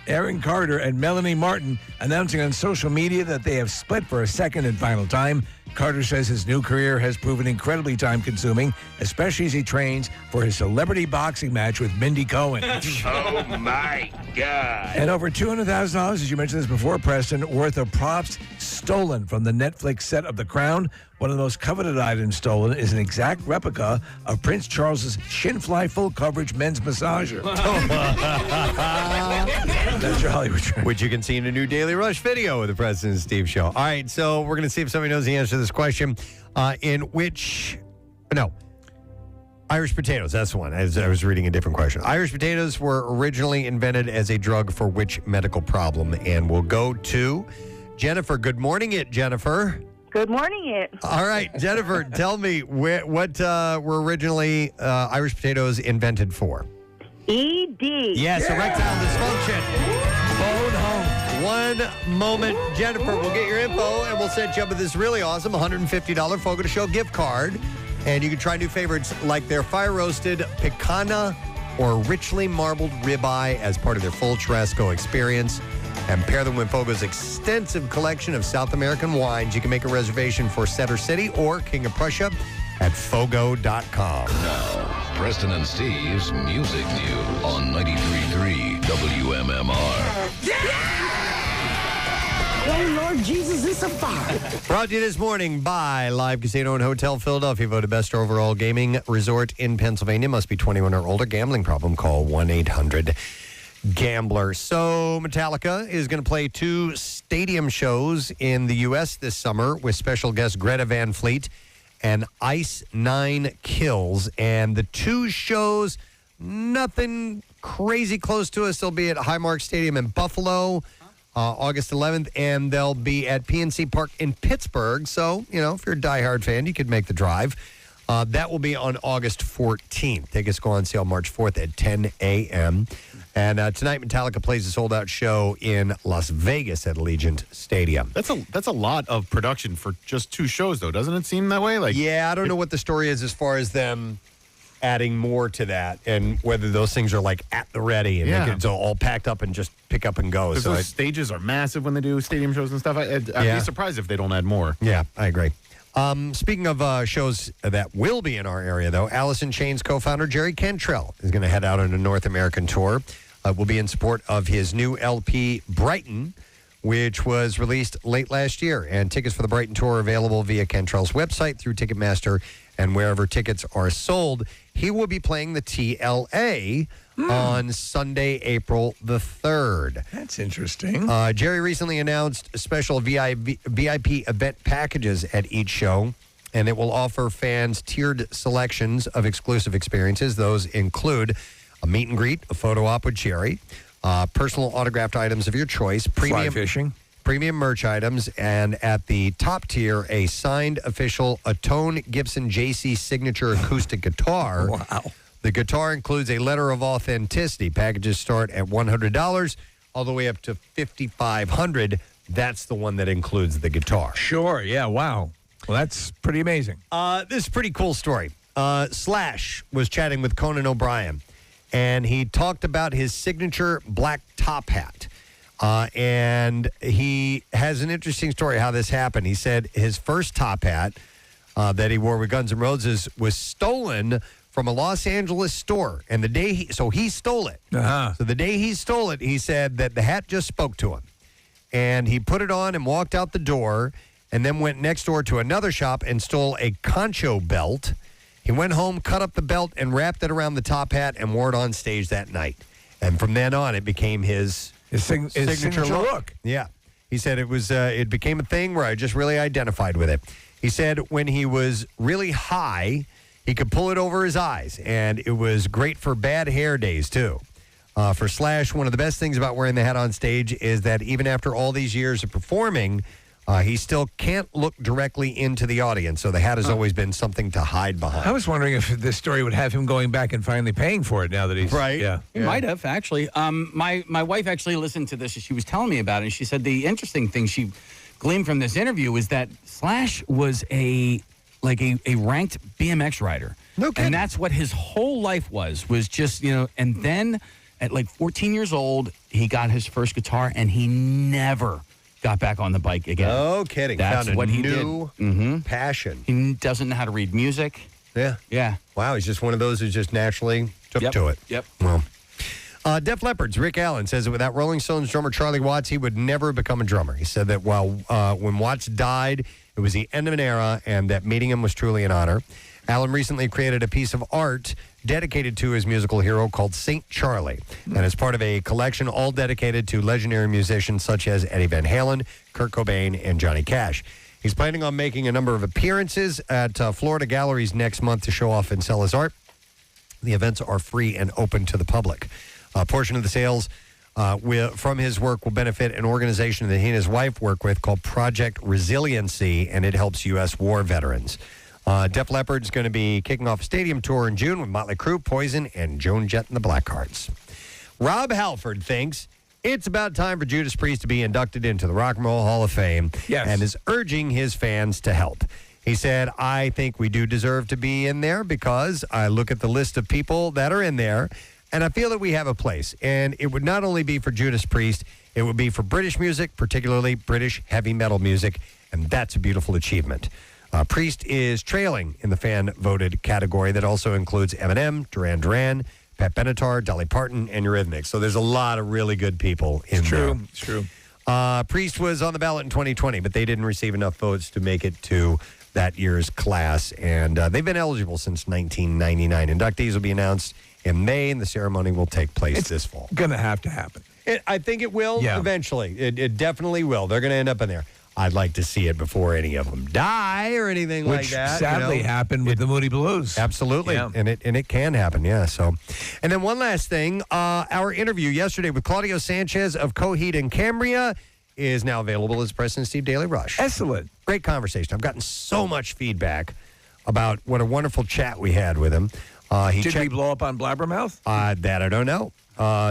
Aaron Carter and Melanie Martin announcing on social media that they have split for a second and final time. Carter says his new career has proven incredibly time-consuming, especially as he trains for his celebrity boxing match with Mindy Cohen. Oh, my God. And over $200,000, as you mentioned this before, Preston, worth of props stolen from the Netflix set of The Crown. One of the most coveted items stolen is an exact replica of Prince Charles's Shinfly full-coverage men's massager. That's your Hollywood Trash. Which you can see in a new Daily Rush video of the Preston and Steve Show. All right, so we're going to see if somebody knows the answer to this question. Irish potatoes, that's the one. I was reading a different question. Irish potatoes were originally invented as a drug for which medical problem? And we'll go to Jennifer. Good morning, Jennifer. Good morning, it. All right, Jennifer, tell me what were originally Irish potatoes invented for? ED. Yes, erectile dysfunction. Phone home. One moment, Jennifer. We'll get your info and we'll set you up with this really awesome $150 Fogo de Show gift card. And you can try new favorites like their fire roasted picana or richly marbled ribeye as part of their full churrasco experience. And pair them with Fogo's extensive collection of South American wines. You can make a reservation for Cedar City or King of Prussia at fogo.com. Now, Preston and Steve's Music News on 93.3 WMMR. Oh, Lord Jesus, it's a fire. Brought to you this morning by Live Casino and Hotel Philadelphia. Voted best overall gaming resort in Pennsylvania. Must be 21 or older. Gambling problem? Call 1-800-GAMBLER. So Metallica is going to play 2 stadium shows in the U.S. this summer with special guest Greta Van Fleet and Ice Nine Kills. And the 2 shows, nothing crazy close to us. They'll be at Highmark Stadium in Buffalo August 11th, and they'll be at PNC Park in Pittsburgh. So, if you're a diehard fan, you could make the drive. That will be on August 14th. Tickets go on sale March 4th at 10 a.m. And tonight, Metallica plays a sold-out show in Las Vegas at Allegiant Stadium. That's a lot of production for just 2 shows, though. Doesn't it seem that way? Yeah, I don't know what the story is as far as them adding more to that and whether those things are like at the ready and it's all packed up and just pick up and go. Because So those stages are massive when they do stadium shows and stuff. I'd be surprised if they don't add more. Yeah, I agree. Speaking of shows that will be in our area, though, Alice in Chains co-founder Jerry Cantrell is going to head out on a North American tour. Will be in support of his new LP, Brighton, which was released late last year. And tickets for the Brighton tour are available via Cantrell's website through Ticketmaster and wherever tickets are sold. He will be playing the TLA on Sunday, April the 3rd. That's interesting. Jerry recently announced special VIP event packages at each show, and it will offer fans tiered selections of exclusive experiences. Those include a meet and greet, a photo op with Jerry, personal autographed items of your choice, Fly fishing, premium merch items, and at the top tier, a signed official Atone Gibson JC signature acoustic guitar. Wow. The guitar includes a letter of authenticity. Packages start at $100 all the way up to $5,500. That's the one that includes the guitar. Sure, yeah, wow. Well, that's pretty amazing. This is a pretty cool story. Slash was chatting with Conan O'Brien, and he talked about his signature black top hat. And he has an interesting story how this happened. He said his first top hat that he wore with Guns N' Roses was stolen from a Los Angeles store. And the day he stole it. Uh-huh. So the day he stole it, he said that the hat just spoke to him. And he put it on and walked out the door and then went next door to another shop and stole a concho belt. He went home, cut up the belt, and wrapped it around the top hat and wore it on stage that night. And from then on, it became his signature look. Yeah. He said it became a thing where I just really identified with it. He said when he was really high, he could pull it over his eyes, and it was great for bad hair days, too. For Slash, one of the best things about wearing the hat on stage is that even after all these years of performing, he still can't look directly into the audience, so the hat has always been something to hide behind. I was wondering if this story would have him going back and finally paying for it now that he's... Right. Yeah. He might have, actually. My wife actually listened to this. She was telling me about it, and she said the interesting thing she gleaned from this interview was that Slash was a ranked BMX rider. No kidding. And that's what his whole life was just, and then at 14 years old, he got his first guitar, and he never got back on the bike again. No kidding. That's Found what a he new did. passion. He doesn't know how to read music. Yeah. Yeah. Wow, he's just one of those who just naturally took to it. Yep. Well, Def Leppard's Rick Allen says that without Rolling Stones drummer Charlie Watts, he would never become a drummer. He said that when Watts died, it was the end of an era, and that meeting him was truly an honor. Allen recently created a piece of art dedicated to his musical hero called St. Charlie, and it's part of a collection all dedicated to legendary musicians such as Eddie Van Halen, Kurt Cobain, and Johnny Cash. He's planning on making a number of appearances at Florida galleries next month to show off and sell his art. The events are free and open to the public. A portion of the sales from his work will benefit an organization that he and his wife work with called Project Resiliency, and it helps U.S. war veterans. Def Leppard is going to be kicking off a stadium tour in June with Motley Crue, Poison, and Joan Jett and the Blackhearts. Rob Halford thinks it's about time for Judas Priest to be inducted into the Rock and Roll Hall of Fame, and is urging his fans to help. He said, I think we do deserve to be in there because I look at the list of people that are in there, and I feel that we have a place. And it would not only be for Judas Priest, it would be for British music, particularly British heavy metal music, and that's a beautiful achievement. Priest is trailing in the fan-voted category that also includes Eminem, Duran Duran, Pat Benatar, Dolly Parton, and Eurythmics. So there's a lot of really good people in there. It's true. Priest was on the ballot in 2020, but they didn't receive enough votes to make it to that year's class, and they've been eligible since 1999. Inductees will be announced in May, and the ceremony will take place this fall. Going to have to happen. I think it will eventually. It definitely will. They're going to end up in there. I'd like to see it before any of them die or anything like that. Which sadly happened with the Moody Blues. Absolutely. Yeah. And it can happen, yeah. So, and then one last thing. Our interview yesterday with Claudio Sanchez of Coheed and Cambria is now available as Preston and Steve Daily Rush. Excellent. Great conversation. I've gotten so much feedback about what a wonderful chat we had with him. Did we blow up on Blabbermouth? That I don't know.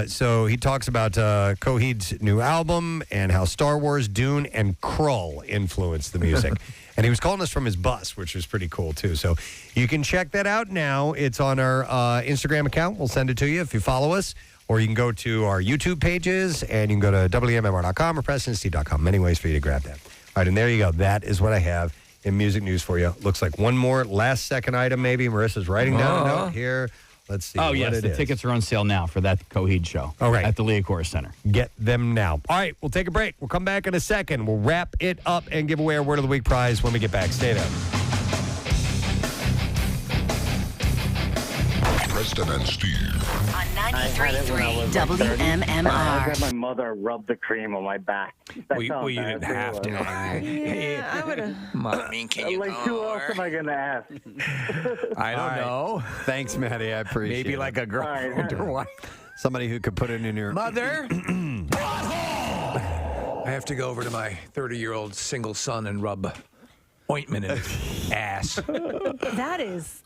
So he talks about Coheed's new album and how Star Wars, Dune, and Krull influenced the music. And he was calling us from his bus, which was pretty cool, too. So you can check that out now. It's on our Instagram account. We'll send it to you if you follow us. Or you can go to our YouTube pages, and you can go to WMMR.com or PrestonandSteve.com. Many ways for you to grab that. All right, and there you go. That is what I have in music news for you. Looks like one more last-second item, maybe. Marissa's writing down a note here. Let's see. Oh, yes. The tickets are on sale now for that Coheed show. All right. At the Leocore Center. Get them now. All right, we'll take a break. We'll come back in a second. We'll wrap it up and give away our Word of the Week prize when we get back. Stay there. Preston and Steve. On 93.3 WMMR. I had my mother rub the cream on my back. Well, you didn't have to. Yeah, I would have. I mean, can you Like, who else am I going to ask? I don't know. Thanks, Maddie. I appreciate it. Maybe like a girl right. older wife. Somebody who could put it in your... Mother! I have to go over to my 30-year-old single son and rub ointment in his ass. That is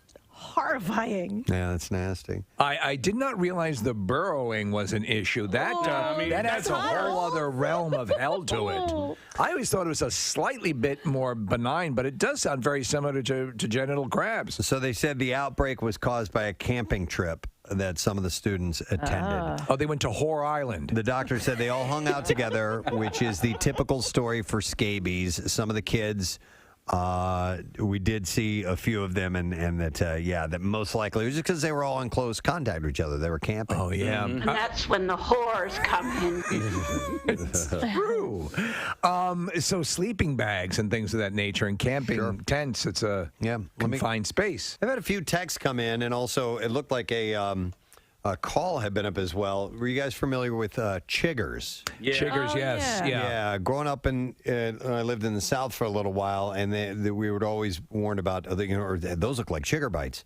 horrifying. Yeah, that's nasty. I did not realize the burrowing was an issue. That that adds a whole other realm of hell to it. I always thought it was a slightly bit more benign, but it does sound very similar to genital crabs. So they said the outbreak was caused by a camping trip that some of the students attended. Oh, they went to Whore Island. The doctor said they all hung out together, which is the typical story for scabies. Some of the kids, we did see a few of them, and that, that most likely it was just because they were all in close contact with each other. They were camping. Oh, yeah. And that's when the whores come in. It's true. So sleeping bags and things of that nature and camping tents, it's a confined space. I've had a few texts come in, and also it looked like a call had been up as well. Were you guys familiar with chiggers? Yeah. Chiggers, yes. Yeah. Growing up I lived in the South for a little while, and we would always warn about, those look like chigger bites.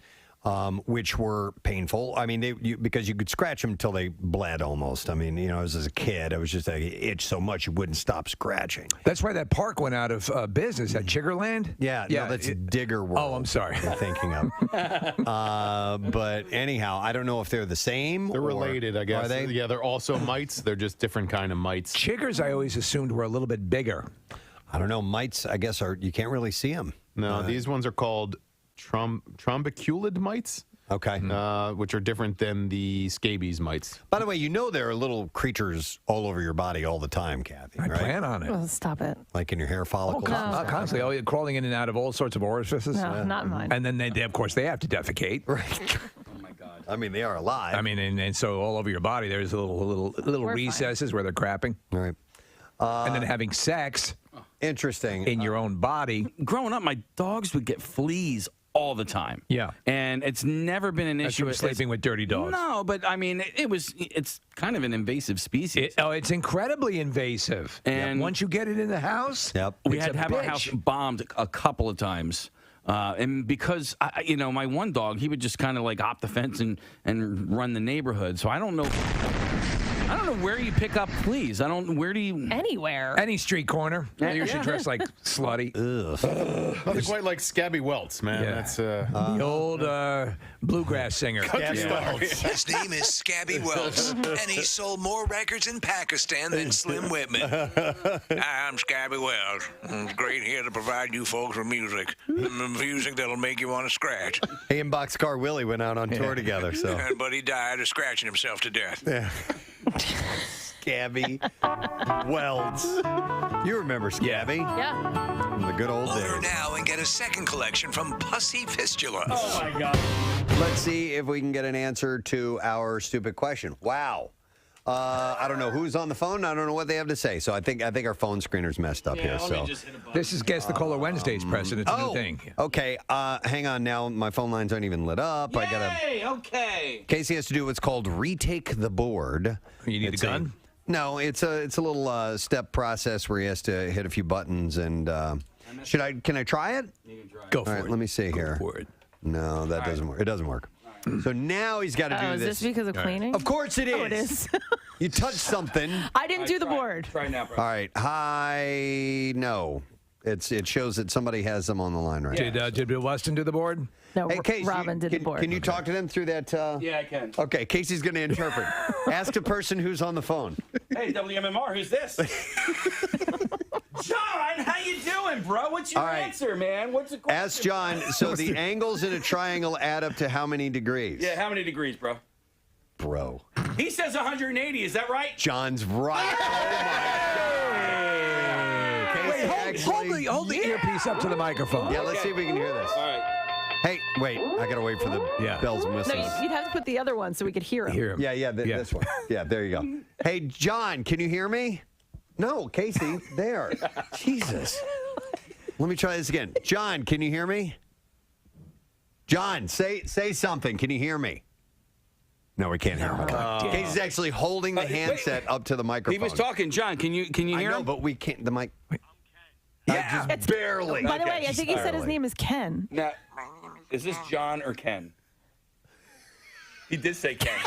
Which were painful. I mean, because you could scratch them until they bled almost. I mean, as a kid, I was just itch so much you wouldn't stop scratching. That's why that park went out of business at Chiggerland. Yeah, no, that's Digger World. Oh, I'm sorry. I'm thinking of. But anyhow, I don't know if they're the same. They're related, I guess. Are they? Yeah, they're also mites. They're just different kind of mites. Chiggers, I always assumed were a little bit bigger. I don't know. Mites, I guess, you can't really see them. No, these ones are called trombiculid mites. Okay. Which are different than the scabies mites. By the way, there are little creatures all over your body all the time, Kathy. I plan on it. Oh, stop it. Like in your hair follicles. Constantly, crawling in and out of all sorts of orifices. No, not mine. And then, of course, they have to defecate. Right. Oh, my God. I mean, they are alive. I mean, and so all over your body, there's little recesses where they're crapping. All right. And then having sex. Interesting. In your own body. Growing up, my dogs would get fleas all the time. Yeah. And it's never been an issue with sleeping with dirty dogs. No, but I mean, it's kind of an invasive species. It's incredibly invasive. And once you get it in the house, we had to have our house bombed a couple of times. And because, my one dog, he would just kind of like hop the fence and run the neighborhood. So I don't know where you pick up fleas. Where do you? Anywhere. Any street corner. You should dress like slutty. Nothing quite like Scabby Welts, man. Yeah. That's the old bluegrass singer. His name is Scabby Welts, and he sold more records in Pakistan than Slim Whitman. Hi, I'm Scabby Welts. It's great here to provide you folks with music. Music that'll make you want to scratch. He and Boxcar Willie went out on tour together, so. But he died of scratching himself to death. Yeah. Scabby Welts. You remember Scabby? Yeah. From the good old Order days. now and get a second collection from Pussy Fistula. Oh, my God. Let's see if we can get an answer to our stupid question. Wow. I don't know who's on the phone. I don't know what they have to say. So I think our phone screener's messed up here. So this is Guess the Caller Wednesdays, Preston. It's a new thing. Okay. Hang on now. My phone lines aren't even lit up. Okay. Casey has to do what's called retake the board. You need a gun? No, it's a little step process where he has to hit a few buttons. And can I try it? You can try it. Go for it. Let me see here. Go for it. No, that doesn't work. It doesn't work. So now he's got to do Is this because of cleaning? Of course it is. Oh, it is. You touched something. I didn't do the board. Try now, bro. All right. Hi. No. It shows that somebody has them on the line right now. Did Bill Weston do the board? No, Hey, Casey, Robin did the board. Can you talk to them through that? Yeah, I can. Okay, Casey's going to interpret. Ask the person who's on the phone. Hey, WMMR, who's this? John, how you doing, bro? What's your All right. answer, man? What's the question? Ask John. So the angles in a triangle add up to how many degrees? Yeah, how many degrees, bro? Bro. He says 180. Is that right? John's right. Wait, hold the earpiece up to the microphone. Yeah, let's see if we can hear this. All right. Hey, wait. I got to wait for the bells and whistles. No, you'd have to put the other one so we could hear him. Hear him. Yeah, this one. Yeah, there you go. Hey, John, can you hear me? No, Casey, there. Jesus. Let me try this again. John, can you hear me? John, say something. Can you hear me? No, we can't hear him. Casey's actually holding the handset up to the microphone. He was talking, John. Can you hear I know, him? but we can't. The mic. Yeah, just barely. By the way, I think he said his name is Ken. Now, is this John or Ken? He did say Ken.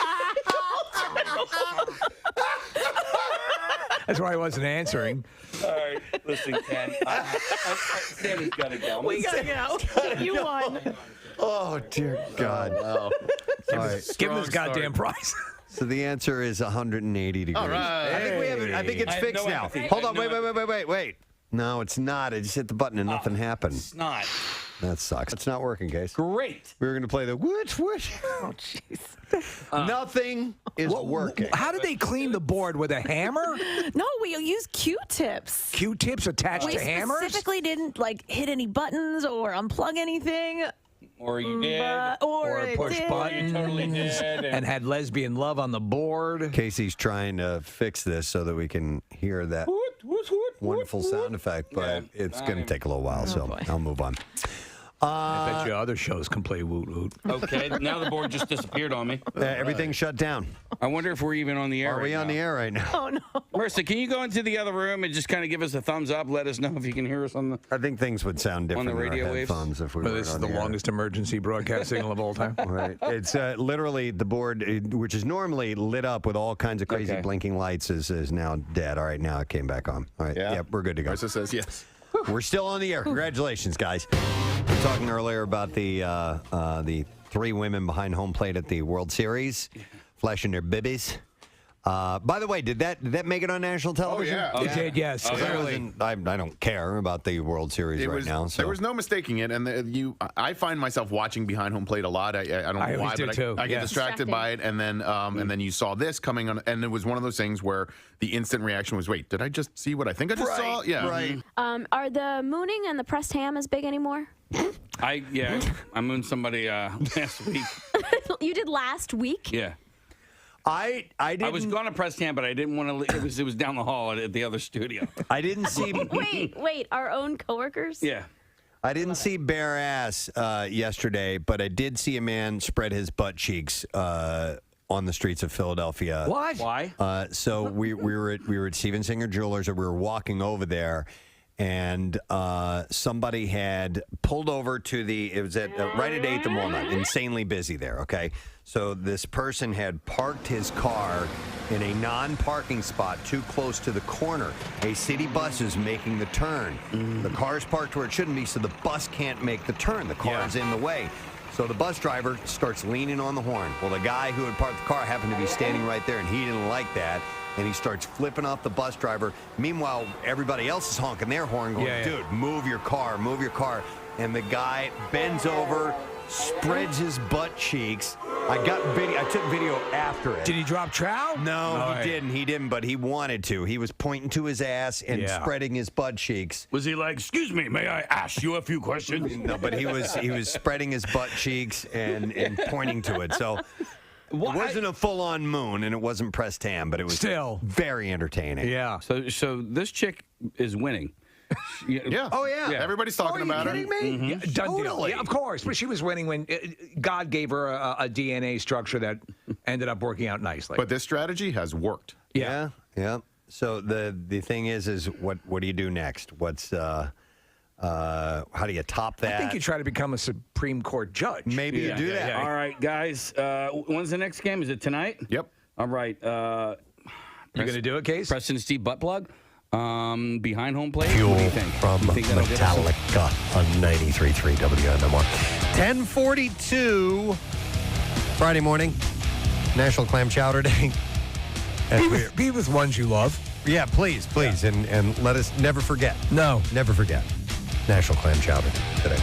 That's why I wasn't answering. All right, listen, Ken. Sammy's got to go. We gotta go. You won. Oh, dear God. Wow. All right. Give him this goddamn prize. So the answer is 180 degrees. All right. I think we have it. I think it's I have fixed no now. empathy. Hold I on. have no Wait. No, it's not. I just hit the button and nothing happened. It's not. That sucks. It's not working, Case. Great. We were going to play the whoosh. Oh, jeez. Nothing is working. How did they clean the board with a hammer? No, we use Q-tips. Q-tips attached We to hammers? specifically didn't hit any buttons or unplug anything. Or you did. Or it push did. buttons You totally did. and had lesbian love on the board. Casey's trying to fix this so that we can hear that wonderful sound effect, but it's going to take a little while, so I'll move on. I bet you other shows can play woot woot. Okay, now the board just disappeared on me. Everything's shut down. I wonder if we're even on the air. Are we on the air right now? Oh, no. Marissa, can you go into the other room and just kind of give us a thumbs up? Let us know if you can hear us on the. I think things would sound different On the radio in our waves? headphones if we Well, were this is on the air. longest emergency broadcast signal of all time. Right. It's literally the board, which is normally lit up with all kinds of crazy Okay. blinking lights, is now dead. All right, now it came back on. All right. Yeah. Yep, we're good to go. Marissa says yes. We're still on the air. Congratulations, guys. We were talking earlier about the three women behind home plate at the World Series, flashing their bibbies. By the way, did that make it on national television? yeah. It did, yes. I don't care about the World Series right now. So. There was no mistaking it, and I find myself watching behind home plate a lot. I don't know I why, always do but too, I get yeah. distracted by it, and then you saw this coming on, and it was one of those things where the instant reaction was, "Wait, did I just see what I think I just saw?" Yeah, right. Are the mooning and the pressed ham as big anymore? I mooned somebody last week. You did last week? Yeah. I didn't. I was going to press hand, but I didn't want to. It was down the hall at the other studio. I didn't see. Wait, our own coworkers? Yeah. I didn't see bare ass yesterday, but I did see a man spread his butt cheeks on the streets of Philadelphia. What? Why? So we were at Steven Singer Jewelers, and we were walking over there, and somebody had pulled over to it was at right at 8th and Walnut, insanely busy there. Okay, so this person had parked his car in a non-parking spot too close to the corner. A city bus is making the turn. The car's parked where it shouldn't be, so the bus can't make the turn. The car is in the way. So the bus driver starts leaning on the horn. Well, the guy who had parked the car happened to be standing right there, and he didn't like that. And he starts flipping off the bus driver. Meanwhile, everybody else is honking their horn, going, dude, move your car, move your car. And the guy bends over, spreads his butt cheeks. I took video after it. Did he drop trow? No, he didn't, but he wanted to. He was pointing to his ass and spreading his butt cheeks. Was he like, "Excuse me, may I ask you a few questions?" No, but he was spreading his butt cheeks and pointing to it. So it wasn't a full-on moon, and it wasn't pressed ham, but it was still very entertaining. Yeah. So this chick is winning. Yeah. Oh, yeah. Everybody's talking about Are you kidding me? Yeah, done deal. Totally. Yeah, of course. But she was winning when God gave her a DNA structure that ended up working out nicely. But this strategy has worked. Yeah. So the thing is what do you do next? What's how do you top that? I think you try to become a Supreme Court judge. Maybe you do that. All right, guys. When's the next game? Is it tonight? Yep. All right. You going to do it, Case? Preston and Steve butt plug. Behind home plate. Fuel What do you think? from You think that'll get us some- Metallica on 93.3 WMMR. 10:42 Friday morning, National Clam Chowder Day. Be with ones you love. Yeah, please, and let us never forget. No. Never forget National Clam Chowder Day today.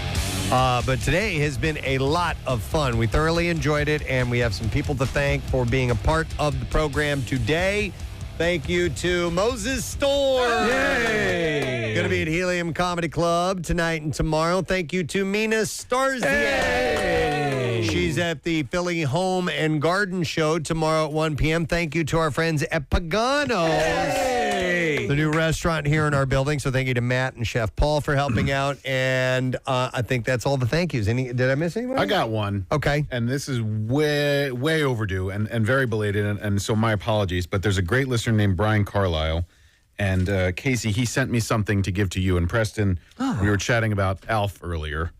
But today has been a lot of fun. We thoroughly enjoyed it, and we have some people to thank for being a part of the program today. Thank you to Moses Storm. Yay! Going to be at Helium Comedy Club tonight and tomorrow. Thank you to Mina Starziak. Hey! She's at the Philly Home and Garden Show tomorrow at 1 p.m. Thank you to our friends at Pagano's. Hey! The new restaurant here in our building. So thank you to Matt and Chef Paul for helping out. And I think that's all the thank yous. Did I miss anyone? I got one. Okay. And this is way overdue and very belated, and so my apologies. But there's a great listener named Brian Carlisle. And Casey, he sent me something to give to you and Preston. We were chatting about Alf earlier.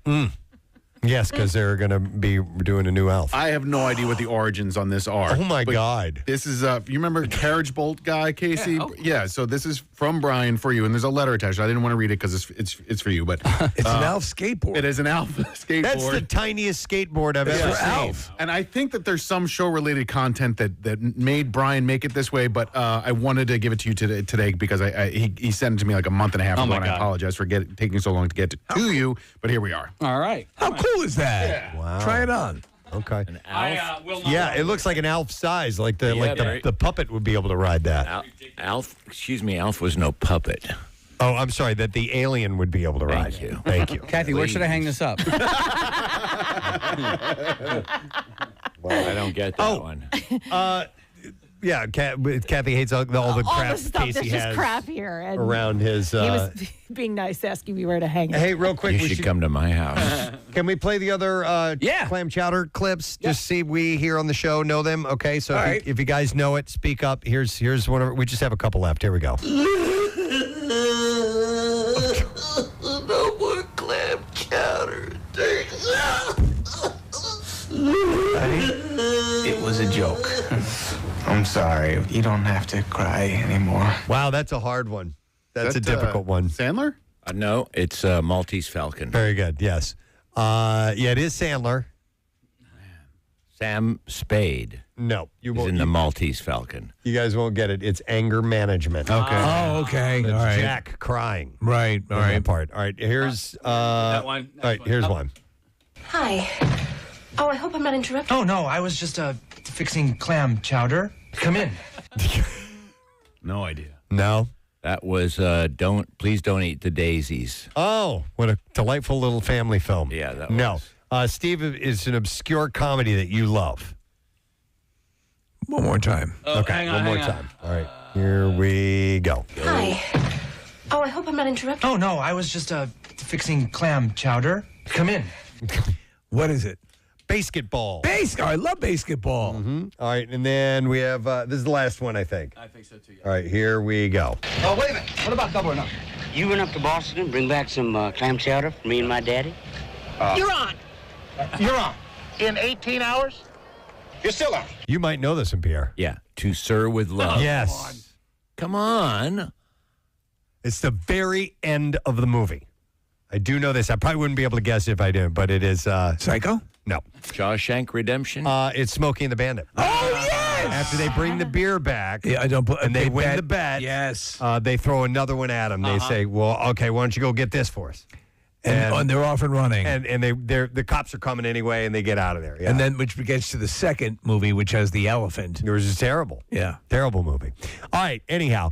Yes, because they're going to be doing a new Elf. I have no idea what the origins on this are. Oh, my God. This is, you remember Carriage Bolt guy, Casey? Yeah, so this is from Brian for you, and there's a letter attached. I didn't want to read it because it's for you, but... It's an Elf skateboard. It is an Elf skateboard. That's the tiniest skateboard I've ever seen. Elf. And I think that there's some show-related content that made Brian make it this way, but I wanted to give it to you today because he sent it to me like a month and a half ago, and I apologize for taking so long to get to you, but here we are. All right. How cool is that? Yeah. Wow. Try it on. Okay. Elf? It looks like an Elf size, like the puppet would be able to ride that. Elf was no puppet. Oh, I'm sorry, that the alien would be able to ride. Thank you. Kathy, where should I hang this up? Well, I don't get that one. Yeah, Kathy hates all the crap the stuff Casey that's just has crap here. And around his... he was being nice, asking me where to hang it. Hey, real quick. You should come to my house. Can we play the other clam chowder clips? Just see if we here on the show know them. Okay, so if you guys know it, speak up. Here's one of... We just have a couple left. Here we go. No more clam chowder. It was a joke. I'm sorry. You don't have to cry anymore. Wow, that's a hard one. That's a difficult one. Sandler? No, it's Maltese Falcon. Very good, yes. It is Sandler. Sam Spade. No, you is won't. in the Maltese Falcon. You guys won't get it. It's anger management. Okay. Oh, okay. That's all right. Jack crying. Right. All right. That part. All right. Here's that one. All right. Here's one. Hi. Oh, I hope I'm not interrupting. Oh, no. I was just fixing clam chowder. Come in. No idea. No. That was Please Don't Eat the Daisies. Oh, what a delightful little family film. Yeah, that No. was. Steve, is an obscure comedy that you love. One more time. Okay, one more time. All right, here we go. Hi. Oh, I hope I'm not interrupting. Oh, no. I was just fixing clam chowder. Come in. What is it? Basketball. I love basketball. Mm-hmm. All right, and then we have, this is the last one, I think. I think so too. All right, here we go. Oh, wait a minute. What about double or nothing? You run up to Boston and bring back some clam chowder for me and my daddy? You're on. You're on. In 18 hours? You're still on. You might know this one, Pierre. Yeah, To Sir with Love. Yes. Come on. It's the very end of the movie. I do know this. I probably wouldn't be able to guess if I didn't, but it is... Psycho? No. Shawshank Redemption? It's Smokey and the Bandit. Oh, yes! After they bring the beer back, Yeah, and they win the bet, Yes. they throw another one at him. They say, well, okay, why don't you go get this for us? And they're off and running. And the cops are coming anyway, and they get out of there. Yeah. And then, which gets to the second movie, which has the elephant. It was just terrible. Yeah. Terrible movie. All right, anyhow.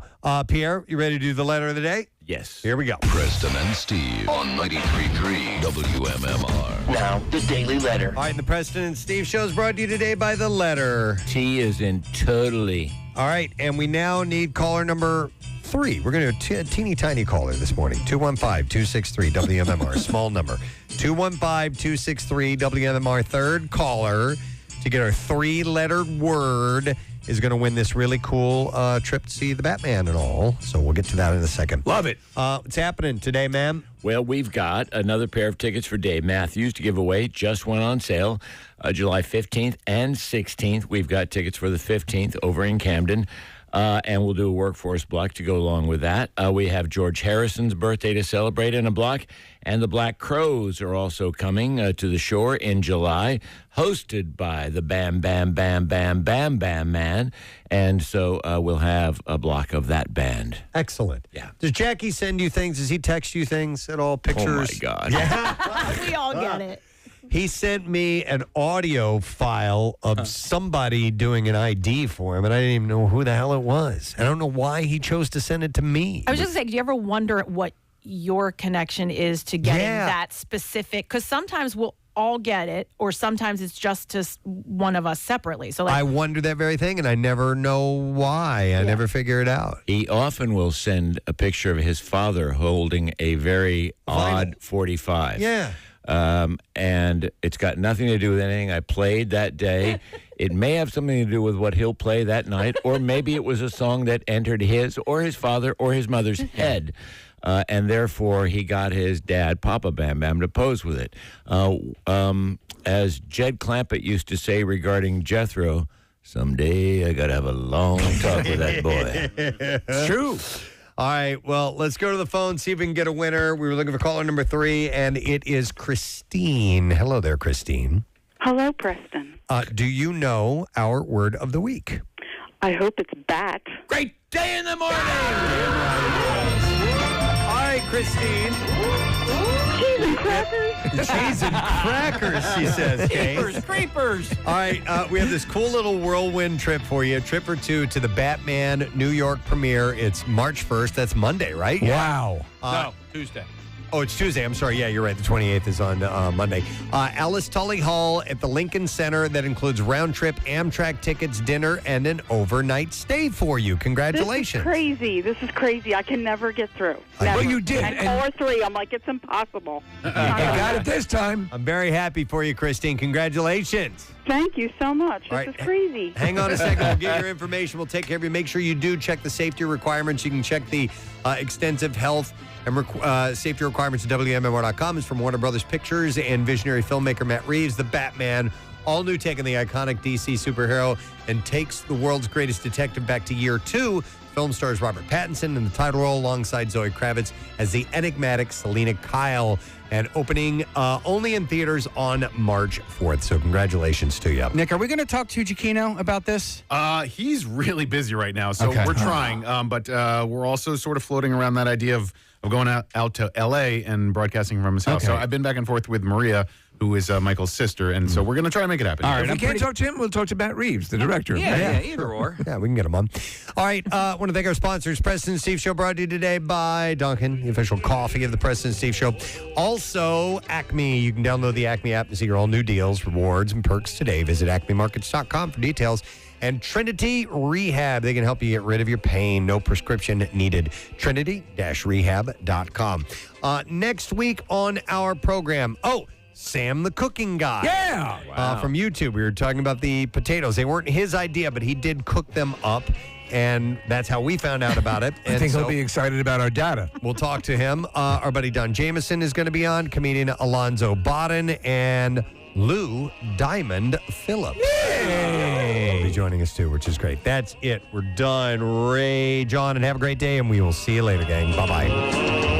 Pierre, you ready to do the letter of the day? Yes. Here we go. Preston and Steve on 93.3 WMMR. Now, the Daily Letter. All right, and the Preston and Steve show is brought to you today by the letter. T is in totally. All right, and we now need caller number 3. We're going to do a teeny tiny caller this morning. 215-263-WMMR, small number. 215-263-WMMR, third caller to get our 3-letter word is going to win this really cool trip to see the Batman and all. So we'll get to that in a second. Love it. What's happening today, ma'am? Well, we've got another pair of tickets for Dave Matthews to give away. Just went on sale July 15th and 16th. We've got tickets for the 15th over in Camden. And we'll do a workforce block to go along with that. We have George Harrison's birthday to celebrate in a block. And the Black Crowes are also coming to the shore in July, hosted by the Bam Bam Bam Bam Bam Bam Man. And so we'll have a block of that band. Excellent. Yeah. Does Jackie send you things? Does he text you things at all? Pictures? Oh, my God. Yeah. We all get it. He sent me an audio file of somebody doing an ID for him, and I didn't even know who the hell it was. I don't know why he chose to send it to me. I was just saying, do you ever wonder what your connection is to getting Yeah. that specific? Because sometimes we'll all get it, or sometimes it's just to one of us separately. So, I wonder that very thing, and I never know why. I never figure it out. He often will send a picture of his father holding a very odd 45. Yeah. And it's got nothing to do with anything I played that day. It may have something to do with what he'll play that night, or maybe it was a song that entered his or his father or his mother's head. And therefore, he got his dad, Papa Bam Bam, to pose with it. As Jed Clampett used to say regarding Jethro, someday I got to have a long talk with that boy. It's true. All right, well, let's go to the phone, see if we can get a winner. We were looking for caller number 3, and it is Christine. Hello there, Christine. Hello, Preston. Do you know our word of the week? I hope it's bat. Great day in the morning! All right, Christine. Cheese and crackers. Cheese and crackers, she says, Kate. Creepers. All right, we have this cool little whirlwind trip for you. A trip or two to the Batman New York premiere. It's March 1st. That's Monday, right? Wow. No, Tuesday. Oh, it's Tuesday. I'm sorry. Yeah, you're right. The 28th is on Monday. Alice Tully Hall at the Lincoln Center. That includes round-trip Amtrak tickets, dinner, and an overnight stay for you. Congratulations. This is crazy. I can never get through. Never. Well, you did. And 4 3, I'm like, it's impossible. You got it this time. I'm very happy for you, Christine. Congratulations. Thank you so much. All This right. is crazy. Hang on a second. We'll get your information. We'll take care of you. Make sure you do check the safety requirements. You can check the extensive health and safety requirements at WMMR.com. It's from Warner Brothers Pictures and visionary filmmaker Matt Reeves. The Batman, all new take on the iconic DC superhero, and takes the world's greatest detective back to year 2. Film stars Robert Pattinson in the title role alongside Zoe Kravitz as the enigmatic Selena Kyle. And opening only in theaters on March 4th. So congratulations to you. Nick, are we going to talk to Giacchino about this? He's really busy right now, so Okay. we're trying. But we're also sort of floating around that idea of going out to L.A. and broadcasting from his house. Okay. So I've been back and forth with Maria, who is Michael's sister, and so we're going to try to make it happen. All right, if we can't talk to him, we'll talk to Matt Reeves, the director. Either or. Yeah, we can get them on. All right, want to thank our sponsors. Preston and Steve Show brought to you today by Dunkin', the official coffee of the Preston and Steve Show. Also, Acme. You can download the Acme app to see your all new deals, rewards, and perks today. Visit acmemarkets.com for details. And Trinity Rehab. They can help you get rid of your pain. No prescription needed. Trinity-rehab.com. Next week on our program, Sam the cooking guy. Yeah. From YouTube. We were talking about the potatoes. They weren't his idea, but he did cook them up. And that's how we found out about it. I think he'll be excited about our data. We'll talk to him. Our buddy Don Jameson is going to be on. Comedian Alonzo Bodden and Lou Diamond Phillips. Will be joining us too, which is great. That's it. We're done. Rage on and have a great day, and we will see you later, gang. Bye-bye.